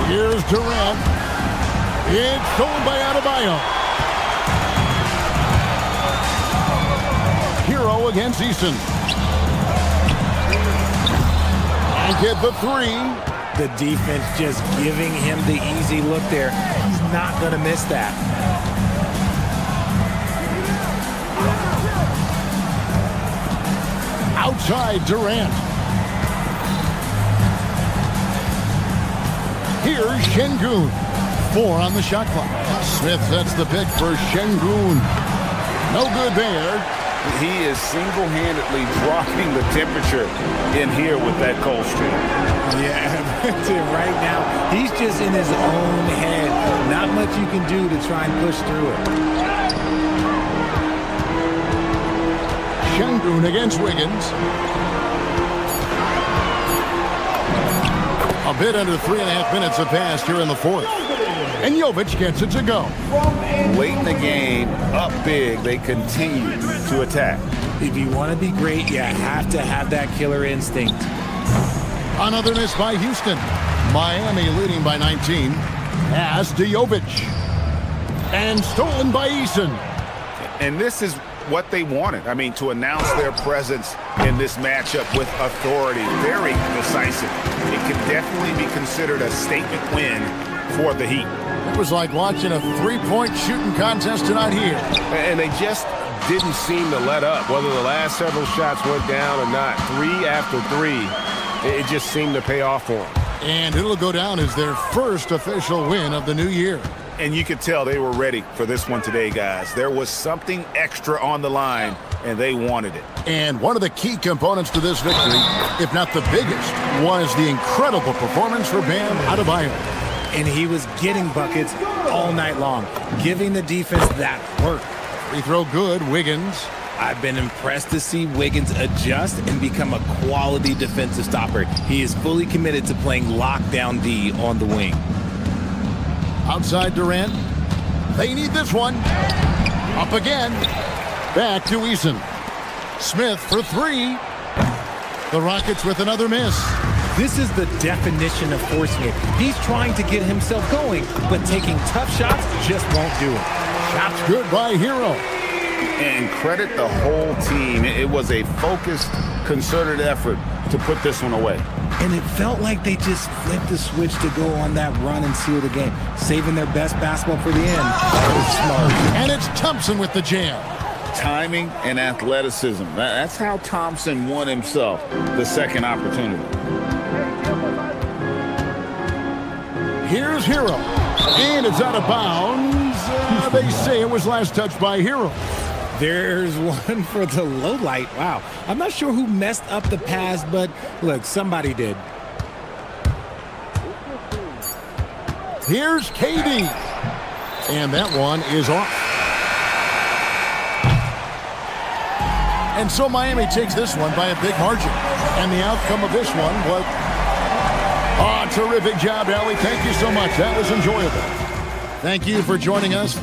Here's Durant. It's stolen by Adebayo. Hero against Eason. And get the 3. The defense just giving him the easy look there. He's not going to miss that. Outside Durant. Here's Şengün. 4 on the shot clock. Smith sets the pick for Şengün. No good there. He is single-handedly dropping the temperature in here with that cold streak. Yeah, right now, he's just in his own head. Not much you can do to try and push through it. Şengün against Wiggins. A bit under 3.5 minutes have passed here in the fourth. And Jovic gets it to go. Late in the game, up big, they continue to attack. If you want to be great, you have to have that killer instinct. Another miss by Houston. Miami leading by 19. Pass to Jovic. And stolen by Eason. And this is what they wanted. I mean, to announce their presence in this matchup with authority. Very decisive. It can definitely be considered a statement win for the Heat. It was like watching a 3-point shooting contest tonight here. And they just didn't seem to let up. Whether the last several shots went down or not, 3 after 3, it just seemed to pay off for them. And it'll go down as their first official win of the new year. And you could tell they were ready for this one today, guys. There was something extra on the line, and they wanted it. And one of the key components to this victory, if not the biggest, was the incredible performance for Bam Adebayo. And he was getting buckets all night long, giving the defense that work. Free throw good, Wiggins. I've been impressed to see Wiggins adjust and become a quality defensive stopper. He is fully committed to playing lockdown D on the wing. Outside Durant. They need this one. Up again. Back to Eason. Smith for three. The Rockets with another miss. This is the definition of forcing it. He's trying to get himself going, but taking tough shots just won't do it. Shots good by Hero. And credit the whole team. It was a focused, concerted effort to put this one away. And it felt like they just flipped the switch to go on that run and seal the game, saving their best basketball for the end. That was smart. And it's Thompson with the jam. Timing and athleticism. That's how Thompson won himself the second opportunity. Here's Hero. And it's out of bounds. They say it was last touched by Hero. There's one for the low light. Wow. I'm not sure who messed up the pass, but look, somebody did. Here's KD. And that one is off. And so Miami takes this one by a big margin. And the outcome of this one was... Oh, terrific job, Allie. Thank you so much. That was enjoyable. Thank you for joining us.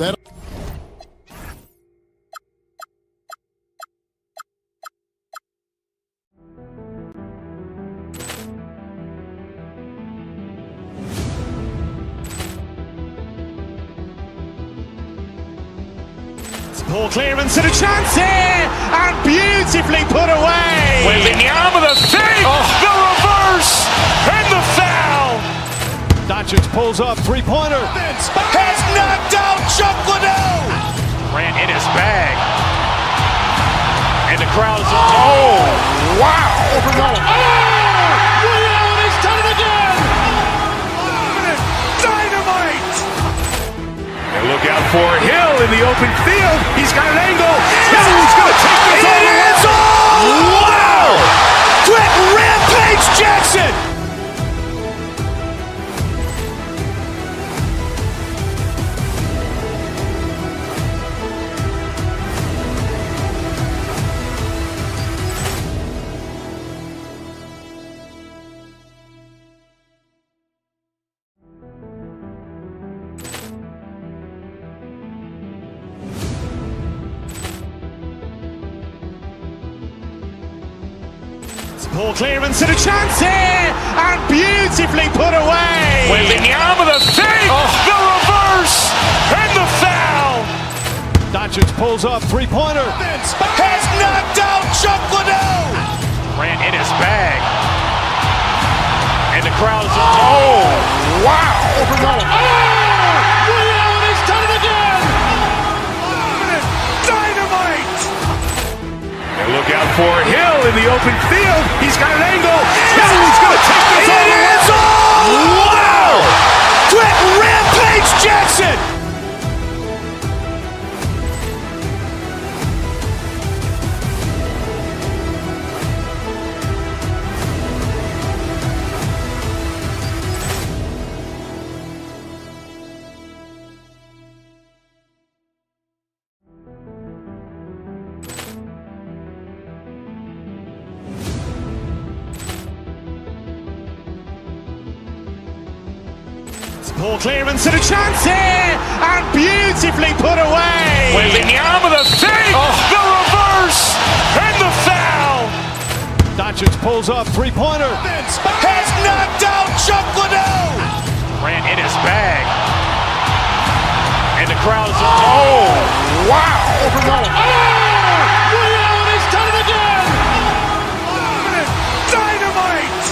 Poor clearance and a chance here, and beautifully put away. Wembanyama the fake, the reverse, and the foul. Doncic pulls up, three-pointer. Has knocked out Chuck Liddell. Ran in his bag. And the crowd is, oh, wow. Overrun. Oh, he's done it again. Dynamite. And look out for Hill in the open field. He's got an angle. He's going to take this all the way. Wow! Quick Rampage Jackson. Poor clearance and a chance here, and beautifully put away. Wembanyama the fake, the reverse, and the foul. Doncic pulls up, three-pointer. Has knocked out Chuck Liddell. Ran in his bag. And the crowd is, oh, wow. Overrun. Oh, he's done it again. Dynamite. And look out for Hill in the open field. He's got an angle. He's going to take this all the way. Wow! Quick Rampage Jackson. Poor clearance and a chance here, and beautifully put away. Wembanyama the fake, the reverse, and the foul. Doncic pulls up, three-pointer. Has knocked out Chuck Liddell. Ran in his bag. And the crowd is, oh, wow. Overrun. Oh, he's done it again. Dynamite.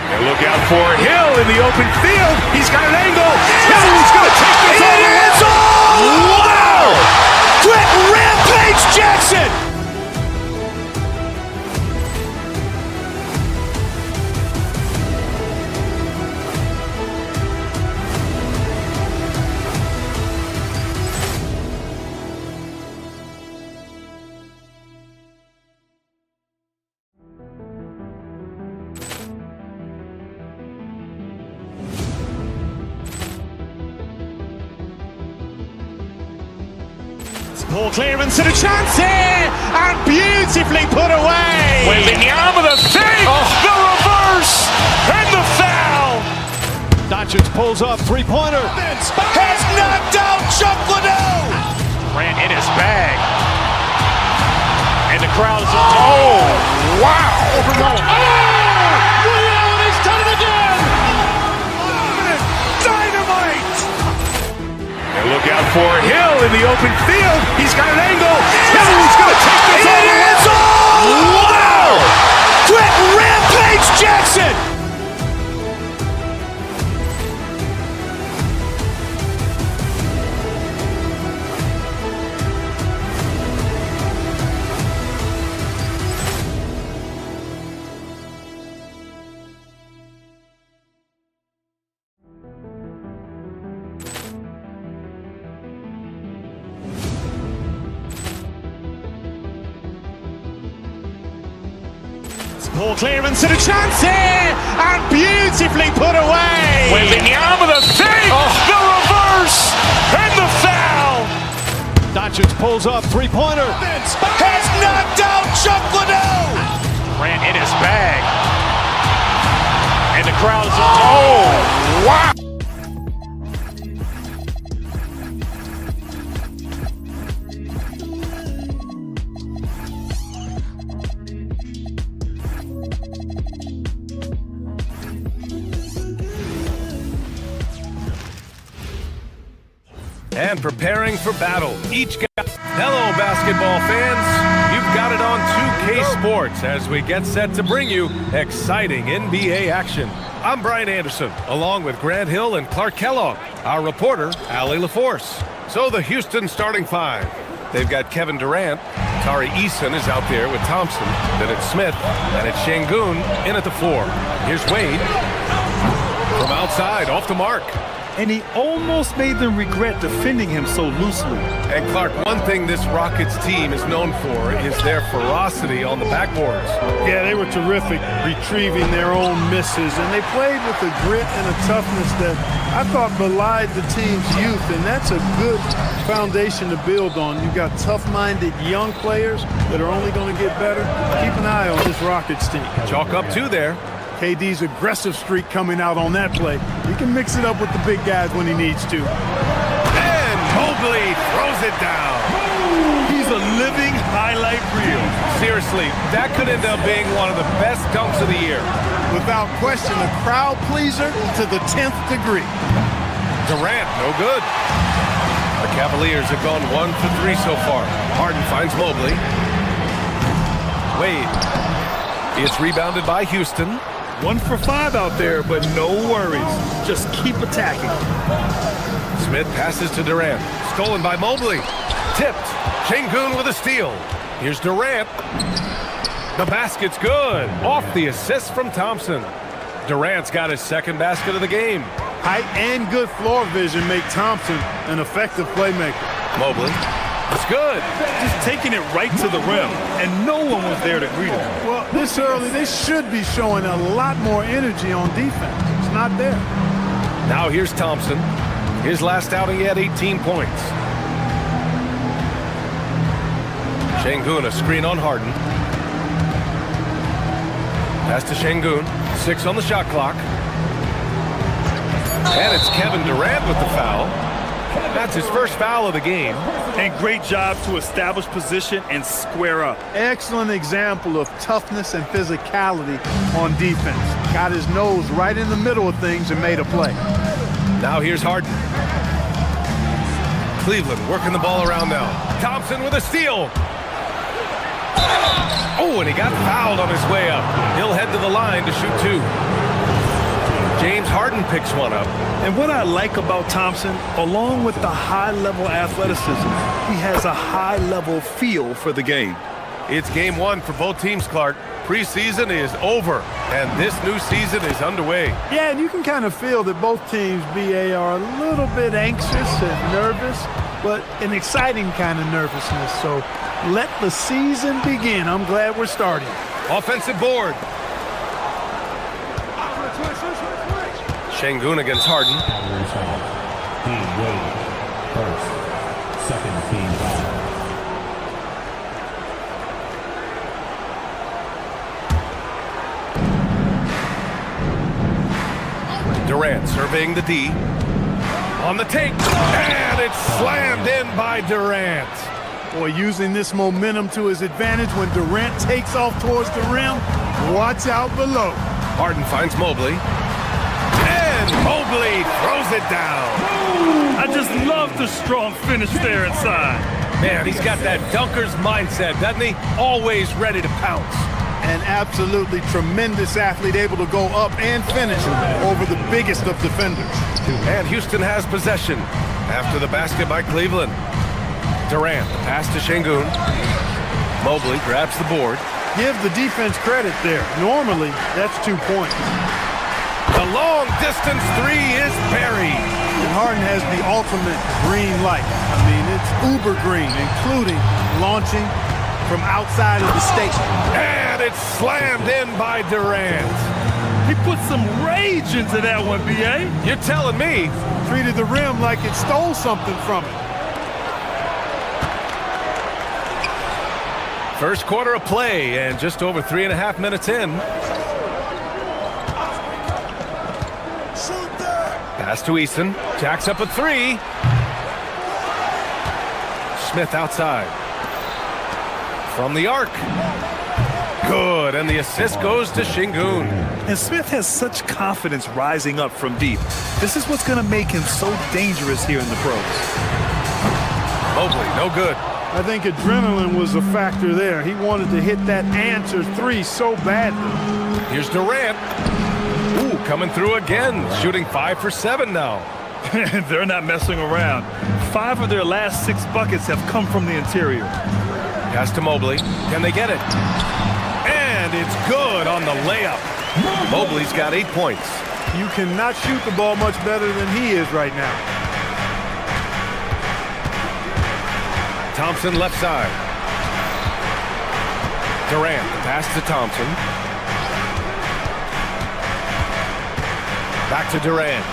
And look out for Hill in the open field. He's got an angle. He's going to take this all the way. Wow! Quick Rampage Jackson. Ball clearance and a chance here, and beautifully put away. Wembanyama the fake, the reverse, and the foul. Doncic pulls up, three-pointer. Has knocked out Chuck Liddell. Ran in his bag. And the crowd is... Oh, wow. And he's done it again. Dynamite. And look out for Hill in the open field. He's got an angle. He's going to take this all the way. Wow. Quick Rampage Jackson. Ball clearance and a chance here, and beautifully put away. Wembanyama the fake, the reverse, and the foul. Doncic pulls up, three-pointer. Has knocked out Chuck Liddell. Ran in his bag. And the crowd is... Oh, wow. And preparing for battle. Hello, basketball fans. You've got it on 2K Sports as we get set to bring you exciting NBA action. I'm Brian Anderson, along with Grant Hill and Clark Kellogg. Our reporter, Allie LaForce. So the Houston starting five. They've got Kevin Durant. Tari Eason is out there with Thompson. Then it's Smith. And it's Şengün in at the floor. Here's Wade. From outside, off the mark. And he almost made them regret defending him so loosely. And Clark, one thing this Rockets team is known for is their ferocity on the backboards. Yeah, they were terrific retrieving their own misses, and they played with a grit and a toughness that I thought belied the team's youth, and that's a good foundation to build on. You've got tough-minded young players that are only going to get better. Keep an eye on this Rockets team. Chalk up two there. KD's aggressive streak coming out on that play. He can mix it up with the big guys when he needs to. And Mobley throws it down. He's a living highlight reel. Seriously, that could end up being one of the best dunks of the year. Without question, a crowd pleaser to the 10th degree. Durant, no good. The Cavaliers have gone 1 for 3 so far. Harden finds Mobley. Wade. It's rebounded by Houston. 1 for 5 out there, but no worries. Just keep attacking. Smith passes to Durant. Stolen by Mobley. Tipped. Şengün with a steal. Here's Durant. The basket's good. Off the assist from Thompson. Durant's got his second basket of the game. Height and good floor vision make Thompson an effective playmaker. Mobley. It's good. Just taking it right to the rim, and no one was there to greet him. Well, this early, they should be showing a lot more energy on defense. It's not there. Now here's Thompson. His last outing, he had 18 points. Şengün, a screen on Harden. Pass to Şengün. 6 on the shot clock. And it's Kevin Durant with the foul. That's his first foul of the game. And great job to establish position and square up. Excellent example of toughness and physicality on defense. Got his nose right in the middle of things and made a play. Now here's Harden. Cleveland working the ball around now. Thompson with a steal. Oh, and he got fouled on his way up. He'll head to the line to shoot 2. James Harden picks one up. And what I like about Thompson, along with the high-level athleticism, he has a high-level feel for the game. It's game 1 for both teams, Clark. Preseason is over, and this new season is underway. Yeah, and you can kind of feel that both teams, BA, are a little bit anxious and nervous, but an exciting kind of nervousness. So let the season begin. I'm glad we're starting. Offensive board. Şengün against Harden. Team Wade, first, second team foul. Durant surveying the D. On the take, and it's slammed in by Durant. Boy, using this momentum to his advantage when Durant takes off towards the rim. Watch out below. Harden finds Mobley. And Mobley throws it down. I just love the strong finish there inside. Man, he's got that dunker's mindset, doesn't he? Always ready to pounce. An absolutely tremendous athlete, able to go up and finish over the biggest of defenders. And Houston has possession after the basket by Cleveland. Durant, the pass to Şengün. Mobley grabs the board. Give the defense credit there. Normally, that's 2 points. The long distance three is buried. And Harden has the ultimate green light. I mean, it's uber green, including launching from outside of the state. And it's slammed in by Durant. He put some rage into that one, B.A. You're telling me. Treated the rim like it stole something from it. First quarter of play and just over 3.5 minutes in. Pass to Eason. Jacks up a three. Smith outside. From the arc. Good, and the assist goes to Şengün. And Smith has such confidence rising up from deep. This is what's going to make him so dangerous here in the pros. Mobley, no good. I think adrenaline was a factor there. He wanted to hit that answer three so badly. Here's Durant. Ooh, coming through again, shooting 5 for 7 now. They're not messing around. 5 of their last 6 buckets have come from the interior. Pass to Mobley. Can they get it? And it's good on the layup. Mobley's got 8 points. You cannot shoot the ball much better than he is right now. Thompson left side. Durant, the pass to Thompson. Back to Durant.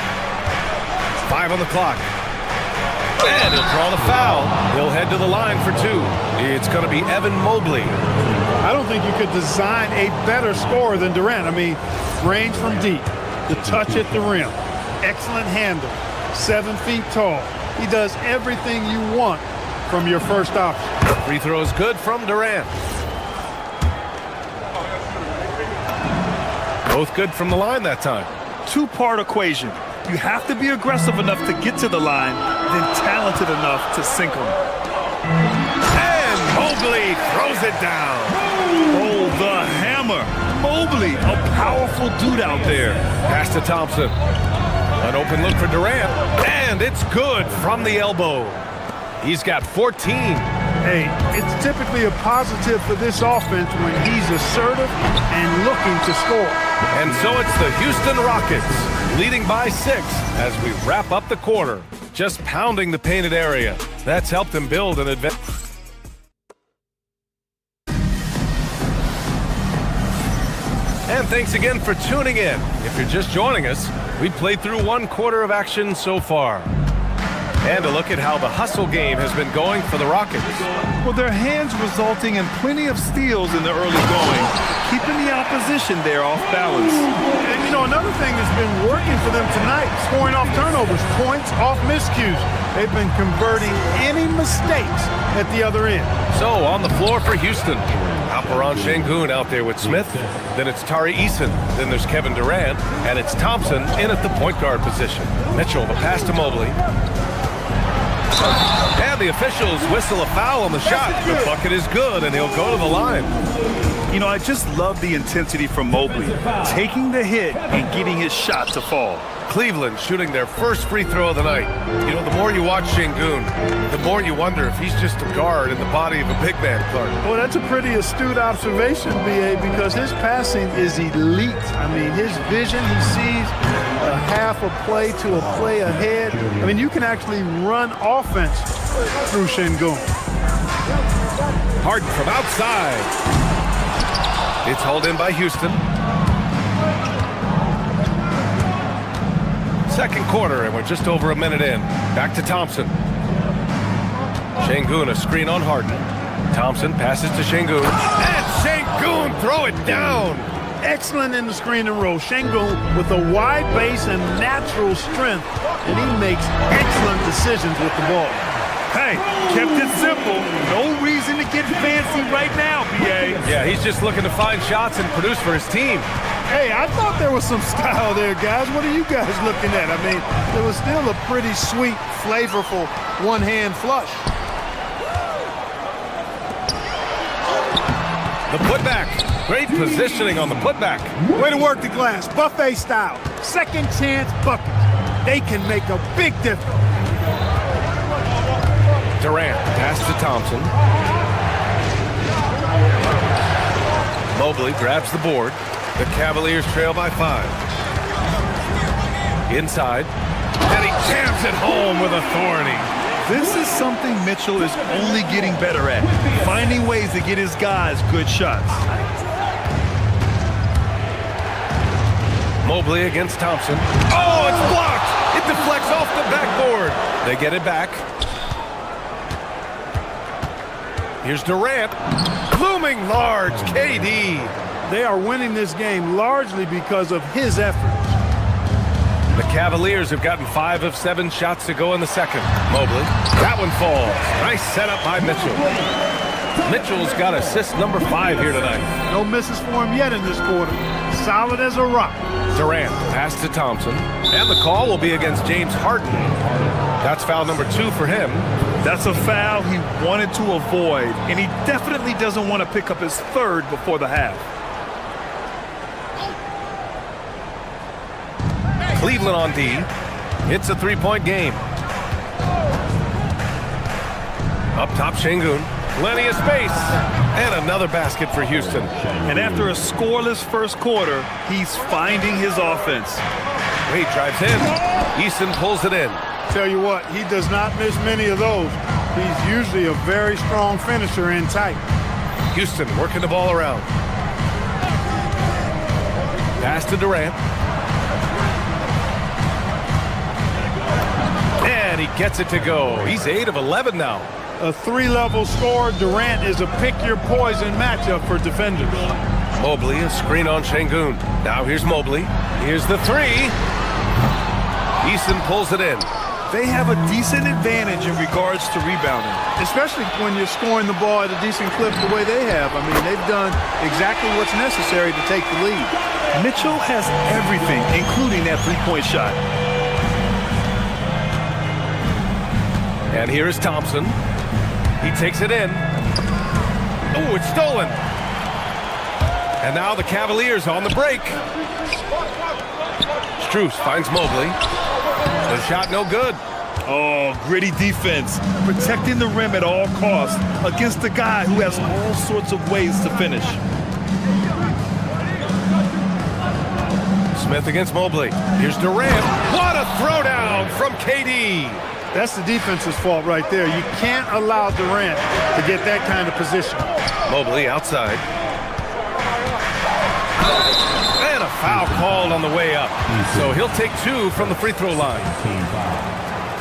5 on the clock. And he'll draw the foul. He'll head to the line for 2. It's going to be Evan Mobley. I don't think you could design a better scorer than Durant. I mean, range from deep, the touch at the rim, excellent handle, 7 feet tall. He does everything you want from your first option. Free throw is good from Durant. Both good from the line that time. 2-part equation. You have to be aggressive enough to get to the line, then talented enough to sink them. And Mobley throws it down. Oh, the hammer. Mobley, a powerful dude out there. Pass to Thompson. An open look for Durant. And it's good from the elbow. He's got 14. Hey, it's typically a positive for this offense when he's assertive and looking to score. And so it's the Houston Rockets leading by 6 as we wrap up the quarter. Just pounding the painted area. That's helped them build an advantage. And thanks again for tuning in. If you're just joining us, we played through 1 quarter of action so far. And a look at how the hustle game has been going for the Rockets. Well, their hands resulting in plenty of steals in the early going, keeping the opposition there off balance. And, you know, another thing that's been working for them tonight, scoring off turnovers, points off miscues. They've been converting any mistakes at the other end. So, on the floor for Houston, Alperen Şengün out there with Smith. Then it's Tari Eason. Then there's Kevin Durant. And it's Thompson in at the point guard position. Mitchell, the pass to Mobley. And the officials whistle a foul on the shot. The bucket is good, and he'll go to the line. You know, I just love the intensity from Mobley, taking the hit and getting his shot to fall. Cleveland shooting their first free throw of the night. You know, the more you watch Şengün, the more you wonder if he's just a guard in the body of a big man, Clark. Well, that's a pretty astute observation, B.A., because his passing is elite. I mean, his vision, he sees a half a play to a play ahead. I mean, you can actually run offense through Şengün. Harden from outside. It's hauled in by Houston. Second quarter, and we're just over a minute in. Back to Thompson. Şengün, a screen on Harden. Thompson passes to Şengün. And Şengün, throw it down. excellent in the screen and roll. Şengün with a wide base and natural strength, and he makes excellent decisions with the ball. Hey, kept it simple. No reason to get fancy right now, PA. Yeah, he's just looking to find shots and produce for his team. Hey, I thought there was some style there, guys. What are you guys looking at? I mean, there was still a pretty sweet, flavorful one-hand flush. The putback. Great positioning on the putback. Way to work the glass. Buffet style. Second chance buckets. They can make a big difference. Durant, pass to Thompson. Mobley grabs the board. The Cavaliers trail by 5. Inside. And he jams it home with authority. This is something Mitchell is only getting better at, finding ways to get his guys good shots. Mobley against Thompson. Oh, it's blocked! It deflects off the backboard. They get it back. Here's Durant. Looming large, KD. They are winning this game largely because of his efforts. The Cavaliers have gotten 5 of 7 shots to go in the second. Mobley. That one falls. Nice setup by Mitchell. Mitchell's got assist number 5 here tonight. No misses for him yet in this quarter. Solid as a rock. Durant, pass to Thompson. And the call will be against James Harden. That's foul number 2 for him. That's a foul he wanted to avoid, and he definitely doesn't want to pick up his 3rd before the half. Cleveland on D. It's a 3-point game. Up top, Şengün. Plenty of space. And another basket for Houston. And after a scoreless first quarter, he's finding his offense. Wade drives in. Easton pulls it in. Tell you what, he does not miss many of those. He's usually a very strong finisher in tight. Houston working the ball around. Pass to Durant. And he gets it to go. He's 8 of 11 now. A 3-level scorer, Durant is a pick-your-poison matchup for defenders. Mobley, a screen on Şengün. Now here's Mobley. Here's the 3. Easton pulls it in. They have a decent advantage in regards to rebounding. Especially when you're scoring the ball at a decent clip the way they have. I mean, they've done exactly what's necessary to take the lead. Mitchell has everything, including that 3-point shot. And here is Thompson. He takes it in. Oh, it's stolen. And now the Cavaliers on the break. Strus finds Mobley. The shot no good. Oh, gritty defense. Protecting the rim at all costs against a guy who has all sorts of ways to finish. Smith against Mobley. Here's Durant. What a throwdown from KD. That's the defense's fault right there. You can't allow Durant to get that kind of position. Mobley outside. And a foul called on the way up. So he'll take 2 from the free throw line.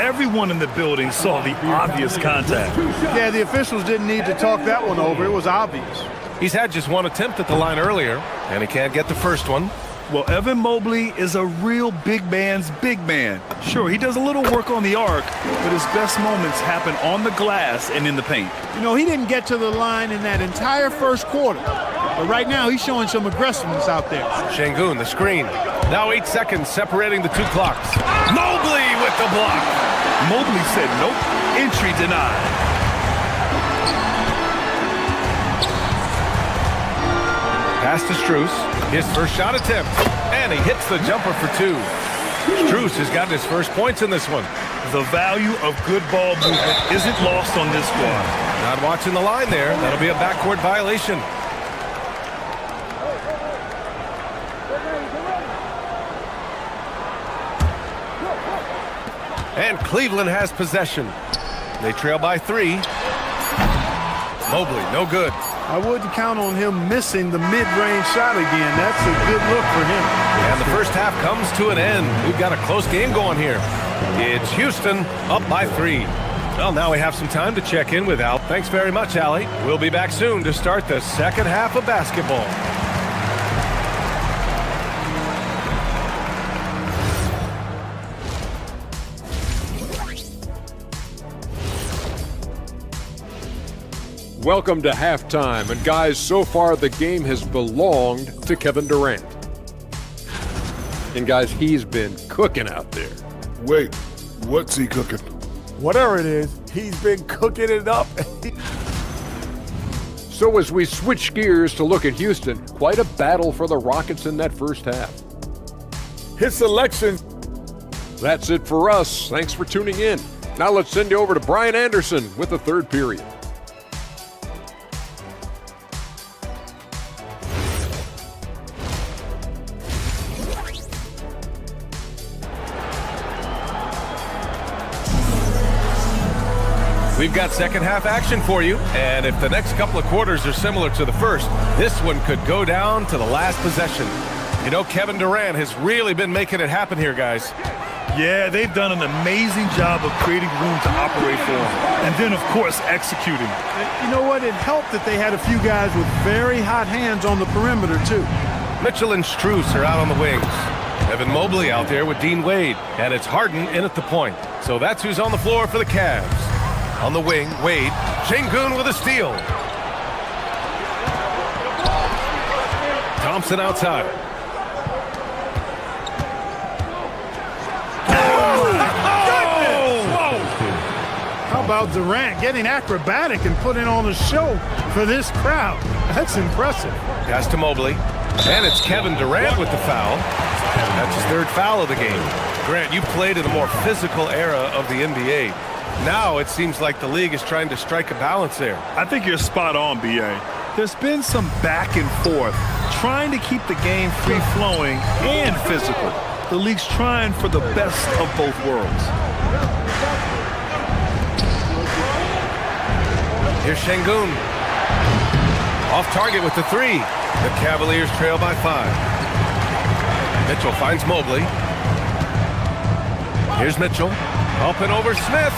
Everyone in the building saw the obvious contact. Yeah, the officials didn't need to talk that one over. It was obvious. He's had just 1 attempt at the line earlier, and he can't get the first one. Well, Evan Mobley is a real big man's big man. Sure, he does a little work on the arc, but his best moments happen on the glass and in the paint. You know, he didn't get to the line in that entire first quarter. But right now, he's showing some aggressiveness out there. Şengün, the screen. Now 8 seconds separating the 2 clocks. Mobley with the block. Mobley said nope. Entry denied. Pass to Strus. His first shot attempt. And he hits the jumper for 2. Strus has gotten his first points in this one. The value of good ball movement isn't lost on this squad. Not watching the line there. That'll be a backcourt violation. And Cleveland has possession. They trail by 3. Mobley, no good. I wouldn't count on him missing the mid-range shot again. That's a good look for him. And the first half comes to an end. We've got a close game going here. It's Houston up by 3. Well, now we have some time to check in with Al. Thanks very much, Allie. We'll be back soon to start the second half of basketball. Welcome to halftime, and guys, so far the game has belonged to Kevin Durant. And guys, he's been cooking out there. Wait, what's he cooking? Whatever it is, he's been cooking it up. So as we switch gears to look at Houston, quite a battle for the Rockets in that first half. His selection. That's it for us. Thanks for tuning in. Now let's send you over to Brian Anderson with the third period. We've got second half action for you, and if the next couple of quarters are similar to the first, this one could go down to the last possession. You know, Kevin Durant has really been making it happen here, guys. Yeah, they've done an amazing job of creating room to operate for him, and then, of course, executing. You know what? It helped that they had a few guys with very hot hands on the perimeter, too. Mitchell and Strus are out on the wings. Evan Mobley out there with Dean Wade, and it's Harden in at the point. So that's who's on the floor for the Cavs. On the wing, Wade. Şengün with a steal. Thompson outside. How about Durant getting acrobatic and putting on a show for this crowd? That's impressive. Pass to Mobley. And it's Kevin Durant with the foul. That's his third foul of the game. Grant, you played in a more physical era of the NBA. Now it seems like the league is trying to strike a balance there. I think you're spot on, B.A. There's been some back and forth, trying to keep the game free-flowing and physical. The league's trying for the best of both worlds. Here's Şengün. Off target with the three. The Cavaliers trail by 5. Mitchell finds Mobley. Here's Mitchell. Up and over Smith.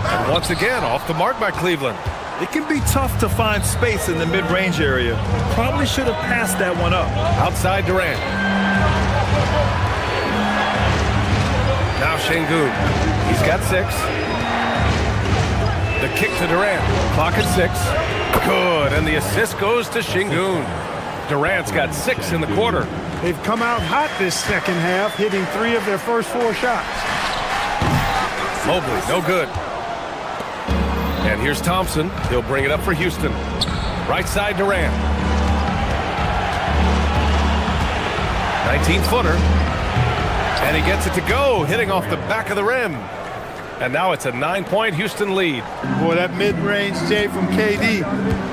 And once again, off the mark by Cleveland. It can be tough to find space in the mid-range area. Probably should have passed that one up. Outside Durant. Now Şengün. He's got 6. The kick to Durant. Clock at 6. Good, and the assist goes to Şengün. Durant's got 6 in the quarter. They've come out hot this second half, hitting 3 of their first 4 shots. Mobley, no good. And here's Thompson. He'll bring it up for Houston. Right side Durant. 19-footer. And he gets it to go, hitting off the back of the rim. And now it's a 9-point Houston lead. Boy, that mid-range J from KD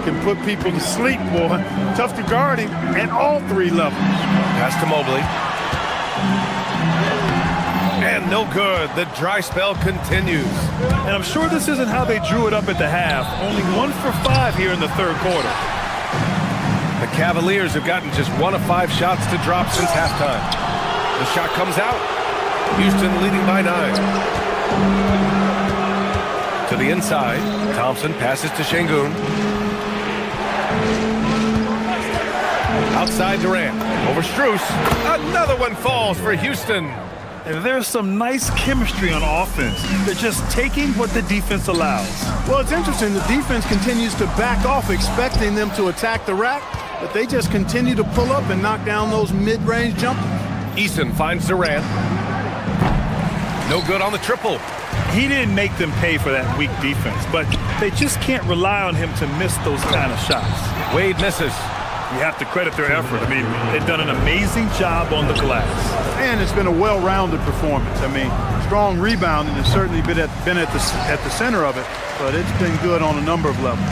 can put people to sleep, boy. Tough to guard him at all 3 levels. Pass to Mobley. And no good. The dry spell continues. And I'm sure this isn't how they drew it up at the half. Only 1 for 5 here in the third quarter. The Cavaliers have gotten just 1 of 5 shots to drop since halftime. The shot comes out. Houston leading by 9. To the inside. Thompson passes to Şengün. Outside Durant. Over Strus. Another one falls for Houston. And there's some nice chemistry on offense. They're just taking what the defense allows. Well, it's interesting. The defense continues to back off, expecting them to attack the rack, but they just continue to pull up and knock down those mid-range jumpers. Eason finds Durant. No good on the triple. He didn't make them pay for that weak defense, but they just can't rely on him to miss those kind of shots. Wade misses. You have to credit their effort. I mean, they've done an amazing job on the glass. And it's been a well-rounded performance. I mean, strong rebounding has certainly been at the center of it, but it's been good on a number of levels.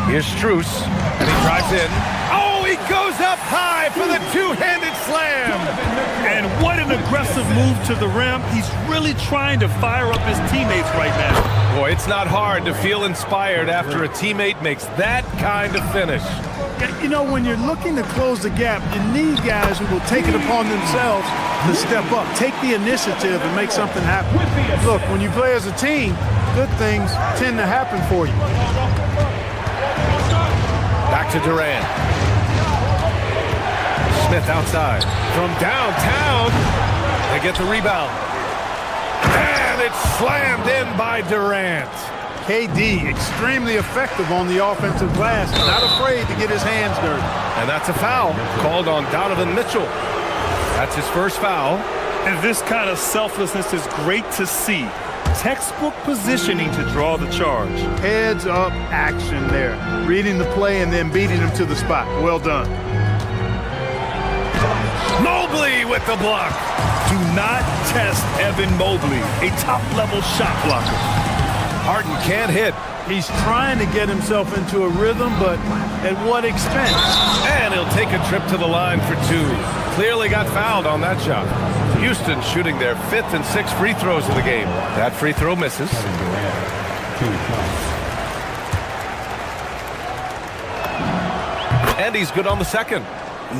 Here's Strus, and he drives in. Oh, he goes up high for the two-handed slam. And what an aggressive move to the rim. He's really trying to fire up his teammates right now. Boy, it's not hard to feel inspired after a teammate makes that kind of finish. You know, when you're looking to close the gap, you need guys who will take it upon themselves to step up, take the initiative and make something happen. Look, when you play as a team, good things tend to happen for you. Back to Durant. Smith outside. From downtown, they get the rebound. And it's slammed in by Durant. KD, extremely effective on the offensive glass, not afraid to get his hands dirty. And that's a foul called on Donovan Mitchell. That's his first foul. And this kind of selflessness is great to see. Textbook positioning to draw the charge. Heads up action there. Reading the play and then beating him to the spot. Well done. Mobley with the block. Do not test Evan Mobley, a top-level shot blocker. Harden can't hit. He's trying to get himself into a rhythm, but at what expense? And he'll take a trip to the line for two. Clearly got fouled on that shot. Houston shooting their 5th and 6th free throws of the game. That free throw misses. And he's good on the second.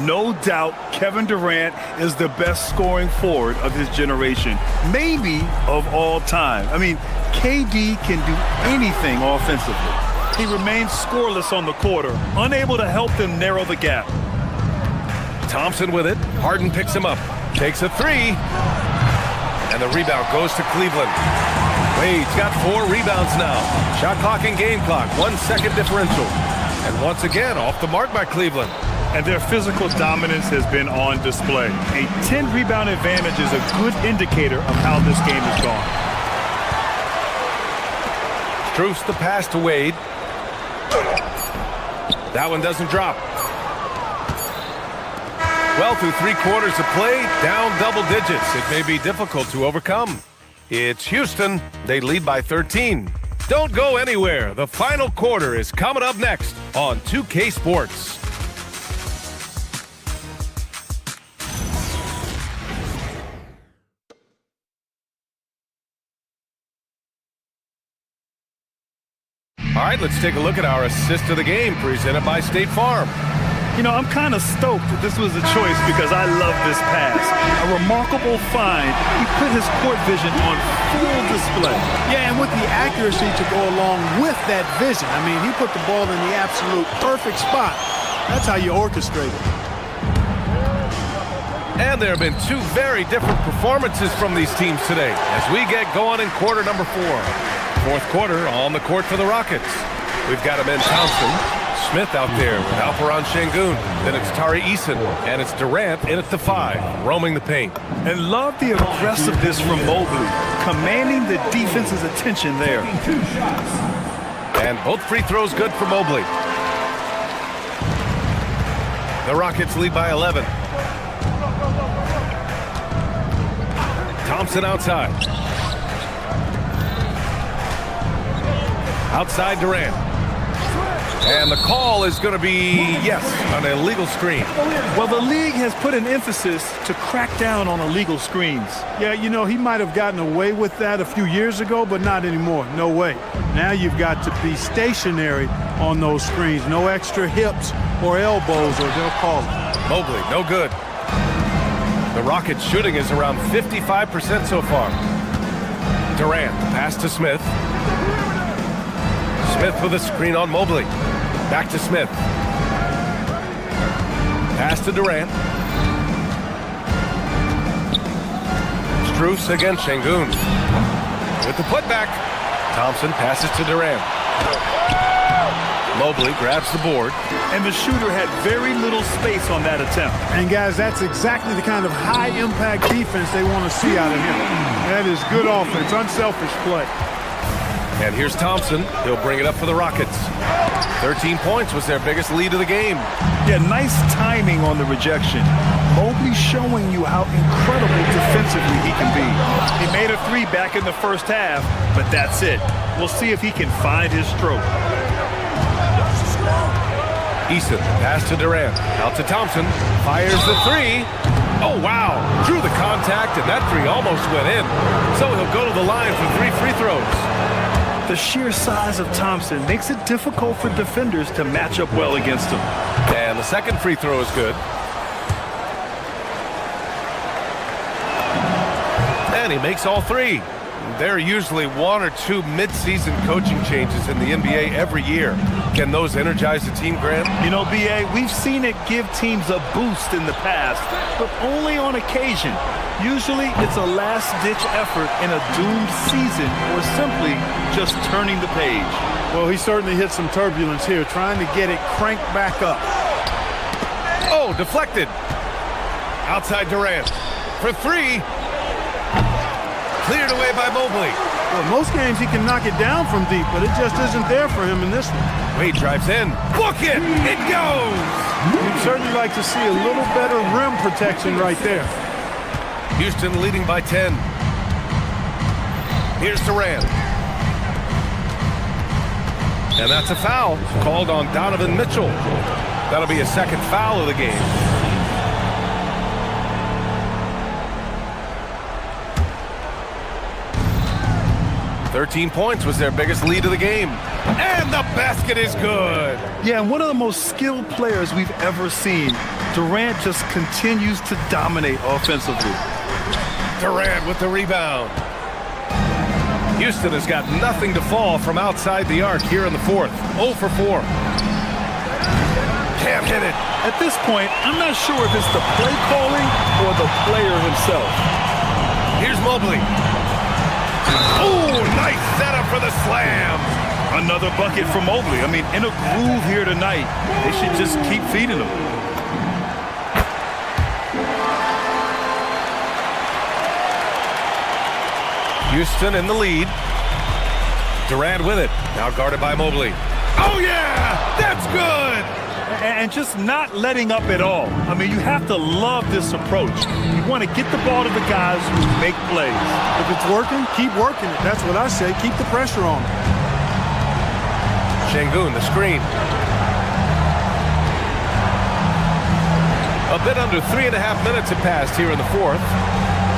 No doubt Kevin Durant is the best scoring forward of his generation, maybe of all time. I mean, KD can do anything offensively. He remains scoreless on the quarter, unable to help them narrow the gap. Thompson with it. Harden picks him up. Takes a three. And the rebound goes to Cleveland. Wade's got 4 rebounds now. Shot clock and game clock. 1 second differential. And once again, off the mark by Cleveland. And their physical dominance has been on display. A 10-rebound advantage is a good indicator of how this game has gone. Strus the pass to Wade. That one doesn't drop. Well, through 3 quarters of play, down double digits. It may be difficult to overcome. It's Houston. They lead by 13. Don't go anywhere. The final quarter is coming up next on 2K Sports. All right, let's take a look at our assist of the game presented by State Farm. You know, I'm kind of stoked that this was a choice because I love this pass. A remarkable find. He put his court vision on full display. Yeah, and with the accuracy to go along with that vision. I mean, he put the ball in the absolute perfect spot. That's how you orchestrate it. And there have been 2 very different performances from these teams today as we get going in quarter number 4. 4th quarter on the court for the Rockets. We've got him in Thompson. Smith out there with Alperen Şengün. Then it's Tari Eason. And it's Durant in at the 5, roaming the paint. And love the aggressiveness from Mobley, commanding the defense's attention there. And both free throws good for Mobley. The Rockets lead by 11. Thompson outside. Outside Durant. And the call is going to be, yes, an illegal screen. Well, the league has put an emphasis to crack down on illegal screens. Yeah, you know, he might have gotten away with that a few years ago, but not anymore. No way. Now you've got to be stationary on those screens. No extra hips or elbows, or they'll call it. Mobley, no good. The Rockets' shooting is around 55% so far. Durant, pass to Smith. Smith with a screen on Mobley. Back to Smith. Pass to Durant. Strus against Şengün. With the putback. Thompson passes to Durant. Mobley grabs the board. And the shooter had very little space on that attempt. And guys, that's exactly the kind of high-impact defense they want to see out of him. That is good offense, unselfish play. And here's Thompson. He'll bring it up for the Rockets. 13 points was their biggest lead of the game. Yeah, nice timing on the rejection. Mobley showing you how incredible defensively he can be. He made a 3 back in the first half, but that's it. We'll see if he can find his stroke. Eason, pass to Durant. Out to Thompson. Fires the 3. Oh, wow. Drew the contact, and that 3 almost went in. So he'll go to the line for 3 free throws. The sheer size of Thompson makes it difficult for defenders to match up well against him. And the second free throw is good. And he makes all 3. There are usually one or two mid-season coaching changes in the NBA every year. Can those energize the team, Grant? You know, B.A., we've seen it give teams a boost in the past, but only on occasion. Usually it's a last-ditch effort in a doomed season or simply just turning the page. Well, he certainly hit some turbulence here, trying to get it cranked back up. Oh, deflected. Outside Durant. For three. Cleared away by Mobley. Well, most games he can knock it down from deep, but it just isn't there for him in this one. Wade drives in. Book it! It goes! You'd certainly like to see a little better rim protection right there. Houston leading by 10. Here's Durant. And that's a foul called on Donovan Mitchell. That'll be a second foul of the game. "13 points was their biggest lead of the game. And the basket is good. Yeah, and one of the most skilled players we've ever seen. Durant just continues to dominate offensively. Durant with the rebound. Houston has got nothing to fall from outside the arc here in the fourth. 0 for 4. Can't hit it. At this point, I'm not sure if it's the play calling or the player himself. Here's Mobley. Oh, nice setup for the slam. Another bucket for Mobley. I mean, in a groove here tonight. They should just keep feeding him. Houston in the lead. Durant with it. Now guarded by Mobley. Oh, yeah! That's good! And just not letting up at all. I mean, you have to love this approach. You want to get the ball to the guys who make plays. If it's working, keep working it. That's what I say. Keep the pressure on them. Şengün, the screen. A bit under 3.5 minutes have passed here in the fourth.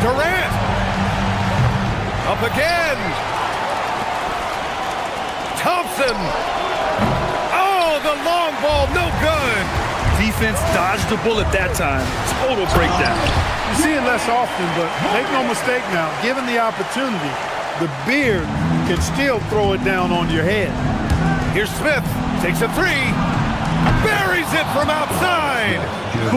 Durant! Up again! Thompson! Oh, the long ball, no good! Defense dodged the bullet that time. Total breakdown. You see it less often, but make no mistake now, given the opportunity, the beard can still throw it down on your head. Here's Smith, takes a three, buries it from outside!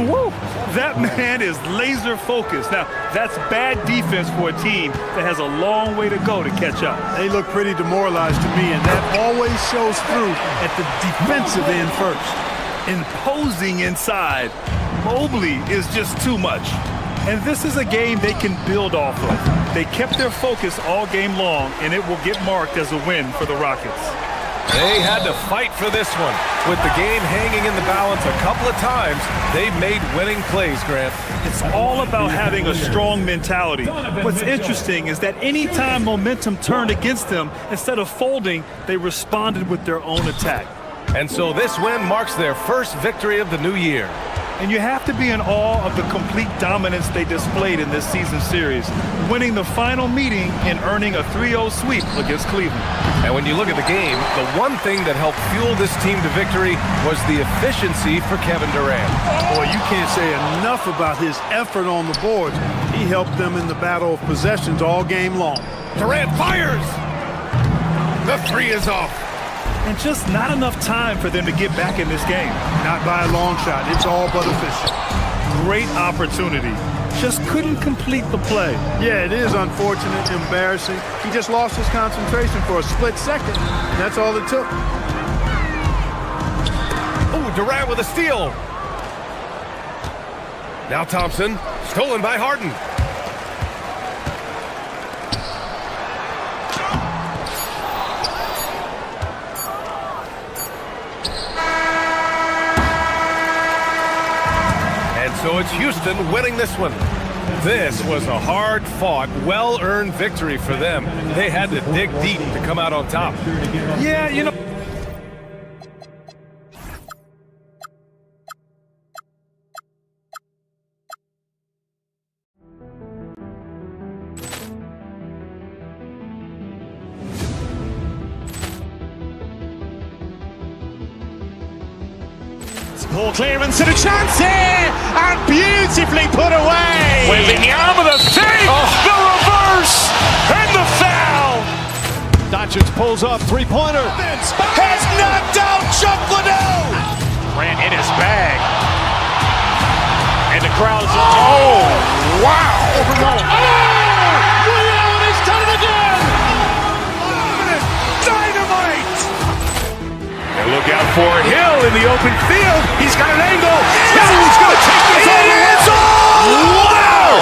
Woo! That man is laser focused. Now, that's bad defense for a team that has a long way to go to catch up. They look pretty demoralized to me, and that always shows through at the defensive end first. Imposing inside. Mobley is just too much. And this is a game they can build off of. They kept their focus all game long, and it will get marked as a win for the Rockets. They had to fight for this one. With the game hanging in the balance a couple of times, they've made winning plays, Grant. It's all about having a strong mentality. What's interesting is that anytime momentum turned against them, instead of folding, they responded with their own attack. And so this win marks their first victory of the new year. And you have to be in awe of the complete dominance they displayed in this season series, winning the final meeting and earning a 3-0 sweep against Cleveland. And when you look at the game, the one thing that helped fuel this team to victory was the efficiency for Kevin Durant. Boy, you can't say enough about his effort on the boards. He helped them in the battle of possessions all game long. Durant fires! The three is off. And just not enough time for them to get back in this game. Not by a long shot. It's all but official. Great opportunity. Just couldn't complete the play. Yeah, it is unfortunate, embarrassing. He just lost his concentration for a split second. That's all it took. Oh, Durant with a steal. Now Thompson, stolen by Harden. So it's Houston winning this one. This was a hard-fought, well-earned victory for them. They had to dig deep to come out on top. Yeah, you know. Poor clearance and a chance here, and beautifully put away. With the arm of the save, the reverse. reverse, and the foul. Doncic pulls up, three-pointer. Has knocked out Chuck Liddell. Ran in his bag. And the crowd is, oh, wow. Ray Allen has done it again. Dynamite. And look out for Hill in the open field. He's got an angle. Hill's going to take this all the way. Wow.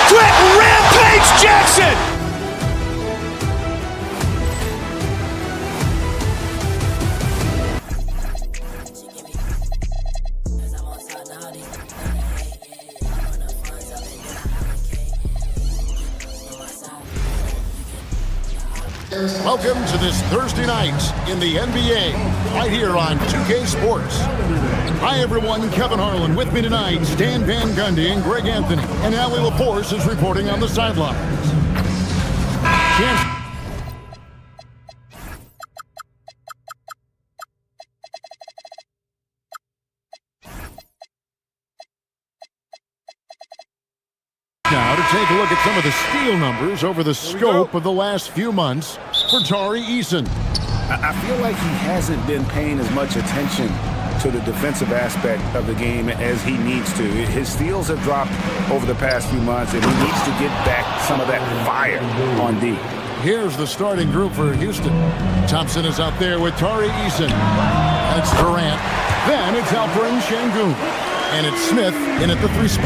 Quick rampage Jackson. Welcome to this Thursday night in the NBA, right here on 2K Sports. Hi everyone, Kevin Harlan with me tonight, Stan Van Gundy and Greg Anthony, and Allie LaForce is reporting on the sidelines. Now to take a look at some of the steal numbers over the scope of the last few months for Tari Eason. I feel like he hasn't been paying as much attention to the defensive aspect of the game as he needs to. His steals have dropped over the past few months, and he needs to get back some of that fire on D. Here's the starting group for Houston. Thompson is out there with Tari Eason. That's Durant. Then it's Alperen Şengün. And it's Smith in at the 3 spot.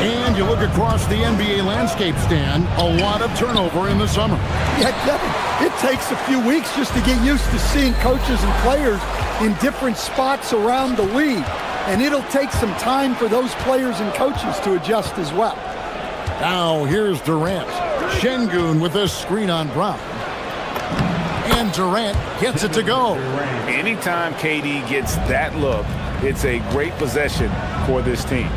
And you look across the NBA landscape, Stan, a lot of turnover in the summer. Yeah, Kevin, it takes a few weeks just to get used to seeing coaches and players in different spots around the league. And it'll take some time for those players and coaches to adjust as well. Now here's Durant. Şengün with a screen on Brown. And Durant gets it to go. Anytime KD gets that look, it's a great possession for this team.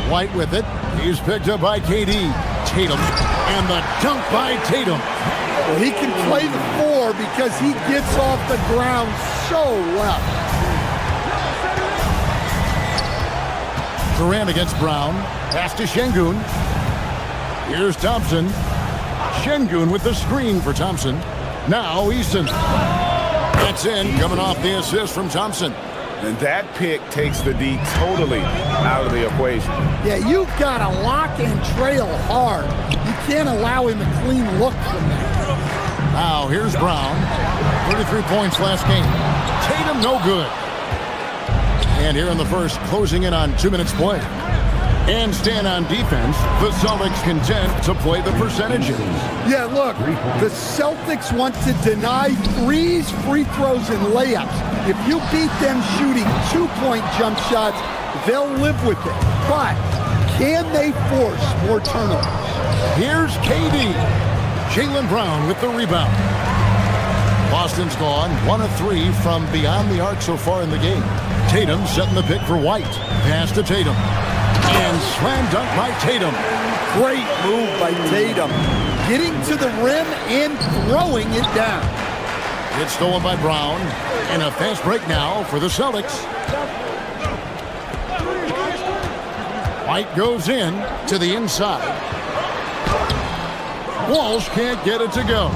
White with it. He's picked up by KD. Tatum. And the dunk by Tatum. Well, he can play the 4 because he gets off the ground so well. Durant against Brown. Pass to Şengün. Here's Thompson. Şengün with the screen for Thompson. Now Eason. That's in, coming off the assist from Thompson. And that pick takes the D totally out of the equation. Yeah, you've got to lock and trail hard. You can't allow him a clean look from there. Now here's Brown. 33 points last game. Tatum no good. And here in the first, closing in on 2 minutes play. And stand on defense, the Celtics content to play the percentages. Yeah, look, the Celtics want to deny threes, free throws, and layups. If you beat them shooting 2-point jump shots, they'll live with it. But can they force more turnovers? Here's KD. Jaylen Brown with the rebound. Boston's gone 1 of 3 from beyond the arc so far in the game. Tatum setting the pick for White. Pass to Tatum. And slam dunk by Tatum. Great move by Tatum. Getting to the rim and throwing it down. It's stolen by Brown. And a fast break now for the Celtics. White goes in to the inside. Walsh can't get it to go.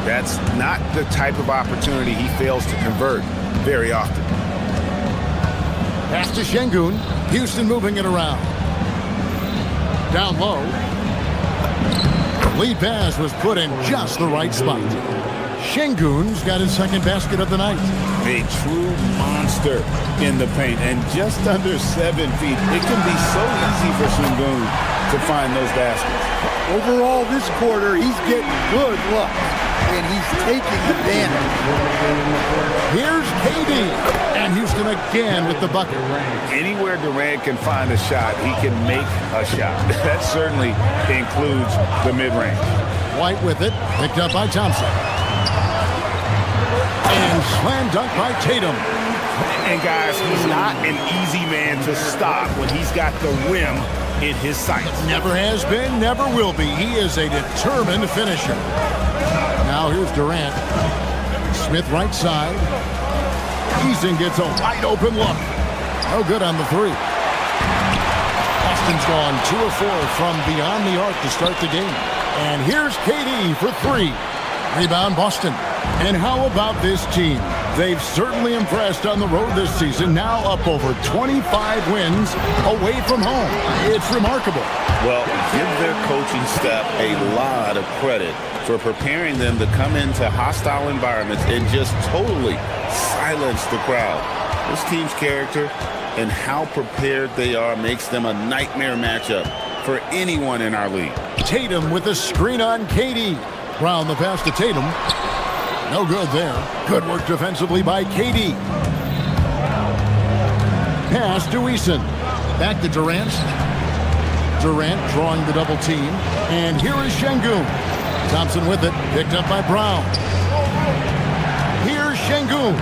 That's not the type of opportunity he fails to convert very often. Pass to Şengün. Houston moving it around. Down low. Lead pass was put in just the right spot. Şengün's got his second basket of the night. A true monster in the paint and just under 7 feet. It can be so easy for Şengün to find those baskets. Overall this quarter, he's getting good looks. And he's taking advantage. Here's KD. And Houston again with the bucket. Anywhere Durant can find a shot, he can make a shot. That certainly includes the mid-range. White with it. Picked up by Thompson. And slam dunk by Tatum. And guys, he's not an easy man to stop when he's got the rim in his sights. Never has been, never will be. He is a determined finisher. Now here's Durant. Smith right side. Eason gets a wide open look. No good on the 3. Pass to Boston's gone 2 of 4 from beyond the arc to start the game. And here's KD for 3. Rebound Boston. And how about this team? They've certainly impressed on the road this season, now up over 25 wins away from home. It's remarkable. Well, give their coaching staff a lot of credit for preparing them to come into hostile environments and just totally silence the crowd. This team's character and how prepared they are makes them a nightmare matchup for anyone in our league. Tatum with a screen on KD. Brown the pass to Tatum. No good there. Good work defensively by KD. Pass to Eason. Back to Durant. Durant drawing the double team. And here is Şengün. Thompson with it. Picked up by Brown. Here's Şengün.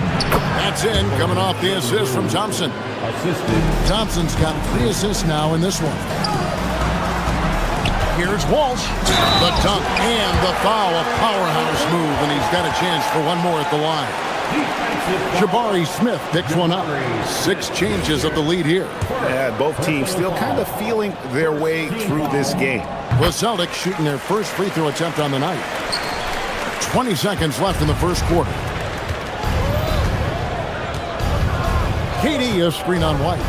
That's in. Coming off the assist from Thompson. Thompson's got 3 assists now in this one. Here's Walsh. The dunk and the foul. A powerhouse move, and he's got a chance for one more at the line. Jabari Smith picks one up. 6 changes of the lead here. Yeah, both teams still kind of feeling their way through this game. The Celtics shooting their first free throw attempt on the night. 20 seconds left in the first quarter. KD a screen on White.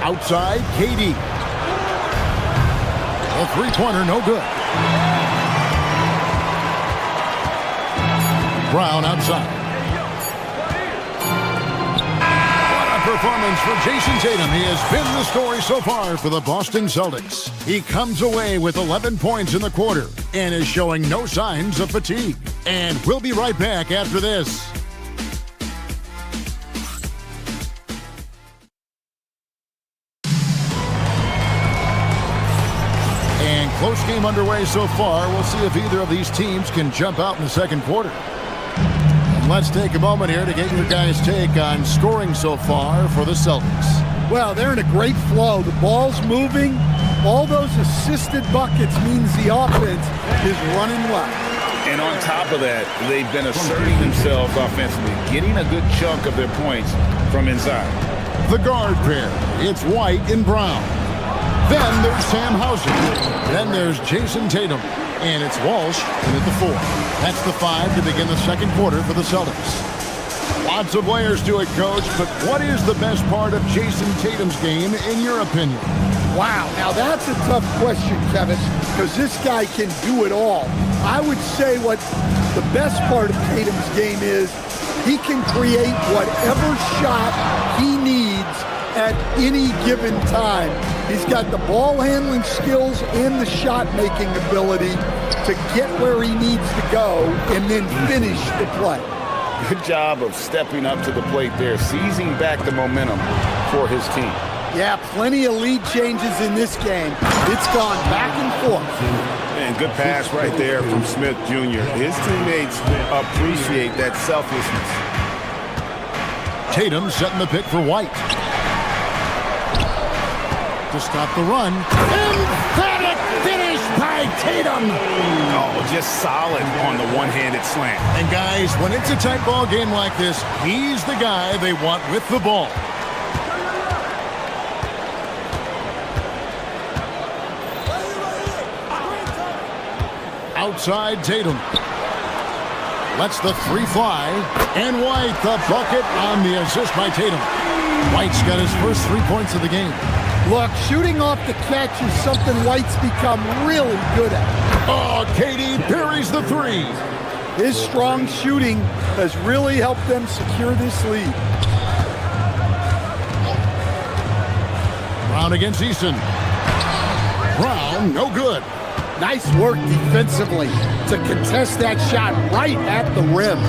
Outside, KD. A three-pointer, no good. Brown outside. What a performance for Jason Tatum. He has been the story so far for the Boston Celtics. He comes away with 11 points in the quarter and is showing no signs of fatigue. And we'll be right back after this. Close game underway so far. We'll see if either of these teams can jump out in the second quarter. And let's take a moment here to get your guys' take on scoring so far for the Celtics. Well, they're in a great flow. The ball's moving. All those assisted buckets means the offense is running well. And on top of that, they've been asserting themselves offensively, getting a good chunk of their points from inside. The guard pair, it's White and Brown. Then there's Sam Hauser. Then there's Jason Tatum. And it's Walsh in at the 4. That's the 5 to begin the second quarter for the Celtics. Lots of layers to it, Coach, but what is the best part of Jason Tatum's game, in your opinion? Wow, now that's a tough question, Kevin, because this guy can do it all. I would say what the best part of Tatum's game is he can create whatever shot he needs at any given time. He's got the ball handling skills and the shot making ability to get where he needs to go and then finish the play. Good job of stepping up to the plate there, seizing back the momentum for his team. Yeah, plenty of lead changes in this game. It's gone back and forth. And good pass right there from Smith Jr. His teammates appreciate that selflessness. Tatum setting the pick for White. To stop the run. Emphatic finish by Tatum. Oh, just solid on the one-handed slam. And guys, when it's a tight ball game like this, he's the guy they want with the ball. Outside Tatum. Lets the 3 fly. And White the bucket on the assist by Tatum. White's got his first 3 points of the game. Look, shooting off the catch is something White's become really good at. Oh, KD parries the 3. His strong shooting has really helped them secure this lead. Brown against Eason. Brown, no good. Nice work defensively to contest that shot right at the rim.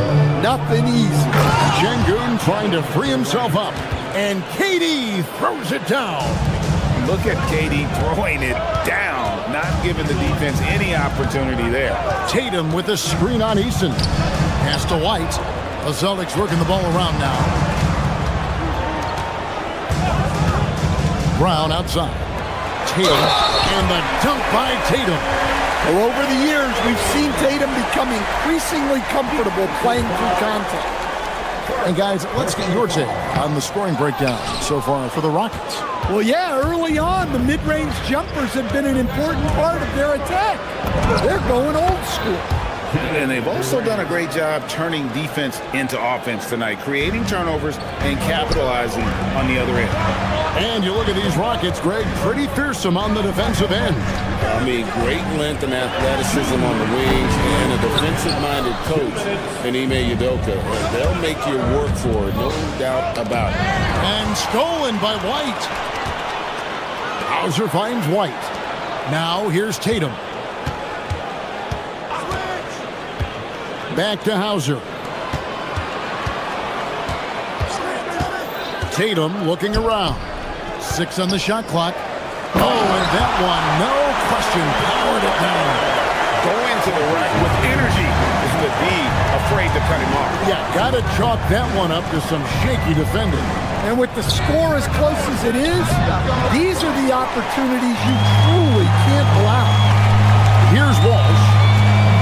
Nothing easy. Şengün trying to free himself up. And KD throws it down. Look at KD throwing it down, not giving the defense any opportunity there. Tatum with a screen on Eason. Pass to White. The Celtics working the ball around now. Brown outside. Tatum and the dunk by Tatum. Well, over the years, we've seen Tatum become increasingly comfortable playing through contact. And guys, let's get your take on the scoring breakdown so far for the Rockets. Well, yeah, early on, the mid-range jumpers have been an important part of their attack. They're going old school. And they've also done a great job turning defense into offense tonight, creating turnovers and capitalizing on the other end. And you look at these Rockets, Greg, pretty fearsome on the defensive end. I mean, great length and athleticism on the wings, and a defensive-minded coach in Ime Udoka. They'll make you work for it, no doubt about it. And stolen by White. Hauser finds White. Now here's Tatum. Back to Hauser. Tatum looking around. 6 on the shot clock. Oh, and that one, no question, powered it down. Go into the rack with energy instead of be afraid to cut him off. Yeah, got to chalk that one up to some shaky defending. And with the score as close as it is, these are the opportunities you truly can't allow. Here's Walsh.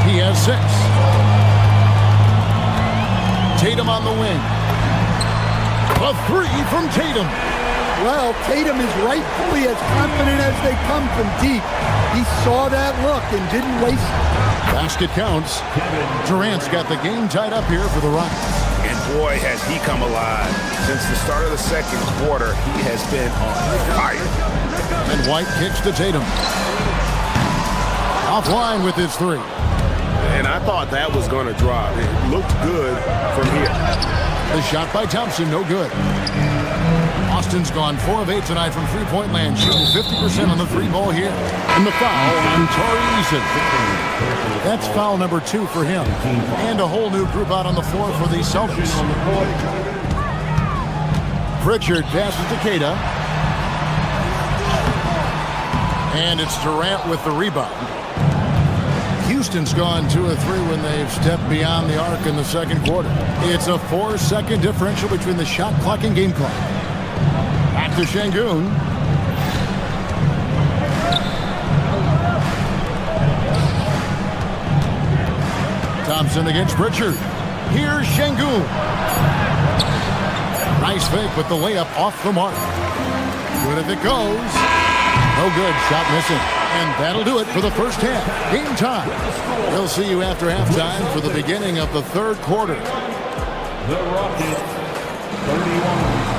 He has 6. Tatum on the wing. A 3 from Tatum. Well, Tatum is rightfully as confident as they come from deep. He saw that look and didn't waste it. Basket counts. Durant's got the game tied up here for the Rockets. And boy, has he come alive. Since the start of the second quarter, he has been on fire. And White kicks to Tatum. Offline with his 3. And I thought that was going to drop. It looked good from here. The shot by Thompson, no good. Austin's gone 4 of 8 tonight from three-point land, shooting 50% on the 3 ball here. And the foul on Tari Eason. That's foul number 2 for him. And a whole new group out on the floor for the Celtics. Pritchard passes to Keita. And it's Durant with the rebound. Houston's gone 2 of 3 when they've stepped beyond the arc in the second quarter. It's a 4-second differential between the shot clock and game clock. Back to Şengün. Thompson against Pritchard. Here's Şengün. Nice fake with the layup off the mark. Good if it goes. No good. Shot missing. And that'll do it for the first half. Game time. We'll see you after halftime for the beginning of the third quarter. The Rockets, 31.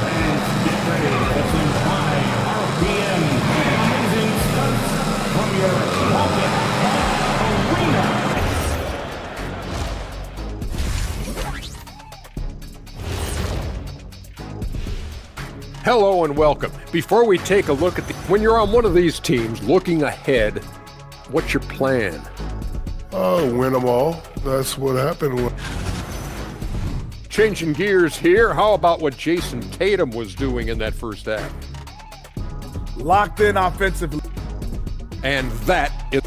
Fans, get ready for some high RPM amazing stunts from your Rocket Arena. Hello and welcome. Before we take a look at when you're on one of these teams looking ahead, what's your plan? Oh, win them all. That's what happened. Changing gears here, how about what Jason Tatum was doing in that first half? Locked in offensively. And that is...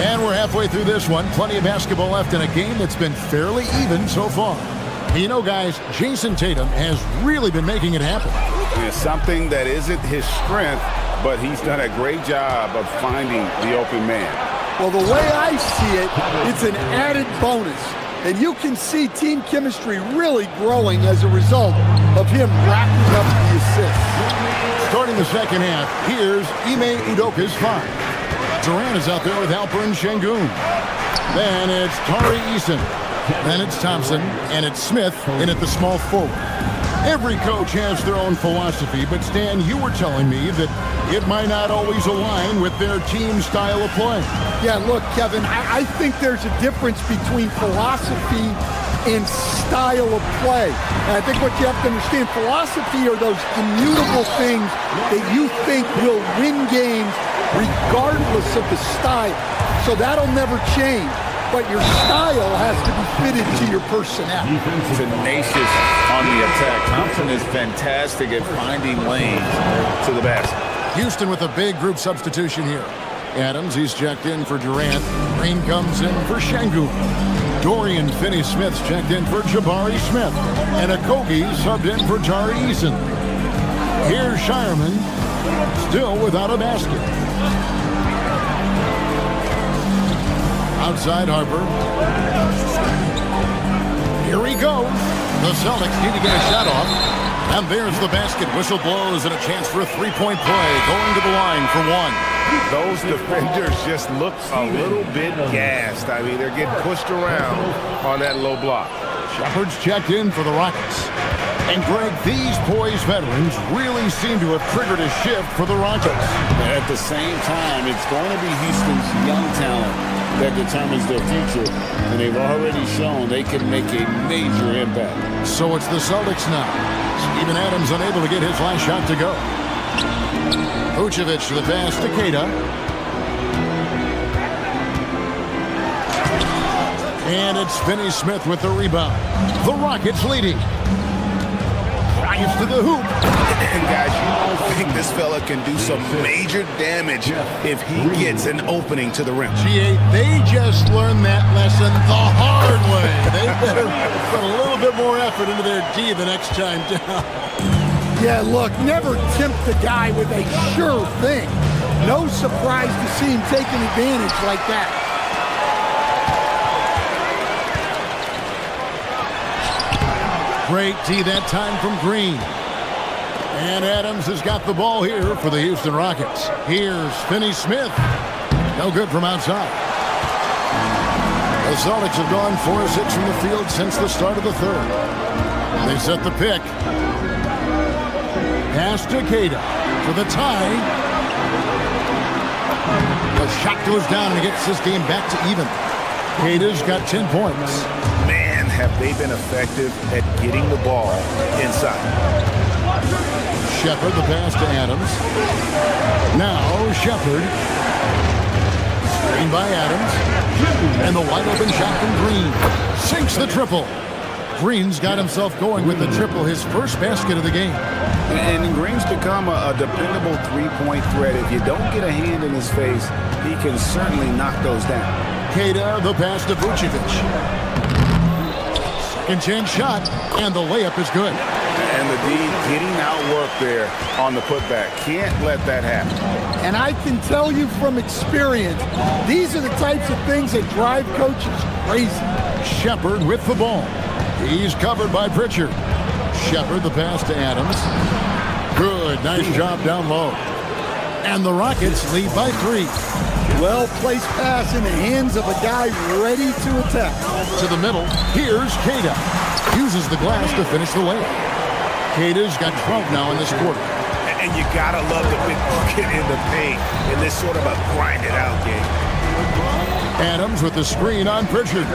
And we're halfway through this one. Plenty of basketball left in a game that's been fairly even so far. You know, guys, Jason Tatum has really been making it happen. It's something that isn't his strength, but he's done a great job of finding the open man. Well, the way I see it, it's an added bonus. And you can see team chemistry really growing as a result of him racking up the assists. Starting the second half, here's Ime Udoka's 5. Durant is out there with Alperen Şengün. Then it's Tari Eason. Then it's Thompson, and it's Smith in at the small forward. Every coach has their own philosophy, but Stan, you were telling me that it might not always align with their team style of play. Yeah, look, Kevin, I think there's a difference between philosophy and style of play. And I think what you have to understand, philosophy are those immutable things that you think will win games regardless of the style. So that'll never change. But your style has to be fitted to your personnel. Tenacious on the attack. Thompson is fantastic at finding lanes to the basket. Houston with a big group substitution here. Adams, he's checked in for Durant. Green comes in for Şengün. Dorian Finney-Smith's checked in for Jabari Smith. And Okogie subbed in for Tari Eason. Here's Shireman. Still without a basket. Outside Harper. Here he goes. The Celtics need to get a shot off. And there's the basket. Whistle blows and a chance for a three-point play. Going to the line for one. Those defenders just look a little bit gassed. I mean, they're getting pushed around on that low block. Shepard's checked in for the Rockets. And Greg, these poised veterans really seem to have triggered a shift for the Rockets. At the same time, it's going to be Houston's young talent that determines their future, and they've already shown they can make a major impact. So it's the Celtics now. Steven Adams unable to get his last shot to go. Vucevic to the pass to Keita. And it's Finney Smith with the rebound. The Rockets leading. Drives to the hoop. And guys, you don't think this fella can do some major damage if he gets an opening to the rim. G8, they just learned that lesson the hard way. They better put a little bit more effort into their D the next time down. Yeah, look, never tempt the guy with a sure thing. No surprise to see him taking advantage like that. Great D that time from Green. And Adams has got the ball here for the Houston Rockets. Here's Finney Smith. No good from outside. The Celtics have gone 4 of 6 from the field since the start of the third. They set the pick. Pass to Keita for the tie. The shot goes down and gets this game back to even. Keita's got 10 points. Man, have they been effective at getting the ball inside. Shepard, the pass to Adams. Now Shepard. Screen by Adams. And the wide open shot from Green. Sinks the triple. Green's got himself going with the triple, his first basket of the game. And Green's become a dependable three-point threat. If you don't get a hand in his face, he can certainly knock those down. Keita, the pass to Vucevic. Second chance shot, and the layup is good. And the D getting outworked there on the putback. Can't let that happen. And I can tell you from experience, these are the types of things that drive coaches crazy. Shepard with the ball. He's covered by Pritchard. Shepard, the pass to Adams. Good, nice job down low. And the Rockets lead by 3. Well-placed pass in the hands of a guy ready to attack. To the middle, here's Keita. Uses the glass to finish the layup. Keita's got 12 now in this quarter. And you gotta love the big bucket in the paint in this sort of a grind-it-out game. Adams with the screen on Pritchard.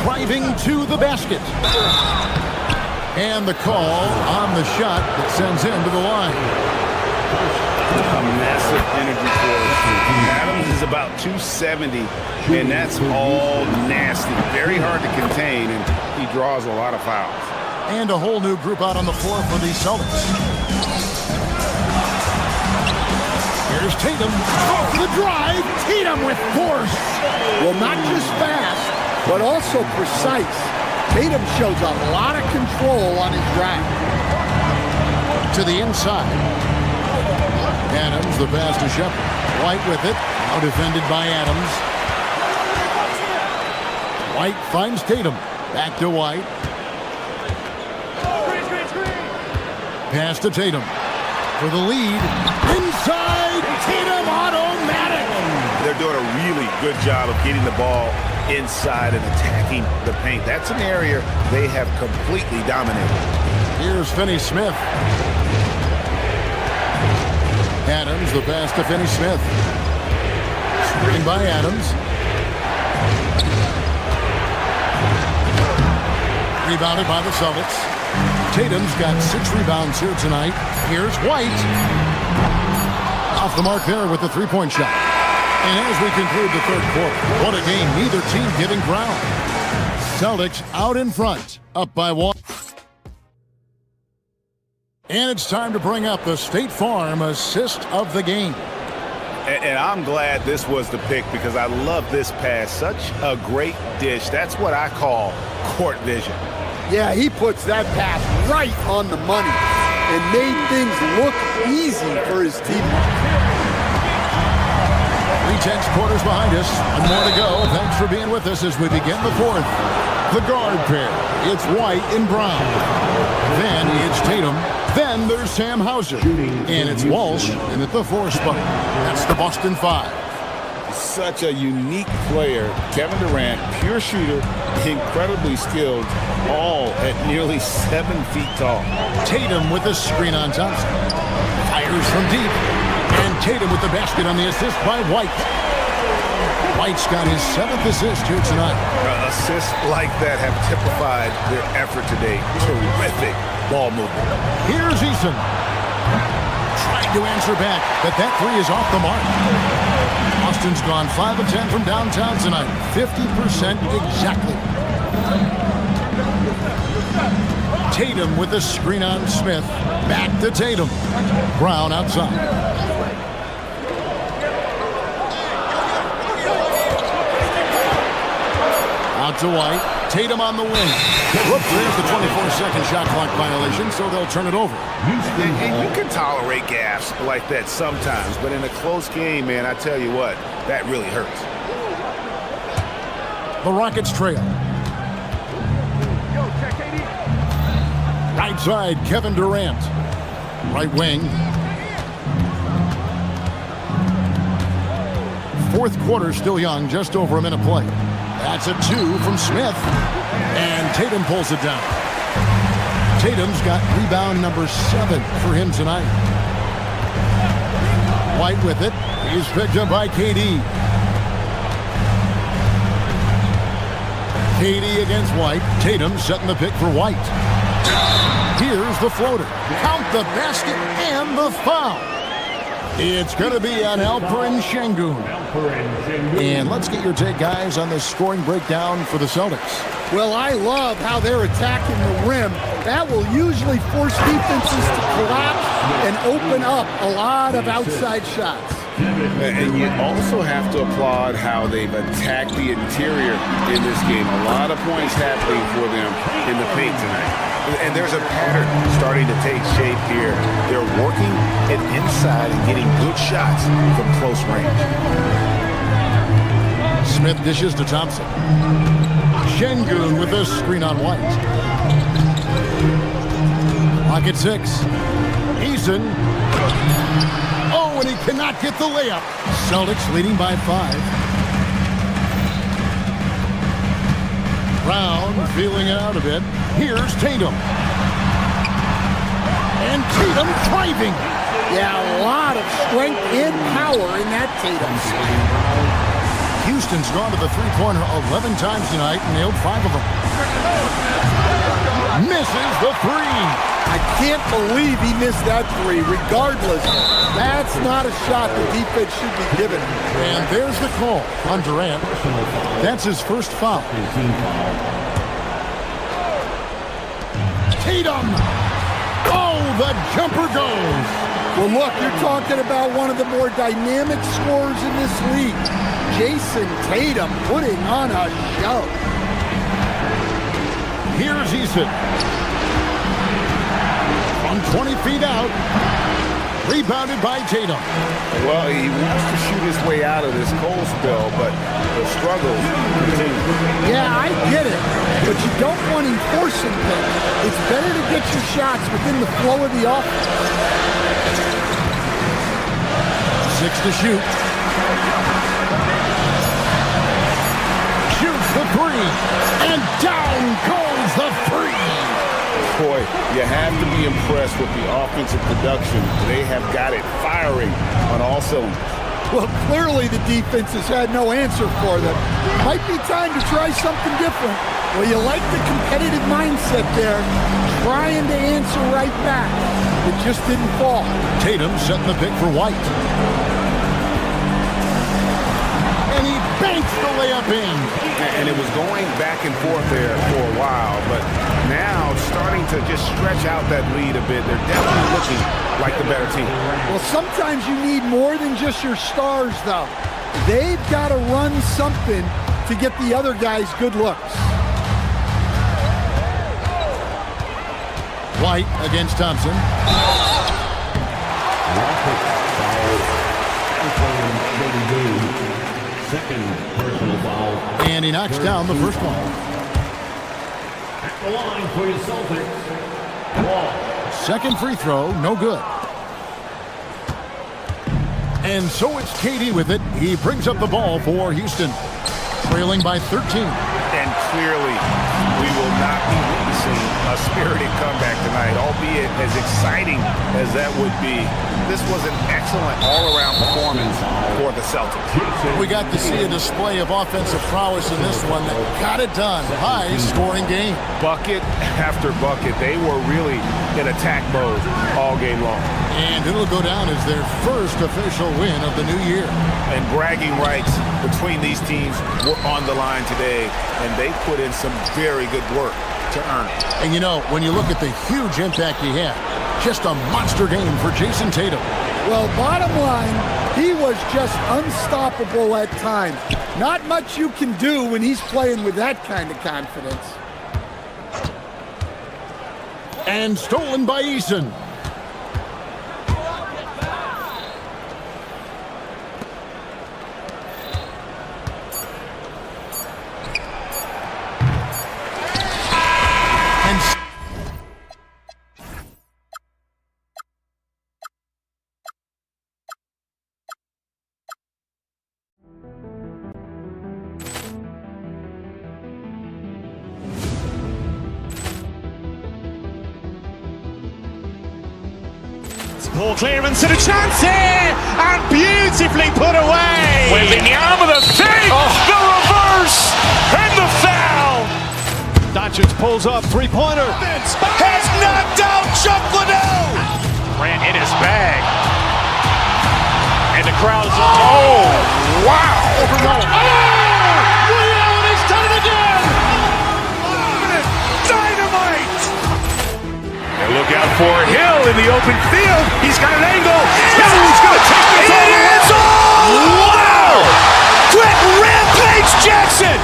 Driving to the basket. And the call on the shot that sends him to the line. A massive energy force. Adams is about 270, and that's all nasty. Very hard to contain, and he draws a lot of fouls. And a whole new group out on the floor for the Celtics. Here's Tatum. The drive. Tatum with force. Well, not just fast, but also precise. Tatum shows a lot of control on his drive. To the inside. Adams, the pass to Shepard. White with it. Now defended by Adams. White finds Tatum. Back to White. Pass to Tatum. For the lead. Inside. Tatum automatic. They're doing a really good job of getting the ball inside and attacking the paint. That's an area they have completely dominated. Here's Finney Smith. Adams, the pass to Finney Smith. Screen by Adams. Rebounded by the Celtics. Tatum's got 6 rebounds here tonight. Here's White. Off the mark there with the three-point shot. And as we conclude the third quarter, what a game, neither team giving ground. Celtics out in front, up by 1. And it's time to bring up the State Farm assist of the game. And I'm glad this was the pick because I love this pass. Such a great dish. That's what I call court vision. Yeah, he puts that pass right on the money. and made things look easy for his teammates. 3/10 quarters behind us, and more to go. Thanks for being with us as we begin the fourth. The guard pair, it's White and Brown. Then it's Tatum. Then there's Sam Hauser. And it's Walsh in at the 4 spot. That's the Boston 5. Such a unique player. Kevin Durant, pure shooter, incredibly skilled, all at nearly 7 feet tall. Tatum with a screen on Thompson. Fires from deep. And Tatum with the basket on the assist by White. White's got his 7th assist here tonight. Assists like that have typified their effort today. Terrific ball movement. Here's Eason. Trying to answer back, but that 3 is off the mark. Austin's gone 5 of 10 from downtown tonight. 50% exactly. Tatum with a screen on Smith. Back to Tatum. Brown outside. Out to White. Tatum on the wing. Whoops, there's the 24-second shot clock violation, so they'll turn it over. And you can tolerate gaffes like that sometimes, but in a close game, man, I tell you what, that really hurts. The Rockets trail. Right side, Kevin Durant. Right wing. Fourth quarter still young, just over a minute play. That's a 2 from Smith. And Tatum pulls it down. Tatum's got rebound number 7 for him tonight. White with it. He's picked up by KD. KD against White. Tatum setting the pick for White. Here's the floater. Count the basket and the foul. It's going to be on Alperen Sengun. And let's get your take, guys, on the scoring breakdown for the Celtics. Well, I love how they're attacking the rim. That will usually force defenses to collapse and open up a lot of outside shots. And you also have to applaud how they've attacked the interior in this game. A lot of points happening for them in the paint tonight. And there's a pattern starting to take shape here. They're working it inside and getting good shots from close range. Smith dishes to Thompson. Sengun with a screen on White. Clock at 6. Eason. Oh, and he cannot get the layup. Celtics leading by 5. Brown feeling it out a bit. Here's Tatum. And Tatum driving. Yeah, a lot of strength and power in that Tatum swing. Houston's gone to the three-pointer 11 times tonight and nailed 5 of them. Misses the 3. I can't believe he missed that 3, regardless. That's not a shot the defense should be given. And there's the call on Durant. That's his first foul. Tatum! Oh, the jumper goes! Well, look, you're talking about one of the more dynamic scorers in this league. Jason Tatum putting on a show. Here's Eason. From 20 feet out. Rebounded by Tatum. Well, he wants to shoot his way out of this cold spell, but the struggles continue. Yeah, I get it, but you don't want him forcing things. It's better to get your shots within the flow of the offense. 6 to shoot. Shoots the 3, and down goes the 3. Boy, you have to be impressed with the offensive production. They have got it firing on all cylinders. Well, clearly the defense has had no answer for them. Might be time to try something different. Well, you like the competitive mindset there, trying to answer right back. It just didn't fall. Tatum setting the pick for White. And he banks the layup in. And it was going back and forth there for a while, but now starting to just stretch out that lead a bit. They're definitely looking like the better team. Well, sometimes you need more than just your stars, though. They've got to run something to get the other guys good looks. White against Thompson. Second personal foul. And he knocks down the first one. At the line for your Celtics. Wall. Second free throw, no good. And so it's KD with it. He brings up the ball for Houston, trailing by 13. And clearly, we will not be witnessing a spirited comeback tonight, albeit as exciting as that would be. This was an excellent all-around performance for the Celtics. We got to see a display of offensive prowess in this one that got it done. High-scoring game. Bucket after bucket. They were really in attack mode all game long. And it'll go down as their first official win of the new year. And bragging rights between these teams were on the line today, and they put in some very good work to earn it. And you know, when you look at the huge impact he had, just a monster game for Jason Tatum. Well, bottom line, he was just unstoppable at times. Not much you can do when he's playing with that kind of confidence. And stolen by Eason. Ball clearance and a chance here, and beautifully put away. Wembanyama the fake, the reverse, and the foul. Doncic pulls up, three-pointer. Has knocked out Chuck Liddell. Ran in his bag. And the crowd is, oh, wow. Liddell has done it again. Dynamite. And look out for Hill in the open field. He's got an angle. He's going to take this all the way. Wow! Quick rampage Jackson.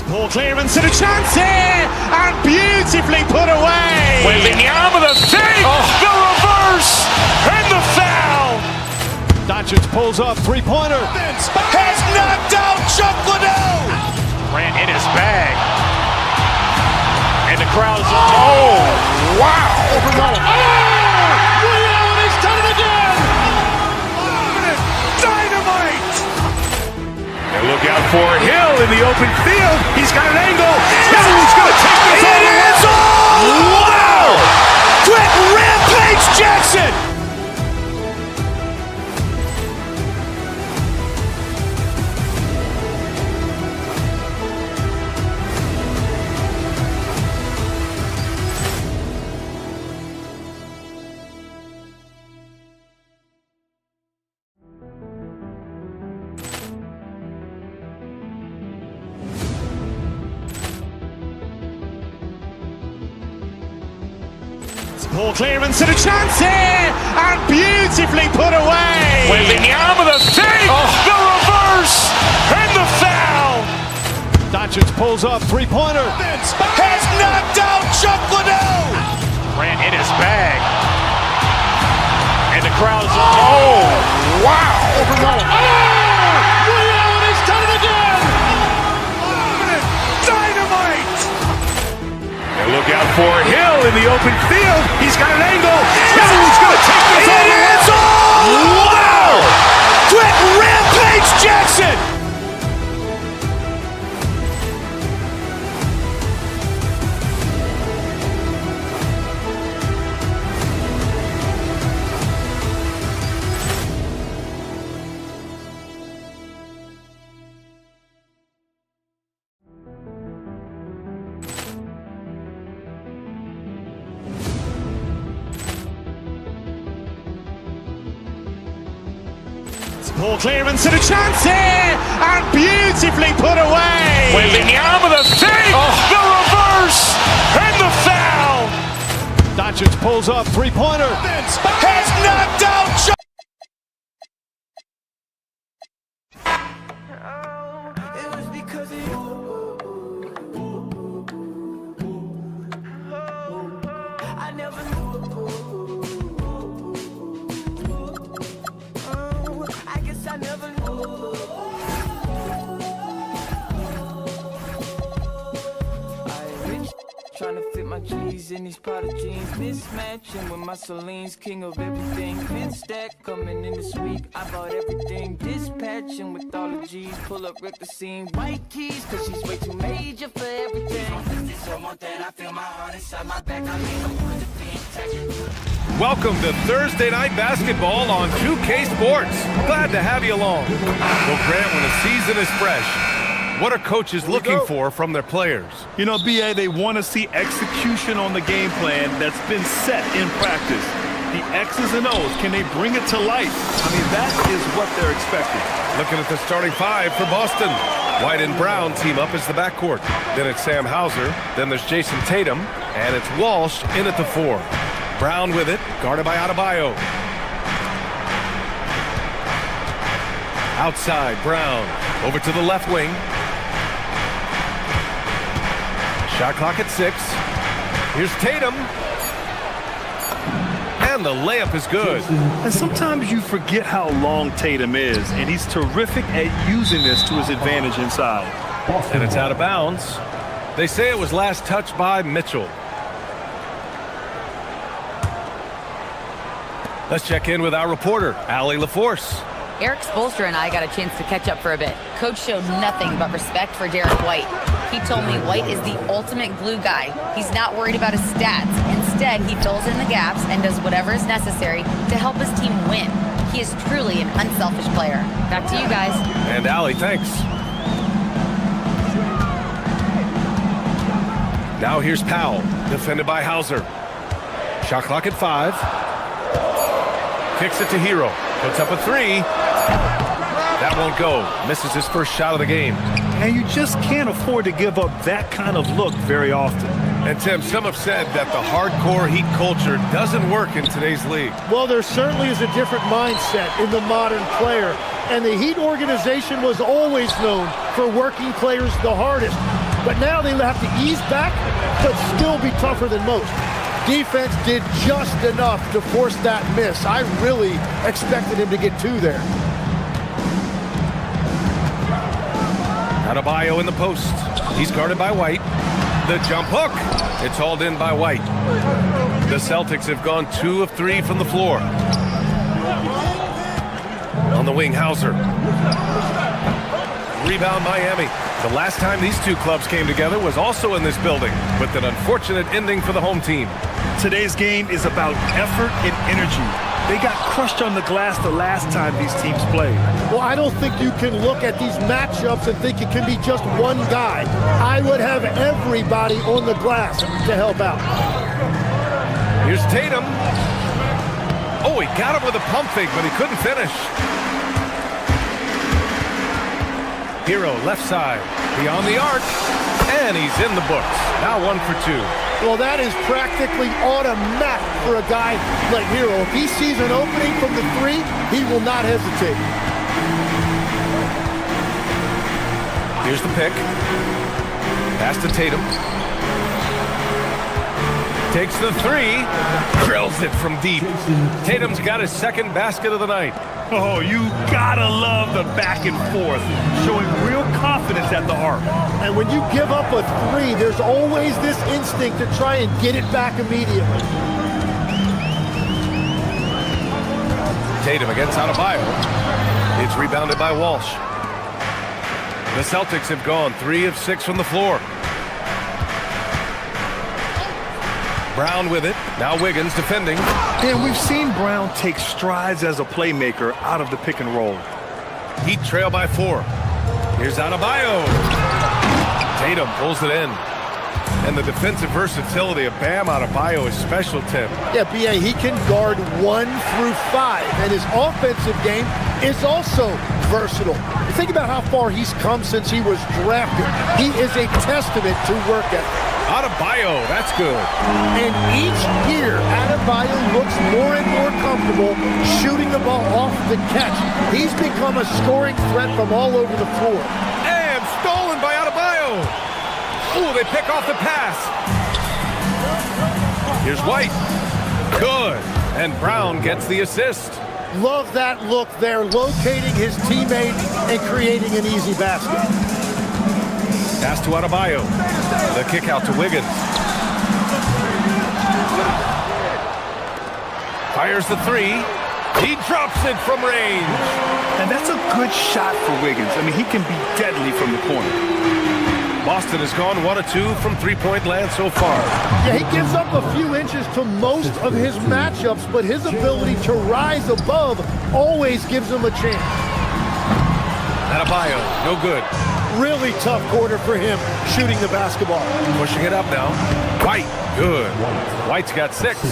Ball clearance and a chance here, and beautifully put away. Wembanyama the fake, the reverse, and the foul. Doncic pulls up, three-pointer. Has knocked out Chuck Liddell. Ran in his bag. And the crowd is, oh, wow. Liddell has done it again. Dynamite. And look out for Hill in the open field. He's got an angle. He's going to take this all the way. Wow! Quick rampage Jackson. Ball clearance and a chance here, and beautifully put away. Wembanyama the fake, the reverse, and the foul. Doncic pulls up, three-pointer. Has knocked out Chuck Liddell. Ran in his bag. And the crowd is, oh, wow. Liddell has done it again. Dynamite. And look out for Hill in the open field. He's got an angle. He's going to take this all the way. Wow! Quick rampage Jackson. Ball clearance and a chance here, and beautifully put away. Waving the arm of the fake, the reverse, and the foul. Doncic pulls up, three-pointer. Has knocked out. It was because of you. I never knew. I guess I never knew. Trying to fit my G's in these Prada jeans, mismatching with my Celine's king of everything. Been stacked coming in this week. I bought everything, dispatching with all the G's. Pull up, rip the scene, white keys, cause she's way too major for everything. Someone that I feel my heart inside my back. I mean, I'm going to be Welcome to Thursday Night Basketball on 2K Sports. Glad to have you along. Well, Grant, when the season is fresh, what are coaches looking for from their players? You know, BA, they want to see execution on the game plan that's been set in practice. The X's and O's, can they bring it to life? I mean, that is what they're expecting. Looking at the starting five for Boston. White and Brown team up as the backcourt. Then it's Sam Hauser. Then there's Jason Tatum. And it's Walsh in at the 4. Brown with it, guarded by Adebayo. Outside, Brown. Over to the left wing. Shot clock at 6. Here's Tatum. And the layup is good. And sometimes you forget how long Tatum is, and he's terrific at using this to his advantage inside. And it's out of bounds. They say it was last touched by Mitchell. Let's check in with our reporter, Allie LaForce. Eric Spoelstra and I got a chance to catch up for a bit. Coach showed nothing but respect for Derek White. He told me White is the ultimate glue guy. He's not worried about his stats. Instead, he fills in the gaps and does whatever is necessary to help his team win. He is truly an unselfish player. Back to you guys. And Allie, thanks. Now here's Powell, defended by Hauser. Shot clock at 5. Kicks it to Hero. Puts up a 3. That won't go. Misses his first shot of the game. And you just can't afford to give up that kind of look very often. And Tim, some have said that the hardcore Heat culture doesn't work in today's league. Well, there certainly is a different mindset in the modern player. And the Heat organization was always known for working players the hardest. But now they have to ease back, but still be tougher than most. Defense did just enough to force that miss. I really expected him to get 2 there. Adebayo in the post. He's guarded by White. The jump hook. It's hauled in by White. The Celtics have gone 2 of 3 from the floor. On the wing, Hauser. Rebound, Miami. The last time these two clubs came together was also in this building, with an unfortunate ending for the home team. Today's game is about effort and energy. They got crushed on the glass the last time these teams played. Well, I don't think you can look at these matchups and think it can be just one guy. I would have everybody on the glass to help out. Here's Tatum. Oh, he got him with a pump fake, but he couldn't finish. Hero, left side, beyond the arc, and he's in the books. Now 1 for 2. Well, that is practically automatic for a guy like Hero. If he sees an opening from the 3, he will not hesitate. Here's the pick. Pass to Tatum. Takes the 3, drills it from deep. Tatum's got his second basket of the night. Oh, you gotta love the back and forth, showing real confidence at the arc. And when you give up a 3, there's always this instinct to try and get it back immediately. Tatum against Adebayo. It's rebounded by Walsh. The Celtics have gone 3 of 6 from the floor. Brown with it. Now Wiggins defending. And we've seen Brown take strides as a playmaker out of the pick and roll. Heat trail by 4. Here's Adebayo. Tatum pulls it in. And the defensive versatility of Bam Adebayo is special, Tim. Yeah, B.A., he can guard 1 through 5. And his offensive game is also versatile. Think about how far he's come since he was drafted. He is a testament to work ethic. Adebayo, that's good. And each year, Adebayo looks more and more comfortable shooting the ball off the catch. He's become a scoring threat from all over the floor. And stolen by Adebayo. Ooh, they pick off the pass. Here's White. Good. And Brown gets the assist. Love that look there, locating his teammate and creating an easy basket. Pass to Adebayo. The kick out to Wiggins. Fires the three. He drops it from range. And that's a good shot for Wiggins. I mean, he can be deadly from the corner. Boston has gone 1 of 2 from three-point land so far. Yeah, he gives up a few inches to most of his matchups, but his ability to rise above always gives him a chance. Adebayo, no good. Really tough quarter for him shooting the basketball. Pushing it up now. White, good. White's got 6.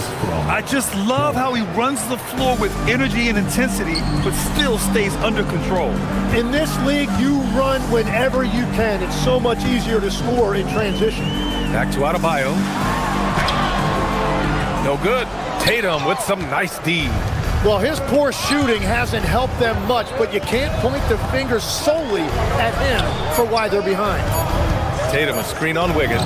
I just love how he runs the floor with energy and intensity, but still stays under control. In this league, you run whenever you can. It's so much easier to score in transition. Back to Adebayo. No good. Tatum with some nice D. Well, his poor shooting hasn't helped them much, but you can't point the finger solely at him for why they're behind. Tatum, a screen on Wiggins.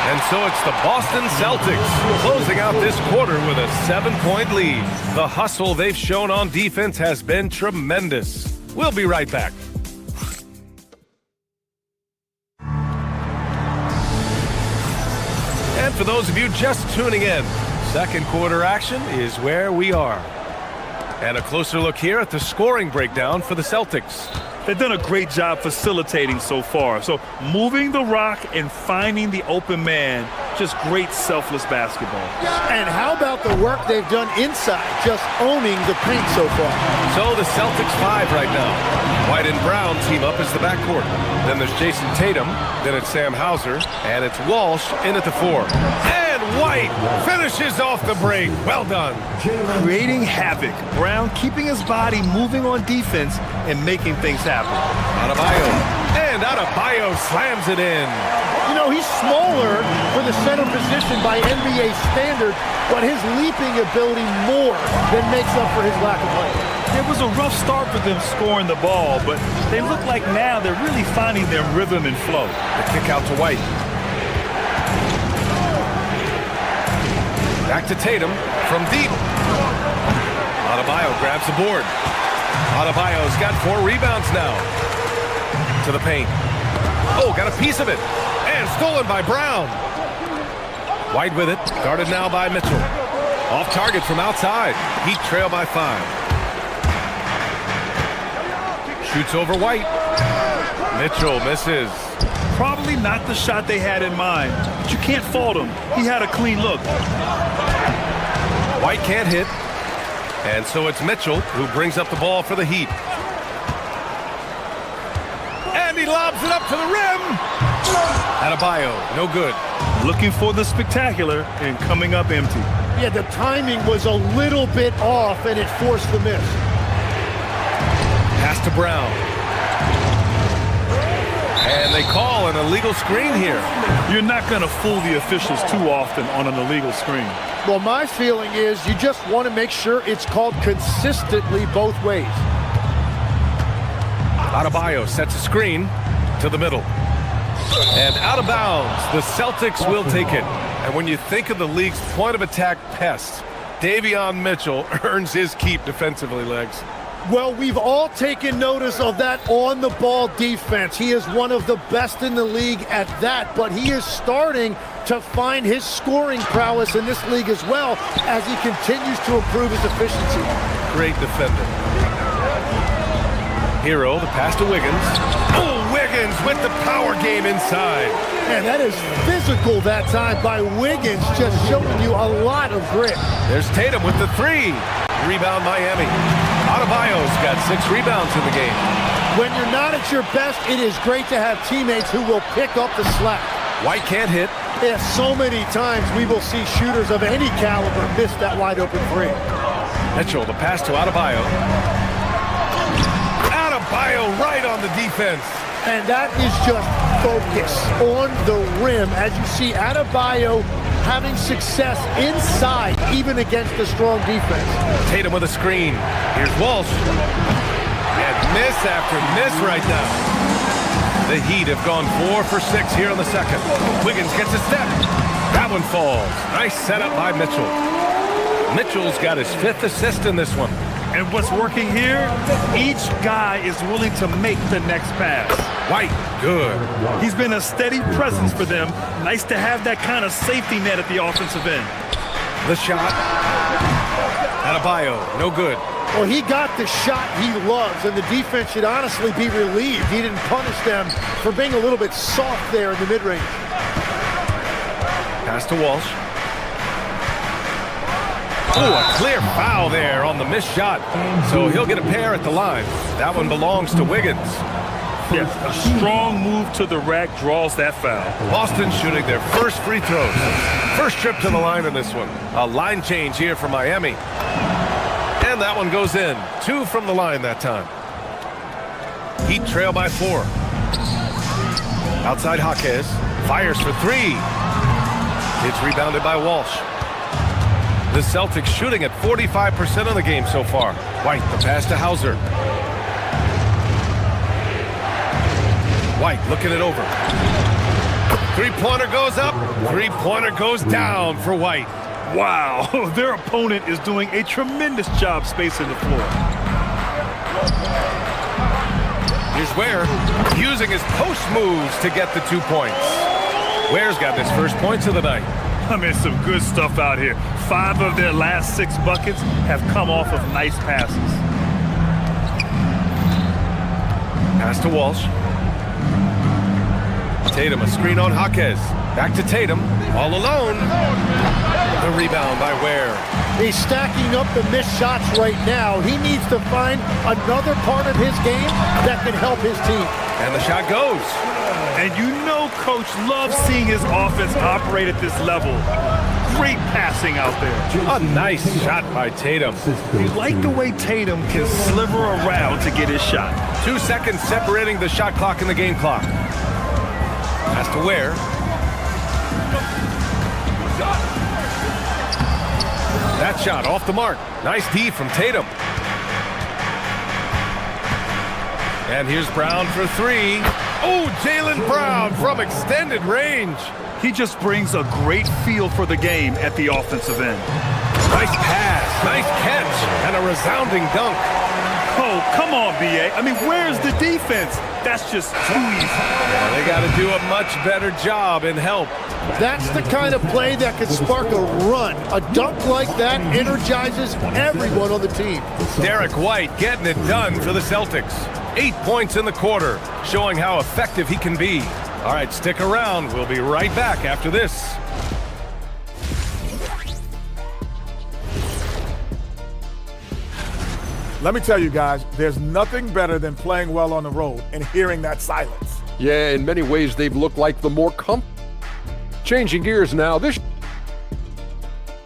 And so it's the Boston Celtics closing out this quarter with a 7-point lead. The hustle they've shown on defense has been tremendous. We'll be right back. And for those of you just tuning in, second quarter action is where we are. And a closer look here at the scoring breakdown for the Celtics. They've done a great job facilitating so far. So moving the rock and finding the open man, just great selfless basketball. And how about the work they've done inside, just owning the paint so far? So the Celtics 5 right now. White and Brown team up as the backcourt. Then there's Jason Tatum, then it's Sam Hauser, and it's Walsh in at the 4. And White finishes off the break. Well done. Creating havoc. Brown keeping his body moving on defense and making things happen. Adebayo. And Adebayo slams it in. You know, he's smaller for the center position by NBA standards, but his leaping ability more than makes up for his lack of height. It was a rough start for them scoring the ball, but they look like now they're really finding their rhythm and flow. The kick out to White. Back to Tatum from deep. Adebayo grabs the board. Adebayo's got 4 rebounds now. To the paint. Oh, got a piece of it. And stolen by Brown. White with it. Guarded now by Mitchell. Off target from outside. Heat trail by 5. Shoots over White. Mitchell misses. Probably not the shot they had in mind, but you can't fault him. He had a clean look. White can't hit. And so it's Mitchell who brings up the ball for the Heat. And he lobs it up to the rim. Adebayo, no good. Looking for the spectacular and coming up empty. Yeah, the timing was a little bit off and it forced the miss. Pass to Brown. And they call an illegal screen here. You're not going to fool the officials too often on an illegal screen. Well, my feeling is you just want to make sure it's called consistently both ways. Adebayo sets a screen to the middle. And out of bounds, the Celtics will take it. And when you think of the league's point of attack pests, Davion Mitchell earns his keep defensively, Legs. Well, we've all taken notice of that on-the-ball defense. He is one of the best in the league at that, but he is starting to find his scoring prowess in this league as well as he continues to improve his efficiency. Great defender. Hero, the pass to Wiggins. Oh, Wiggins with the power game inside. And that is physical that time by Wiggins, just showing you a lot of grit. There's Tatum with the 3. Rebound Miami. Adebayo's got 6 rebounds in the game. When you're not at your best, it is great to have teammates who will pick up the slack. White can't hit. Yeah, so many times we will see shooters of any caliber miss that wide open three. Mitchell, the pass to Adebayo. Adebayo right on the defense. And that is just focus on the rim. As you see, Adebayo having success inside, even against a strong defense. Tatum with a screen. Here's Walsh. And miss after miss right now. The Heat have gone 4 for 6 here in the second. Wiggins gets a step. That one falls. Nice setup by Mitchell. Mitchell's got his 5th assist in this one. And what's working here, each guy is willing to make the next pass. White, good. He's been a steady presence for them. Nice to have that kind of safety net at the offensive end. The shot. Adebayo, no good. Well, he got the shot he loves, and the defense should honestly be relieved. He didn't punish them for being a little bit soft there in the mid-range. Pass to Walsh. Oh, a clear foul there on the missed shot. So he'll get a pair at the line. That one belongs to Wiggins. Yeah, a strong move to the rack draws that foul. Boston shooting their first free throws. First trip to the line in this one. A line change here for Miami. And that one goes in. 2 from the line that time. Heat trail by 4. Outside Jaquez. Fires for 3. It's rebounded by Walsh. The Celtics shooting at 45% of the game so far. White, the pass to Hauser. White looking it over. Three-pointer goes up. Three-pointer goes down for White. Wow, their opponent is doing a tremendous job spacing the floor. Here's Ware using his post moves to get the 2 points. Ware's got his first points of the night. I mean, some good stuff out here. 5 of their last 6 buckets have come off of nice passes. Pass to Walsh. Tatum, a screen on Jaquez. Back to Tatum, all alone. The rebound by Ware. He's stacking up the missed shots right now. He needs to find another part of his game that can help his team. And the shot goes. And you know Coach loves seeing his offense operate at this level. Great passing out there. A nice shot by Tatum. You like the way Tatum can sliver around to get his shot. 2 seconds separating the shot clock and the game clock. Pass to Ware. That shot off the mark. Nice D from Tatum. And here's Brown for 3. Oh, Jaylen Brown from extended range. He just brings a great feel for the game at the offensive end. Nice pass, nice catch, and a resounding dunk. Oh, come on, B.A. I mean, where's the defense? That's just too easy. Yeah, they got to do a much better job in help. That's the kind of play that could spark a run. A dunk like that energizes everyone on the team. Derek White getting it done for the Celtics. 8 points in the quarter, showing how effective he can be. All right, stick around. We'll be right back after this. Let me tell you guys, there's nothing better than playing well on the road and hearing that silence. Yeah, in many ways, they've looked like the more Changing gears now.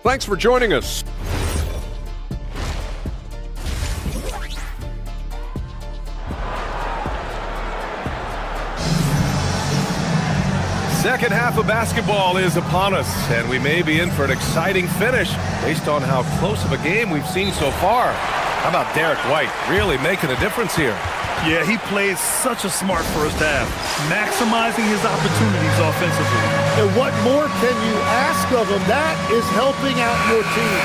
Thanks for joining us. Second half of basketball is upon us, and we may be in for an exciting finish based on how close of a game we've seen so far. How about Derek White really making a difference here? Yeah, he played such a smart first half, maximizing his opportunities offensively. And what more can you ask of him? That is helping out your team.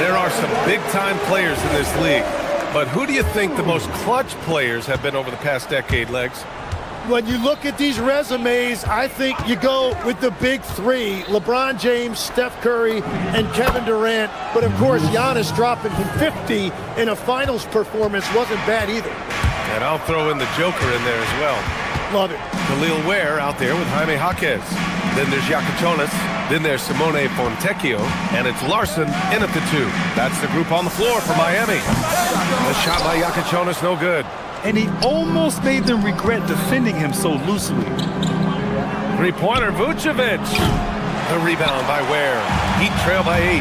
There are some big-time players in this league, but who do you think the most clutch players have been over the past decade, Legs? When you look at these resumes, I think you go with the big 3, LeBron James, Steph Curry, and Kevin Durant. But of course, Giannis dropping 50 in a finals performance wasn't bad either. And I'll throw in the Joker in there as well. Love it. Khalil Ware out there with Jaime Jaquez. Then there's Iacochonis. Then there's Simone Fontecchio. And it's Larson in at the 2. That's the group on the floor for Miami. The shot by Iacochonis, no good. And he almost made them regret defending him so loosely. Three-pointer, Vucevic. The rebound by Ware. Heat trail by 8.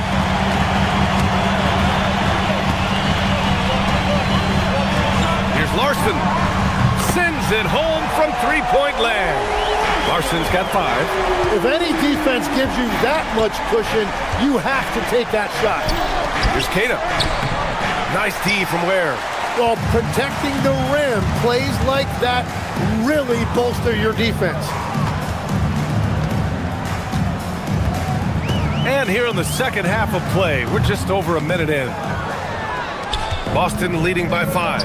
Here's Larson. Sends it home from three-point land. Larson's got 5. If any defense gives you that much cushion, you have to take that shot. Here's Cairo. Nice D from Ware. Well, protecting the rim, plays like that really bolster your defense. And here in the second half of play, we're just over a minute in. Boston leading by 5.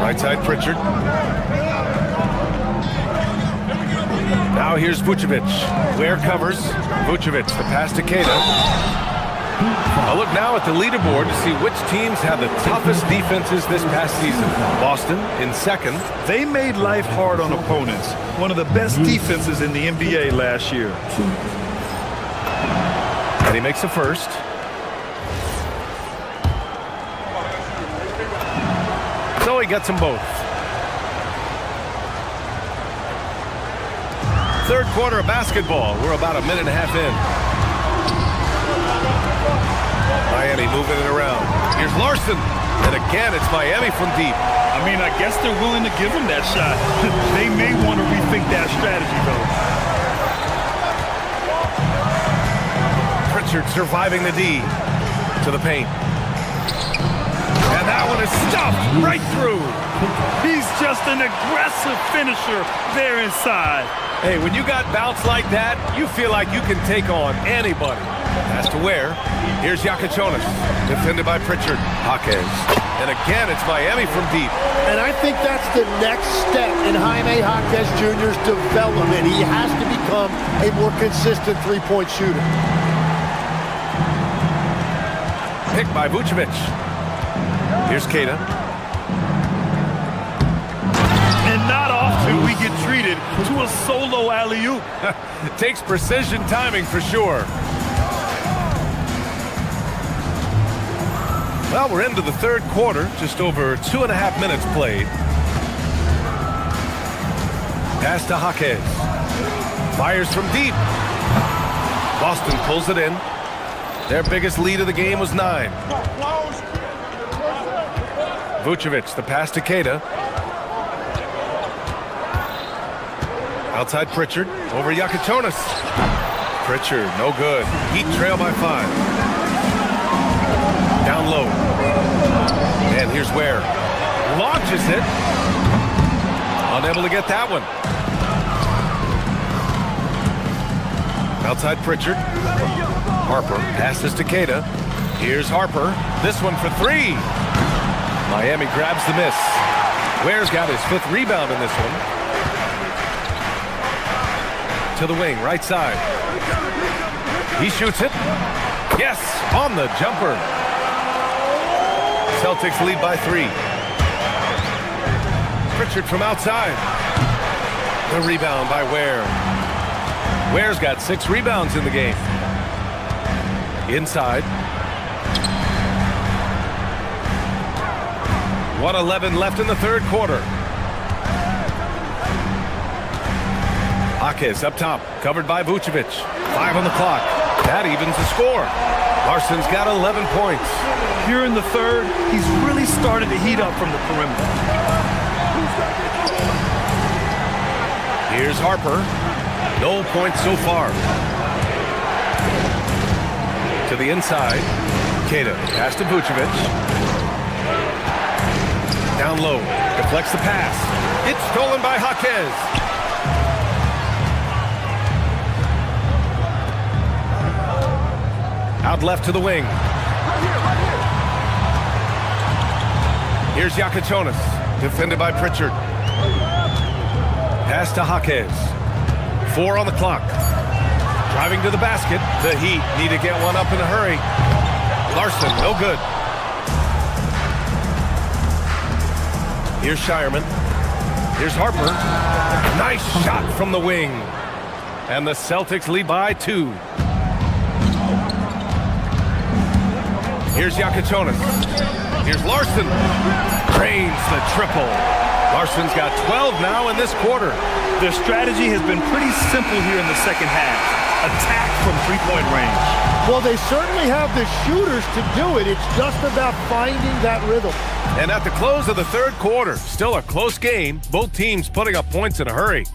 Right side, Pritchard. Now here's Vucevic. Ware covers. Vucevic, the pass to Cairo. I'll look now at the leaderboard to see which teams have the toughest defenses this past season. Boston in second. They made life hard on opponents. One of the best defenses in the NBA last year. And he makes the first. So he gets them both. Third quarter of basketball. We're about a minute and a half in. Miami moving it around. Here's Larson. And again, it's Miami from deep. I mean, I guess they're willing to give him that shot. They may want to rethink that strategy, though. Pritchard surviving the D to the paint. And that one is stuffed right through. He's just an aggressive finisher there inside. Hey, when you got bounce like that, you feel like you can take on anybody. Pass to Ware. Here's Yakichonis. Defended by Pritchard. Jaquez. And again, it's Miami from deep. And I think that's the next step in Jaime Jaquez Jr.'s development. He has to become a more consistent three-point shooter. Picked by Vucevic. Here's Cairo. And not often we get treated to a solo alley-oop. Takes precision timing for sure. Well, we're into the third quarter. Just over 2.5 minutes played. Pass to Jaquez. Fires from deep. Boston pulls it in. Their biggest lead of the game was 9. Vucevic, the pass to Cairo. Outside Pritchard, over Yakichonis. Pritchard, no good. Heat trail by 5. Down low. And here's Ware. Launches it. Unable to get that one. Outside Pritchard. Harper passes to Cairo. Here's Harper. This one for 3. Miami grabs the miss. Ware's got his 5th rebound in this one. To the wing, right side. He shoots it. Yes, on the jumper. Celtics lead by 3. Pritchard from outside. The rebound by Ware. Ware's got 6 rebounds in the game. Inside. 1:11 left in the third quarter. Jaquez up top, covered by Vucevic. 5 on the clock. That evens the score. Larson's got 11 points. Here in the third, he's really started to heat up from the perimeter. Here's Harper. No points so far. To the inside. Cairo pass to Vucevic. Down low. Deflects the pass. It's stolen by Jaquez. Out left to the wing. Here's Yakichonis. Defended by Pritchard. Pass to Jaquez. 4 on the clock. Driving to the basket. The Heat need to get one up in a hurry. Larson, no good. Here's Shireman. Here's Harper. Nice shot from the wing. And the Celtics lead by 2. Here's Yakichonis. Here's Larson. Drains the triple. Larson's got 12 now in this quarter. Their strategy has been pretty simple here in the second half. Attack from three-point range. Well, they certainly have the shooters to do it. It's just about finding that rhythm. And at the close of the third quarter, still a close game. Both teams putting up points in a hurry.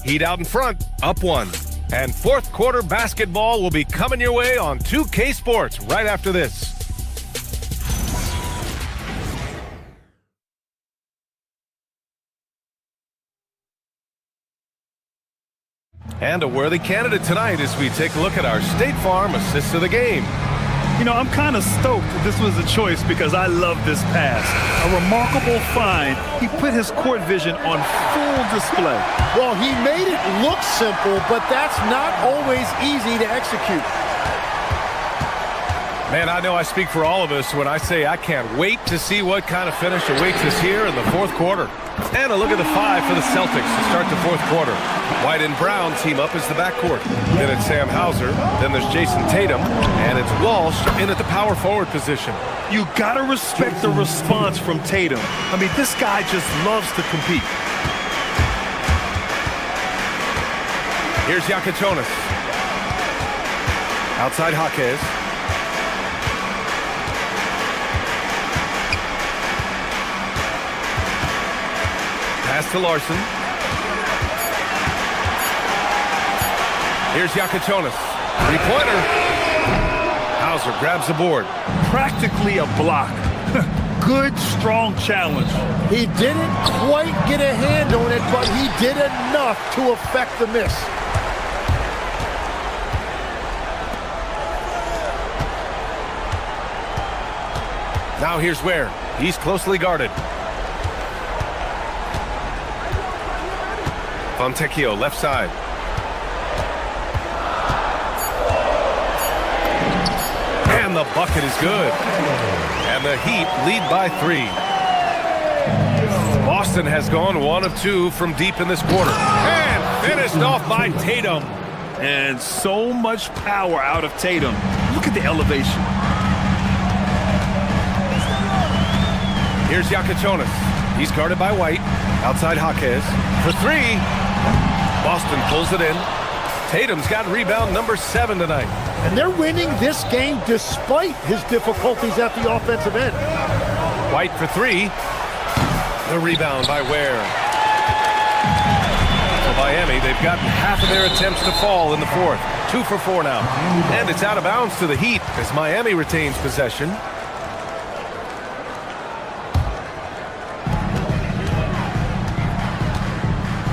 Heat out in front, up 1. And fourth quarter basketball will be coming your way on 2K Sports right after this. And a worthy candidate tonight as we take a look at our State Farm assist of the game. You know, I'm kind of stoked that this was a choice because I love this pass. A remarkable find. He put his court vision on full display. Well, he made it look simple, but that's not always easy to execute. Man, I know I speak for all of us when I say I can't wait to see what kind of finish awaits us here in the fourth quarter. And a look at the 5 for the Celtics to start the fourth quarter. White and Brown team up as the backcourt. Then it's Sam Hauser. Then there's Jason Tatum. And it's Walsh in at the power forward position. You gotta respect the response from Tatum. I mean, this guy just loves to compete. Here's Yakatonis. Outside Jaquez. Pass to Larson. Here's Yakatonis. Three-pointer. Hauser grabs the board. Practically a block. Good, strong challenge. He didn't quite get a hand on it, but he did enough to affect the miss. Now here's Ware. He's closely guarded. Fontecchio, left side. And the bucket is good. And the Heat lead by 3. Boston has gone 1 of 2 from deep in this quarter. And finished off by Tatum. And so much power out of Tatum. Look at the elevation. Here's Yakatonis. He's guarded by White. Outside Jaquez. For 3. Boston pulls it in. Tatum's got rebound number 7 tonight. And they're winning this game despite his difficulties at the offensive end. White for 3. The rebound by Ware. For Miami, they've gotten half of their attempts to fall in the fourth. 2 for 4 now. And it's out of bounds to the Heat as Miami retains possession.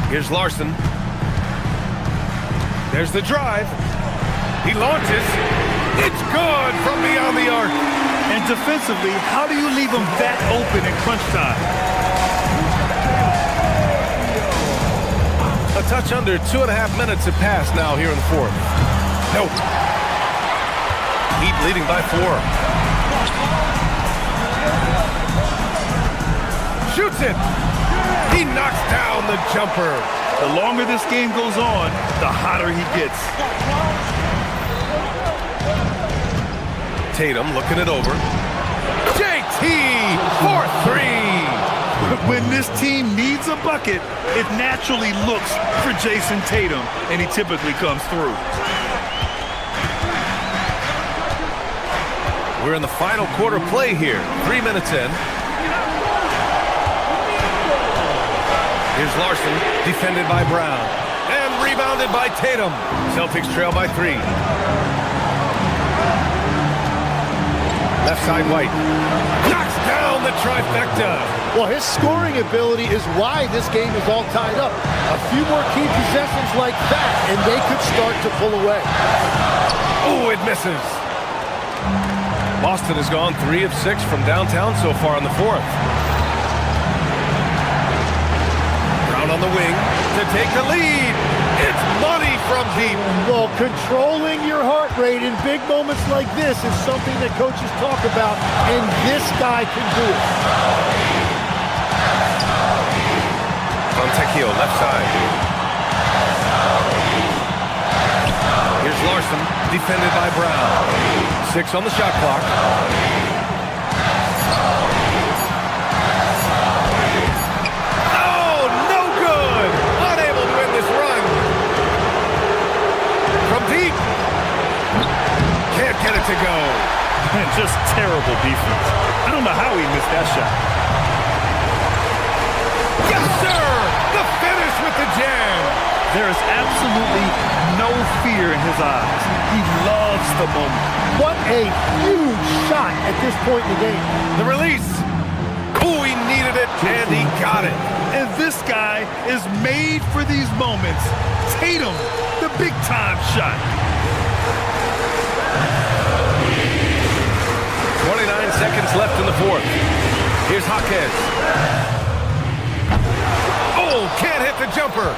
Here's Larson. There's the drive. He launches. It's good from beyond the arc. And defensively, how do you leave him that open in crunch time? A touch under 2.5 minutes have passed now here in the fourth. Nope. Heat leading by 4. Shoots it. He knocks down the jumper. The longer this game goes on, the hotter he gets. Tatum looking it over. JT for 3. When this team needs a bucket, it naturally looks for Jason Tatum, and he typically comes through. We're in the final quarter play here. 3 minutes in. Here's Larson, defended by Brown. And rebounded by Tatum. Celtics trail by 3. Left side White. Knocks down the trifecta. Well, his scoring ability is why this game is all tied up. A few more key possessions like that, and they could start to pull away. Oh, it misses. Boston has gone 3 of 6 from downtown so far in the fourth. On the wing to take the lead. It's money from deep. Well, controlling your heart rate in big moments like this is something that coaches talk about, and this guy can do it. Fontecchio, left side. Here's Larson, defended by Brown. 6 on the shot clock. to go. Man, just terrible defense. I don't know how he missed that shot. Yes, sir! The finish with the jam. There is absolutely no fear in his eyes. He loves the moment. What a huge shot at this point in the game. The release. Oh, he needed it, and he got it. And this guy is made for these moments. Tatum, the big-time shot. 29 seconds left in the fourth. Here's Jaquez. Oh, can't hit the jumper.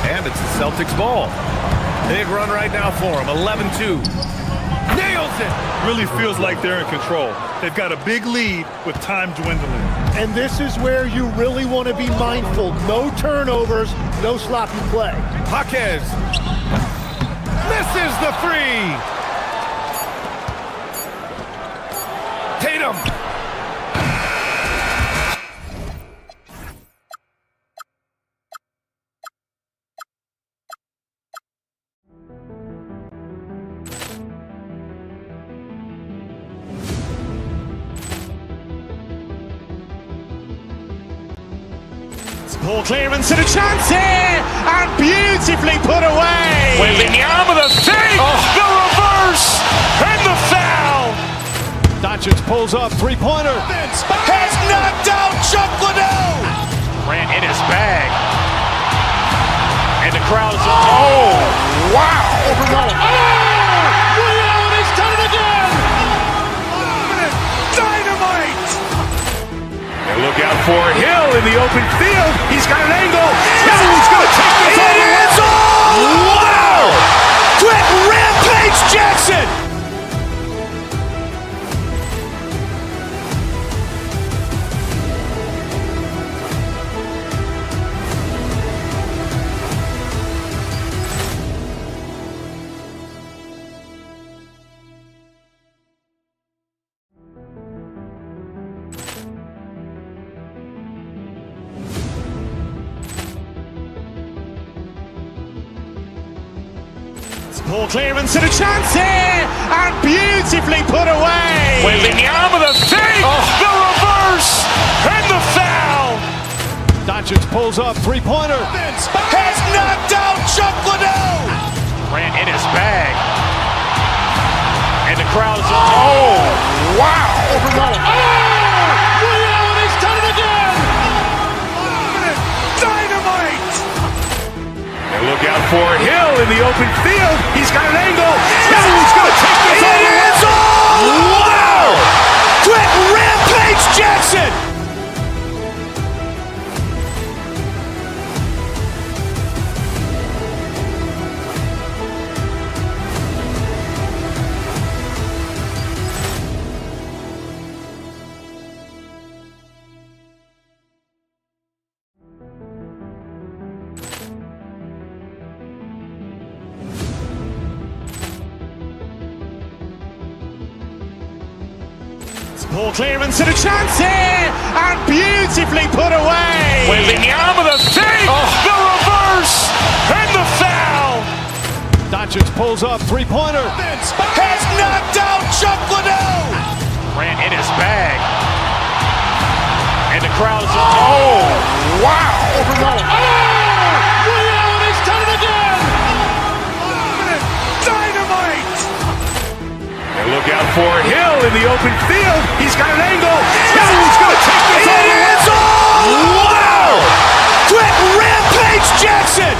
And it's the Celtics ball. Big run right now for him, 11-2. Nails it! Really feels like they're in control. They've got a big lead with time dwindling. And this is where you really want to be mindful. No turnovers, no sloppy play. Jaquez misses the three. Tatum. Ball clearance and a chance here, and beautifully put away. Wembanyama the fake, the reverse, and the foul. Doncic pulls up, three-pointer. Has knocked out Chuck Liddell. Ran in his bag. And the crowd is, oh, wow. And he's done it again. Dynamite. And look out for Hill in the open field. He's got an angle. No, he's going to take this all the way. Wow. Quick rampage Jackson. Ball clearance and a chance here, and beautifully put away. Wembanyama the fake, the reverse, and the foul. Doncic pulls up, three-pointer. Has knocked out Chuck Liddell. Ran in his bag. And the crowd is, oh, wow. And he's done it again. Dynamite. And look out for Hill in the open field. He's got an angle. No, he's going to take this all the way. Wow. Quick rampage Jackson. Ball clearance and a chance here, and beautifully put away. Wembanyama the fake, the reverse, and the foul. Doncic pulls up, three-pointer. Has knocked out Chuck Liddell. Ran in his bag. And the crowd is, oh, wow. And he's done it again. Dynamite. And look out for Hill in the open field. He's got an angle. No, he's going to take this all the way. Wow. Quick rampage Jackson.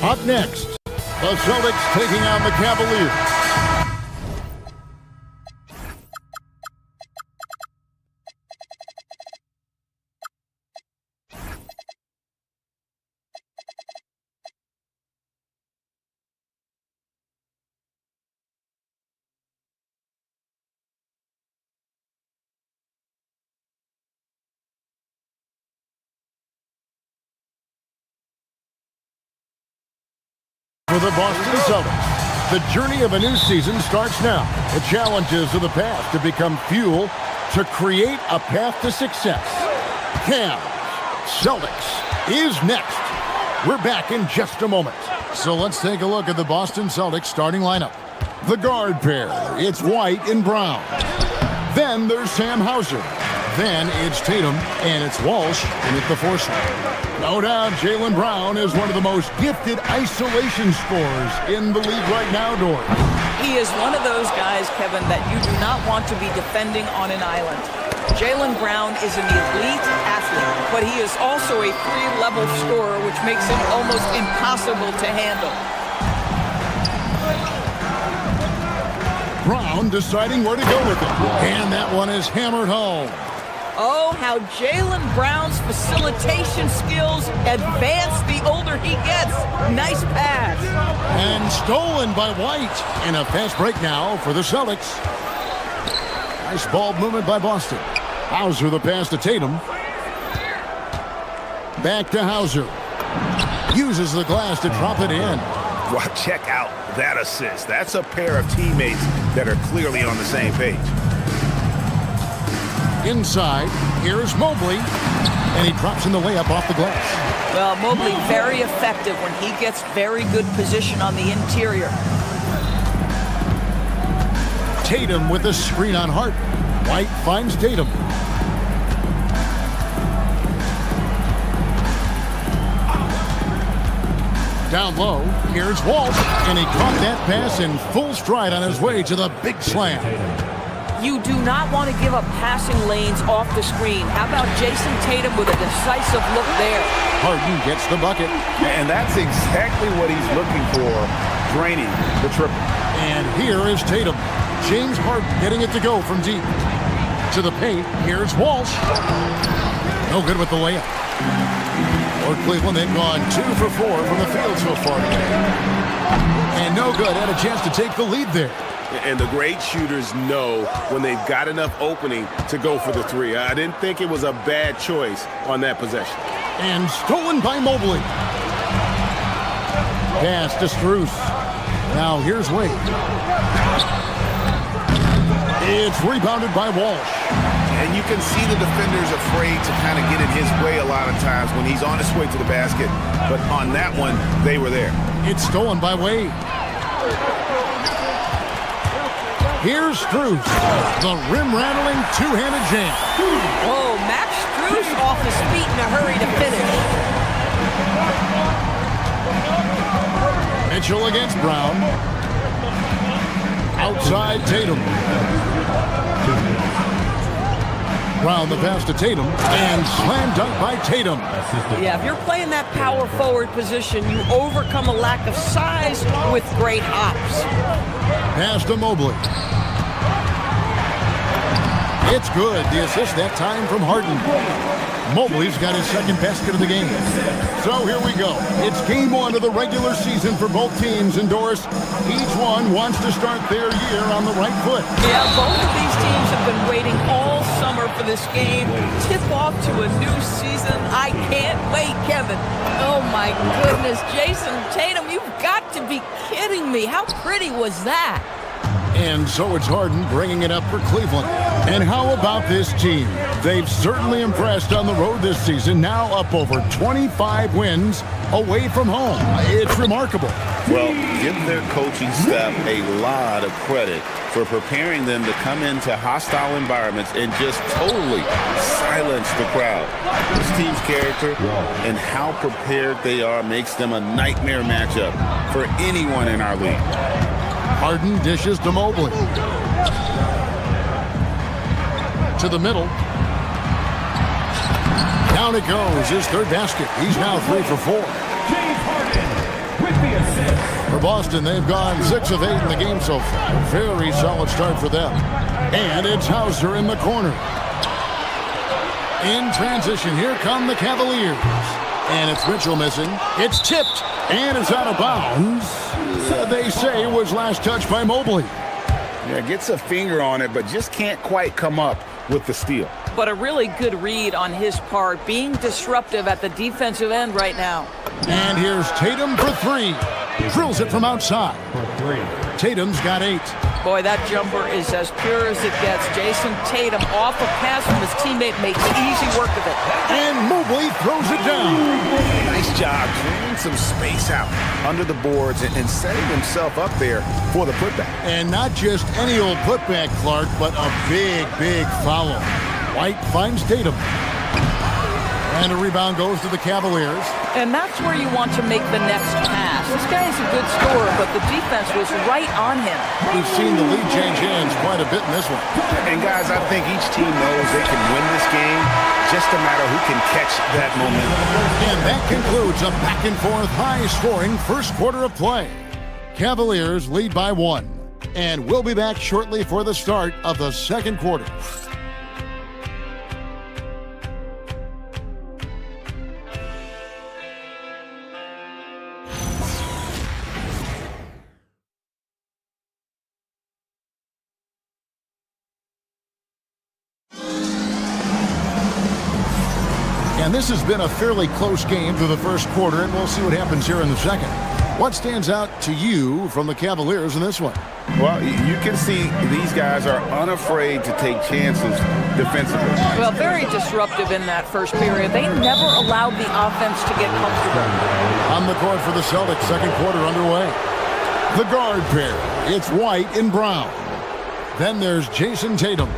Up next, the Celtics taking on the Cavaliers. for the Boston Celtics. The journey of a new season starts now. The challenges of the past to become fuel to create a path to success. Cavs Celtics is next. We're back in just a moment. So let's take a look at the Boston Celtics starting lineup. The guard pair, it's White and Brown. Then there's Sam Hauser. Then it's Tatum, and it's Walsh in at the fourth slot. No doubt Jaylen Brown is one of the most gifted isolation scorers in the league right now, Dory. He is one of those guys, Kevin, that you do not want to be defending on an island. Jaylen Brown is an elite athlete, but he is also a three-level scorer, which makes him almost impossible to handle. Brown deciding where to go with it. And that one is hammered home. Oh, how Jaylen Brown's facilitation skills advance the older he gets. Nice pass. And stolen by White. And a fast break now for the Celtics. Nice ball movement by Boston. Hauser the pass to Tatum. Back to Hauser. Uses the glass to drop it in. Well, check out that assist. That's a pair of teammates that are clearly on the same page. Inside, here's Mobley, and he drops in the layup off the glass. Well, Mobley very effective when he gets very good position on the interior. Tatum with the screen on Hart. White finds Tatum. Down low, here's Walsh, and he caught that pass in full stride on his way to the big slam. You do not want to give up passing lanes off the screen. How about Jason Tatum with a decisive look there? Harden gets the bucket. And that's exactly what he's looking for, draining the triple. And here is Tatum. James Harden getting it to go from deep. To the paint, here's Walsh. No good with the layup. For Cleveland, they've gone 2 for 4 from the field so far today. And no good, had a chance to take the lead there. And the great shooters know when they've got enough opening to go for the three. I didn't think it was a bad choice on that possession. And stolen by Mobley. Pass to Strus. Now here's Wade. It's rebounded by Walsh. And you can see the defenders afraid to kind of get in his way a lot of times when he's on his way to the basket. But on that one, they were there. It's stolen by Wade. Here's Strus. The rim-rattling two-handed jam. Oh, Max Strus off his feet in a hurry to finish. Mitchell against Brown. Outside Tatum. Brown the pass to Tatum, and slam dunk by Tatum. Yeah, if you're playing that power forward position, you overcome a lack of size with great hops. Pass to Mobley. It's good. The assist that time from Harden. Mobley's got his second basket of the game. So here we go. It's game 1 of the regular season for both teams, and Doris, each one wants to start their year on the right foot. Yeah, both of these teams have been waiting all summer for this game. Tip off to a new season. I can't wait, Kevin. Oh my goodness, Jason Tatum, you've got to be kidding me. How pretty was that? And so it's Harden bringing it up for Cleveland. And how about this team? They've certainly impressed on the road this season, now up over 25 wins away from home. It's remarkable. Well, give their coaching staff a lot of credit for preparing them to come into hostile environments and just totally silence the crowd. This team's character and how prepared they are makes them a nightmare matchup for anyone in our league. Harden dishes to Mobley. To the middle. Down it goes, his third basket. He's now 3 for 4. James Harden with the assist. For Boston, they've gone 6 of 8 in the game so far. Very solid start for them. And it's Hauser in the corner. In transition, here come the Cavaliers. And it's Mitchell missing. It's tipped, and it's out of bounds. They say it was last touched by Mobley. Yeah, gets a finger on it, but just can't quite come up with the steal. But a really good read on his part, being disruptive at the defensive end right now. And here's Tatum for 3. Drills it from outside. Tatum's got 8. Boy, that jumper is as pure as it gets. Jason Tatum off a pass from his teammate makes easy work of it. And Mobley throws it down. Nice job clearing some space out under the boards and setting himself up there for the putback. And not just any old putback, Clark, but a big, big foul. White finds Tatum. And a rebound goes to the Cavaliers. And that's where you want to make the next pass. This guy is a good scorer, but the defense was right on him. We've seen the lead change hands quite a bit in this one. And guys, I think each team knows they can win this game, just a matter who can catch that momentum. And that concludes a back-and-forth, high-scoring first quarter of play. Cavaliers lead by 1. And we'll be back shortly for the start of the second quarter. And this has been a fairly close game through the first quarter, and we'll see what happens here in the second. What stands out to you from the Cavaliers in this one? Well, you can see these guys are unafraid to take chances defensively. Well, very disruptive in that first period. They never allowed the offense to get comfortable. On the court for the Celtics, second quarter underway. The guard pair, it's White and Brown. Then there's Jason Tatum.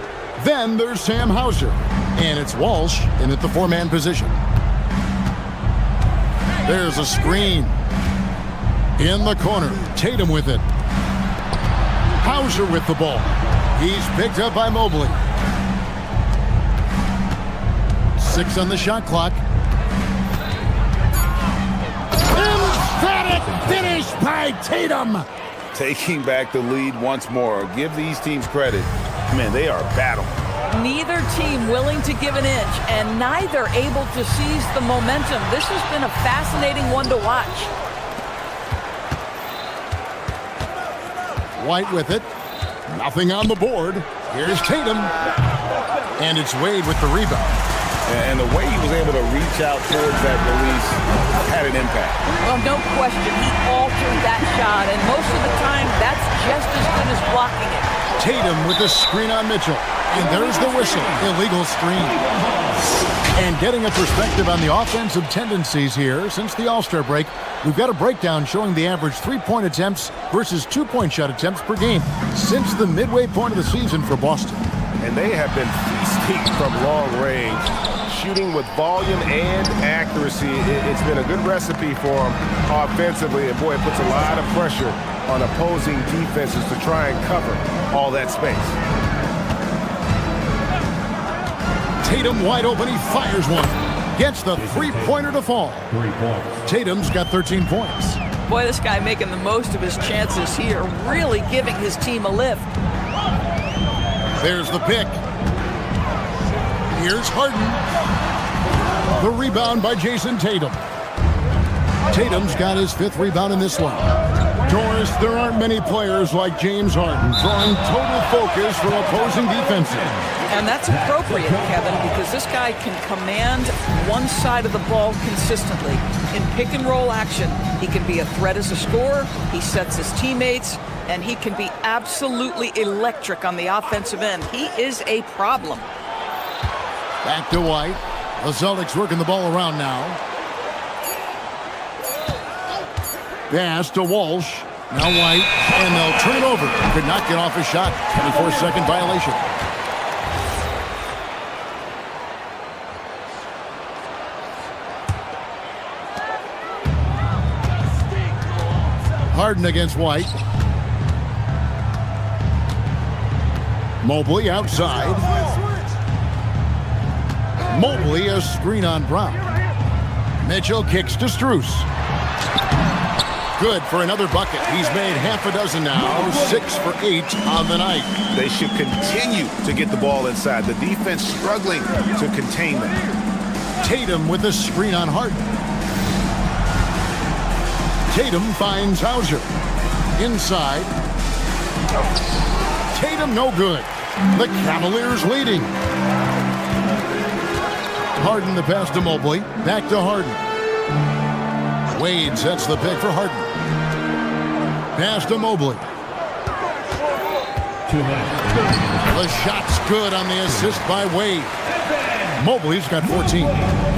Then there's Sam Hauser. And it's Walsh in at the 4-man position. There's a screen. In the corner, Tatum with it. Hauser with the ball. He's picked up by Mobley. 6 on the shot clock. Emphatic finish by Tatum. Taking back the lead once more. Give these teams credit. Man, they are battling. Neither team willing to give an inch, and neither able to seize the momentum. This has been a fascinating one to watch. White with it. Nothing on the board. Here's Tatum. And it's Wade with the rebound. And the way he was able to reach out towards that release had an impact. Well, no question. He altered that shot, and most of the time, that's just as good as blocking it. Tatum with the screen on Mitchell. And there's the whistle. Illegal screen. And getting a perspective on the offensive tendencies here since the All-Star break, we've got a breakdown showing the average 3-point attempts versus 2-point shot attempts per game since the midway point of the season for Boston. And they have been feasting from long range, shooting with volume and accuracy. It's been a good recipe for them offensively, and boy, it puts a lot of pressure on opposing defenses to try and cover all that space. Tatum wide open, he fires one. Gets the three-pointer to fall. 3 points. Tatum's got 13 points. Boy, this guy making the most of his chances here, really giving his team a lift. There's the pick. Here's Harden. The rebound by Jason Tatum. Tatum's got his 5th rebound in this one. Doris, there aren't many players like James Harden drawing total focus from opposing defenses. And that's appropriate, Kevin, because this guy can command one side of the ball consistently. In pick-and-roll action, he can be a threat as a scorer, he sets his teammates, and he can be absolutely electric on the offensive end. He is a problem. Back to White. The Celtics working the ball around now. Pass to Walsh. Now White, and they'll turn it over. Could not get off a shot. 24-second violation. Harden against White. Mobley outside. Mobley a screen on Brown. Mitchell kicks to Strus. Good for another bucket. He's made half a dozen now. 6 for 8 on the night. They should continue to get the ball inside. The defense struggling to contain them. Tatum with a screen on Harden. Tatum finds Hauser. Inside. Tatum no good. The Cavaliers leading. Harden the pass to Mobley. Back to Harden. Wade sets the pick for Harden. Pass to Mobley. The shot's good on the assist by Wade. Mobley's got 14.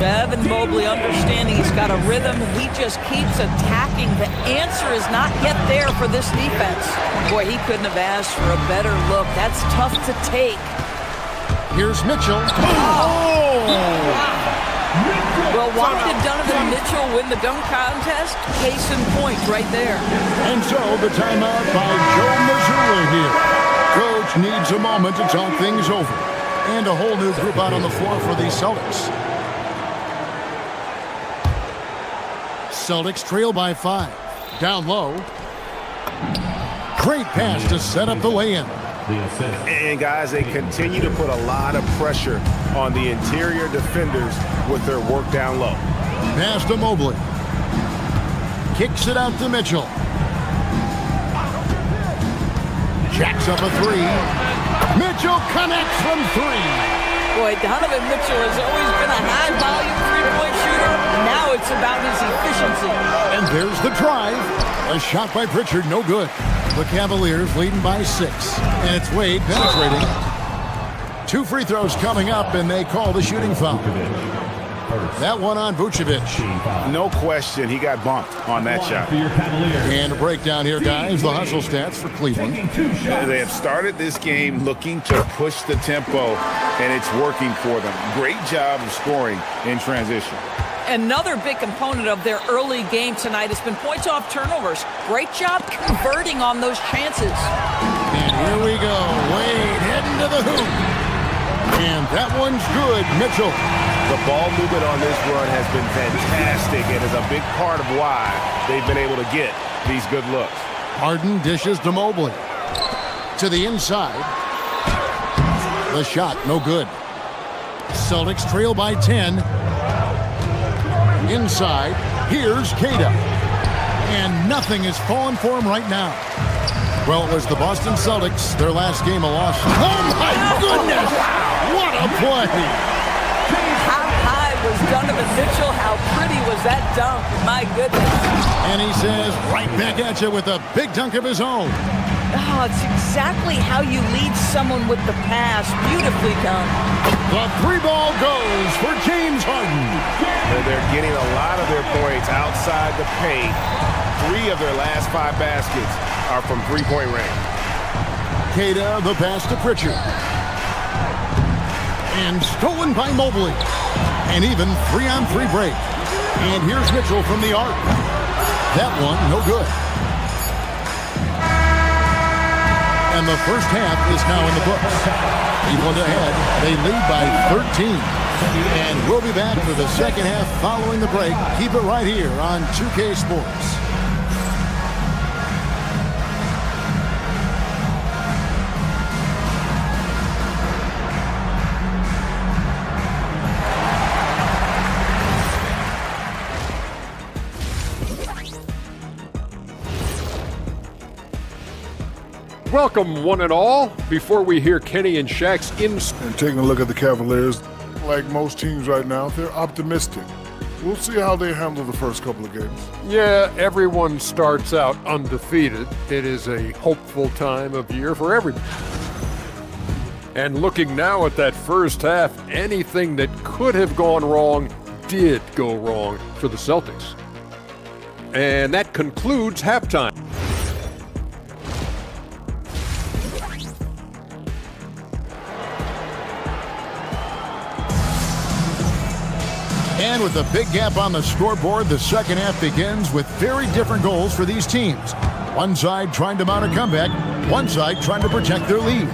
Evan Mobley understanding he's got a rhythm. He just keeps attacking. The answer is not yet there for this defense. Boy, he couldn't have asked for a better look. That's tough to take. Here's Mitchell. Well, why did Donovan Mitchell win the dunk contest? Case in point right there. And so the timeout by Joe Mazzulla here. Coach needs a moment to talk things over. And a whole new group out on the floor for the Celtics. Celtics trail by 5. Down low. Great pass to set up the lay-in. And guys, they continue to put a lot of pressure on the interior defenders with their work down low. Pass to Mobley. Kicks it out to Mitchell. Jacks up a 3. Mitchell connects from 3. Boy, Donovan Mitchell has always been a high-volume three-point shooter. Now it's about his efficiency. And there's the drive. A shot by Pritchard, no good. The Cavaliers leading by 6. And it's Wade penetrating. 2 free throws coming up, and they call the shooting foul. That one on Vucevic. No question, he got bumped on that shot. And a breakdown here, guys. The hustle stats for Cleveland. They have started this game looking to push the tempo, and it's working for them. Great job of scoring in transition. Another big component of their early game tonight has been points off turnovers. Great job converting on those chances. And here we go. Wade heading to the hoop. And that one's good. Mitchell. The ball movement on this run has been fantastic and is a big part of why they've been able to get these good looks. Harden dishes to Mobley. To the inside. The shot, no good. Celtics trail by 10. Inside, here's Cairo. And nothing is falling for him right now. Well, it was the Boston Celtics, their last game a loss. Oh, my goodness! What a play! How high was Donovan Mitchell? How pretty was that dunk? My goodness. And he says, right back at you with a big dunk of his own. Oh, it's exactly how you lead someone with the pass. Beautifully done. The 3-ball goes for James Harden. They're getting a lot of their points outside the paint. 3 of their last 5 baskets are from three-point range. Queta, the pass to Pritchard. And stolen by Mobley. And even 3-on-3 break. And here's Mitchell from the arc. That one, no good. And the first half is now in the books. Cleveland ahead. They lead by 13. And we'll be back for the second half following the break. Keep it right here on 2K Sports. Welcome, one and all. Before we hear Kenny and Shaq's And taking a look at the Cavaliers, like most teams right now, they're optimistic. We'll see how they handle the first couple of games. Yeah, everyone starts out undefeated. It is a hopeful time of year for everyone. And looking now at that first half, anything that could have gone wrong did go wrong for the Celtics. And that concludes halftime. And with a big gap on the scoreboard, the second half begins with very different goals for these teams. One side trying to mount a comeback, one side trying to protect their lead.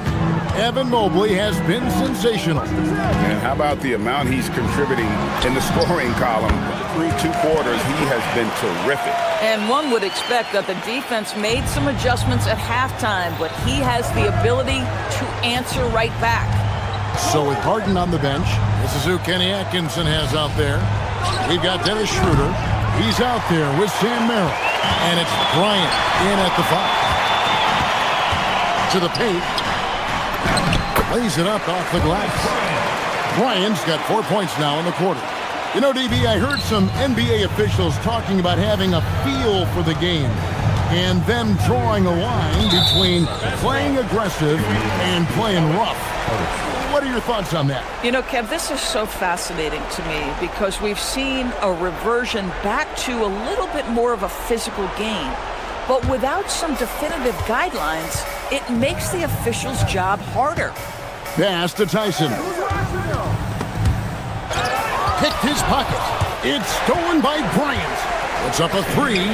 Evan Mobley has been sensational. And how about the amount he's contributing in the scoring column? Through 2 quarters, he has been terrific. And one would expect that the defense made some adjustments at halftime, but he has the ability to answer right back. So with Harden on the bench, this is who Kenny Atkinson has out there. We've got Dennis Schroeder. He's out there with Sam Merrill. And it's Bryant in at the 5. To the paint. Lays it up off the glass. Bryant's got 4 points now in the quarter. You know, DB, I heard some NBA officials talking about having a feel for the game. and them drawing a line between playing aggressive and playing rough. What are your thoughts on that? You know, Kev, this is so fascinating to me because we've seen a reversion back to a little bit more of a physical game. But without some definitive guidelines, it makes the officials' job harder. Pass to Tyson. Picked his pocket. It's stolen by Bryant. It's up a three.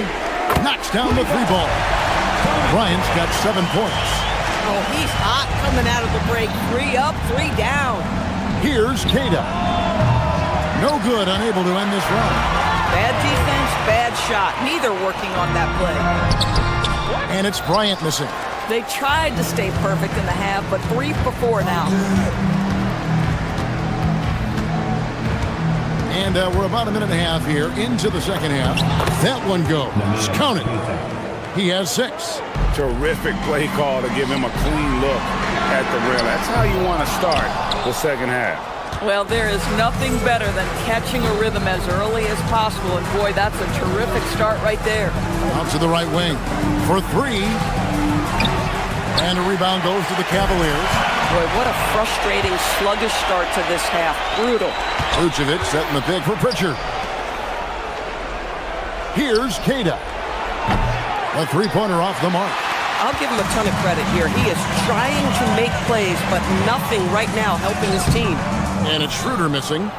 Knocks down the three ball. Bryant's got 7 points. Oh, he's hot coming out of the break. 3 up, 3 down. Here's Keita. No good, unable to end this run. Bad defense, bad shot. Neither working on that play. And it's Bryant missing. They tried to stay perfect in the half, but 3 for 4 now. And we're about a minute and a half here into the second half. That one goes. Count it. He has 6. Terrific play call to give him a clean look at the rim. That's how you want to start the second half. Well, there is nothing better than catching a rhythm as early as possible. And boy, that's a terrific start right there. Out to the right wing for 3. And a rebound goes to the Cavaliers. Boy, what a frustrating, sluggish start to this half. Brutal. Vucevic setting the pick for Pritchard. Here's Keita. A three-pointer off the mark. I'll give him a ton of credit here. He is trying to make plays, but nothing right now helping his team. And it's Schroeder missing.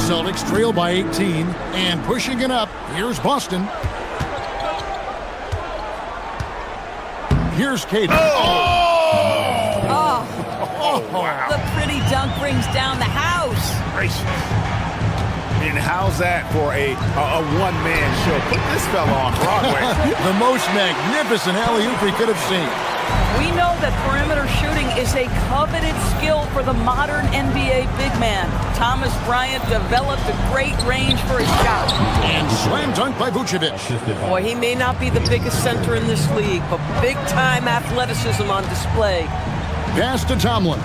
Celtics trail by 18 and pushing it up. Here's Boston. Here's Keita. Oh, wow. The pretty dunk brings down the house. Gracious. And how's that for a one-man show? Put this fella on Broadway. The most magnificent alley-oop we could have seen. We know that perimeter shooting is a coveted skill for the modern NBA big man. Thomas Bryant developed a great range for his shot. And slam dunk by Vucevic. Boy, he may not be the biggest center in this league, but big-time athleticism on display. Pass to Tomlin.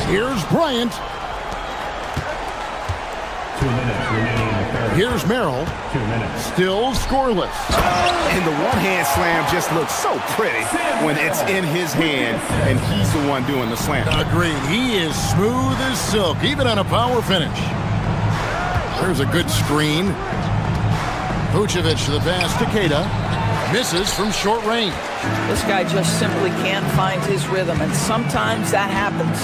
Here's Bryant. 2 minutes remaining in the third. Here's Merrill. 2 minutes. Still scoreless. And the one-hand slam just looks so pretty when it's in his hand and he's the one doing the slam. Agreed. He is smooth as silk, even on a power finish. There's a good screen. Vucevic to the pass to Keita. Misses from short range. This guy just simply can't find his rhythm, and sometimes that happens.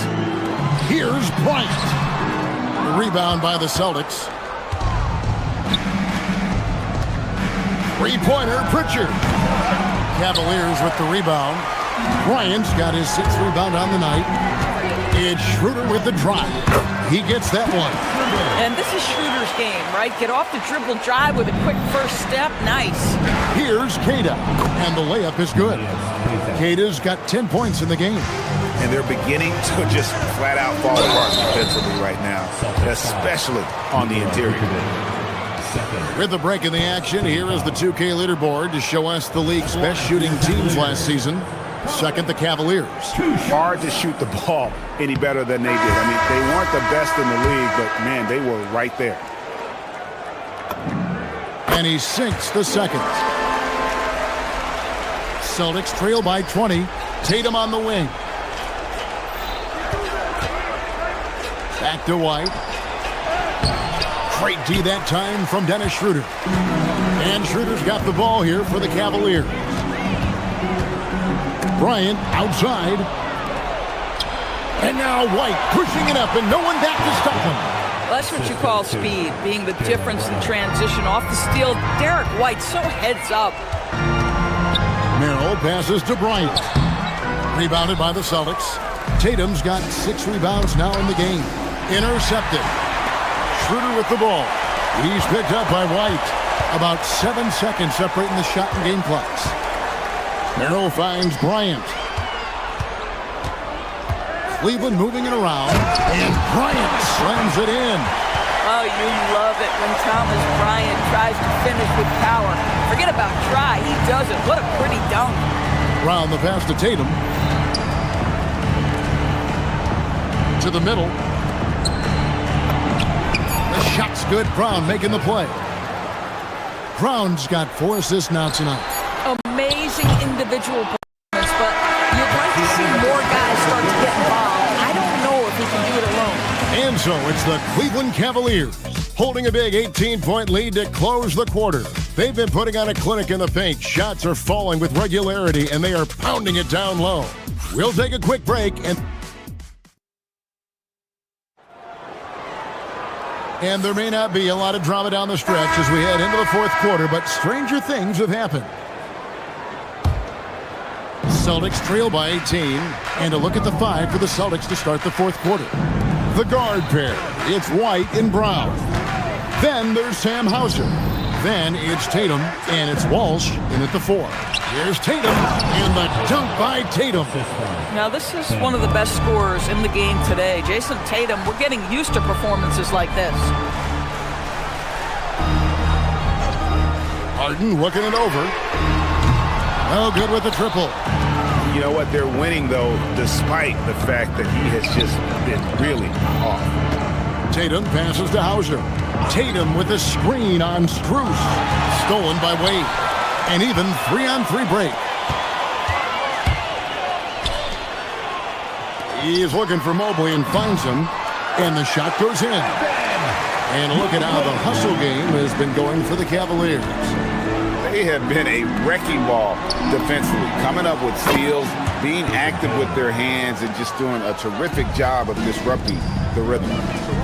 Here's Bryant. Rebound by the Celtics. Three-pointer, Pritchard. Cavaliers with the rebound. Bryant's got his 6th rebound on the night. It's Schroeder with the drive. He gets that one. And this is Schroeder's game, right? Get off the dribble drive with a quick first step. Nice. Here's Keita. And the layup is good. Keita's got 10 points in the game. And they're beginning to just flat out fall apart defensively right now, especially on the interior. With the break in the action, here is the 2K leaderboard to show us the league's best shooting teams last season. Second, the Cavaliers. Hard to shoot the ball any better than they did. I mean, they weren't the best in the league, but, man, they were right there. And he sinks the second. Celtics trail by 20. Tatum on the wing. Back to White. Great D that time from Dennis Schroeder. And Schroeder's got the ball here for the Cavaliers. Bryant outside. And now White pushing it up and no one back to stop him. Well, that's what you call speed, being the difference in transition. Off the steal, Derek White so heads up. Merrill passes to Bryant. Rebounded by the Celtics. Tatum's got 6 rebounds now in the game. Intercepted. Schroeder with the ball. He's picked up by White. About 7 seconds separating the shot and game clocks. Merrill finds Bryant. Cleveland moving it around. And Bryant slams it in. Oh, you love it when Thomas Bryant tries to finish with power. Forget about try. He does it. What a pretty dunk. Round the pass to Tatum. To the middle. The Shot's good. Brown making the play. Brown's got 4 assists now tonight. Amazing individual performance, but you'd like to see more guys start to get involved. I don't know if he can do it alone. And so it's the Cleveland Cavaliers holding a big 18-point lead to close the quarter. They've been putting on a clinic in the paint. Shots are falling with regularity, and they are pounding it down low. We'll take a quick break, and there may not be a lot of drama down the stretch as we head into the fourth quarter, but stranger things have happened. Celtics trail by 18, and a look at the 5 for the Celtics to start the fourth quarter. The guard pair, it's White and Brown. Then there's Sam Hauser. Then it's Tatum, and it's Walsh in at the 4. Here's Tatum, and the dunk by Tatum. Now, this is one of the best scorers in the game today. Jason Tatum, we're getting used to performances like this. Harden looking it over. No good with the triple. You know what? They're winning, though, despite the fact that he has just been really off. Tatum passes to Hauser. Tatum with a screen on Strus. Stolen by Wade. An even 3-on-3 break. He is looking for Mobley and finds him. And the shot goes in. And look at how the hustle game has been going for the Cavaliers. They have been a wrecking ball defensively, coming up with steals, being active with their hands, and just doing a terrific job of disrupting the rhythm.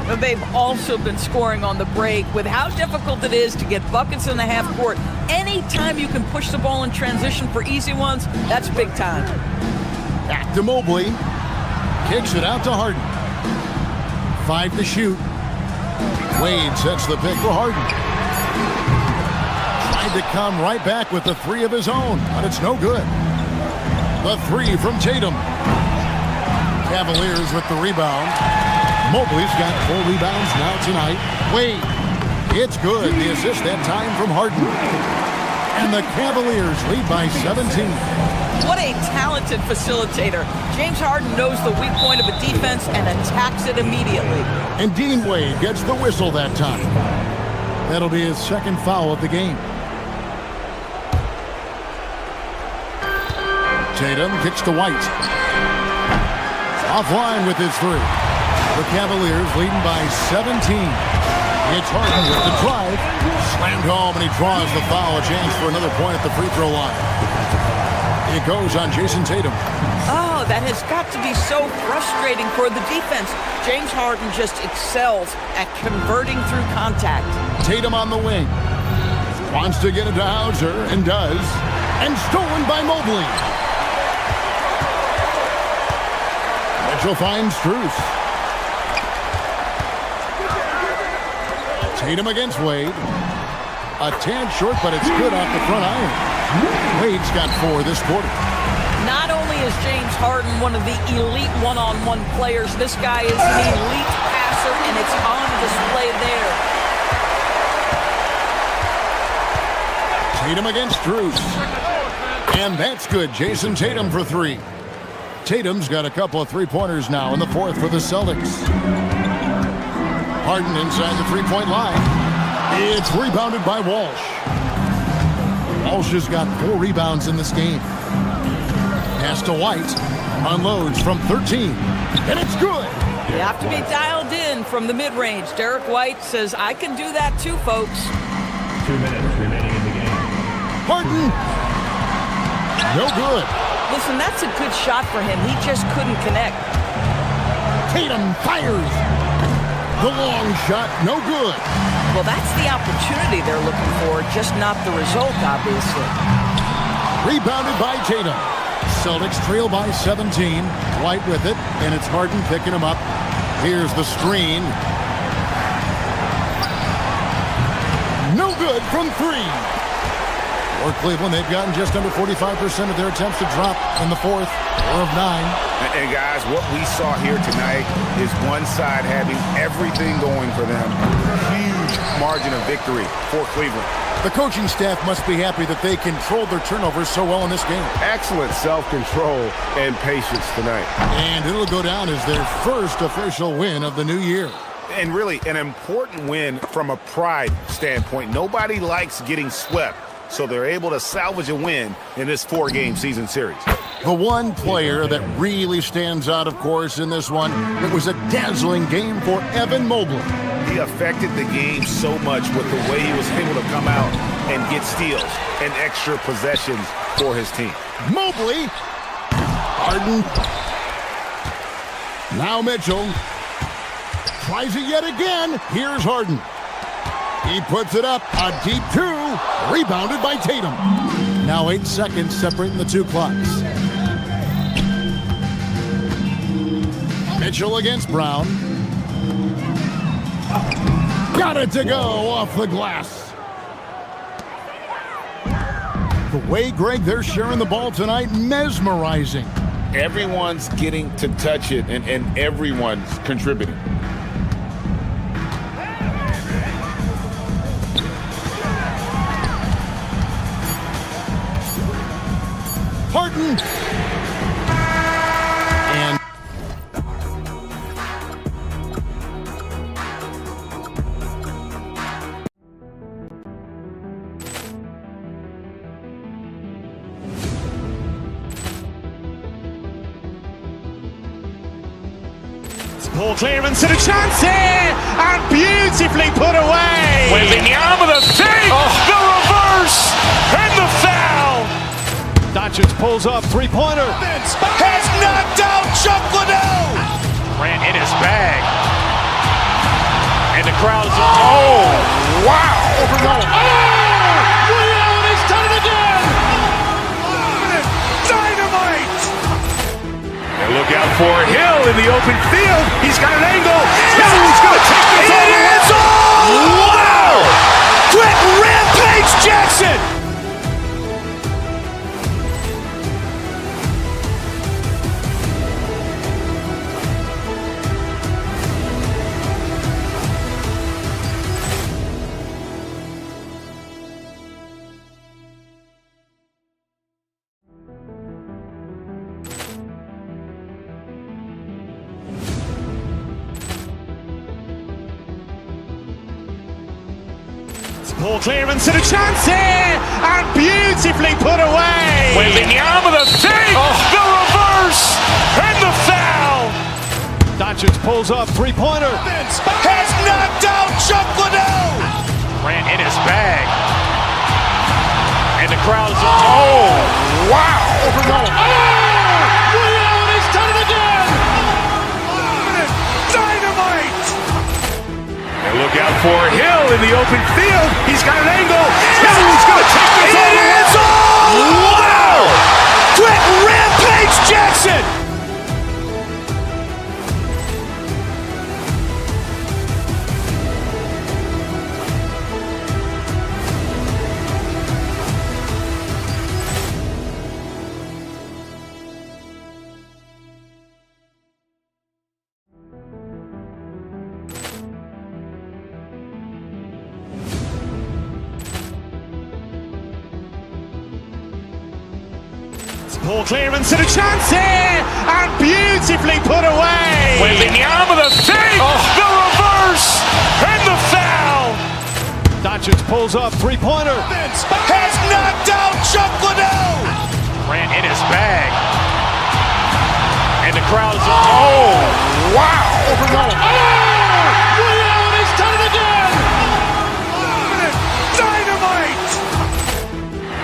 But they've also been scoring on the break. With how difficult it is to get buckets in the half court, anytime you can push the ball in transition for easy ones, that's big time. Back to Mobley. Kicks it out to Harden. 5 to shoot. Wade sets the pick for Harden. To come right back with the 3 of his own, but it's no good. The 3 from Tatum. Cavaliers with the rebound. Mobley's got 4 rebounds now tonight. Wade, it's good. The assist that time from Harden. And the Cavaliers lead by 17. What a talented facilitator. James Harden knows the weak point of a defense and attacks it immediately. And Dean Wade gets the whistle that time. That'll be his second foul of the game. Tatum kicks to White. Offline with his 3. The Cavaliers leading by 17. It's Harden with the drive. Slammed home, and he draws the foul. A chance for another point at the free throw line. It goes on Jason Tatum. Oh, that has got to be so frustrating for the defense. James Harden just excels at converting through contact. Tatum on the wing. Wants to get it to Hauser, and does. And stolen by Mobley. Mitchell finds Strus. Tatum against Wade. A tad short, but it's good off the front iron. Wade's got 4 this quarter. Not only is James Harden one of the elite one-on-one players, this guy is an elite passer, and it's on display there. Tatum against Strus. And that's good. Jason Tatum for 3. Tatum's got a couple of 3-pointers now in the fourth for the Celtics. Harden inside the 3-point line. It's rebounded by Walsh. Walsh has got 4 rebounds in this game. Pass to White. Unloads from 13. And it's good. You have to be dialed in from the mid-range. Derek White says, I can do that too, folks. 2 minutes remaining in the game. Harden. No good. Listen, that's a good shot for him. He just couldn't connect. Tatum fires. The long shot, no good. Well, that's the opportunity they're looking for, just not the result, obviously. Rebounded by Tatum. Celtics trail by 17. White with it, and it's Harden picking him up. Here's the screen. No good from 3. For Cleveland, they've gotten just under 45% of their attempts to drop in the fourth, 4 of 9. And guys, what we saw here tonight is one side having everything going for them. Huge margin of victory for Cleveland. The coaching staff must be happy that they controlled their turnovers so well in this game. Excellent self-control and patience tonight. And it'll go down as their first official win of the new year. And really an important win from a pride standpoint. Nobody likes getting swept, so they're able to salvage a win in this 4-game season series. The one player that really stands out, of course, in this one, it was a dazzling game for Evan Mobley. He affected the game so much with the way he was able to come out and get steals and extra possessions for his team. Mobley. Harden. Now Mitchell. Tries it yet again. Here's Harden. He puts it up. A deep 2. Rebounded by Tatum. Now 8 seconds separating the two clocks. Mitchell against Brown. Got it to go off the glass. The way, Greg, they're sharing the ball tonight, mesmerizing. Everyone's getting to touch it, and everyone's contributing. Harden. And Ball clearance and a chance here, and beautifully put away. Wembanyama the save, the reverse, and the foul. Doncic pulls up, three-pointer. Has knocked out Chuck Liddell. Grant in his bag. And the crowd is, oh, wow. Leon has done it again. Dynamite. And look out for Hill in the open field. He's got an angle. Hill's going to take this all the way. Wow. Quick rampage Jackson. Ball clearance and a chance here, and beautifully put away. Wembanyama the save, the reverse, and the foul. Doncic pulls up, three-pointer. Has knocked out Chuck Liddell. Grant in his bag. And the crowd is, oh, wow. Leon has done it again. Dynamite. And look out for Hill in the open field. He's got an angle. Hill's going to take this all the way. Wow. Quick rampage Jackson. Ball clearance and a chance here, and beautifully put away. Wembanyama the save, the reverse, and the foul. Doncic pulls up, three-pointer. Has knocked out Chuck Liddell. Grant in his bag. And the crowd is, oh, wow. Leon has done it again. Dynamite.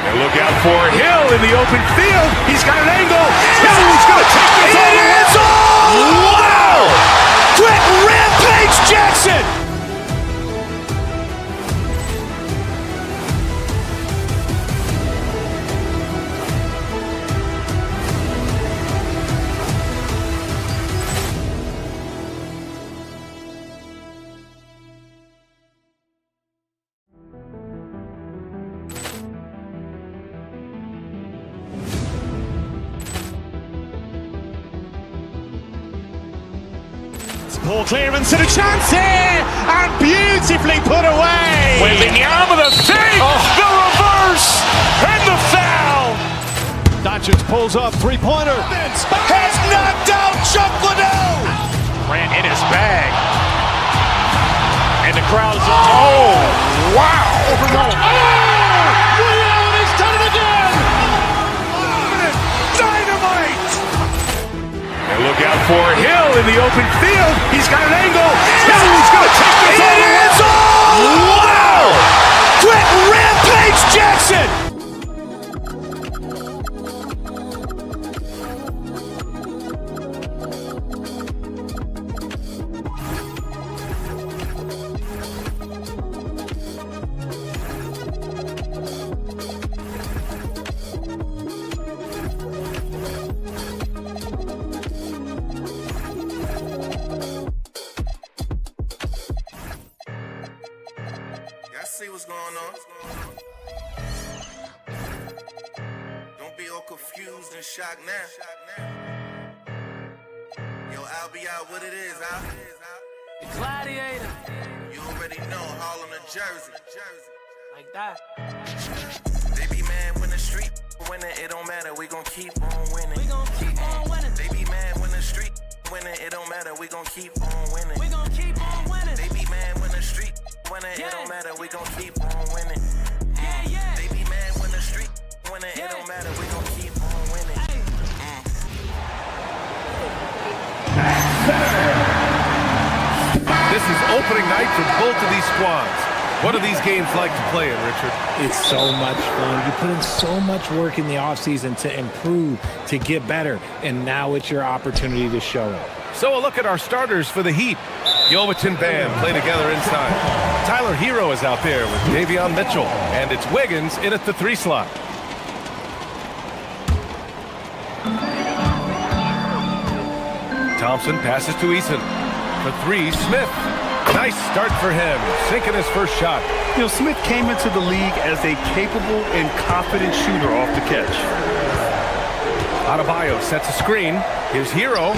And look out for Hill in the open field. He's got an angle. Hill's going to take this all the way. Wow. Quick rampage Jackson. Ball clearance and a chance here, and beautifully put away. Wembanyama the save, the reverse, and the foul. Doncic pulls up, three-pointer. Has knocked out Chuck Liddell. Grant in his bag. the crowd is... Oh, wow! He's done it again! Dynamite! And look out for Hill in the open field. He's got an angle. Hill is going to take this all the way. Wow! Quick rampage Jackson! See what's going on. Don't be all confused and shocked now. Yo, I'll be out what it is, Al. The Gladiator. You already know, Harlem and Jersey. Like that. They be mad when the street winning, it don't matter, we gon' keep on winning. We gon' keep on winning. They be mad when the street winning, it don't matter, we gon' keep on winning. We gon' keep on winning. They be mad when the street winning, it don't matter, we gon' keep on winning. They be mad when the street winning, it don't matter, we gon' keep on winning. This is opening night for both of these squads. What are these games like to play in, Richard? It's so much fun. You put in so much work in the offseason to improve, to get better, and now it's your opportunity to show it. So a look at our starters for the Heat. Jovic and Bam play together inside. Tyler Hero is out there with Davion Mitchell, and it's Wiggins in at the 3 slot. Thompson passes to Eason. For 3, Smith. Nice start for him, sinking his first shot. You know, Smith came into the league as a capable and confident shooter off the catch. Adebayo sets a screen. Here's Hero.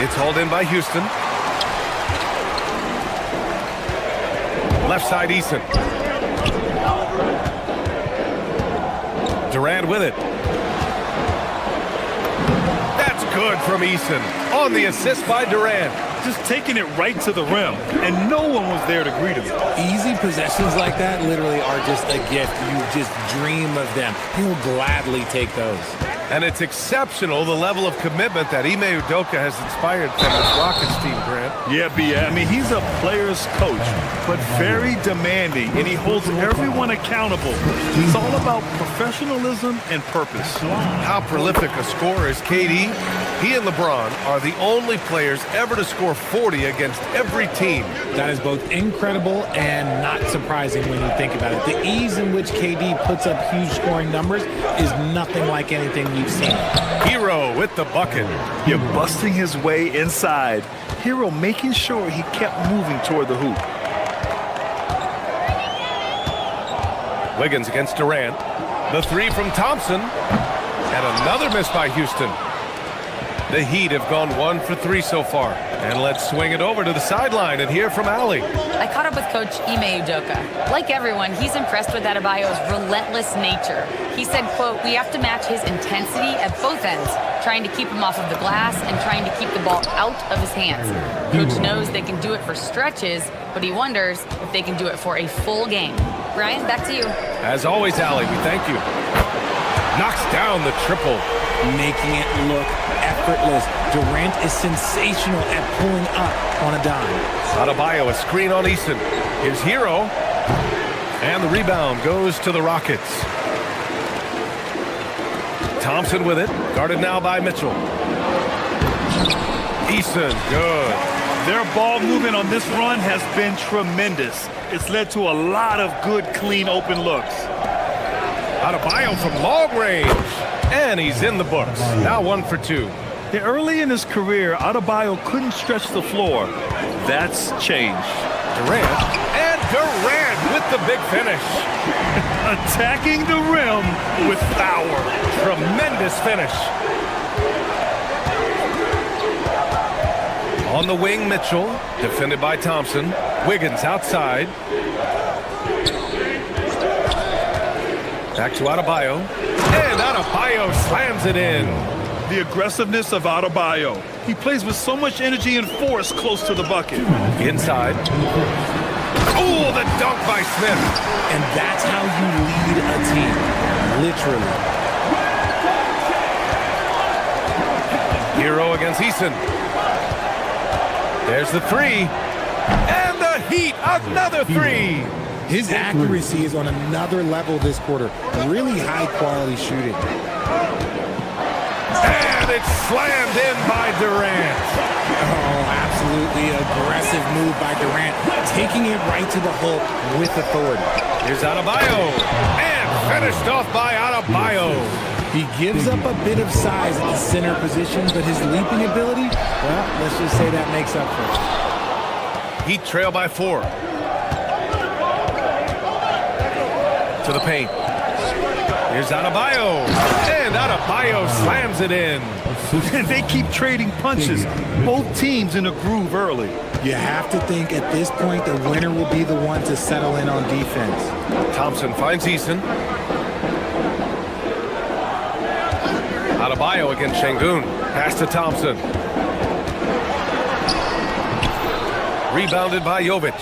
It's hauled in by Houston. Left side, Eason. Durant with it. That's good from Eason. On the assist by Durant. Just taking it right to the rim, and no one was there to greet him. Easy possessions like that literally are just a gift. You just dream of them. He'll gladly take those. And it's exceptional, the level of commitment that Ime Udoka has inspired from this Rockets team, Grant. Yeah, I mean, he's a player's coach, but very demanding, and he holds everyone accountable. It's all about professional,ism and purpose. How prolific a scorer is KD? He and LeBron are the only players ever to score 40 against every team. That is both incredible and not surprising when you think about it. The ease in which KD puts up huge scoring numbers is nothing like anything you've seen. Hero with the bucket. You're busting his way inside. Hero making sure he kept moving toward the hoop. Wiggins against Durant. The 3 from Thompson. And another miss by Houston. The Heat have gone 1 for 3 so far. And let's swing it over to the sideline and hear from Allie. I caught up with Coach Ime Udoka. Like everyone, he's impressed with Adebayo's relentless nature. He said, quote, "We have to match his intensity at both ends, trying to keep him off of the glass and trying to keep the ball out of his hands. Coach knows they can do it for stretches, but he wonders if they can do it for a full game." Brian, back to you. As always, Allie, we thank you. Knocks down the triple. Making it look effortless. Durant is sensational at pulling up on a dime. Adebayo, a screen on Eason. Here's Hero. And the rebound goes to the Rockets. Thompson with it. Guarded now by Mitchell. Eason, good. Their ball movement on this run has been tremendous. It's led to a lot of good, clean, open looks. Adebayo from long range. And he's in the books. Now 1 for 2. Yeah, early in his career, Adebayo couldn't stretch the floor. That's changed. Durant. And Durant with the big finish. Attacking the rim with power. Tremendous finish. On the wing, Mitchell. Defended by Thompson. Wiggins outside. Back to Adebayo. And Adebayo slams it in. The aggressiveness of Adebayo. He plays with so much energy and force close to the bucket. Inside. Oh, the dunk by Smith. And that's how you lead a team, literally. Hero against Eason. There's the three. And the Heat, another three. His accuracy is on another level this quarter. Really high quality shooting. And it's slammed in by Durant. Oh, absolutely aggressive move by Durant, taking it right to the hook with authority. Here's Adebayo, and finished off by Adebayo. He gives up a bit of size at the center position, but his leaping ability, well, let's just say that makes up for it. Heat trail by 4. To the paint. Here's Adebayo, and Adebayo slams it in. They keep trading punches. Both teams in a groove early. You have to think at this point the winner will be the one to settle in on defense. Thompson finds Eason. Adebayo against Şengün. Pass to Thompson. Rebounded by Jovic.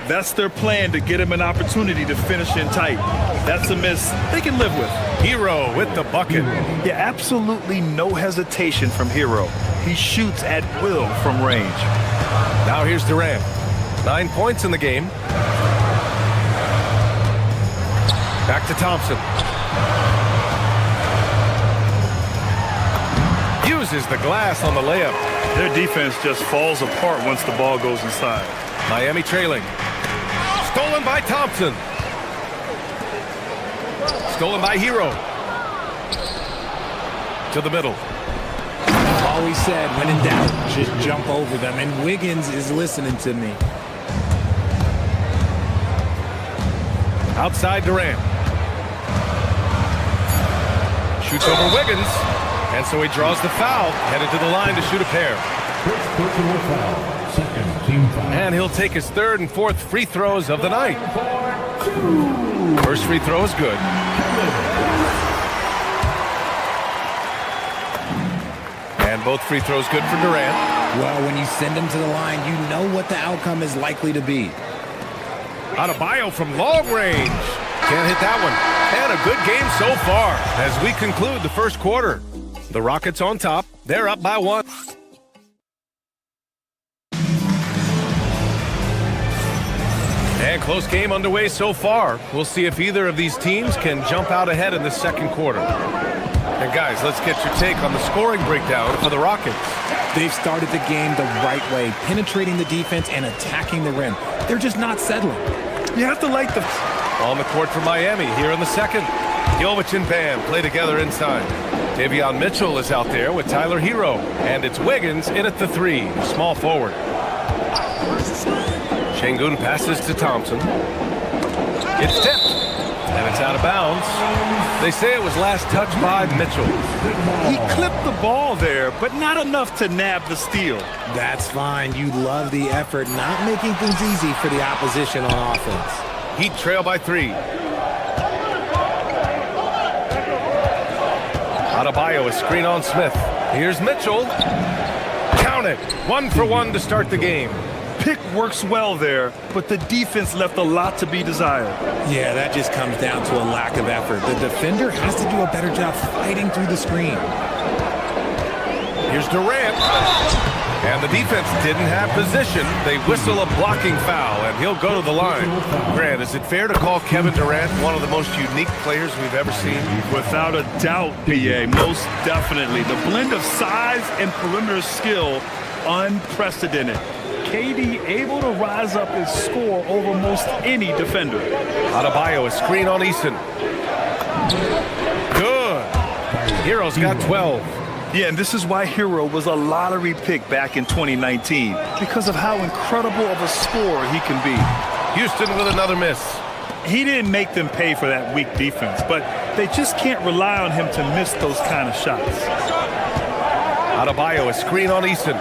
That's their plan, to get him an opportunity to finish in tight. That's a miss they can live with. Hero with the bucket. Yeah, absolutely no hesitation from Hero. He shoots at will from range. Now here's Durant. 9 points in the game. Back to Thompson. Uses the glass on the layup. Their defense just falls apart once the ball goes inside. Miami trailing. Stolen by Thompson. Stolen by Hero. To the middle. I've always said, when in doubt, just jump over them. And Wiggins is listening to me. Outside Durant. Shoots over Wiggins. And so he draws the foul. Headed to the line to shoot a pair. And he'll take his third and fourth free throws of the night. First free throw is good. And both free throws good for Durant. Well, when you send him to the line, you know what the outcome is likely to be. Adebayo from long range. Can't hit that one. And a good game so far as we conclude the first quarter. The Rockets on top. They're up by 1. And close game underway so far. We'll see if either of these teams can jump out ahead in the second quarter. And guys, let's get your take on the scoring breakdown for the Rockets. They've started the game the right way, penetrating the defense and attacking the rim. They're just not settling. You have to like the... On the court for Miami here in the second. Jovic and Bam play together inside. Davion Mitchell is out there with Tyler Hero. And it's Wiggins in at the 3, small forward. Şengün passes to Thompson. It's tipped. And it's out of bounds. They say it was last touched by Mitchell. He clipped the ball there, but not enough to nab the steal. That's fine. You love the effort, not making things easy for the opposition on offense. Heat trail by 3. Adebayo, a screen on Smith. Here's Mitchell. Count it. 1 for 1 to start the game. Pick works well there, but the defense left a lot to be desired. Yeah, that just comes down to a lack of effort. The defender has to do a better job fighting through the screen. Here's Durant. And the defense didn't have position. They whistle a blocking foul, and he'll go to the line. Grant, is it fair to call Kevin Durant one of the most unique players we've ever seen? Without a doubt, BA, most definitely. The blend of size and perimeter skill, unprecedented. KD able to rise up and score over most any defender. Adebayo, a screen on Eason. Good. Hero's got 12. Yeah, and this is why Hero was a lottery pick back in 2019, because of how incredible of a scorer he can be. Houston with another miss. He didn't make them pay for that weak defense, but they just can't rely on him to miss those kind of shots. Adebayo, a screen on Eason.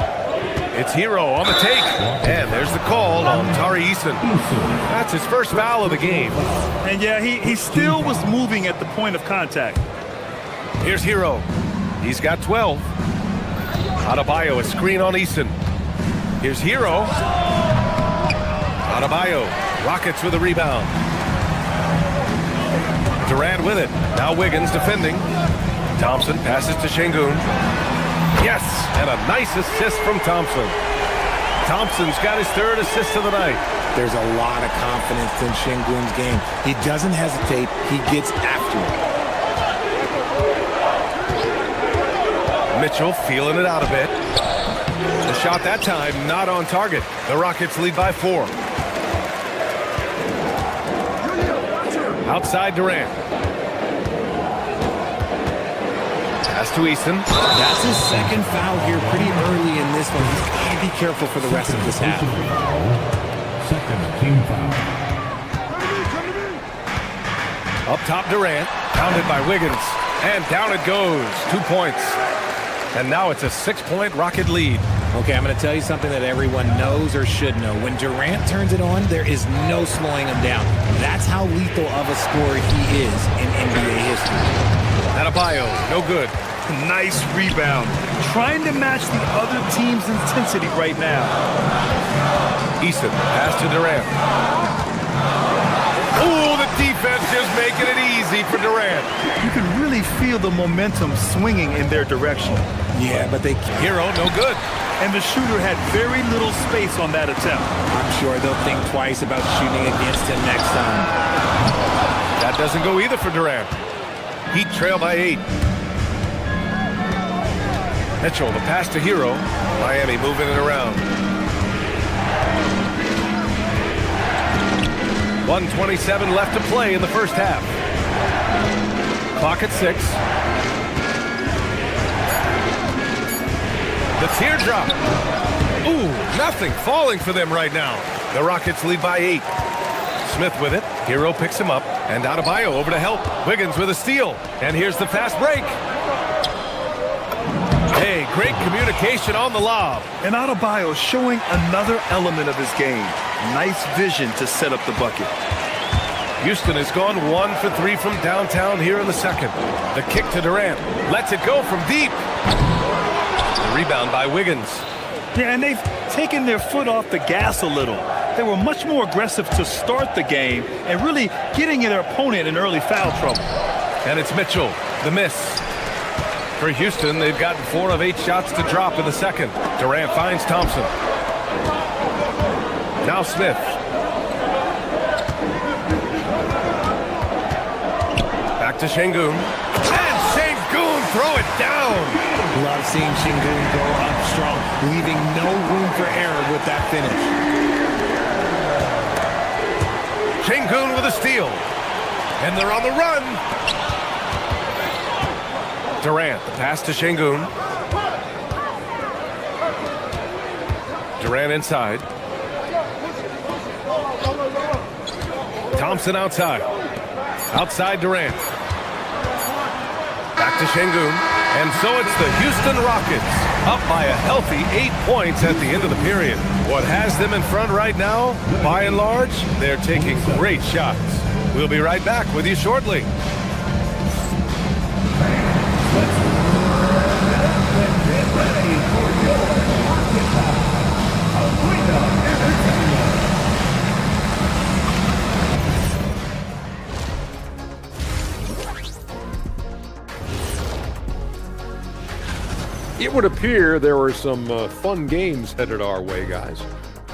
It's Hero on the take. And there's the call on Tari Eason. That's his first foul of the game. And yeah, he still was moving at the point of contact. Here's Hero. He's got 12. Adebayo, a screen on Eason. Here's Hero. Adebayo, Rockets with a rebound. Durant with it. Now Wiggins defending. Thompson passes to Şengün. Yes, and a nice assist from Thompson. Thompson's got his third assist of the night. There's a lot of confidence in Şengün's game. He doesn't hesitate. He gets after it. Mitchell feeling it out a bit. The shot that time not on target. The Rockets lead by 4. Outside Durant. Pass to Eason. That's his second foul here pretty early in this one. He's got to be careful for the rest of this half. Second team foul. Up top Durant. Pounded by Wiggins. And down it goes. 2 points. And now it's a 6-point Rocket lead. Okay, I'm going to tell you something that everyone knows or should know. When Durant turns it on, there is no slowing him down. That's how lethal of a scorer he is in NBA history. Adebayo, no good. Nice rebound. Trying to match the other team's intensity right now. Eason, pass to Durant. Oh, the defense just making it easy for Durant. You can really feel the momentum swinging in their direction. Yeah, but Hero, no good. And the shooter had very little space on that attempt. I'm sure they'll think twice about shooting against him next time. That doesn't go either for Durant. Heat trail by 8. Mitchell, the pass to Hero. Miami moving it around. 1:27 left to play in the first half. Clock at 6. The teardrop. Ooh, nothing falling for them right now. The Rockets lead by 8. Smith with it. Hero picks him up. And Adebayo over to help. Wiggins with a steal. And here's the fast break. Hey, great communication on the lob. And Adebayo showing another element of his game. Nice vision to set up the bucket. Houston has gone 1 for 3 from downtown here in the second. The kick to Durant. Lets it go from deep. The rebound by Wiggins. Yeah, and they've taken their foot off the gas a little. They were much more aggressive to start the game and really getting their opponent in early foul trouble. And it's Mitchell, the miss. For Houston, they've gotten 4 of 8 shots to drop in the second. Durant finds Thompson. Now Smith. Back to Şengün. And Şengün throw it down. Love seeing Şengün go up strong, leaving no room for error with that finish. Şengün with a steal. And they're on the run. Durant, the pass to Şengün. Durant inside. Thompson outside. Outside Durant. Back to Şengün. And so it's the Houston Rockets up by a healthy 8 points at the end of the period. What has them in front right now, by and large, they're taking great shots. We'll be right back with you shortly. It would appear there were some fun games headed our way, guys.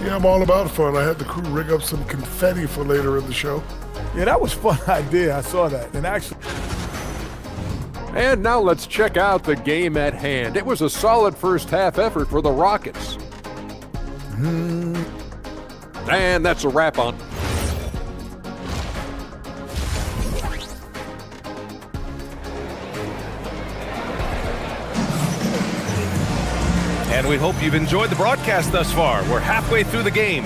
Yeah, I'm all about fun. I had the crew rig up some confetti for later in the show. Yeah, that was a fun idea. I saw that. And actually... And now let's check out the game at hand. It was a solid first half effort for the Rockets. And that's a wrap on. And we hope you've enjoyed the broadcast thus far. We're halfway through the game.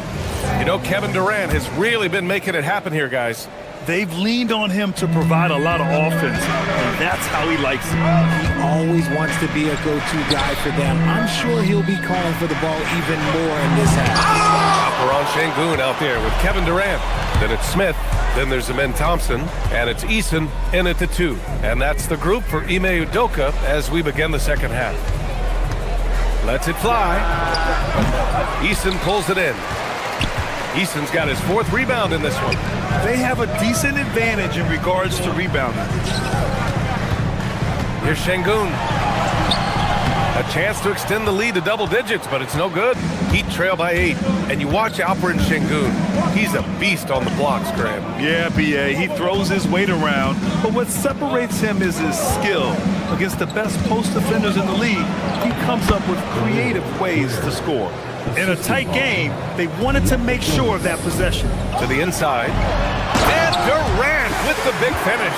You know, Kevin Durant has really been making it happen here, guys. They've leaned on him to provide a lot of offense, and that's how he likes it. He always wants to be a go-to guy for them. I'm sure he'll be calling for the ball even more in this half. Chopper on Şengün out there with Kevin Durant. Then it's Smith. Then there's Amen Thompson. And it's Eason in at the 2. And that's the group for Ime Udoka as we begin the second half. Lets it fly. Eason pulls it in. Eason's got his 4th rebound in this one. They have a decent advantage in regards to rebounding. Here's Şengün. A chance to extend the lead to double digits, but it's no good. Heat trail by 8. And you watch Alperen Şengün. He's a beast on the blocks, Graham. Yeah, B.A. He throws his weight around, but what separates him is his skill. Against the best post defenders in the league, he comes up with creative ways to score. In a tight game, they wanted to make sure of that possession. To the inside. And Durant with the big finish.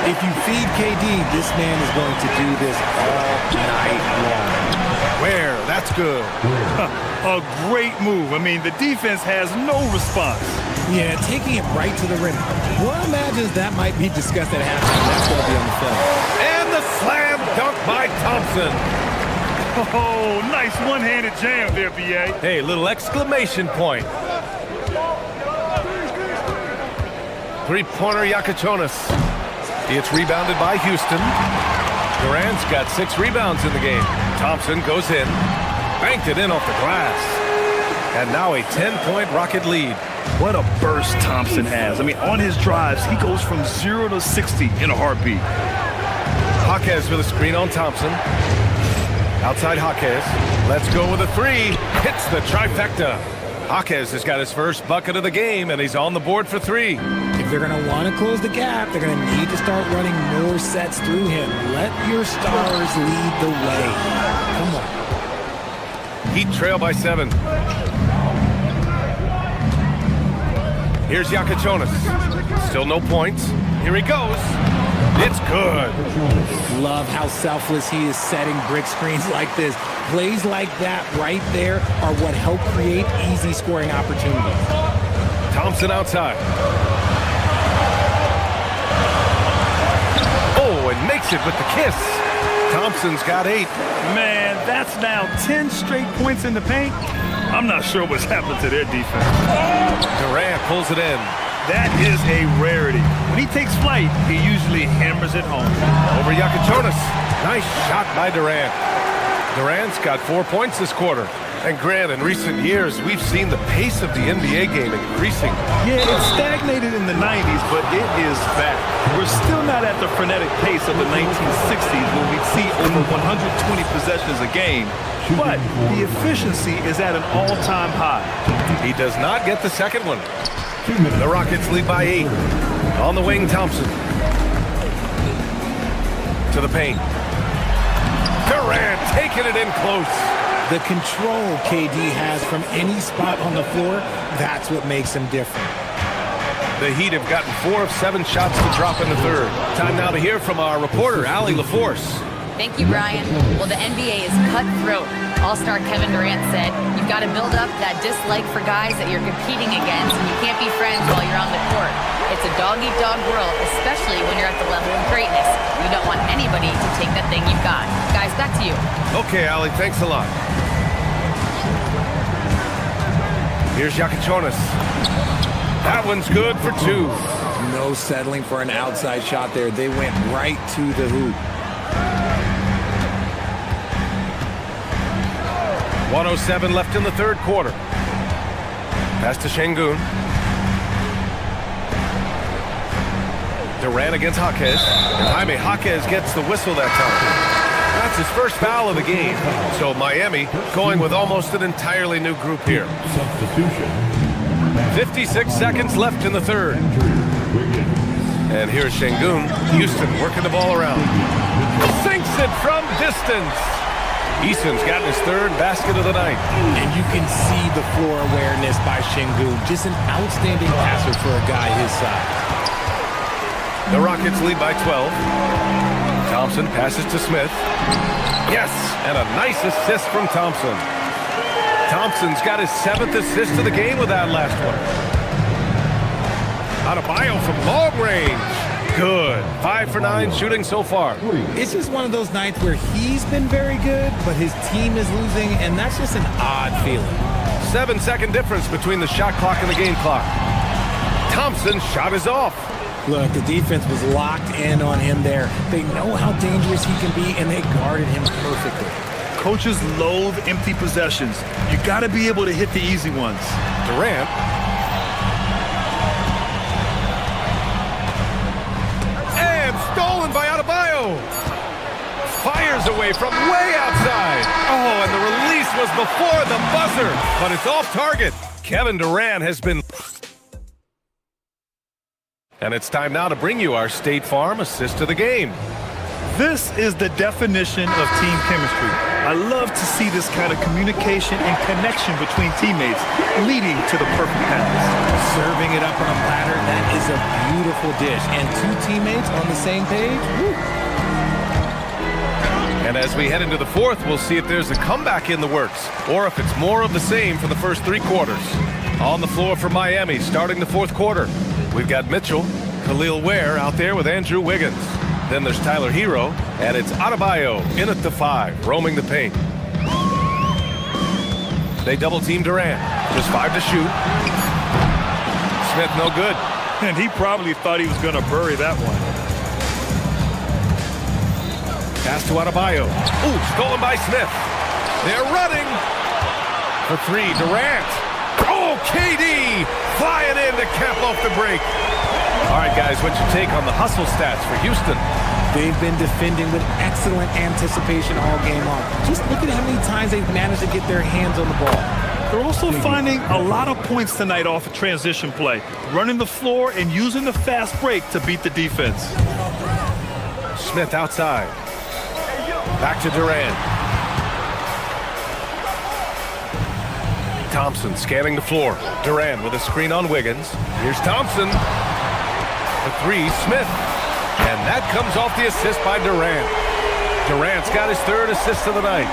If you feed KD, this man is going to do this all night long. Where? That's good. A great move. I mean, the defense has no response. Yeah, taking it right to the rim. One imagines that might be discussed at halftime. That's going to be on the film. And the slam dunk by Thompson. Oh, nice one-handed jam there, B.A. Hey, little exclamation point. Three-pointer Yakachonis. It's rebounded by Houston. Durant's got 6 rebounds in the game. Thompson goes in. Banked it in off the glass. And now a 10-point Rocket lead. What a burst Thompson has. I mean, on his drives, he goes from 0 to 60 in a heartbeat. Jaquez with a screen on Thompson. Outside Jaquez. Let's go with a 3. Hits the trifecta. Jaquez has got his first bucket of the game, and he's on the board for 3. If they're going to want to close the gap, they're going to need to start running more sets through him. Let your stars lead the way. Come on. Heat trail by 7. Here's Yakachonis. Still no points. Here he goes. It's good. Love how selfless he is setting brick screens like this. Plays like that right there are what help create easy scoring opportunities. Thompson outside. Oh, and makes it with the kiss. Thompson's got 8. Man, that's now 10 straight points in the paint. I'm not sure what's happened to their defense. Durant pulls it in. That is a rarity. When he takes flight, he usually hammers it home. Over Yakachonis. Nice shot by Durant. Durant's got 4 points this quarter. And Grant, in recent years, we've seen the pace of the NBA game increasing. Yeah, it stagnated in the 90s, but it is back. We're still not at the frenetic pace of the 1960s when we'd see over 120 possessions a game. But the efficiency is at an all-time high. He does not get the second one. The Rockets lead by 8. On the wing, Thompson. To the paint. Durant taking it in close. The control KD has from any spot on the floor, that's what makes him different. The Heat have gotten 4 of 7 shots to drop in the third. Time now to hear from our reporter, Allie LaForce. Thank you, Brian. Well, the NBA is cutthroat. All-star Kevin Durant said, you've got to build up that dislike for guys that you're competing against, and you can't be friends while you're on the court. It's a dog-eat-dog world, especially when you're at the level of greatness. You don't want anybody to take that thing you've got. Guys, back to you. Okay, Allie, thanks a lot. Here's Yakachonis. That one's good for 2. No settling for an outside shot there. They went right to the hoop. 1:07 left in the third quarter. Pass to Şengün. Durant against Jaquez. And Jaime Jaquez gets the whistle that time. That's his first foul of the game. So Miami going with almost an entirely new group here. Substitution. 56 seconds left in the third. And here's Şengün. Houston working the ball around. Sinks it from distance. Eason's gotten his 3rd basket of the night. And you can see the floor awareness by Şengün. Just an outstanding passer for a guy his size. The Rockets lead by 12. Thompson passes to Smith. Yes, and a nice assist from Thompson. Thompson's got his 7th assist of the game with that last one. Adebayo from long range. Good. 5 for 9 shooting so far. It's just one of those nights where he's been very good, but his team is losing, and that's just an odd feeling. 7-second difference between the shot clock and the game clock. Thompson's shot is off. Look, the defense was locked in on him there. They know how dangerous he can be, and they guarded him perfectly. Coaches loathe empty possessions. You got to be able to hit the easy ones. Durant. And stolen by Adebayo. Fires away from way outside. Oh, and the release was before the buzzer, but it's off target. Kevin Durant has been... And it's time now to bring you our State Farm assist of the game. This is the definition of team chemistry. I love to see this kind of communication and connection between teammates leading to the perfect pass. Serving it up on a platter, that is a beautiful dish. And two teammates on the same page. Woo. And as we head into the fourth, we'll see if there's a comeback in the works or if it's more of the same for the first 3 quarters. On the floor for Miami, starting the fourth quarter, we've got Mitchell, Khalil Ware out there with Andrew Wiggins. Then there's Tyler Hero, and it's Adebayo in at the 5, roaming the paint. They double-team Durant. Just 5 to shoot. Smith no good. And he probably thought he was going to bury that one. Pass to Adebayo. Ooh, stolen by Smith. They're running. For 3, Durant. Oh, KD flying in to cap off the break. All right, guys, what's your take on the hustle stats for Houston? They've been defending with excellent anticipation all game long. Just look at how many times they've managed to get their hands on the ball. They're also finding a lot of points tonight off of transition play, running the floor and using the fast break to beat the defense. Smith outside. Back to Durant. Thompson scanning the floor. Durant with a screen on Wiggins. Here's Thompson. The 3, Smith. And that comes off the assist by Durant. Durant's got his 3rd assist of the night.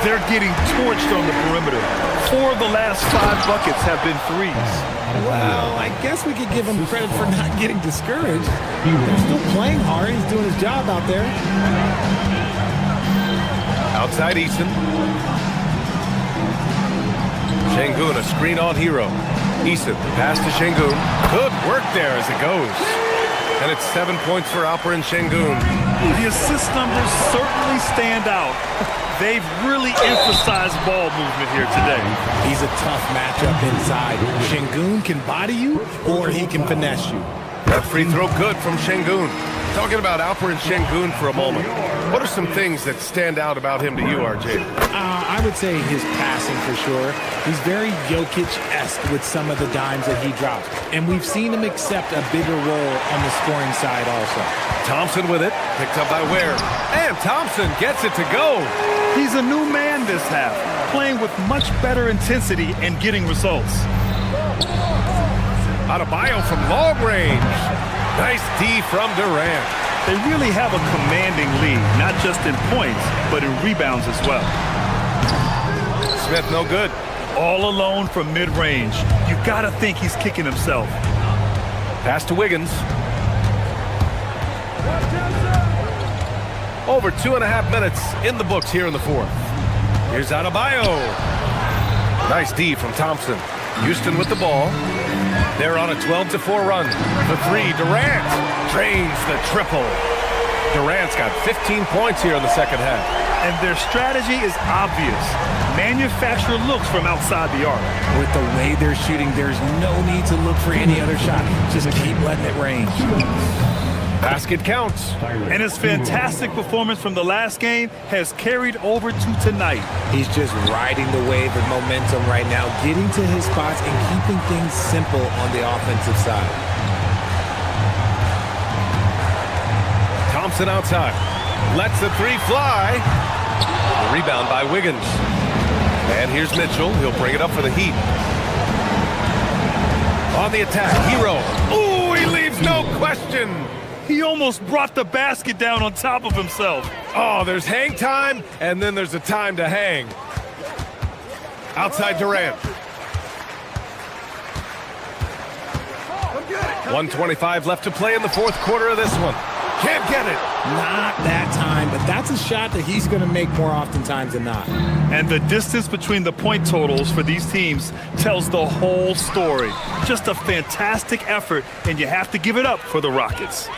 They're getting torched on the perimeter. 4 of the last 5 buckets have been threes. Well, I guess we could give him credit for not getting discouraged. They're still playing hard. He's doing his job out there. Outside Easton. Şengün, a screen on Hero. Easton, pass to Şengün. Good work there as it goes. And it's 7 points for Alperen Şengün. The assist numbers certainly stand out. They've really emphasized ball movement here today. He's a tough matchup inside. Şengün can body you, or he can finesse you. That free throw good from Şengün. Talking about Alperen Şengün for a moment. What are some things that stand out about him to you, RJ? I would say his passing for sure. He's very Jokic-esque with some of the dimes that he drops. And we've seen him accept a bigger role on the scoring side also. Thompson with it. Picked up by Ware. And Thompson gets it to go. He's a new man this half, playing with much better intensity and getting results. Adebayo from long range. Nice D from Durant. They really have a commanding lead, not just in points, but in rebounds as well. Smith no good. All alone from mid-range. You gotta think he's kicking himself. Pass to Wiggins. Over 2.5 minutes in the books here in the fourth. Here's Adebayo. Nice D from Thompson. Houston with the ball. They're on a 12-4 run. The 3, Durant drains the triple. Durant's got 15 points here in the second half. And their strategy is obvious. Manufacture looks from outside the arc. With the way they're shooting, there's no need to look for any other shot. Just keep letting it range. Basket counts. And his fantastic performance from the last game has carried over to tonight. He's just riding the wave of momentum right now, getting to his spots and keeping things simple on the offensive side. Thompson outside. Lets the 3 fly. The rebound by Wiggins. And here's Mitchell. He'll bring it up for the Heat. On the attack, Hero. Ooh, he leaves no question. He almost brought the basket down on top of himself. Oh, there's hang time, and then there's a time to hang. Outside Durant. 1:25 left to play in the fourth quarter of this one. Can't get it. Not that time, but that's a shot that he's going to make more oftentimes than not. And the distance between the point totals for these teams tells the whole story. Just a fantastic effort, and you have to give it up for the Rockets.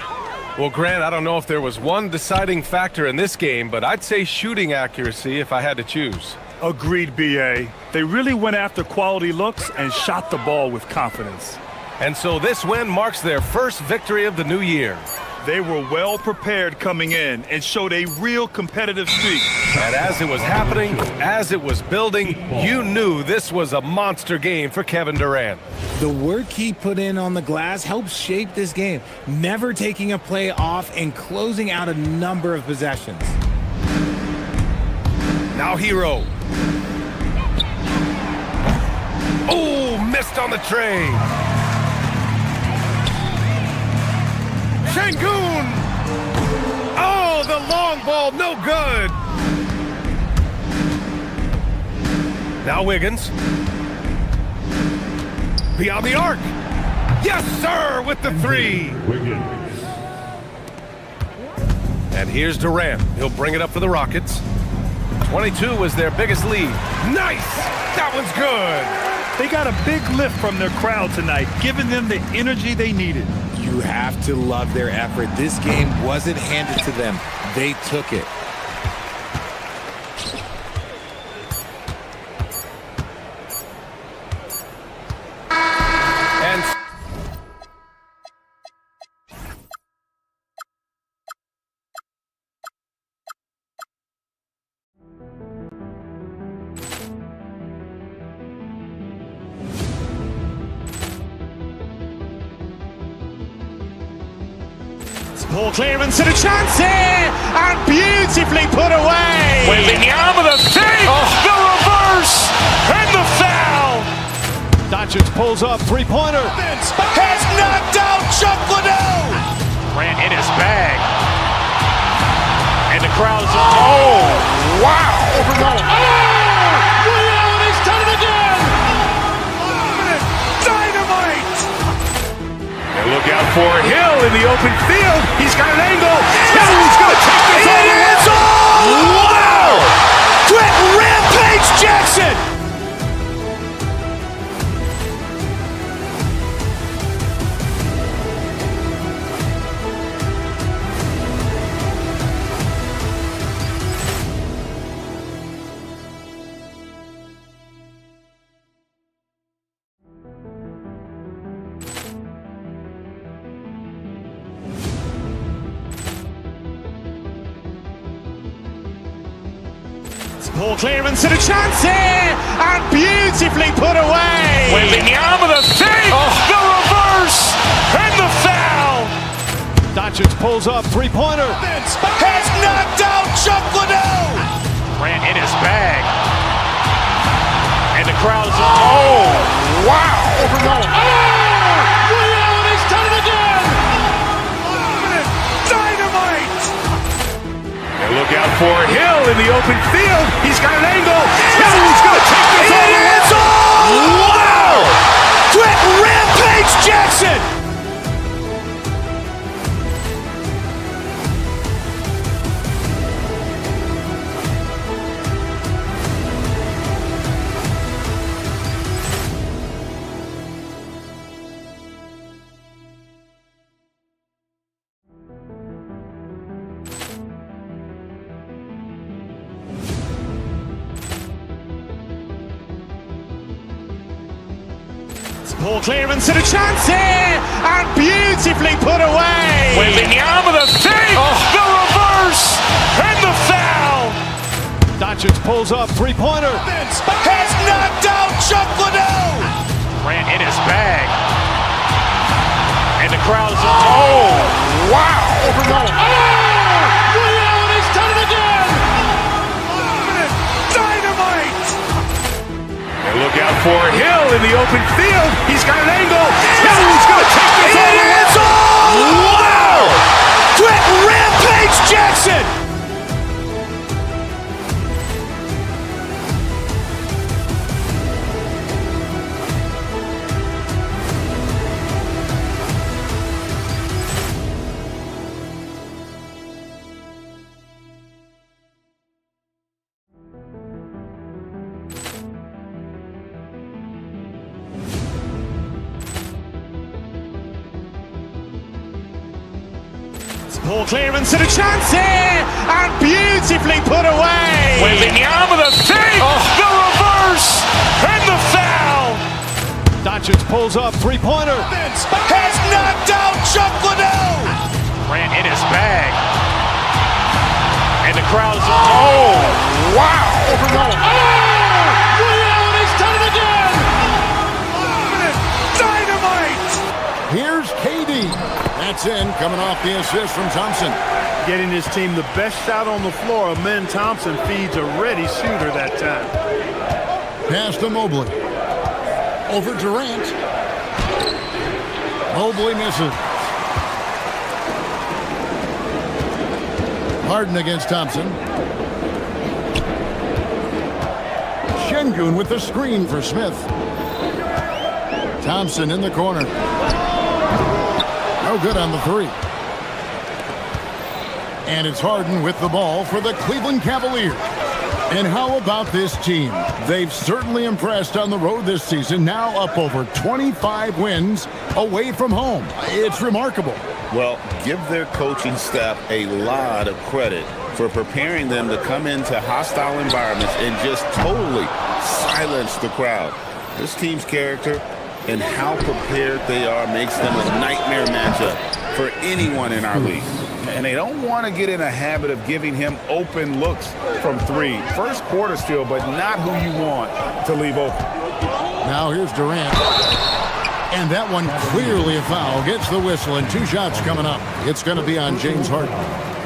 Well, Grant, I don't know if there was one deciding factor in this game, but I'd say shooting accuracy if I had to choose. Agreed, B.A. They really went after quality looks and shot the ball with confidence. And so this win marks their first victory of the new year. They were well prepared coming in and showed a real competitive streak. And as it was happening, as it was building, you knew this was a monster game for Kevin Durant. The work he put in on the glass helped shape this game, never taking a play off and closing out a number of possessions. Now Hero. Oh, missed on the trade. Şengün! Oh, the long ball, no good. Now Wiggins. Beyond the arc. Yes, sir, with the three. Wiggins. And here's Durant. He'll bring it up for the Rockets. 22 was their biggest lead. Nice! That one's good. They got a big lift from their crowd tonight, giving them the energy they needed. You have to love their effort. This game wasn't handed to them. They took it. Poor clearance and a chance here, and beautifully put away. Wembanyama the save, the reverse, and the foul. Doncic pulls up, three-pointer. Has knocked out Chuck Liddell. Grant in his bag. And the crowd's oh, wow. He's done it again. Dynamite. And look out for Hill in the open field. He's got an angle. Hill's going to take this all the way. Wow! Quick Rampage Jackson. Poor clearance and a chance here, and beautifully put away. Wembanyama the save, the reverse, and the foul. Doncic pulls up, three-pointer. Has knocked out Chuck Liddell. Grant in his bag. And the crowd's oh, wow. He's done it again. Dynamite. And look out for Hill in the open field. He's got an angle. Hill's going to take this all the way. Wow! Quick Rampage Jackson. Poor clearance and a chance here, and beautifully put away. Wembanyama the save, the reverse, and the foul. Doncic pulls up, three-pointer. Has knocked out Chuck Liddell. Grant in his bag. And the crowd's oh, wow. He's done it again. Dynamite. And look out for Hill in the open field. He's got an angle. Hill's going to take this all the way. Wow! Quick Rampage Jackson. Ball clearance and a chance here, and beautifully put away. Wembanyama the fake, the reverse, and the foul. Doncic pulls up, three-pointer. Has knocked out Chuck Liddell. Ran in his bag. And the crowd is, oh, wow. Liddell, and he's done it again. Dynamite. Here's KD. That's in, coming off the assist from Thompson. Getting his team the best shot on the floor. Amen Thompson feeds a ready shooter that time. Pass to Mobley. Over Durant. Mobley misses. Harden against Thompson. Şengün with the screen for Smith. Thompson in the corner. No good on the three. And it's Harden with the ball for the Cleveland Cavaliers. And how about this team? They've certainly impressed on the road this season, now up over 25 wins away from home. It's remarkable. Well, give their coaching staff a lot of credit for preparing them to come into hostile environments and just totally silence the crowd. This team's character and how prepared they are makes them a nightmare matchup for anyone in our league. And they don't want to get in a habit of giving him open looks from three. First quarter still, but not who you want to leave open. Now here's Durant. And that one clearly a foul. Gets the whistle, and two shots coming up. It's going to be on James Harden.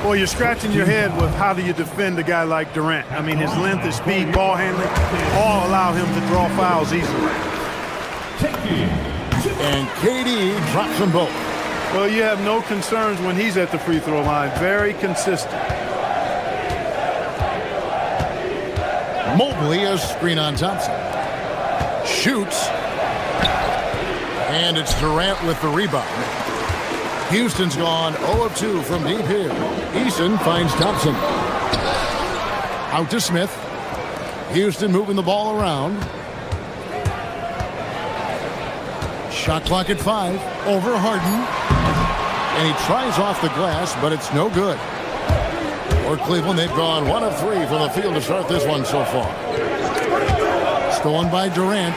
Well, you're scratching your head with how do you defend a guy like Durant. I mean, his length, his speed, ball handling, all allow him to draw fouls easily. And KD drops them both. Well, you have no concerns when he's at the free throw line. Very consistent. Mobley, a screen on Thompson. Shoots. And it's Durant with the rebound. Houston's gone 0 of 2 from deep here. Eason finds Thompson. Out to Smith. Houston moving the ball around. Shot clock at 5. Over Harden. And he tries off the glass, but it's no good. For Cleveland, they've gone 1 of 3 from the field to start this one so far. Stolen by Durant.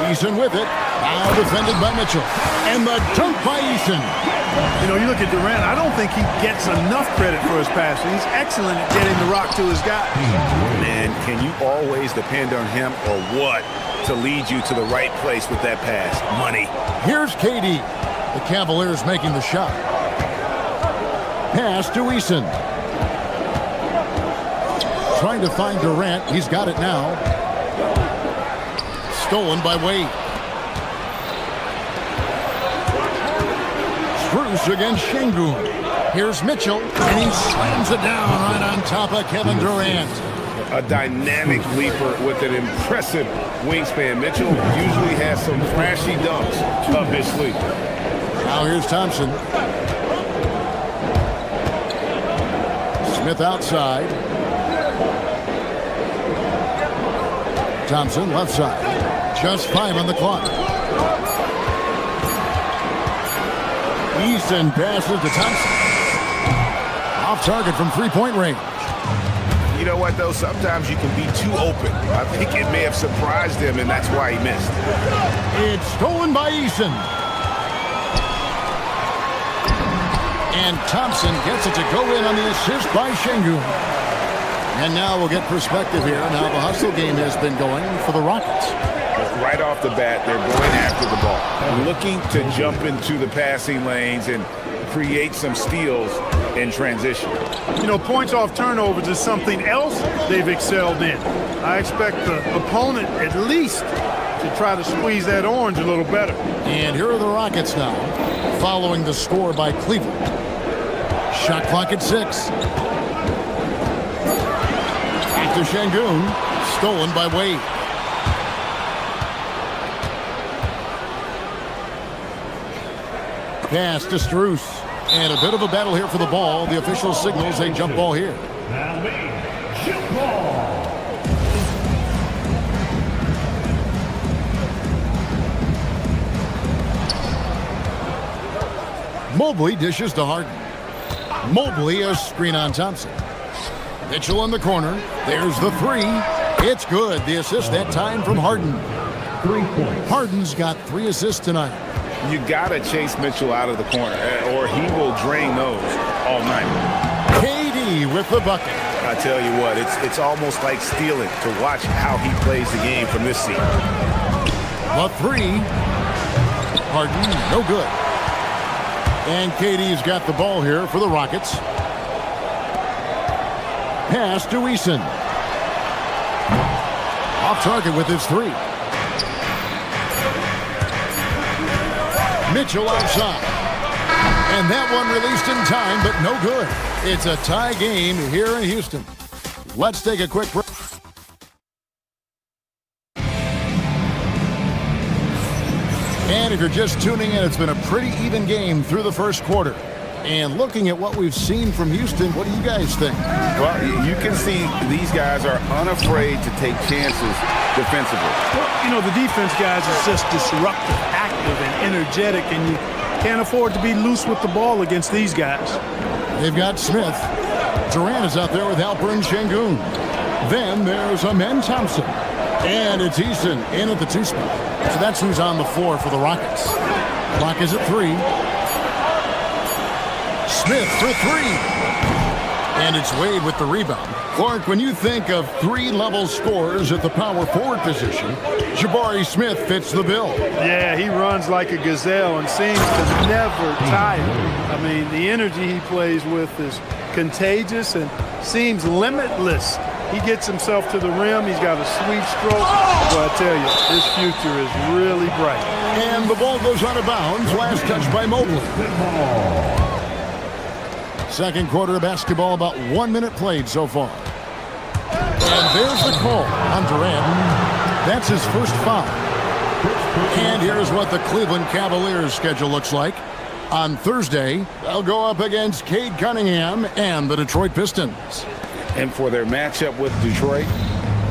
Eason with it. Now defended by Mitchell. And the dunk by Eason. You know, you look at Durant, I don't think he gets enough credit for his passing. He's excellent at getting the rock to his guy. Man, can you always depend on him or what to lead you to the right place with that pass? Money. Here's KD. The Cavaliers making the shot. Pass to Eason. Trying to find Durant. He's got it now. Stolen by Wade. Strus against Şengün. Here's Mitchell, and he slams it down right on top of Kevin Durant. A dynamic leaper with an impressive wingspan. Mitchell usually has some flashy dunks up his sleeve. Now here's Thompson. Smith outside. Thompson left side. Just 5 on the clock. Easton passes to Thompson. Off target from three-point range. You know what, though? Sometimes you can be too open. I think it may have surprised him, and that's why he missed. It's stolen by Eason. And Thompson gets it to go in on the assist by Şengün. And now we'll get perspective here. Now the hustle game has been going for the Rockets. Right off the bat, they're going after the ball, looking to jump into the passing lanes and create some steals in transition. You know, points off turnovers is something else they've excelled in. I expect the opponent at least to try to squeeze that orange a little better. And here are the Rockets now, following the score by Cleveland. Shot clock at 6. Back to Şengün, stolen by Wade. Pass to Strus. And a bit of a battle here for the ball. The official signals a jump ball here. Jump ball. Mobley dishes to Harden. Mobley a screen on Thompson. Mitchell in the corner. There's the three. It's good. The assist that time from Harden. 3 points. Harden's got 3 assists tonight. You got to chase Mitchell out of the corner, or he will drain those all night. KD with the bucket. I tell you what, it's almost like stealing to watch how he plays the game from this seat. The three. Harden, no good. And KD's got the ball here for the Rockets. Pass to Eason. Off target with his three. Mitchell outside. And that one released in time, but no good. It's a tie game here in Houston. Let's take a quick break. And if you're just tuning in, it's been a pretty even game through the first quarter. And looking at what we've seen from Houston, what do you guys think? Well, you can see these guys are unafraid to take chances defensively. Well, you know, the defense guys is just disruptive, active, and energetic, and you can't afford to be loose with the ball against these guys. They've got Smith. Durant is out there with Alperen Sengun. Then there's Amen Thompson. And it's Eason in at the 2 spot. So that's who's on the floor for the Rockets. Clock is at 3. Smith for 3. And it's Wade with the rebound. Clark, when you think of 3-level scorers at the power forward position, Jabari Smith fits the bill. Yeah, he runs like a gazelle and seems to never tire. I mean, the energy he plays with is contagious and seems limitless. He gets himself to the rim. He's got a sweet stroke. But I tell you, his future is really bright. And the ball goes out of bounds. Last touch by Mobley. Second quarter of basketball, about 1 minute played so far. And there's the call on Durant. That's his first foul. And here's what the Cleveland Cavaliers schedule looks like. On Thursday, they'll go up against Cade Cunningham and the Detroit Pistons. And for their matchup with Detroit,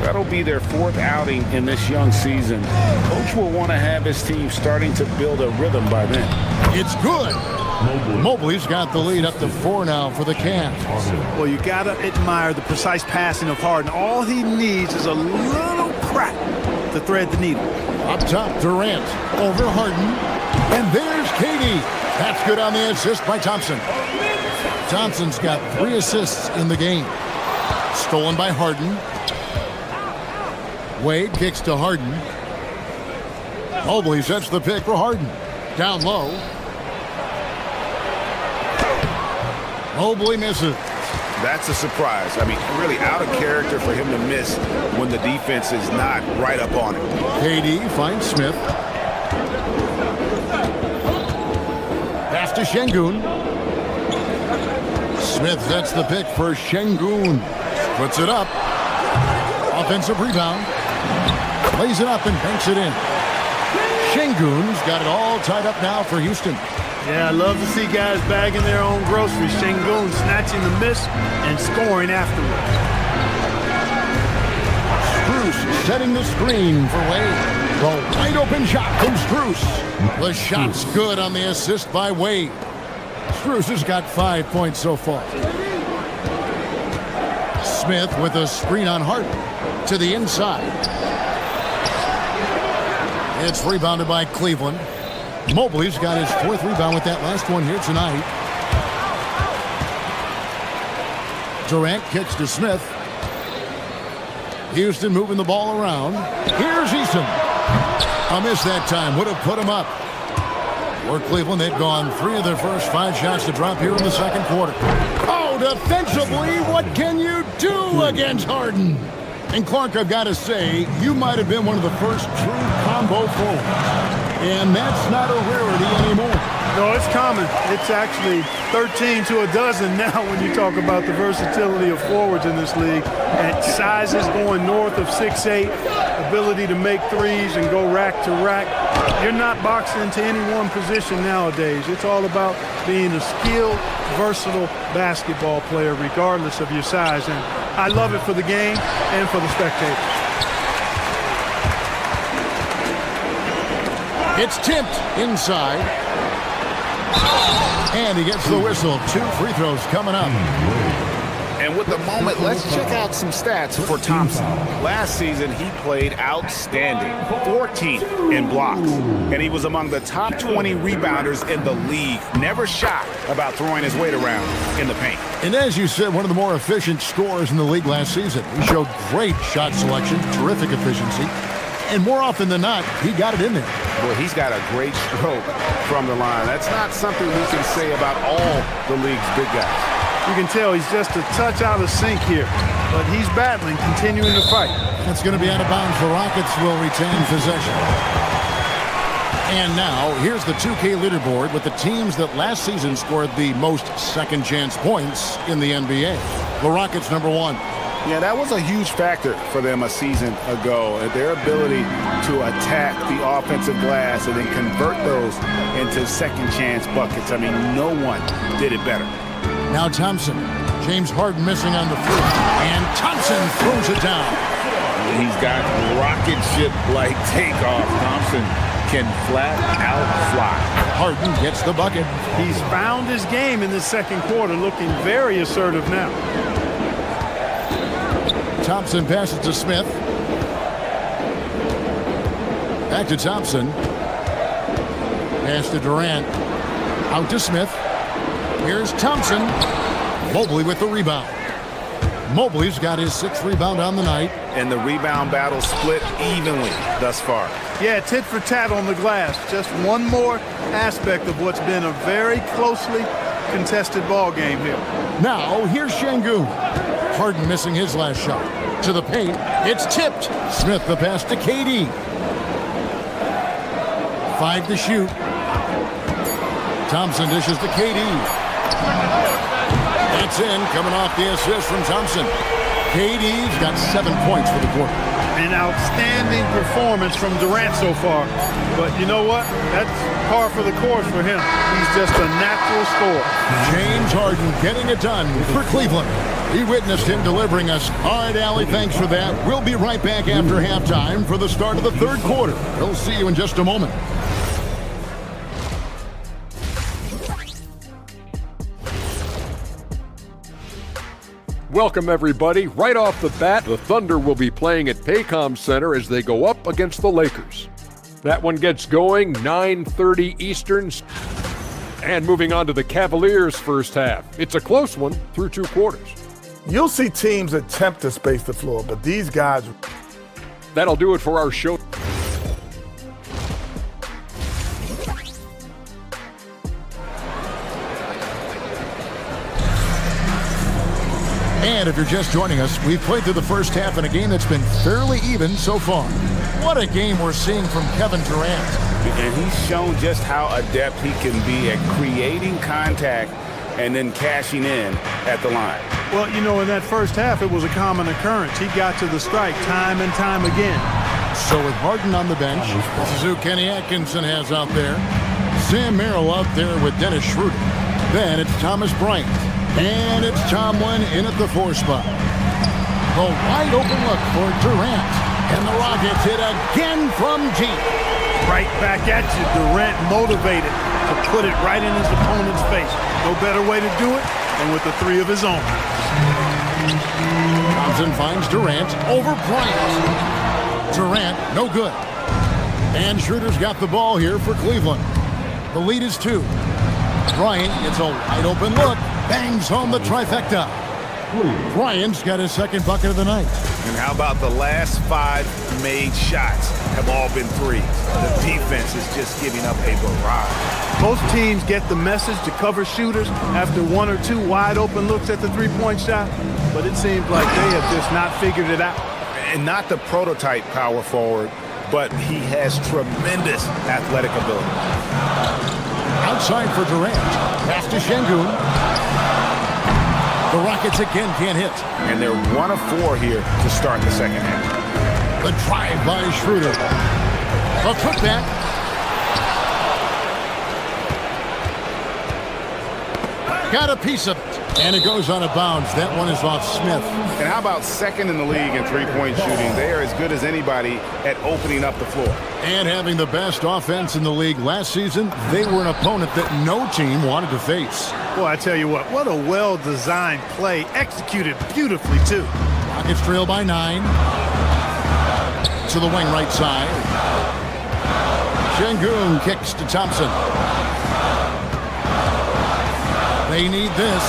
that'll be their 4th outing in this young season. Coach will want to have his team starting to build a rhythm by then. It's good. Mobley's got the lead up to 4 now for the Cavs. Well, you got to admire the precise passing of Harden. All he needs is a little crack to thread the needle. Up top, Durant over Harden. And there's KD. That's good on the assist by Thompson. Thompson's got 3 assists in the game. Stolen by Harden. Wade kicks to Harden. Mobley sets the pick for Harden. Down low. Mobley misses. That's a surprise. I mean, really out of character for him to miss when the defense is not right up on him. KD finds Smith. Pass to Sengun. Smith sets the pick for Sengun. Puts it up. Offensive rebound. Lays it up and banks it in. Sengun's got it all tied up now for Houston. Yeah, I love to see guys bagging their own groceries. Sengun snatching the miss and scoring afterwards. Strus setting the screen for Wade. The wide open shot from Strus. The shot's good on the assist by Wade. Strus has got 5 points so far. Smith with a screen on Harden to the inside. It's rebounded by Cleveland. Mobley's got his 4th rebound with that last one here tonight. Durant kicks to Smith. Houston moving the ball around. Here's Eason. A miss that time. Would have put him up. For Cleveland, they've gone 3 of their first 5 shots to drop here in the second quarter. Oh, defensively, what can you do against Harden? And Clark, I've got to say, you might have been one of the first true combo forwards. And that's not a rarity anymore. No, it's common. It's actually 13 to a dozen now when you talk about the versatility of forwards in this league. At sizes going north of 6'8", ability to make threes and go rack to rack. You're not boxed into any one position nowadays. It's all about being a skilled, versatile basketball player regardless of your size. And I love it for the game and for the spectators. It's tipped inside. And he gets the whistle. 2 free throws coming up. And with the moment, let's check out some stats for Thompson. Last season, he played outstanding, 14th in blocks, and he was among the top 20 rebounders in the league. Never shy about throwing his weight around in the paint. And as you said, one of the more efficient scorers in the league last season. He showed great shot selection, terrific efficiency, and more often than not, he got it in there. Boy, he's got a great stroke from the line. That's not something we can say about all the league's big guys. You can tell he's just a touch out of sync here, but he's battling, continuing to fight. It's going to be out of bounds. The Rockets will retain possession. And now, here's the 2K leaderboard with the teams that last season scored the most second-chance points in the NBA. The Rockets, number 1. Yeah, that was a huge factor for them a season ago. Their ability to attack the offensive glass and then convert those into second-chance buckets. I mean, no one did it better. Now Thompson. James Harden missing on the free. And Thompson throws it down. He's got rocket ship-like takeoff. Thompson can flat out fly. Harden gets the bucket. He's found his game in the second quarter, looking very assertive now. Thompson passes to Smith. Back to Thompson. Pass to Durant. Out to Smith. Here's Thompson. Mobley with the rebound. Mobley's got his 6th rebound on the night. And the rebound battle split evenly thus far. Yeah, tit for tat on the glass. Just one more aspect of what's been a very closely contested ball game here. Now, here's Şengün. Harden missing his last shot. To the paint. It's tipped. Smith the pass to KD. 5 to shoot. Thompson dishes to KD. That's in, coming off the assist from Thompson. KD's got 7 points for the quarter. An outstanding performance from Durant so far. But you know what? That's par for the course for him. He's just a natural scorer. James Harden getting it done for Cleveland. He witnessed him delivering us. All right, Allie, thanks for that. We'll be right back after halftime for the start of the third quarter. We'll see you in just a moment. Welcome, everybody. Right off the bat, the Thunder will be playing at Paycom Center as they go up against the Lakers. That one gets going 9:30 Eastern. And moving on to the Cavaliers' first half. It's a close one through 2 quarters. You'll see teams attempt to space the floor, but these guys... That'll do it for our show. And if you're just joining us, we've played through the first half in a game that's been fairly even so far. What a game we're seeing from Kevin Durant. And he's shown just how adept he can be at creating contact and then cashing in at the line. Well, you know, in that first half, it was a common occurrence. He got to the strike time and time again. So with Harden on the bench, this is who Kenny Atkinson has out there. Sam Merrill out there with Dennis Schroeder. Then it's Thomas Bryant. And it's Tomlin in at the 4 spot. The wide open look for Durant. And the Rockets hit again from deep. Right back at you. Durant motivated to put it right in his opponent's face. No better way to do it than with the 3 of his own. Thompson finds Durant over Bryant. Durant, no good. And Schroeder's got the ball here for Cleveland. The lead is 2. Bryant gets a wide open look. Bangs home the trifecta. Bryant's got his 2nd bucket of the night. And how about the last 5 made shots have all been 3s? The defense is just giving up a barrage. Most teams get the message to cover shooters after 1 or 2 wide open looks at the 3-point shot, but it seems like they have just not figured it out. And not the prototype power forward, but he has tremendous athletic ability. Outside for Durant. Pass to Şengün. The Rockets again can't hit. And they're 1 of 4 here to start the second half. The drive by Schroeder. A putback. Got a piece of it. And it goes out of bounds. That one is off Smith. And how about second in the league in three-point shooting? They are as good as anybody at opening up the floor. And having the best offense in the league last season, they were an opponent that no team wanted to face. Well, I tell you what a well-designed play, executed beautifully, too. Rockets trail by 9. To the wing right side. Şengün kicks to Thompson. They need this,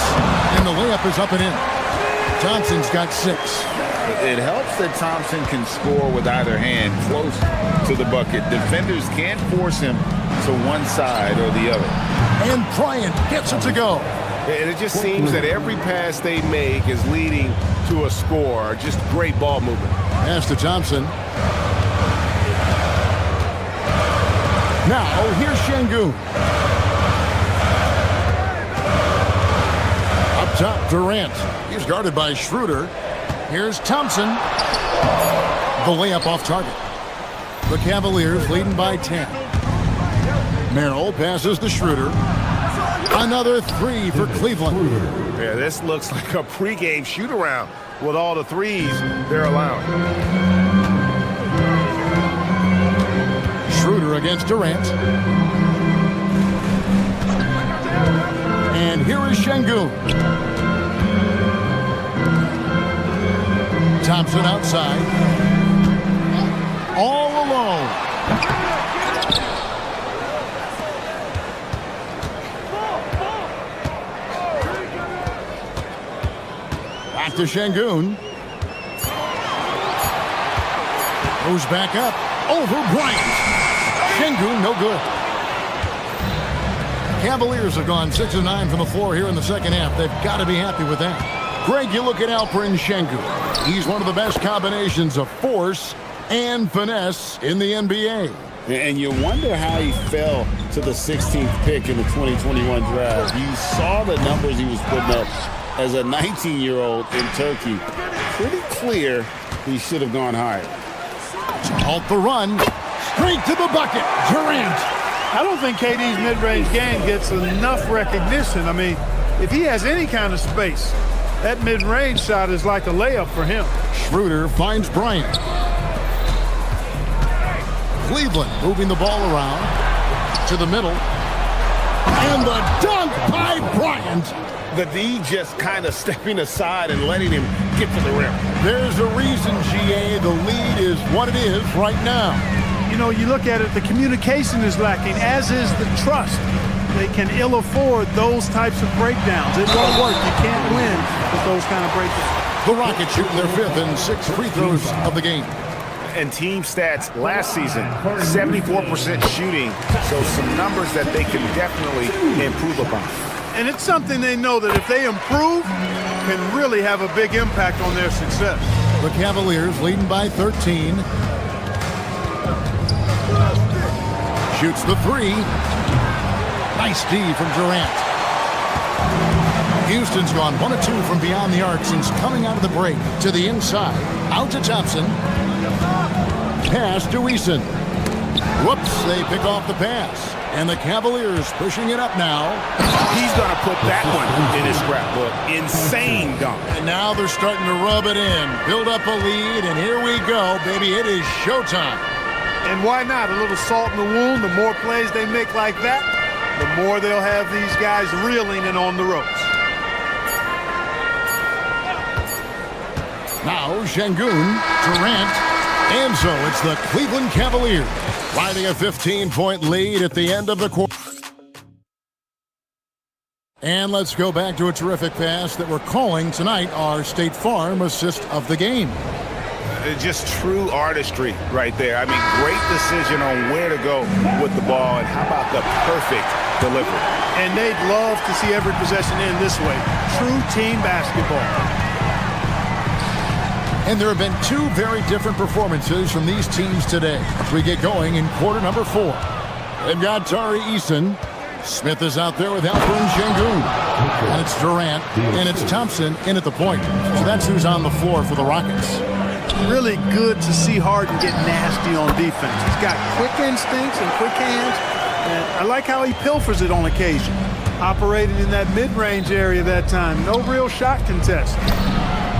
and the layup is up and in. Thompson's got 6. It helps that Thompson can score with either hand close to the bucket. Defenders can't force him to one side or the other. And Bryant gets it to go. And it just seems that every pass they make is leading to a score. Just great ball movement. Pass to Thompson. Now, here's Şengün. Up top, Durant. He's guarded by Schroeder. Here's Thompson. The layup off target. The Cavaliers leading by 10. Merrill passes to Schroeder. Another 3 for Cleveland. Yeah, this looks like a pregame shoot-around with all the threes they're allowing. Schroeder against Durant. And here is Şengün. Thompson outside. All alone. Back to Şengün. Goes back up. Over Bryant. Şengün, no good. Cavaliers have gone 6 of 9 from the floor here in the second half. They've got to be happy with that. Greg, you look at Alperen Şengün. He's one of the best combinations of force and finesse in the NBA. And you wonder how he fell to the 16th pick in the 2021 draft. You saw the numbers he was putting up as a 19-year-old in Turkey. Pretty clear he should have gone higher. Halt the run. Straight to the bucket. Durant. I don't think KD's mid-range game gets enough recognition. I mean, if he has any kind of space, that mid-range shot is like a layup for him. Schroeder finds Bryant. Cleveland moving the ball around to the middle. And the dunk by Bryant. The D just kind of stepping aside and letting him get to the rim. There's a reason, GA, the lead is what it is right now. You know, you look at it, the communication is lacking, as is the trust. They can ill afford those types of breakdowns. It won't work. You can't win with those kind of breakdowns. The Rockets shooting their 5th and 6th free throws of the game. And team stats last season, 74% shooting. So some numbers that they can definitely improve upon. And it's something they know that if they improve, can really have a big impact on their success. The Cavaliers leading by 13. Shoots the 3. Nice D from Durant. Houston's gone 1 of 2 from beyond the arc since coming out of the break. To the inside. Out to Thompson. Pass to Eason. Whoops, they pick off the pass. And the Cavaliers pushing it up now. He's going to put that one in his scrapbook. Insane dunk. And now they're starting to rub it in. Build up a lead, and here we go, baby. It is showtime. And why not? A little salt in the wound. The more plays they make like that, the more they'll have these guys reeling and on the ropes. Now Şengün, Durant, and so it's the Cleveland Cavaliers riding a 15-point lead at the end of the quarter. And let's go back to a terrific pass that we're calling tonight our State Farm assist of the game. Just true artistry right there. I mean, great decision on where to go with the ball, and how about the perfect delivery. And they'd love to see every possession end this way. True team basketball. And there have been 2 very different performances from these teams today as we get going in quarter number 4. They've got Tari Eason. Smith is out there with Alperen Şengün. And it's Durant, and it's Thompson in at the point. So that's who's on the floor for the Rockets. Really good to see Harden get nasty on defense. He's got quick instincts and quick hands, and I like how he pilfers it on occasion. operating in that mid-range area that time. No real shot contest.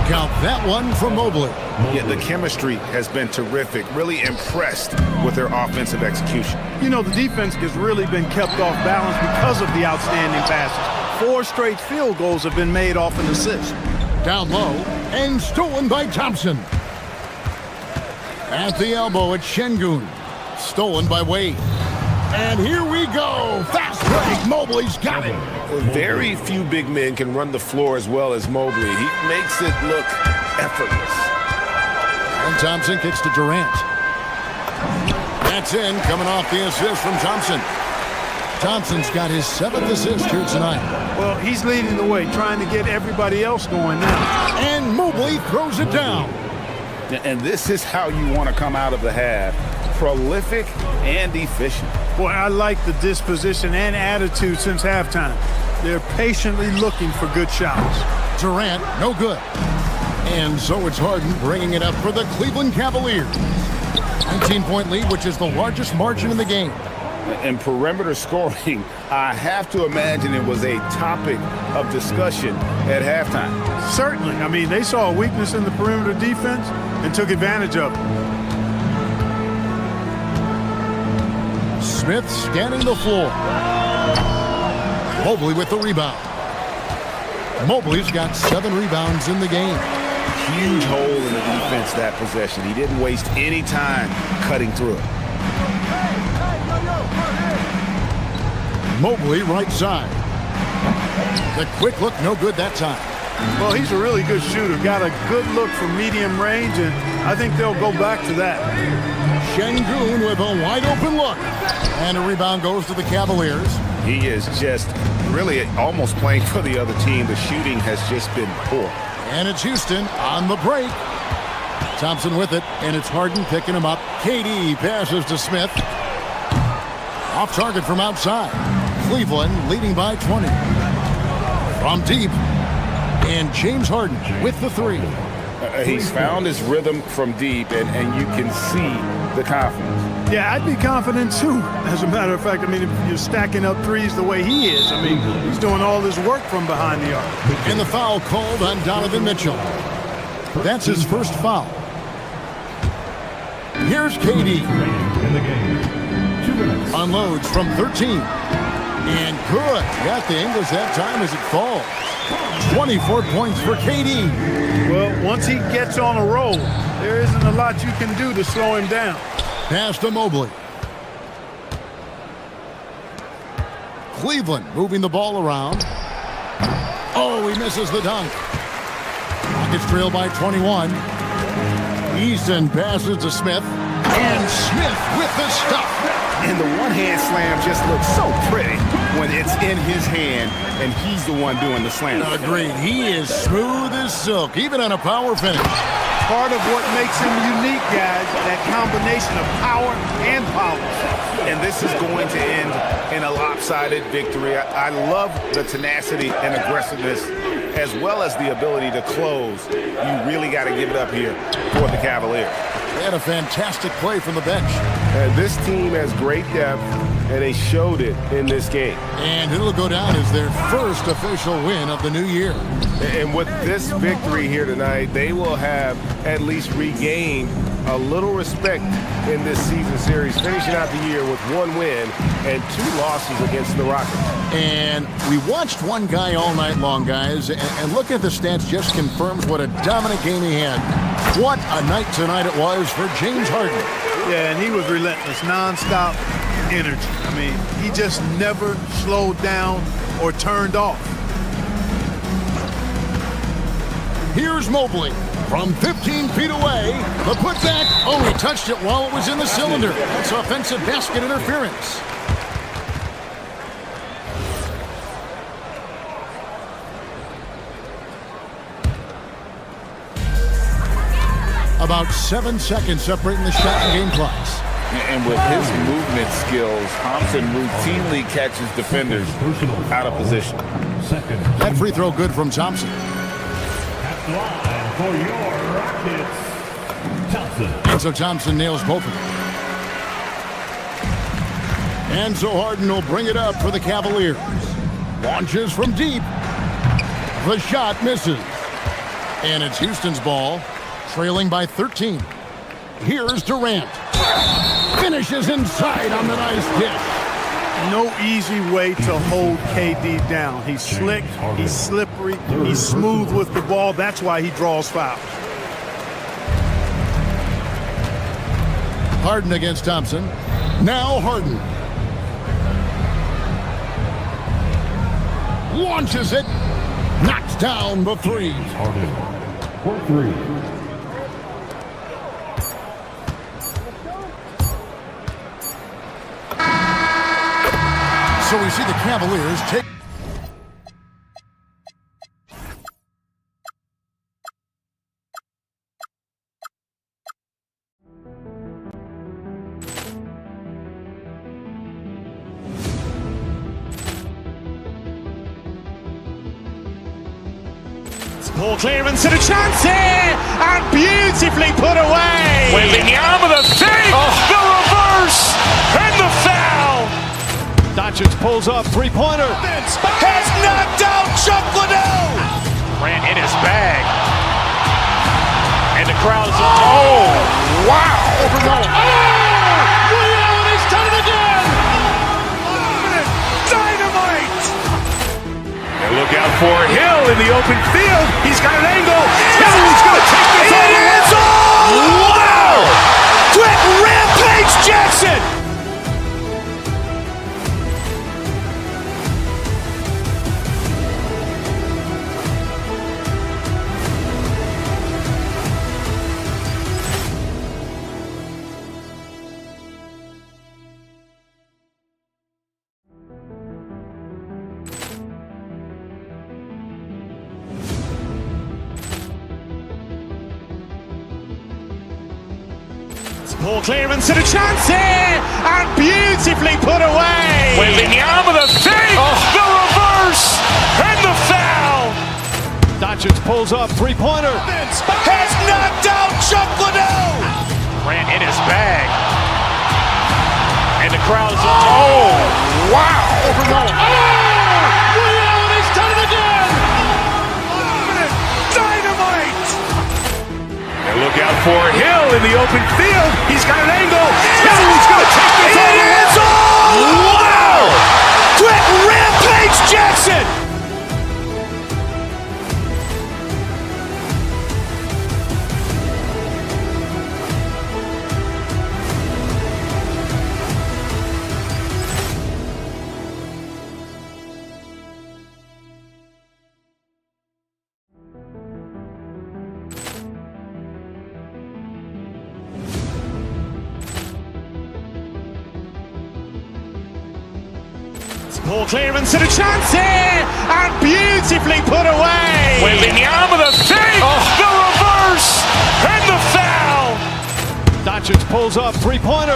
Count that one from Mobley. Yeah, the chemistry has been terrific. Really impressed with their offensive execution. You know, the defense has really been kept off balance because of the outstanding passes. 4 straight field goals have been made off an assist. Down low and stolen by Thompson. At the elbow, it's Şengün. Stolen by Wade. And here we go. Fast break. Mobley's got it. Very few big men can run the floor as well as Mobley. He makes it look effortless. And Thompson kicks to Durant. That's in, coming off the assist from Thompson. Thompson's got his 7th assist here tonight. Well, he's leading the way, trying to get everybody else going now. And Mobley throws it down. And this is how you want to come out of the half. Prolific and efficient. Boy, I like the disposition and attitude since halftime. They're patiently looking for good shots. Durant, no good. And so it's Harden bringing it up for the Cleveland Cavaliers. 19-point lead, which is the largest margin in the game. And perimeter scoring, I have to imagine it was a topic of discussion at halftime. Certainly. I mean, they saw a weakness in the perimeter defense and took advantage of it. Smith scanning the floor. Mobley with the rebound. Mobley's got 7 rebounds in the game. Huge hole in the defense that possession. He didn't waste any time cutting through it. Mobley right side. The quick look, no good that time. Well, he's a really good shooter. Got a good look from medium range, and I think they'll go back to that. Şengün with a wide open look. And a rebound goes to the Cavaliers. He is just really almost playing for the other team. The shooting has just been poor. And it's Houston on the break. Thompson with it, and it's Harden picking him up. KD passes to Smith. Off target from outside. Cleveland leading by 20. From deep. And James Harden with the 3. He's found his rhythm from deep, and you can see the confidence. Yeah, I'd be confident too. As a matter of fact, I mean, if you're stacking up threes the way he is, I mean, he's doing all this work from behind the arc. And the foul called on Donovan Mitchell. That's his first foul. Here's KD. Unloads from 13. And good. Got the English that time as it falls. 24 points for KD. Well, once he gets on a roll, there isn't a lot you can do to slow him down. Pass to Mobley. Cleveland moving the ball around. Oh, he misses the dunk. Rockets trail by 21. Easton passes to Smith. And Smith with the stuff. And the one-hand slam just looks so pretty when it's in his hand and he's the one doing the slam. Agreed. He is smooth as silk, even on a power finish. Part of what makes him unique, guys, that combination of power and polish. And this is going to end in a lopsided victory. I love the tenacity and aggressiveness as well as the ability to close. You really got to give it up here for the Cavaliers. They had a fantastic play from the bench. And this team has great depth, and they showed it in this game. And it'll go down as their first official win of the new year. And with this victory here tonight, they will have at least regained a little respect in this season series, finishing out the year with 1 win and 2 losses against the Rockets. And we watched one guy all night long, guys, and looking at the stats just confirms what a dominant game he had. What a night tonight it was for James Harden. Yeah, and he was relentless, nonstop energy. I mean, he just never slowed down or turned off. Here's Mobley from 15 feet away. The putback. Oh, he touched it while it was in the cylinder. That's offensive basket interference. About 7 seconds separating the shot and game clocks. And with his movement skills, Thompson routinely catches defenders out of position. That free throw good from Thompson. Line for your Rockets, Thompson. And so Thompson nails both of them. And so Harden will bring it up for the Cavaliers. Launches from deep. The shot misses. And it's Houston's ball, trailing by 13. Here's Durant. Finishes inside on the nice dish. No easy way to hold KD down. He's slick, he's slippery, he's smooth with the ball. That's why he draws fouls. Harden against Thompson. Now Harden. Launches it. Knocks down the three. Harden for three. So we see the Cavaliers take. Ball clearance and a chance here, and beautifully put away. Wembanyama the fake, the reverse, and the foul. Doncic pulls up, three-pointer. Has knocked out Chuck Liddell. Ran in his bag. And the crowd is, oh, wow. Liddell, and he's done it again. Dynamite. And look out for Hill in the open field. He's got an angle. Hill's going to take this all the way. Wow. Quick rampage Jackson. Ball clearance and a chance here, and beautifully put away. Wembanyama the fake, the reverse, and the foul. Doncic pulls up, three-pointer. Has knocked out Chuck Liddell. Ran in his bag. And the crowd is, oh, wow. Liddell, and he's done it again. Dynamite. And look out for Hill in the open field. He's got an angle. Hill's going to take this all the way. Wow. Quick rampage Jackson. Ball clearance and a chance here, and beautifully put away. Wembanyama the fake, the reverse, and the foul. Doncic pulls up, three-pointer.